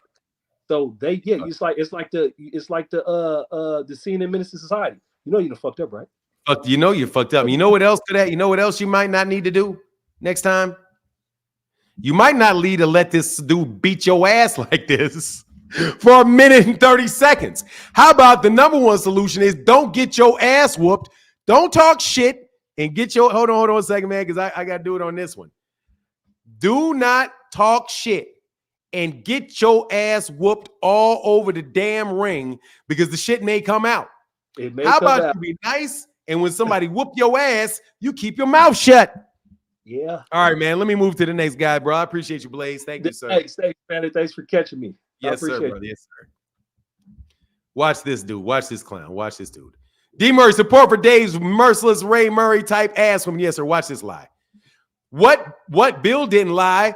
So it's like the scene in Minister Society. You know, you done fucked up, right? You know you're fucked up. You know what else to that? You know what else you might not need to do next time? You might not need to let this dude beat your ass like this for a minute and 30 seconds. How about the number one solution is don't get your ass whooped. Don't talk shit and get your, hold on a second, man, because I got to do it on this one. Do not talk shit and get your ass whooped all over the damn ring, because the shit may come out. How about you be nice, and when somebody whoop your ass, you keep your mouth shut? Yeah. All right, man. Let me move to the next guy, bro. I appreciate you, Blaze. Thank you, sir. Thanks, man. Thanks for catching me. Yes, sir, brother. Yes, sir. Watch this dude. Watch this clown. Watch this dude. D. Murray, support for Dave's merciless Ray Murray type ass from. Yes, sir. Watch this lie. What Bill didn't lie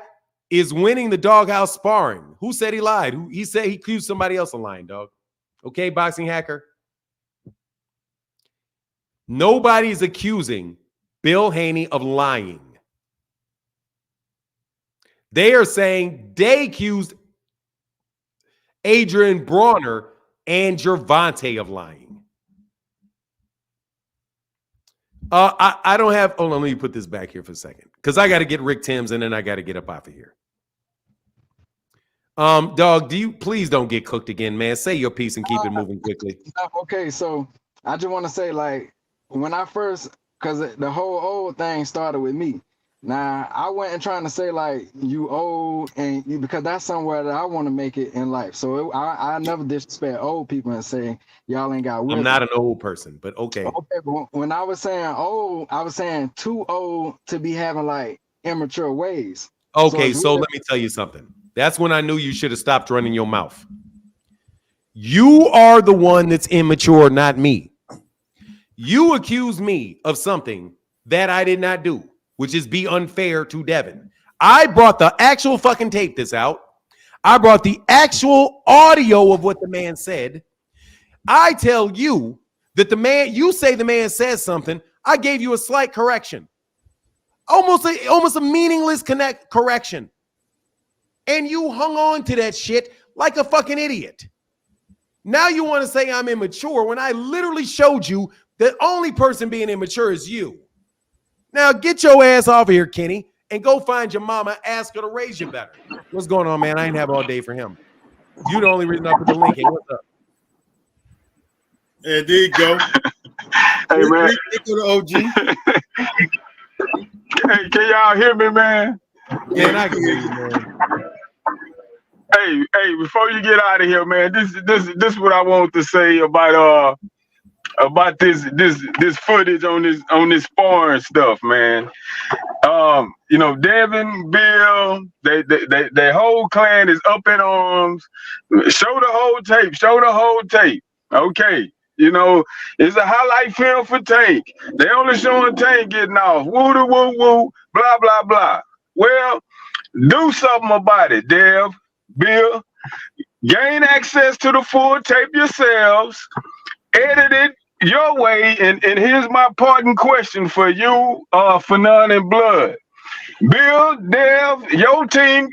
is winning the doghouse sparring. Who said he lied? He said he accused somebody else of lying, dog. Okay, boxing hacker. Nobody's accusing Bill Haney of lying. They are saying they accused Adrian Broner and Gervonta of lying. I don't have, hold on, let me put this back here for a second, because I got to get Rick Timms and then I got to get up out of here. Dog, please don't get cooked again, man. Say your piece and keep it moving quickly. Okay, so I just want to say, like, when I first, because the whole old thing started with me. Now, I wasn't trying to say, like, you old, and you, because that's somewhere that I want to make it in life. So I never disrespect old people and say, y'all ain't got wisdom. I'm not an old person, but okay. Okay, but when I was saying old, I was saying too old to be having, like, immature ways. Okay, so let me tell you something. That's when I knew you should have stopped running your mouth. You are the one that's immature, not me. You accused me of something that I did not do, which is be unfair to Devin. I brought the actual fucking tape this out. I brought the actual audio of what the man said. I tell you that you say the man says something. I gave you a slight correction. Almost a meaningless correction. And you hung on to that shit like a fucking idiot. Now you want to say I'm immature when I literally showed you the only person being immature is you. Now get your ass off of here, Kenny, and go find your mama. Ask her to raise you better. What's going on, man? I ain't have all day for him. You the only reason I put the link in. What's up? Yeah, there you go. Hey, man. OG. Hey, can y'all hear me, man? Yeah, I can hear you, man. Hey, before you get out of here, man, this is what I want to say about this footage on this sparring stuff, man. You know, Devin, Bill, their whole clan is up in arms. Show the whole tape. Okay. You know, it's a highlight film for Tank. They only showing Tank getting off. Woo doo woo woo, blah blah blah. Well, do something about it, Dev, Bill. Gain access to the full tape yourselves. Edit it your way, and here's my parting question for you, Fanon and Blood. Bill, Dev, your team,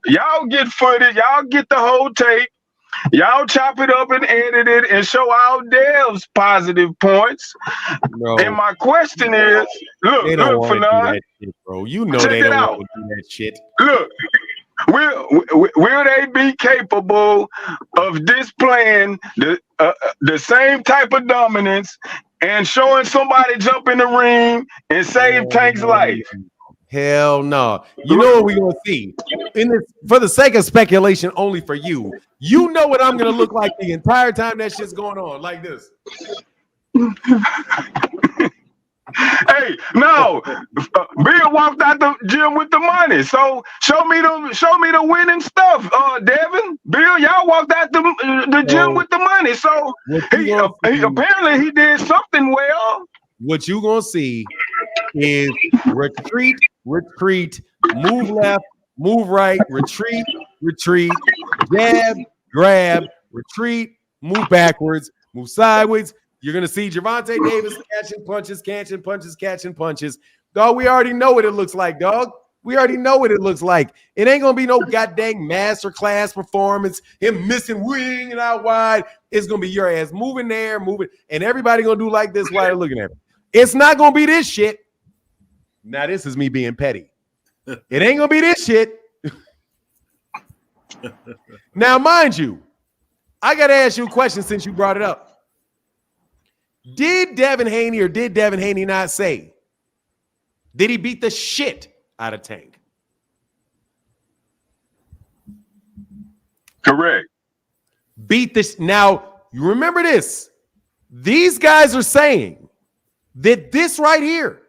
y'all get footage, y'all get the whole tape. Y'all chop it up and edit it and show our devs positive points. No. And my question is, They don't look, want to do Fanon, that shit, bro. You know check they it don't out. want to do that shit. Look, will they be capable of displaying the same type of dominance and showing somebody jump in the ring and save Tank's life? Hell no. You know what we're gonna see? For the sake of speculation, only for you. You know what I'm gonna look like the entire time that shit's going on, like this. Hey, no, Bill walked out the gym with the money. So show me the winning stuff, Devin. Bill, y'all walked out the gym with the money. So he apparently he did something well. What you gonna see is retreat, move left, move right, retreat, jab, grab, retreat, move backwards, move sideways. You're going to see Gervonta Davis catching punches. Dog, we already know what it looks like, dog. We already know what it looks like. It ain't going to be no goddamn masterclass performance, him missing wing and out wide. It's going to be your ass moving there, and everybody going to do like this while they're looking at him. It's not going to be this shit. Now, this is me being petty. It ain't going to be this shit. Now, mind you, I got to ask you a question since you brought it up. Did Devin Haney not say, did he beat the shit out of Tank? Correct. Beat this. Now, you remember this. These guys are saying that this right here,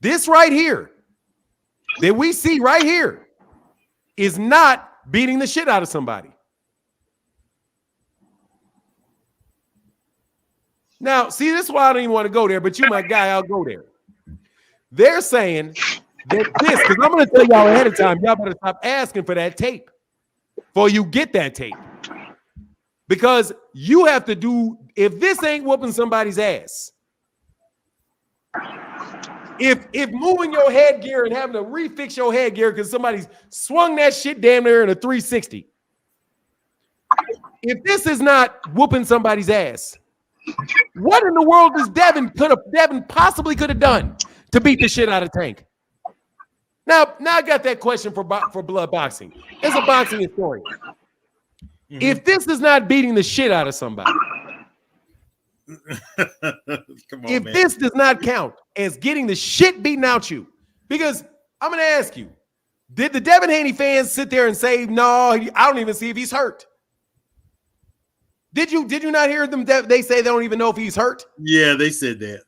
that we see right here, is not beating the shit out of somebody. Now, see, this is why I don't even want to go there, but you, my guy, I'll go there. They're saying that this, because I'm going to tell y'all ahead of time, y'all better stop asking for that tape before you get that tape. Because you have to do, if this ain't whooping somebody's ass, if moving your headgear and having to refix your headgear because somebody's swung that shit damn near in a 360, if this is not whooping somebody's ass, what in the world does Devin possibly could have done to beat the shit out of Tank? Now I got that question for blood boxing. As a boxing historian, if this is not beating the shit out of somebody, this does not count as getting the shit beaten out you, because I'm going to ask you, did the Devin Haney fans sit there and say, no, I don't even see if he's hurt? Did you not hear them? They say they don't even know if he's hurt. Yeah, they said that.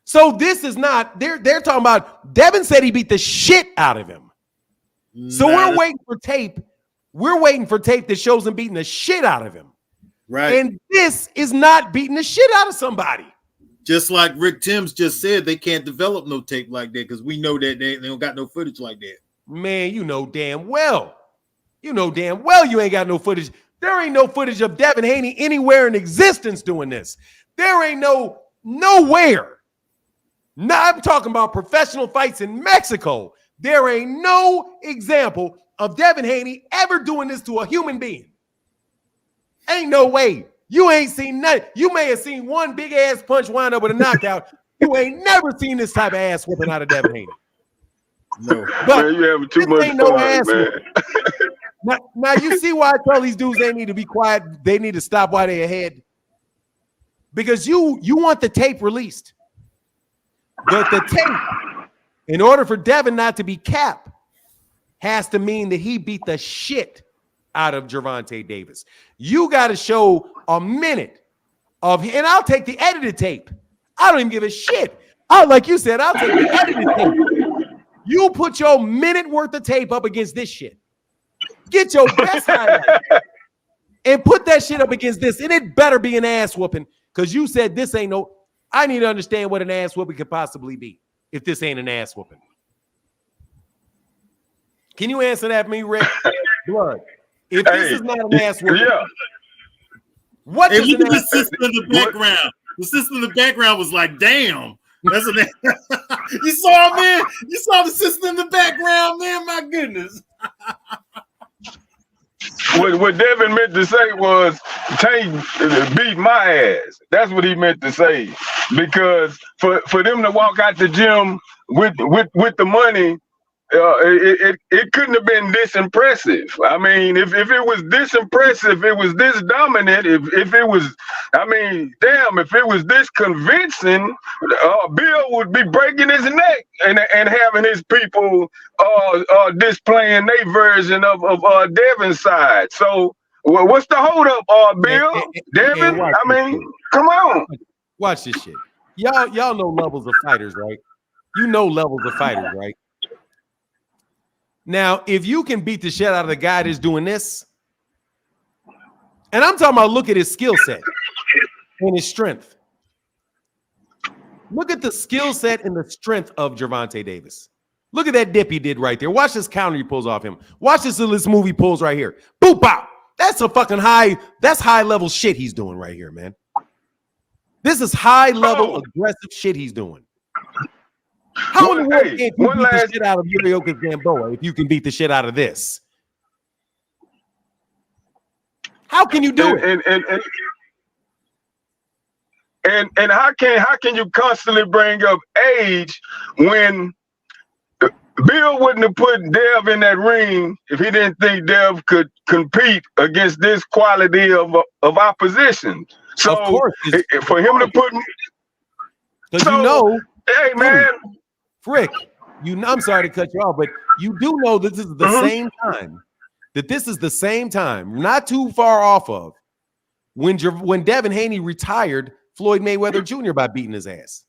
So this is not. They're talking about. Devin said he beat the shit out of him. So we're waiting for tape. We're waiting for tape that shows him beating the shit out of him. Right. And this is not beating the shit out of somebody. Just like Rick Timms just said, they can't develop no tape like that because we know that they don't got no footage like that. Man, you know damn well you ain't got no footage. There ain't no footage of Devin Haney anywhere in existence doing this. There ain't nowhere. Now I'm talking about professional fights in Mexico. There ain't no example of Devin Haney ever doing this to a human being. Ain't no way. You ain't seen nothing. You may have seen one big ass punch wind up with a knockout. You ain't never seen this type of ass whooping out of Devin Haney. No. But man, you having too much fun, man. Now you see why I tell these dudes they need to be quiet. They need to stop while they're ahead. Because you want the tape released. But the tape, in order for Devin not to be capped, has to mean that he beat the shit out of Gervonta Davis. You got to show a minute of, and I'll take the edited tape. I don't even give a shit. Like you said, I'll take the edited tape. You put your minute worth of tape up against this shit. Get your best highlight and put that shit up against this, and it better be an ass whooping, because you said this ain't no. I need to understand what an ass whooping could possibly be if this ain't an ass whooping. Can you answer that for me, Rick? Blood. If this is not an ass whooping, what Hey, is look an at the ass system in the background. The system in the background was like, damn. That's an You saw, man? You saw the system in the background, man? My goodness. what Devin meant to say was Tank beat my ass. That's what he meant to say. Because for them to walk out the gym with the money, it couldn't have been this impressive. I mean, if it was this impressive, it was this dominant. If it was, I mean, damn, if it was this convincing, Bill would be breaking his neck and having his people displaying their version of Devin's side. So what's the hold up, Bill? Devin? I mean, come on. Watch this shit. Y'all know levels of fighters, right? You know levels of fighters, right? Now, if you can beat the shit out of the guy that's doing this, and I'm talking about look at his skill set and his strength. Look at the skill set and the strength of Gervonta Davis. Look at that dip he did right there. Watch this counter he pulls off him. Watch this move he pulls right here. Boop, pop. That's a fucking that's high level shit he's doing right here, man. This is high level aggressive shit he's doing. How in the world can't you beat the shit out of Yurioka Gamboa if you can beat the shit out of this? How can you do it? And how can you constantly bring up age when Bill wouldn't have put Dev in that ring if he didn't think Dev could compete against this quality of opposition. So of course, for him to put, hey man. Frick, I'm sorry to cut you off, but you do know that this is the same time. That this is the same time, not too far off of when Devin Haney retired Floyd Mayweather Jr. by beating his ass.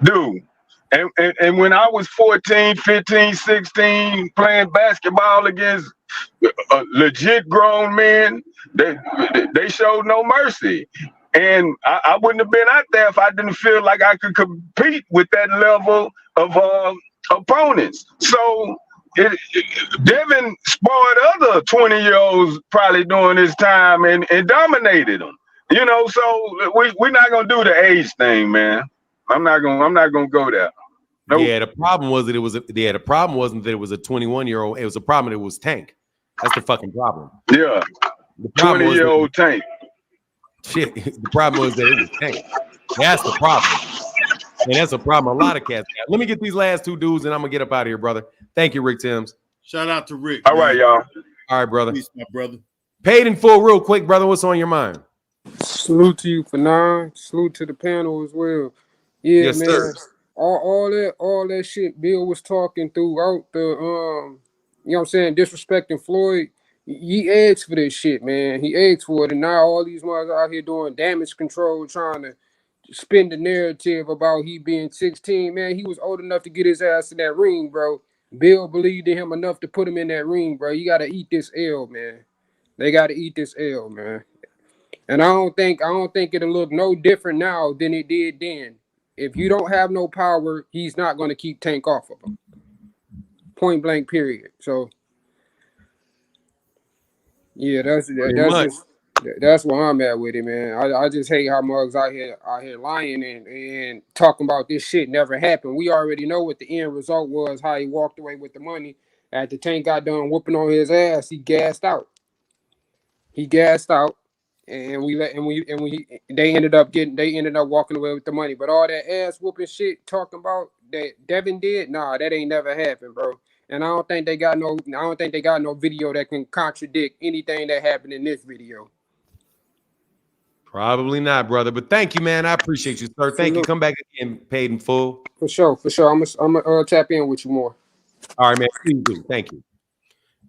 Dude, and when I was 14, 15, 16, playing basketball against legit grown men, they showed no mercy. And I wouldn't have been out there if I didn't feel like I could compete with that level of opponents. So Devin sparred other 20-year-olds probably during his time and dominated them. You know, so we're not gonna do the age thing, man. I'm not gonna go there. Nope. Yeah, the problem was that the problem wasn't that it was a 21-year-old. It was a problem that it was Tank. That's the fucking problem. Yeah, the 20-year-old Tank. Shit, the problem was that it was Tank. That's the problem. And that's a problem a lot of cats got. Let me get these last two dudes and I'm gonna get up out of here, brother. Thank you, Rick Timms. Shout out to Rick. All right, y'all. All right, brother. Peace, my brother. Paid in full, real quick, brother. What's on your mind? Salute to you for 9. Salute to the panel as well. Yeah, yes, man. Sir. All that shit Bill was talking throughout the you know what I'm saying, disrespecting Floyd. He asked for this shit, man. He asked for it, and now all these motherfuckers out here doing damage control, trying to spin the narrative about he being 16. Man, he was old enough to get his ass in that ring, bro. Bill believed in him enough to put him in that ring, bro. You gotta eat this L, man. They gotta eat this L, man. And I don't think it'll look no different now than it did then. If you don't have no power, he's not gonna keep Tank off of him. Point blank, period. So yeah, that's where I'm at with it, man. I just hate how mugs out here lying and talking about this shit never happened. We already know what the end result was, how he walked away with the money. After Tank got done whooping on his ass, he gassed out. And they ended up walking away with the money. But all that ass whooping shit talking about that Devin did, nah, that ain't never happened, bro. And I don't think they got no video that can contradict anything that happened in this video. Probably not, brother. But thank you, man. I appreciate you, sir. Thank you. Come back again, paid in full. For sure. I'm gonna tap in with you more. All right, man. Please do. Thank you.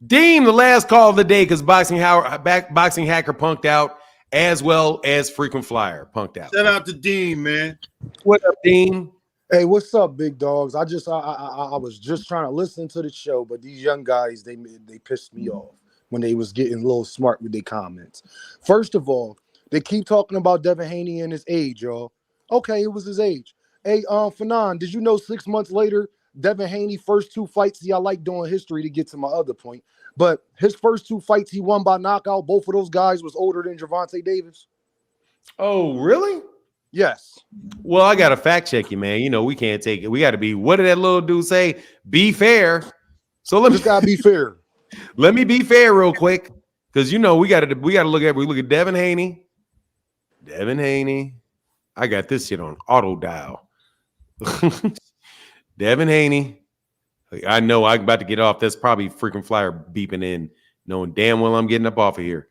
Deem the last call of the day because boxing hacker punked out, as well as frequent flyer punked out. Shout out to Dean, man. What up, Dean? Hey, what's up, big dogs? I was just trying to listen to the show, but these young guys, they pissed me off when they was getting a little smart with their comments. First of all, they keep talking about Devin Haney and his age, y'all. Okay, it was his age. Hey, Fanon, did you know 6 months later, Devin Haney first 2 fights? See, I like doing history to get to my other point, but his first 2 fights he won by knockout. Both of those guys was older than Gervonta Davis. Oh, really? Yes. Well, I gotta fact check you, man. You know we can't take it. We got to be. What did that little dude say? Be fair. So let me just gotta be fair. Let me be fair real quick, because you know we gotta look at Devin Haney. Devin Haney. I got this shit on auto dial. Devin Haney. I know I'm about to get off. That's probably freaking flyer beeping in, knowing damn well I'm getting up off of here.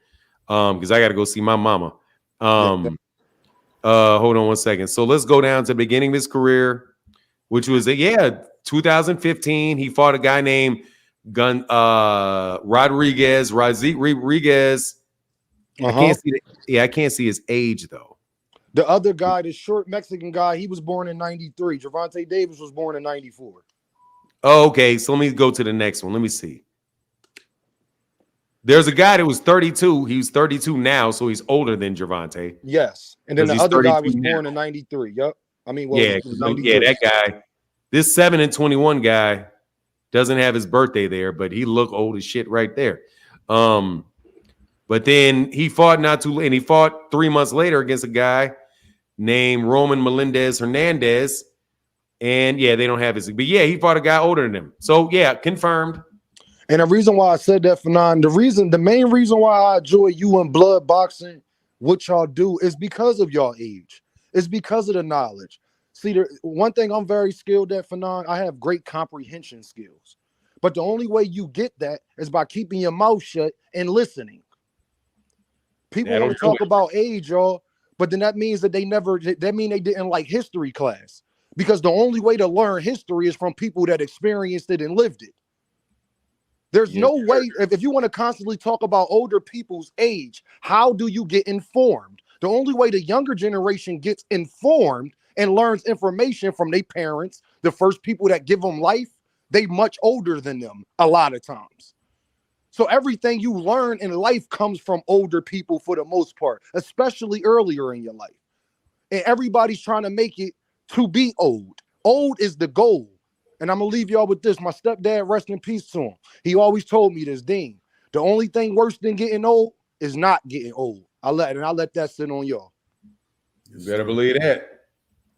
Because I got to go see my mama. Hold on one second. So let's go down to the beginning of his career, which was 2015. He fought a guy named Rodriguez. I can't see his age though. The other guy, the short Mexican guy, he was born in 93. Gervonta Davis was born in 94. Oh, okay. So let me go to the next one. Let me see. There's a guy that was 32. He's 32 now, so he's older than Gervonta. Yes. And then the other guy was born in 93. Yep. I mean, that guy. This 7-21 guy doesn't have his birthday there, but he looked old as shit right there. But then he fought and he fought 3 months later against a guy named Roman Melendez Hernandez. And they don't have his, but he fought a guy older than him. So confirmed. And the reason why I said that, Fanon, the main reason why I enjoy you in blood boxing, what y'all do, is because of y'all age. It's because of the knowledge. See, one thing I'm very skilled at, Fanon, I have great comprehension skills. But the only way you get that is by keeping your mouth shut and listening. People want to talk about age, y'all, but then that means that they didn't like history class. Because the only way to learn history is from people that experienced it and lived it. There's no way, if you want to constantly talk about older people's age, how do you get informed? The only way the younger generation gets informed and learns information from their parents, the first people that give them life, they much older than them a lot of times. So everything you learn in life comes from older people for the most part, especially earlier in your life. And everybody's trying to make it to be old. Old is the goal. And I'm going to leave y'all with this. My stepdad, rest in peace to him. He always told me this, Dean. The only thing worse than getting old is not getting old. I'll let that sit on y'all. You better believe that.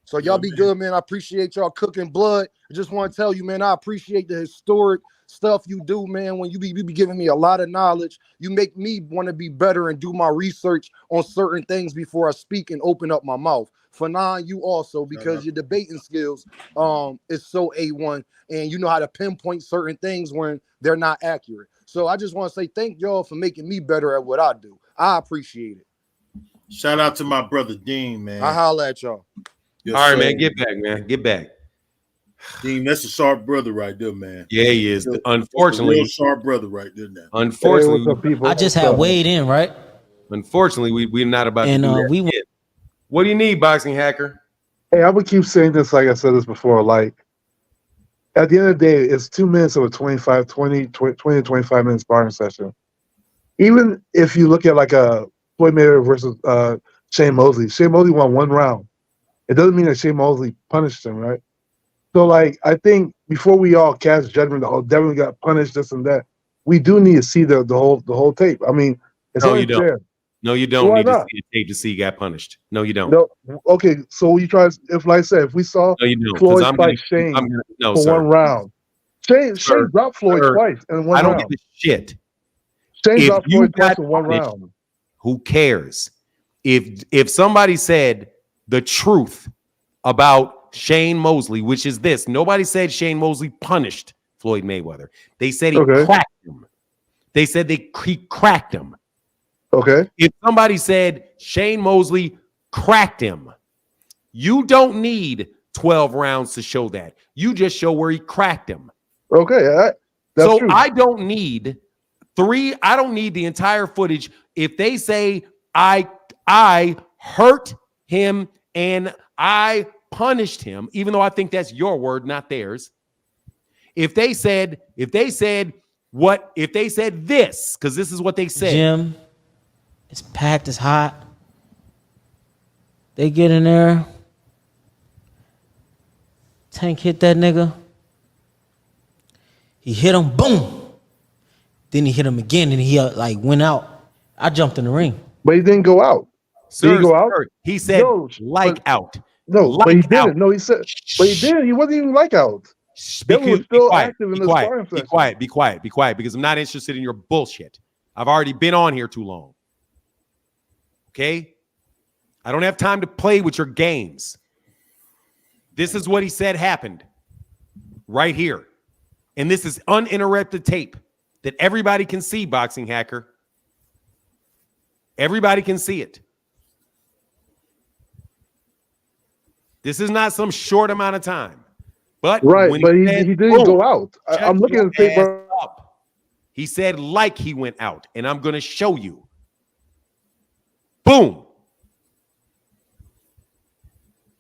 So y'all be good, man. I appreciate y'all cooking blood. I just want to tell you, man, I appreciate the historic stuff you do, man. When you be giving me a lot of knowledge, you make me want to be better and do my research on certain things before I speak and open up my mouth. Fanon, you also, because your debating skills is so A1, and you know how to pinpoint certain things when they're not accurate. So I just want to say thank y'all for making me better at what I do. I appreciate it. Shout out to my brother Dean, man. I holla at y'all. All right, man. Get back, man. Get back. Dean, that's a sharp brother right there, man. Yeah, he is. Unfortunately, real sharp brother right there now. Unfortunately, I just had weighed in, right? Unfortunately, we're not about to do that. We yet. What do you need, boxing hacker? Hey, I would keep saying this like I said this before. Like, at the end of the day, it's 2 minutes of a 20 to 25 minute sparring session. Even if you look at like a Floyd Mayweather versus Shane Mosley won 1 round. It doesn't mean that Shane Mosley punished him, right? So, like, I think before we all cast judgment, Devin got punished, this and that, we do need to see the whole tape. I mean, it's No, only you don't. fair. No, you don't Why need to not? see a tape to see he got punished. No, you don't. No, okay. So you try. If, like I said, if we saw No, you don't. 'Cause Floyd I'm fight gonna- Shane I'm gonna- no, for sir. 1 round, Shane dropped Floyd Sir, twice in 1 I don't round. give a shit. Shane If dropped you Floyd twice got in 1 punished, round. who cares? If somebody said the truth about Shane Mosley, which is this, nobody said Shane Mosley punished Floyd Mayweather. They said he cracked him. They said he cracked him. Okay. If somebody said Shane Mosley cracked him, you don't need 12 rounds to show that. You just show where he cracked him. Okay. That's so true. I don't need I don't need the entire footage. If they say I hurt him and I punished him, even though I think that's your word, not theirs. If they said this, because this is what they said. Gym, it's packed, it's hot. They get in there. Tank hit that nigga. He hit him, boom. Then he hit him again, and he went out. I jumped in the ring. But he didn't go out. Sir, he go out? sir, he said No, like out. No, Like but he didn't. out. No, he said, but he didn't. He wasn't even like out. Devin was Be still quiet. active in Be the quiet. sparring Be session. quiet. Be quiet. Be quiet. Because I'm not interested in your bullshit. I've already been on here too long. Okay? I don't have time to play with your games. This is what he said happened right here. And this is uninterrupted tape that everybody can see, Boxing Hacker. Everybody can see it. This is not some short amount of time. But Right, when but he said, didn't go out. shut I'm looking your at the tape. ass up. He said like he went out, and I'm going to show you. Boom.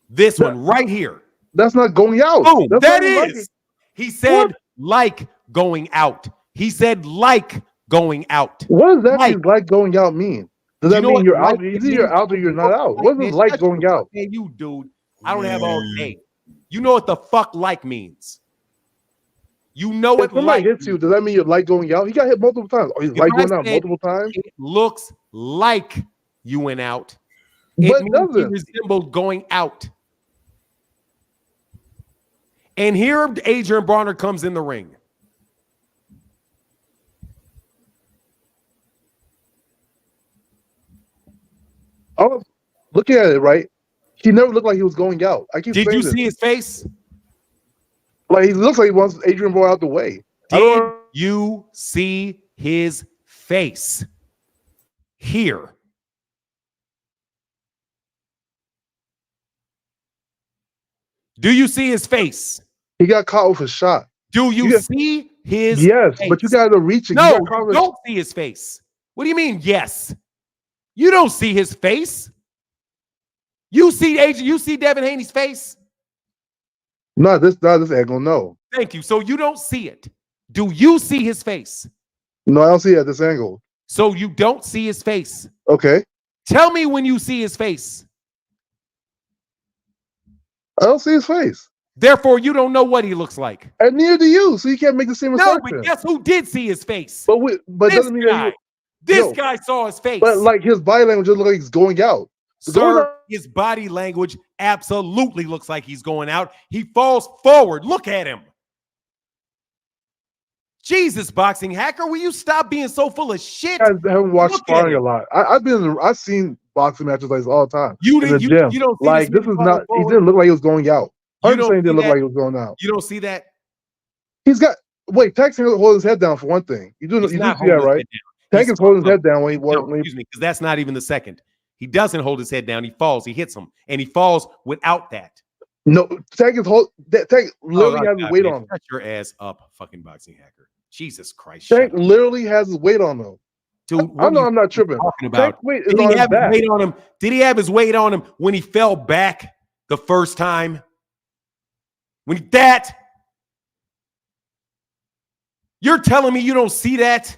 This one right here. That's not going out. Boom. That's That not is. He said like going out. He said like going out. What does that like going out mean? Does that mean you're out? Like Either you're out or you're not out. What does like going out? Hey, you dude. I don't have all day. You know what the fuck like means. You know what If somebody like hits you, does that mean you're like going out? He got hit multiple times. Oh, he's If like I going out said multiple times. It looks like you went out. But It it means you doesn't. resembled going out. And here Adrian Broner comes in the ring. I was looking at it, right? He never looked like he was going out. I keep Did saying you this. see his face? Like he looks like he wants Adrian Broner out the way. Did you see his face? Here. Do you see his face? He got caught with a shot. Do you see his Yes, face? but you gotta reach it. No, you got you don't see his face. What do you mean, yes? You don't see his face. You see Devin Haney's face? Not this angle, no. Thank you. So you don't see it. Do you see his face? No, I don't see it at this angle. So you don't see his face. Okay. Tell me when you see his face. I don't see his face. Therefore, you don't know what he looks like. And neither do you, so you can't make the same No, assumption. but guess who did see his face? But this doesn't mean guy. that This guy saw his face. But like his body language just looks like he's going out. Sir, his body language absolutely looks like he's going out. He falls forward. Look at him. Jesus, Boxing Hacker, will you stop being so full of shit? I haven't watched Look at sparring him. a lot. I've seen boxing matches like this all the time. You in the didn't- gym. you don't see like this this is nigga not. falling He didn't look like he was going out. You 100% don't didn't see look that? like he was going out. You don't see that? He's got Tank's holding his head down for one thing. You do He's see not that, holding his right? head down. Tank He's is holding his falling. head down when he No, when he excuse me, because that's not even the second. He doesn't hold his head down. He falls. He hits him, and he falls without that. No, Tank literally Oh, has his weight man, on him. Shut your ass up, fucking Boxing Hacker. Jesus Christ. Tank literally has his weight on him. Dude, I know I'm not tripping. Talking about. Tank's weight is Did on he his have his back. weight on him? Did he have his weight on him when he fell back the first time? You're telling me you don't see that?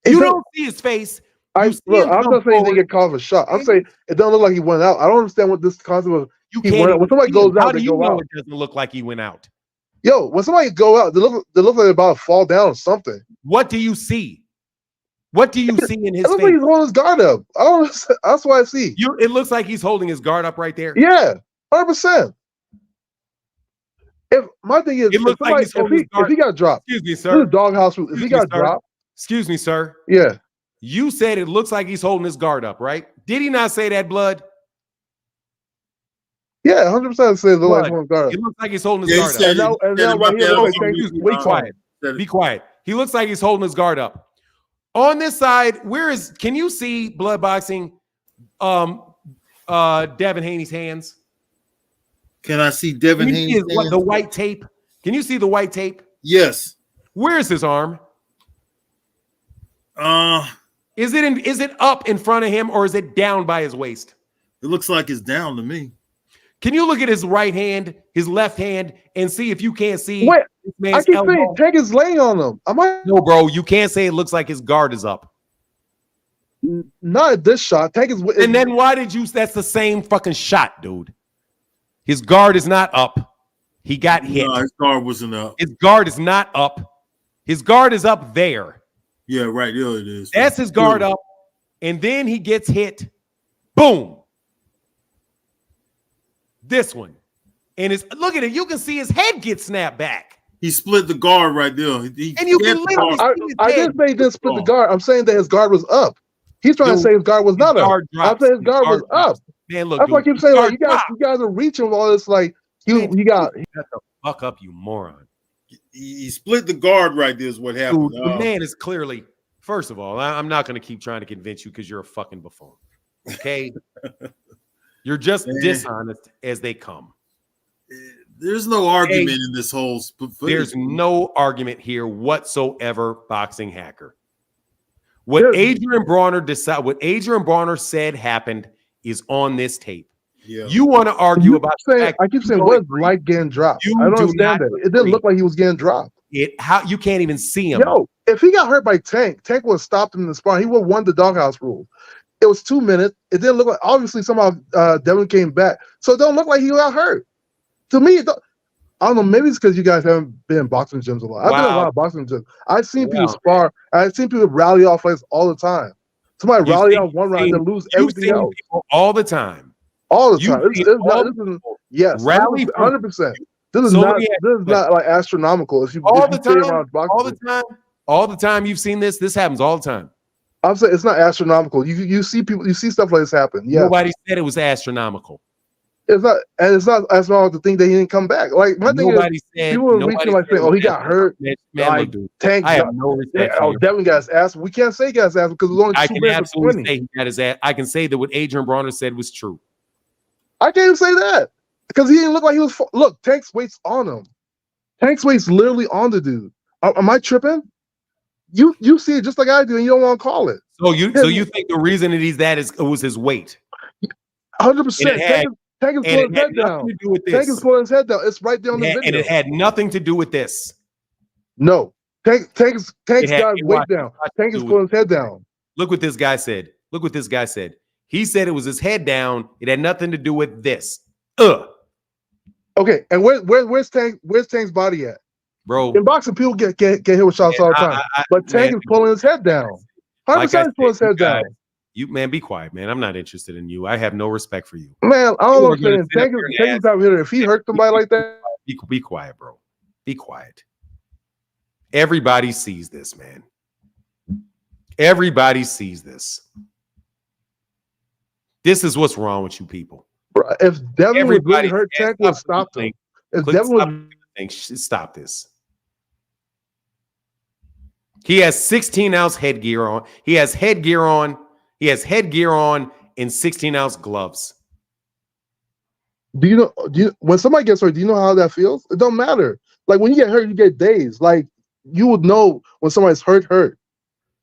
You don't see his face. I'm not saying he didn't get caught with a shot. I'm saying it doesn't look like he went out. I don't understand what this concept of. You he can't went out. even When somebody see him. goes out, How they do you go know out. it doesn't look like he went out? Yo, when somebody go out, they look like they're about to fall down or something. What do you see? What do you see in his It looks face? like he's holding his guard up. I don't. That's what I see. It looks like he's holding his guard up right there. Yeah, 100%. If my thing is, It looks like he's holding his if guard. he got dropped, Excuse me, this sir. is doghouse. If Excuse he me, got sir. dropped, Excuse me, sir. yeah, You said it looks like he's holding his guard up, right? Did he not say that, Blood? yeah, 100% say look like Blood. he's holding his guard It up. looks like he's holding his Yeah, he guard said up. it. And Said now it right right here, there. looks like Okay, Tank's be weight quiet. Said it. Be quiet. He looks like he's holding his guard up. On this side, can you see Blood Boxing Devin Haney's hands? Can I see Devin Can you see Haney's hands? the white tape? Can you see the white tape? Yes. Where's his arm? It Is it up in front of him or is it down by his waist? looks like it's down to me. Can you look at his right hand, his left hand, and see if you can't see Wait, this I man's keep elbow? saying Tank is laying on him. Am I No, bro, you can't say it looks like his guard is up. not at this shot? Tank is. And then why did you? That's the same fucking shot, dude. His guard is not up. He got hit. No, his guard wasn't up. His guard is not up. His guard is up there. Yeah, right. There it is. That's his guard up. And then he gets hit Boom. This one. And it's look at it. You can see his head get snapped back. He split the guard right there. He And you can literally see his I head. didn't say he didn't split the guard. I'm saying that his guard was up. He's trying to say his guard was not up. Guard I'm drops. saying his guard was up. Man, look, That's why I dude, keep saying, like, guard you guys are reaching with all this, like, you got. Shut the fuck up, you moron. He split the guard right there is what happened. Dude, the man is clearly, first of all, I'm not going to keep trying to convince you because you're a fucking buffoon. Okay? You're just dishonest as they come. There's no argument in this whole There's no argument here whatsoever, boxing hacker. What Adrian Broner said happened is on this tape. Yeah. You want to argue about the fact I keep saying, what is like getting dropped? I don't understand that. It didn't look like he was getting dropped. How you can't even see him. Yo, if he got hurt by Tank would have stopped him in the sparring. He would have won the doghouse rule. It was 2 minutes. It didn't look like, obviously somehow Devin came back. So it don't look like he got hurt. To me, I don't know. Maybe it's because you guys haven't been in boxing gyms a lot. I've been in a lot of boxing gyms. I've seen people spar. I've seen people rally off fights all the time. Somebody rally off one round and lose everything else. All the time. All the time. Yes, rally 100%. This is not like astronomical. If you all if the you stay time, around boxing. all the time, all the time. You've seen this. This happens all the time. I'm saying it's not astronomical. You see people, you see stuff like this happen. Yeah. Nobody said it was astronomical. It's not, and it's not as long as the thing that he didn't come back. Like my thing is, people are reaching like saying, "Oh, he got hurt." Man, like look, dude, Tank, I have no respect. Oh, Devin got his ass. We can't say he got his ass because it was only I 2 can minutes of absolutely 20. say he got his ass. I can say that what Adrian Broner said was true. I can't even say that because he didn't look like he was. Look, Tank's weight's on him. Tank's weight's literally on the dude. Am I tripping? You see it just like I do, and you don't want to call it. So you think the reason that he's that was his weight? 100%. Tank is pulling his head down. Tank is pulling his head down. It's right there on the video. And it had nothing to do with this. No. Tank's got his weight down. Tank is pulling his head down. Look what this guy said. Look what this guy said. He said it was his head down. It had nothing to do with this. Okay, and where's Tank's body at? Bro. In boxing, people get hit with shots all the time. But Tank is pulling his head down. 100% he's pulling his head down. Man, be quiet, man. I'm not interested in you. I have no respect for you. Man, I don't know what I'm saying. Tank is out here. If he hurt somebody like that, be quiet, bro. Be quiet. Everybody sees this, man. Everybody sees this. This is what's wrong with you people. Bro, if Devin was really hurt, Tank would stop him. If Devin was stop this. He has 16-ounce headgear on. He has headgear on. He has headgear on and 16-ounce gloves. Do you know when somebody gets hurt, do you know how that feels? It don't matter. Like when you get hurt, you get dazed. Like you would know when somebody's hurt.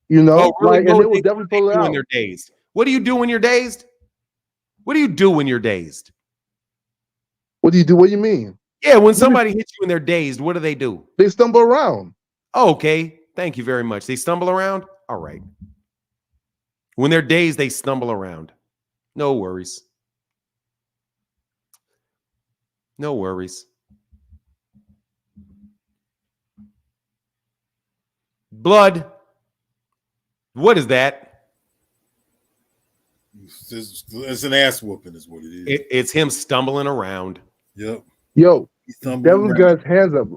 You know? Oh, really? Like, and they will definitely pull it out. When they're dazed. What do you do when you're dazed? What do you do when you're dazed? What do you do? What do you mean? Yeah, when somebody hits you and they're dazed, what do? They stumble around. Oh, okay. Thank you very much. They stumble around? All right. When they're dazed, they stumble around. No worries. No worries. Blood. What is that? It's an ass whooping is what it is. It's him stumbling around. Yep. Yo, Devin got his hands up.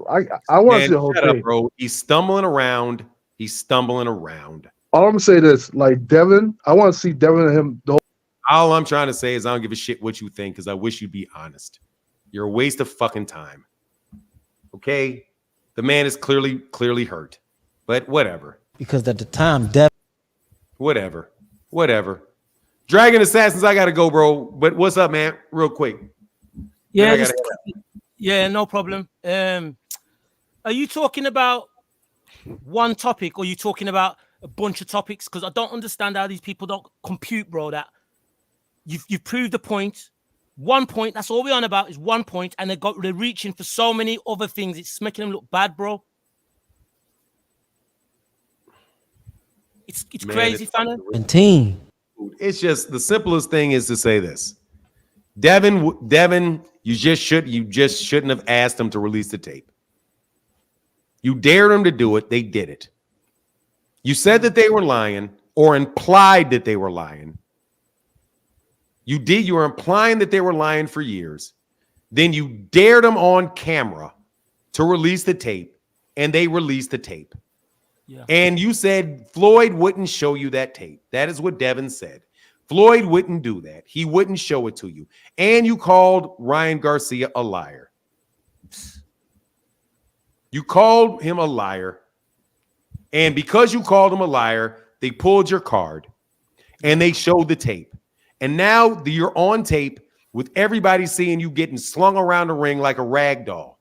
I want to see the whole shut thing. up, bro. He's stumbling around. He's stumbling around. All I'm gonna say this, like Devin, I want to see Devin and him. All I'm trying to say is I don't give a shit what you think because I wish you'd be honest. You're a waste of fucking time. Okay? The man is clearly hurt. But whatever. Because at the time, Devin. Whatever. Dragon Assassins, I gotta go, bro. But what's up, man? Real quick. Yeah, no problem. Are you talking about one topic or are you talking about a bunch of topics? Because I don't understand how these people don't compute, bro, that you've proved the point. 1 point, that's all we're on about is 1 point, and they're reaching for so many other things. It's making them look bad, bro. It's man, crazy, fella. It's just the simplest thing is to say this. Devin, you just shouldn't have asked him to release the tape. You dared them to do it. They did it. You said that they were lying or implied that they were lying. You were implying that they were lying for years. Then you dared them on camera to release the tape, and they released the tape. Yeah. And you said Floyd wouldn't show you that tape. That is what Devin said. Floyd wouldn't do that. He wouldn't show it to you. And you called Ryan Garcia a liar. You called him a liar. And because you called him a liar, they pulled your card and they showed the tape. And now you're on tape with everybody seeing you getting slung around the ring like a rag doll.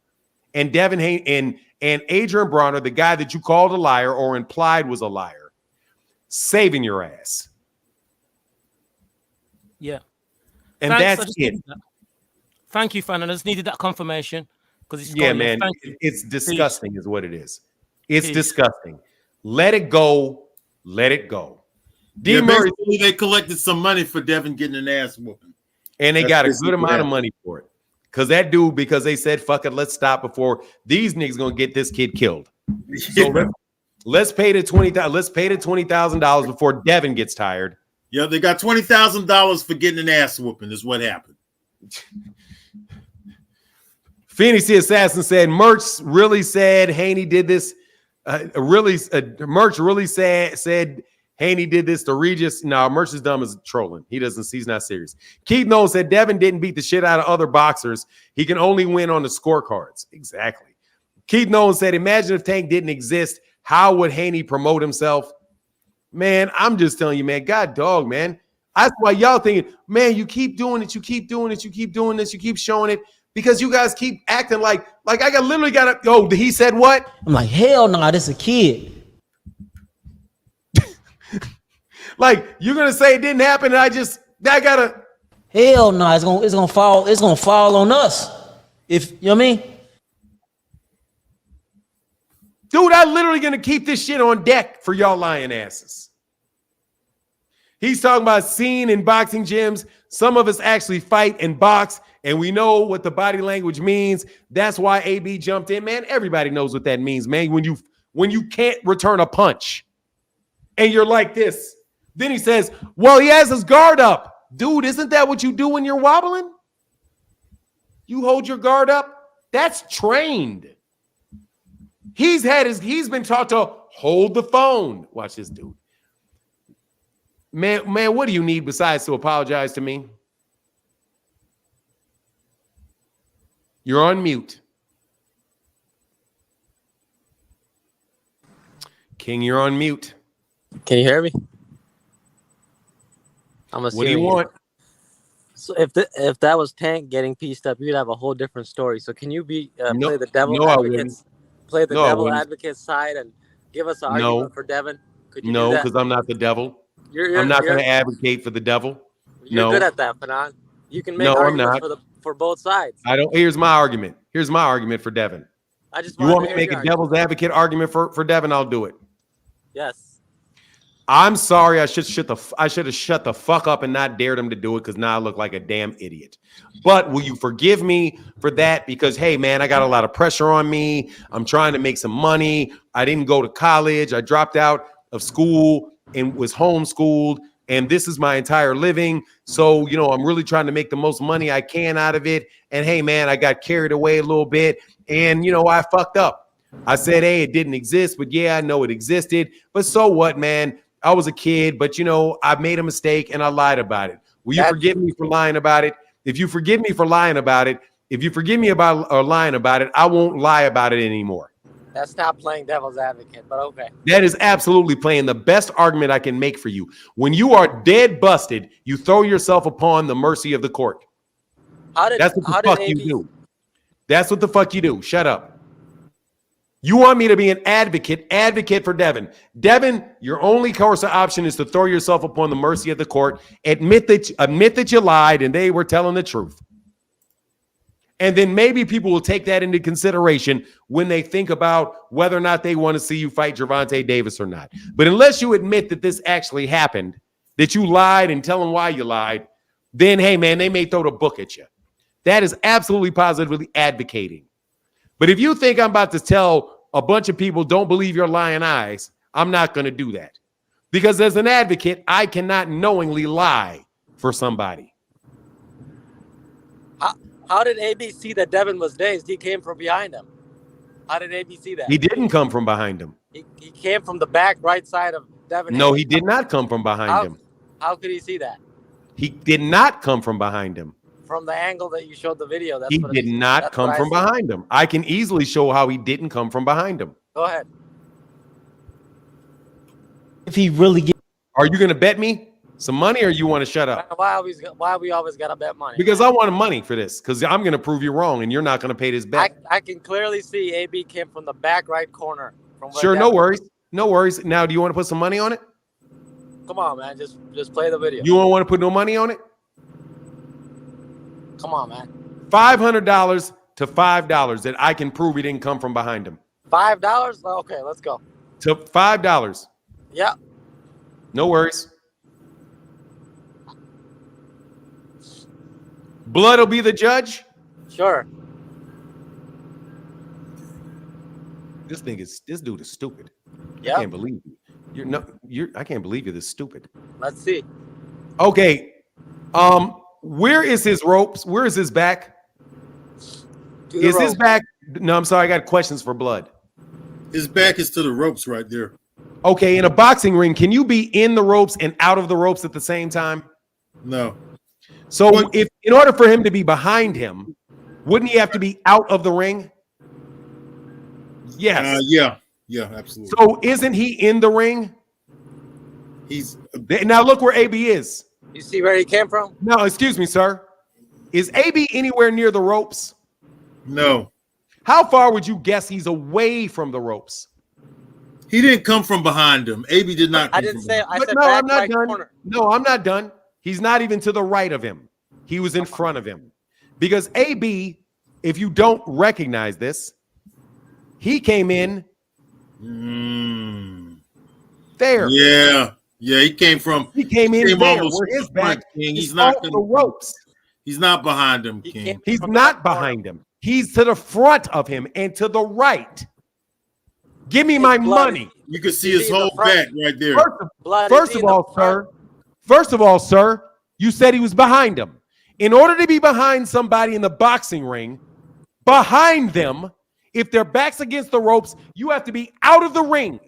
And Devin Haney and Adrian Broner, the guy that you called a liar or implied was a liar, saving your ass. Yeah. And Thanks, that's it. Thank you, fan. I just needed that confirmation because it's Yeah, gone. man. Thank you. It's disgusting, is what it is. It's Peace. disgusting. Let it go. Let it go. D. Yeah, Murray, basically they collected some money for Devin getting an ass whooping. and they That's got a basically good amount what of money for it. Because that dude, because they said, fuck it, let's stop before these niggas gonna get this kid killed. So let's pay the $20,000. Let's pay the $20,000 before Devin gets tired. Yeah, they got $20,000 for getting an ass whooping. Is what happened. Phoenix the Assassin said, Merch really said Haney did this. Merch really said Haney did this to Regis. No, Merch is dumb as trolling. He's not serious. Keith Nolan said Devin didn't beat the shit out of other boxers. He can only win on the scorecards. Exactly. Keith Nolan said, imagine if Tank didn't exist, how would Haney promote himself? Man, I'm just telling you, man, God dog, man. That's why y'all thinking, man, you keep doing it, you keep doing it, you keep doing this, you keep showing it, because you guys keep acting like I literally got to go. He said what? I'm like, hell no, this a kid. Like, you're gonna say it didn't happen, and I gotta. Hell no, it's gonna fall on us. If you know what I mean? Dude, I'm literally gonna keep this shit on deck for y'all lying asses. He's talking about seeing in boxing gyms. Some of us actually fight and box, and we know what the body language means. That's why AB jumped in, man. Everybody knows what that means, man. When you can't return a punch, and you're like this. Then he says, well, he has his guard up. Dude, isn't that what you do when you're wobbling? You hold your guard up? That's trained. He's been taught to hold the phone. Watch this dude. Man, what do you need besides to apologize to me? You're on mute. King, you're on mute. Can you hear me? I'm assuming. What do you want? So if that was Tank getting pieced up, you'd have a whole different story. So can you play the devil advocate side and give us an argument for Devin? Could you do that? Because I'm not the devil. I'm not going to advocate for the devil. You're good at that, Fanon. You can make arguments for both sides. Here's my argument. Here's my argument for Devin. You want me to make a devil's advocate argument for Devin? I'll do it. Yes. I'm sorry. I should have shut the fuck up and not dared him to do it because now I look like a damn idiot. But will you forgive me for that? Because, hey, man, I got a lot of pressure on me. I'm trying to make some money. I didn't go to college. I dropped out of school and was homeschooled. And this is my entire living. So, I'm really trying to make the most money I can out of it. And, hey, man, I got carried away a little bit. And, I fucked up. I said, hey, it didn't exist. But, yeah, I know it existed. But so what, man? I was a kid, but I made a mistake and I lied about it. Will you forgive me for lying about it? If you forgive me for lying about it, if you forgive me about lying about it, I won't lie about it anymore. That's not playing devil's advocate, but okay. That is absolutely playing the best argument I can make for you. When you are dead busted, you throw yourself upon the mercy of the court. That's what the fuck you do. That's what the fuck you do. Shut up. You want me to be an advocate for Devin. Devin, your only course of option is to throw yourself upon the mercy of the court. Admit that you lied and they were telling the truth. And then maybe people will take that into consideration when they think about whether or not they want to see you fight Gervonta Davis or not. But unless you admit that this actually happened, that you lied and tell them why you lied, then, hey, man, they may throw the book at you. That is absolutely positively advocating. But if you think I'm about to tell a bunch of people don't believe your lying eyes, I'm not going to do that. Because as an advocate, I cannot knowingly lie for somebody. How did AB see that Devin was dazed? He came from behind him. How did AB see that? He didn't come from behind him. He came from the back right side of Devin. No, Haney. he did not come from behind him. How could he see that? He did not come from behind him. From the angle that you showed the video. He did not come from behind him. I can easily show how he didn't come from behind him. Go ahead. If he really get, are you going to bet me some money, or you want to shut up? Why we always gotta bet money? Because I want money for this. Because I'm going to prove you wrong, and you're not going to pay this bet. I can clearly see AB came from the back right corner. From where Sure, no Devin- worries, no worries. Now, do you want to put some money on it? Come on, man. Just play the video. You don't want to put no money on it? Come on, man. $500 to $5 that I can prove he didn't come from behind him. $5? Okay, let's go. To $5. Yeah. No worries. Blood will be the judge? Sure. This dude is stupid. Yeah. I can't believe you. I can't believe you're this stupid. Let's see. Okay. Where is his ropes? Where is his back? Is his back? No, I'm sorry. I got questions for Blood. His back is to the ropes right there. Okay, in a boxing ring, can you be in the ropes and out of the ropes at the same time? No. So if in order for him to be behind him, wouldn't he have to be out of the ring? Yes. Yeah, absolutely. So isn't he in the ring? He's now look where AB is. You see where he came from? No, excuse me, sir. Is AB anywhere near the ropes? No. How far would you guess he's away from the ropes? He didn't come from behind him. AB did not. I didn't say. I said no, back I'm not right done. corner. No, I'm not done. He's not even to the right of him. He was in front of him. Because AB, if you don't recognize this, he came in there. Yeah, he came from. He came in there almost where his in back front, King. is He's not off the ropes. He's not behind him, King. He's not behind him. He's to the front of him and to the right. Give me my money. You can see his whole back right there. First of all, sir, you said he was behind him. In order to be behind somebody in the boxing ring, behind them, if their back's against the ropes, you have to be out of the ring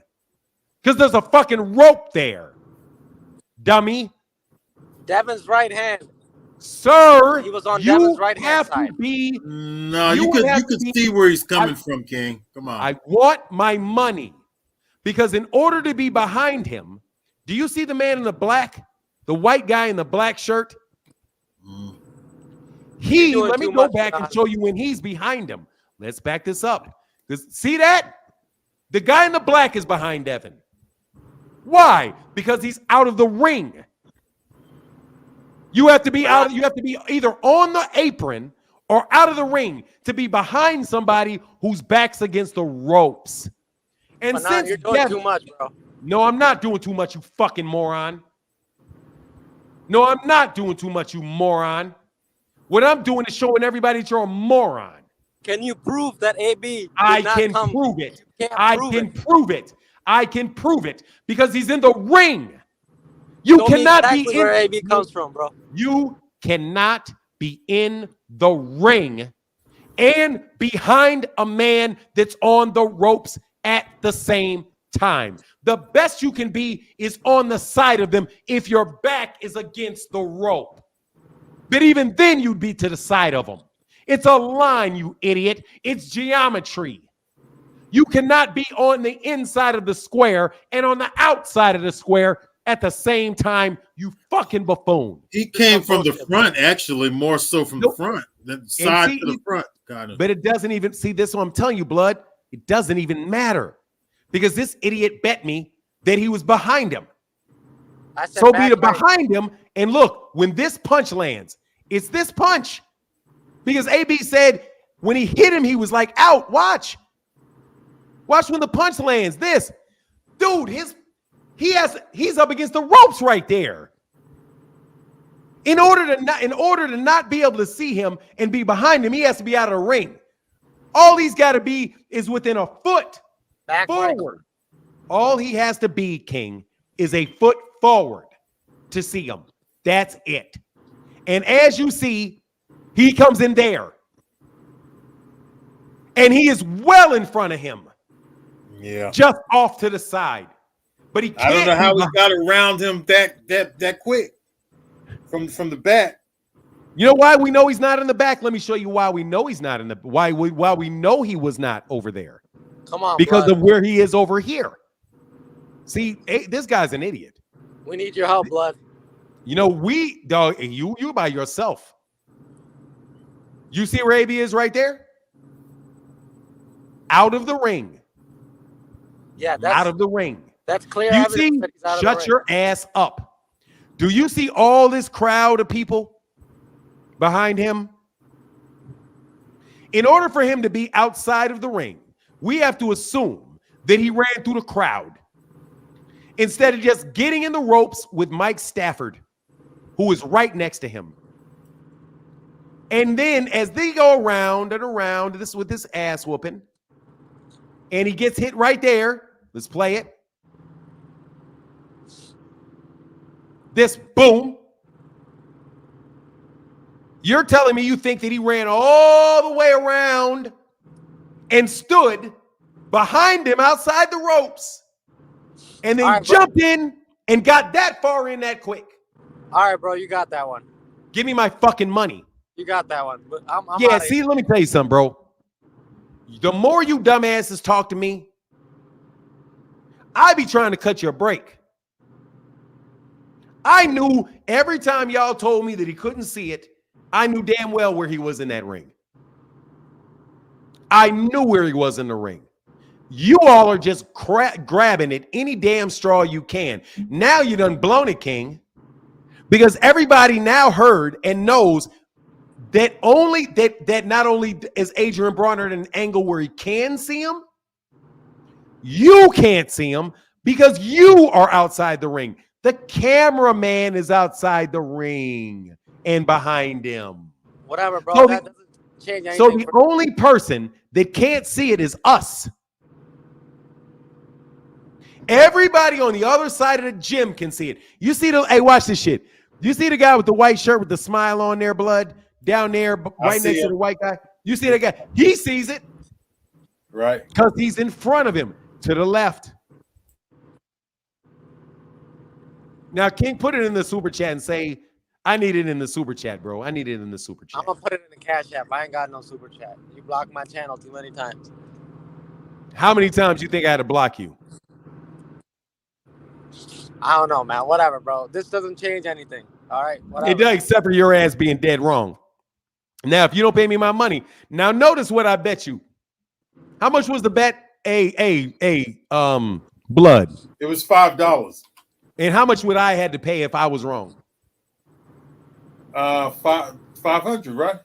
because there's a fucking rope there, dummy. Devin's right hand. Sir, He was on you Devin's right hand have side. to be. No, you could see where he's coming from, King. Come on. I want my money because in order to be behind him, do you see the man in the black, the white guy in the black shirt? Let me go back and show you when he's behind him. Let's back this up. See that? The guy in the black is behind Devin. Why? Because he's out of the ring. You have to be out. You have to be either on the apron or out of the ring to be behind somebody whose back's against the ropes. And Manan, you're doing too much, bro. No, I'm not doing too much, you fucking moron. No, I'm not doing too much, you moron. What I'm doing is showing everybody that you're a moron. Can you prove that AB? I can prove it. I can prove it. I can prove it because he's in the ring. You Show me cannot exactly be where in. AB comes from, bro. You cannot be in the ring and behind a man that's on the ropes at the same time. The best you can be is on the side of them if your back is against the rope. But even then, you'd be to the side of them. It's a line, you idiot. It's geometry. You cannot be on the inside of the square and on the outside of the square at the same time, you fucking buffoon. He came from the front, actually, more so from the front than side to the front, kind of. But it doesn't even, see, this is what I'm telling you, Blood. It doesn't even matter because this idiot bet me that he was behind him. So be behind him, and look, when this punch lands, it's this punch. Because AB said when he hit him, he was like, out, watch. Watch when the punch lands. This. Dude, he's up against the ropes right there. In order to not be able to see him and be behind him, he has to be out of the ring. All he's got to be is within a foot forward. All he has to be, King, is a foot forward to see him. That's it. And as you see, He comes in there. And he is well in front of him. Yeah. Just off to the side. But he can't. I don't know how he got around him that quick from the back. You know why we know he's not in the back? Let me show you why we know he's not in the why we know he was not over there. Come on, because blood. of where he is over here. See, this guy's an idiot. We need your help, blood. You know, you by yourself. You see where AB is right there? Out of the ring. Yeah, that's out of the ring. That's clear. You evidence see, that he's out of the shut ring. your ass up. Do you see all this crowd of people behind him? In order for him to be outside of the ring, we have to assume that he ran through the crowd instead of just getting in the ropes with Mike Stafford, who is right next to him. And then as they go around and around, this with this ass whooping, and he gets hit right there. Let's play it. This boom. You're telling me you think that he ran all the way around and stood behind him outside the ropes and then right, jumped in and got that far in that quick? All right, bro, you got that one. Give me my fucking money. You got that one. But I'm Yeah, outta see, here. let me tell you something, bro. The more you dumbasses talk to me, I be trying to cut your break. I knew every time y'all told me that he couldn't see it, I knew damn well where he was in that ring. I knew where he was in the ring. You all are just grabbing at any damn straw you can. Now you done blown it, King, because everybody now heard and knows that not only is Adrian Broner at an angle where he can see him, you can't see him because you are outside the ring. The cameraman is outside the ring and behind him. Whatever, bro. So that doesn't change anything. So the only person that can't see it is us. Everybody on the other side of the gym can see it. You see hey, watch this shit. You see the guy with the white shirt with the smile on there, blood, down there, right next to the white guy? You see that guy? He sees it. Right. Because he's in front of him to the left. Now, King, put it in the super chat and say, I need it in the super chat, bro. I need it in the super chat. I'm gonna put it in the cash app. I ain't got no super chat. You blocked my channel too many times. How many times you think I had to block you? I don't know, man. Whatever, bro. This doesn't change anything. All right. Whatever. It does, except for your ass being dead wrong. Now, if you don't pay me my money, now notice what I bet you. How much was the bet? Blood. It was $5. And how much would I had to pay if I was wrong? 500, right?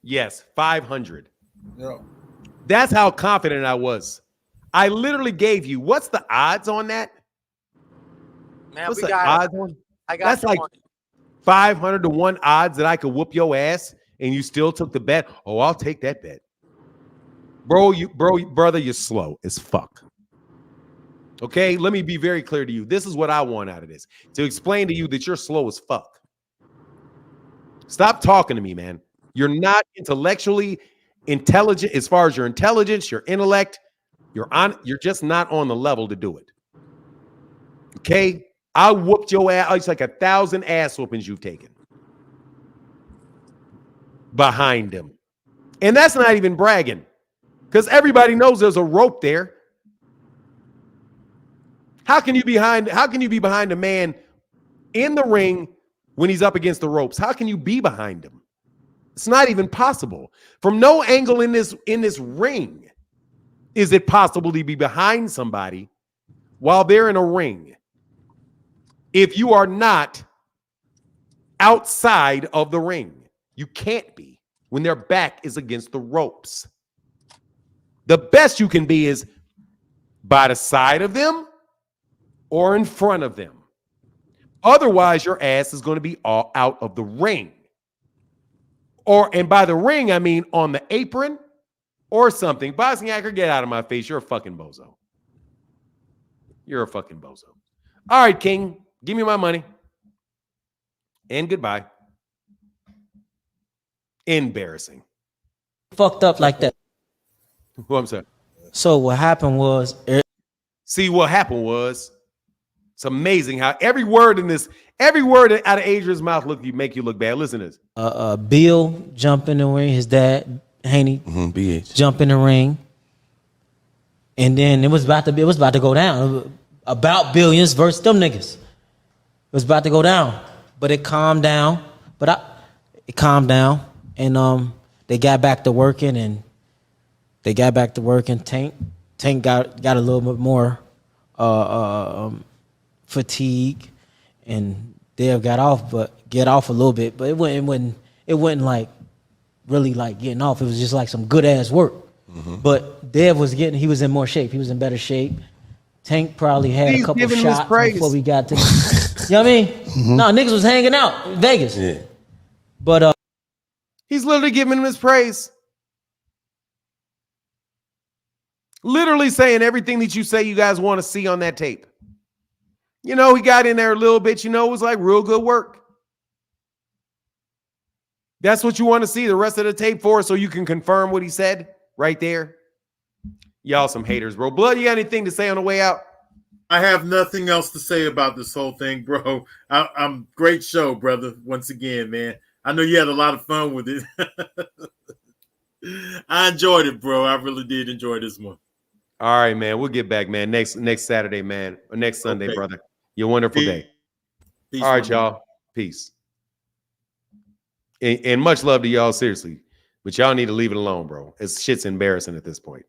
Yes, 500. Yeah. That's how confident I was. I literally gave you. What's the odds on that? Man, What's we the got odds on? I got That's your like money. 500 to 1 odds that I could whoop your ass, and you still took the bet. Oh, I'll take that bet, brother. You're slow as fuck. Okay, let me be very clear to you. This is what I want out of this: to explain to you that you're slow as fuck. Stop talking to me, man. You're not intellectually intelligent as far as your intelligence, your intellect. You're just not on the level to do it. Okay, I whooped your ass. It's like 1,000 ass whoopings you've taken behind him, and that's not even bragging, because everybody knows there's a rope there. How can you be behind a man in the ring when he's up against the ropes? How can you be behind him? It's not even possible. From no angle in this ring is it possible to be behind somebody while they're in a ring if you are not outside of the ring. You can't be when their back is against the ropes. The best you can be is by the side of them or in front of them. Otherwise, your ass is going to be all out of the ring. And by the ring, I mean on the apron or something. Bosniaker, get out of my face. You're a fucking bozo. You're a fucking bozo. All right, King, give me my money. And goodbye. Embarrassing. Fucked up like that. Who I'm saying. So what happened was, see what happened was, it's amazing how every word out of Adrian's mouth make you look bad. Listen to this. Bill jump in the ring. His dad Haney jump in the ring, and then it was about to go down. About Billions versus them niggas. It was about to go down, but it calmed down. It calmed down, and they got back to working, Tank got a little bit more fatigue, and Dev got off a little bit, but it wasn't like really like getting off. It was just like some good ass work. But Dev he was in more shape. He was in better shape. Tank probably had a couple shots before we got to. You know what I mean? No, niggas was hanging out in Vegas. Yeah. But he's literally giving him his praise. Literally saying everything that you say you guys want to see on that tape. You know, he got in there a little bit, it was like real good work. That's what you want to see the rest of the tape for, so you can confirm what he said right there. Y'all some haters, bro. Blood, you got anything to say on the way out? I have nothing else to say about this whole thing, bro. I'm great show, brother. Once again, man. I know you had a lot of fun with it. I enjoyed it, bro. I really did enjoy this one. All right, man. We'll get back, man. Next Saturday, man. Or next Sunday, brother. You're a wonderful day. Peace, all right, y'all. Peace. And much love to y'all, seriously. But y'all need to leave it alone, bro. Shit's embarrassing at this point.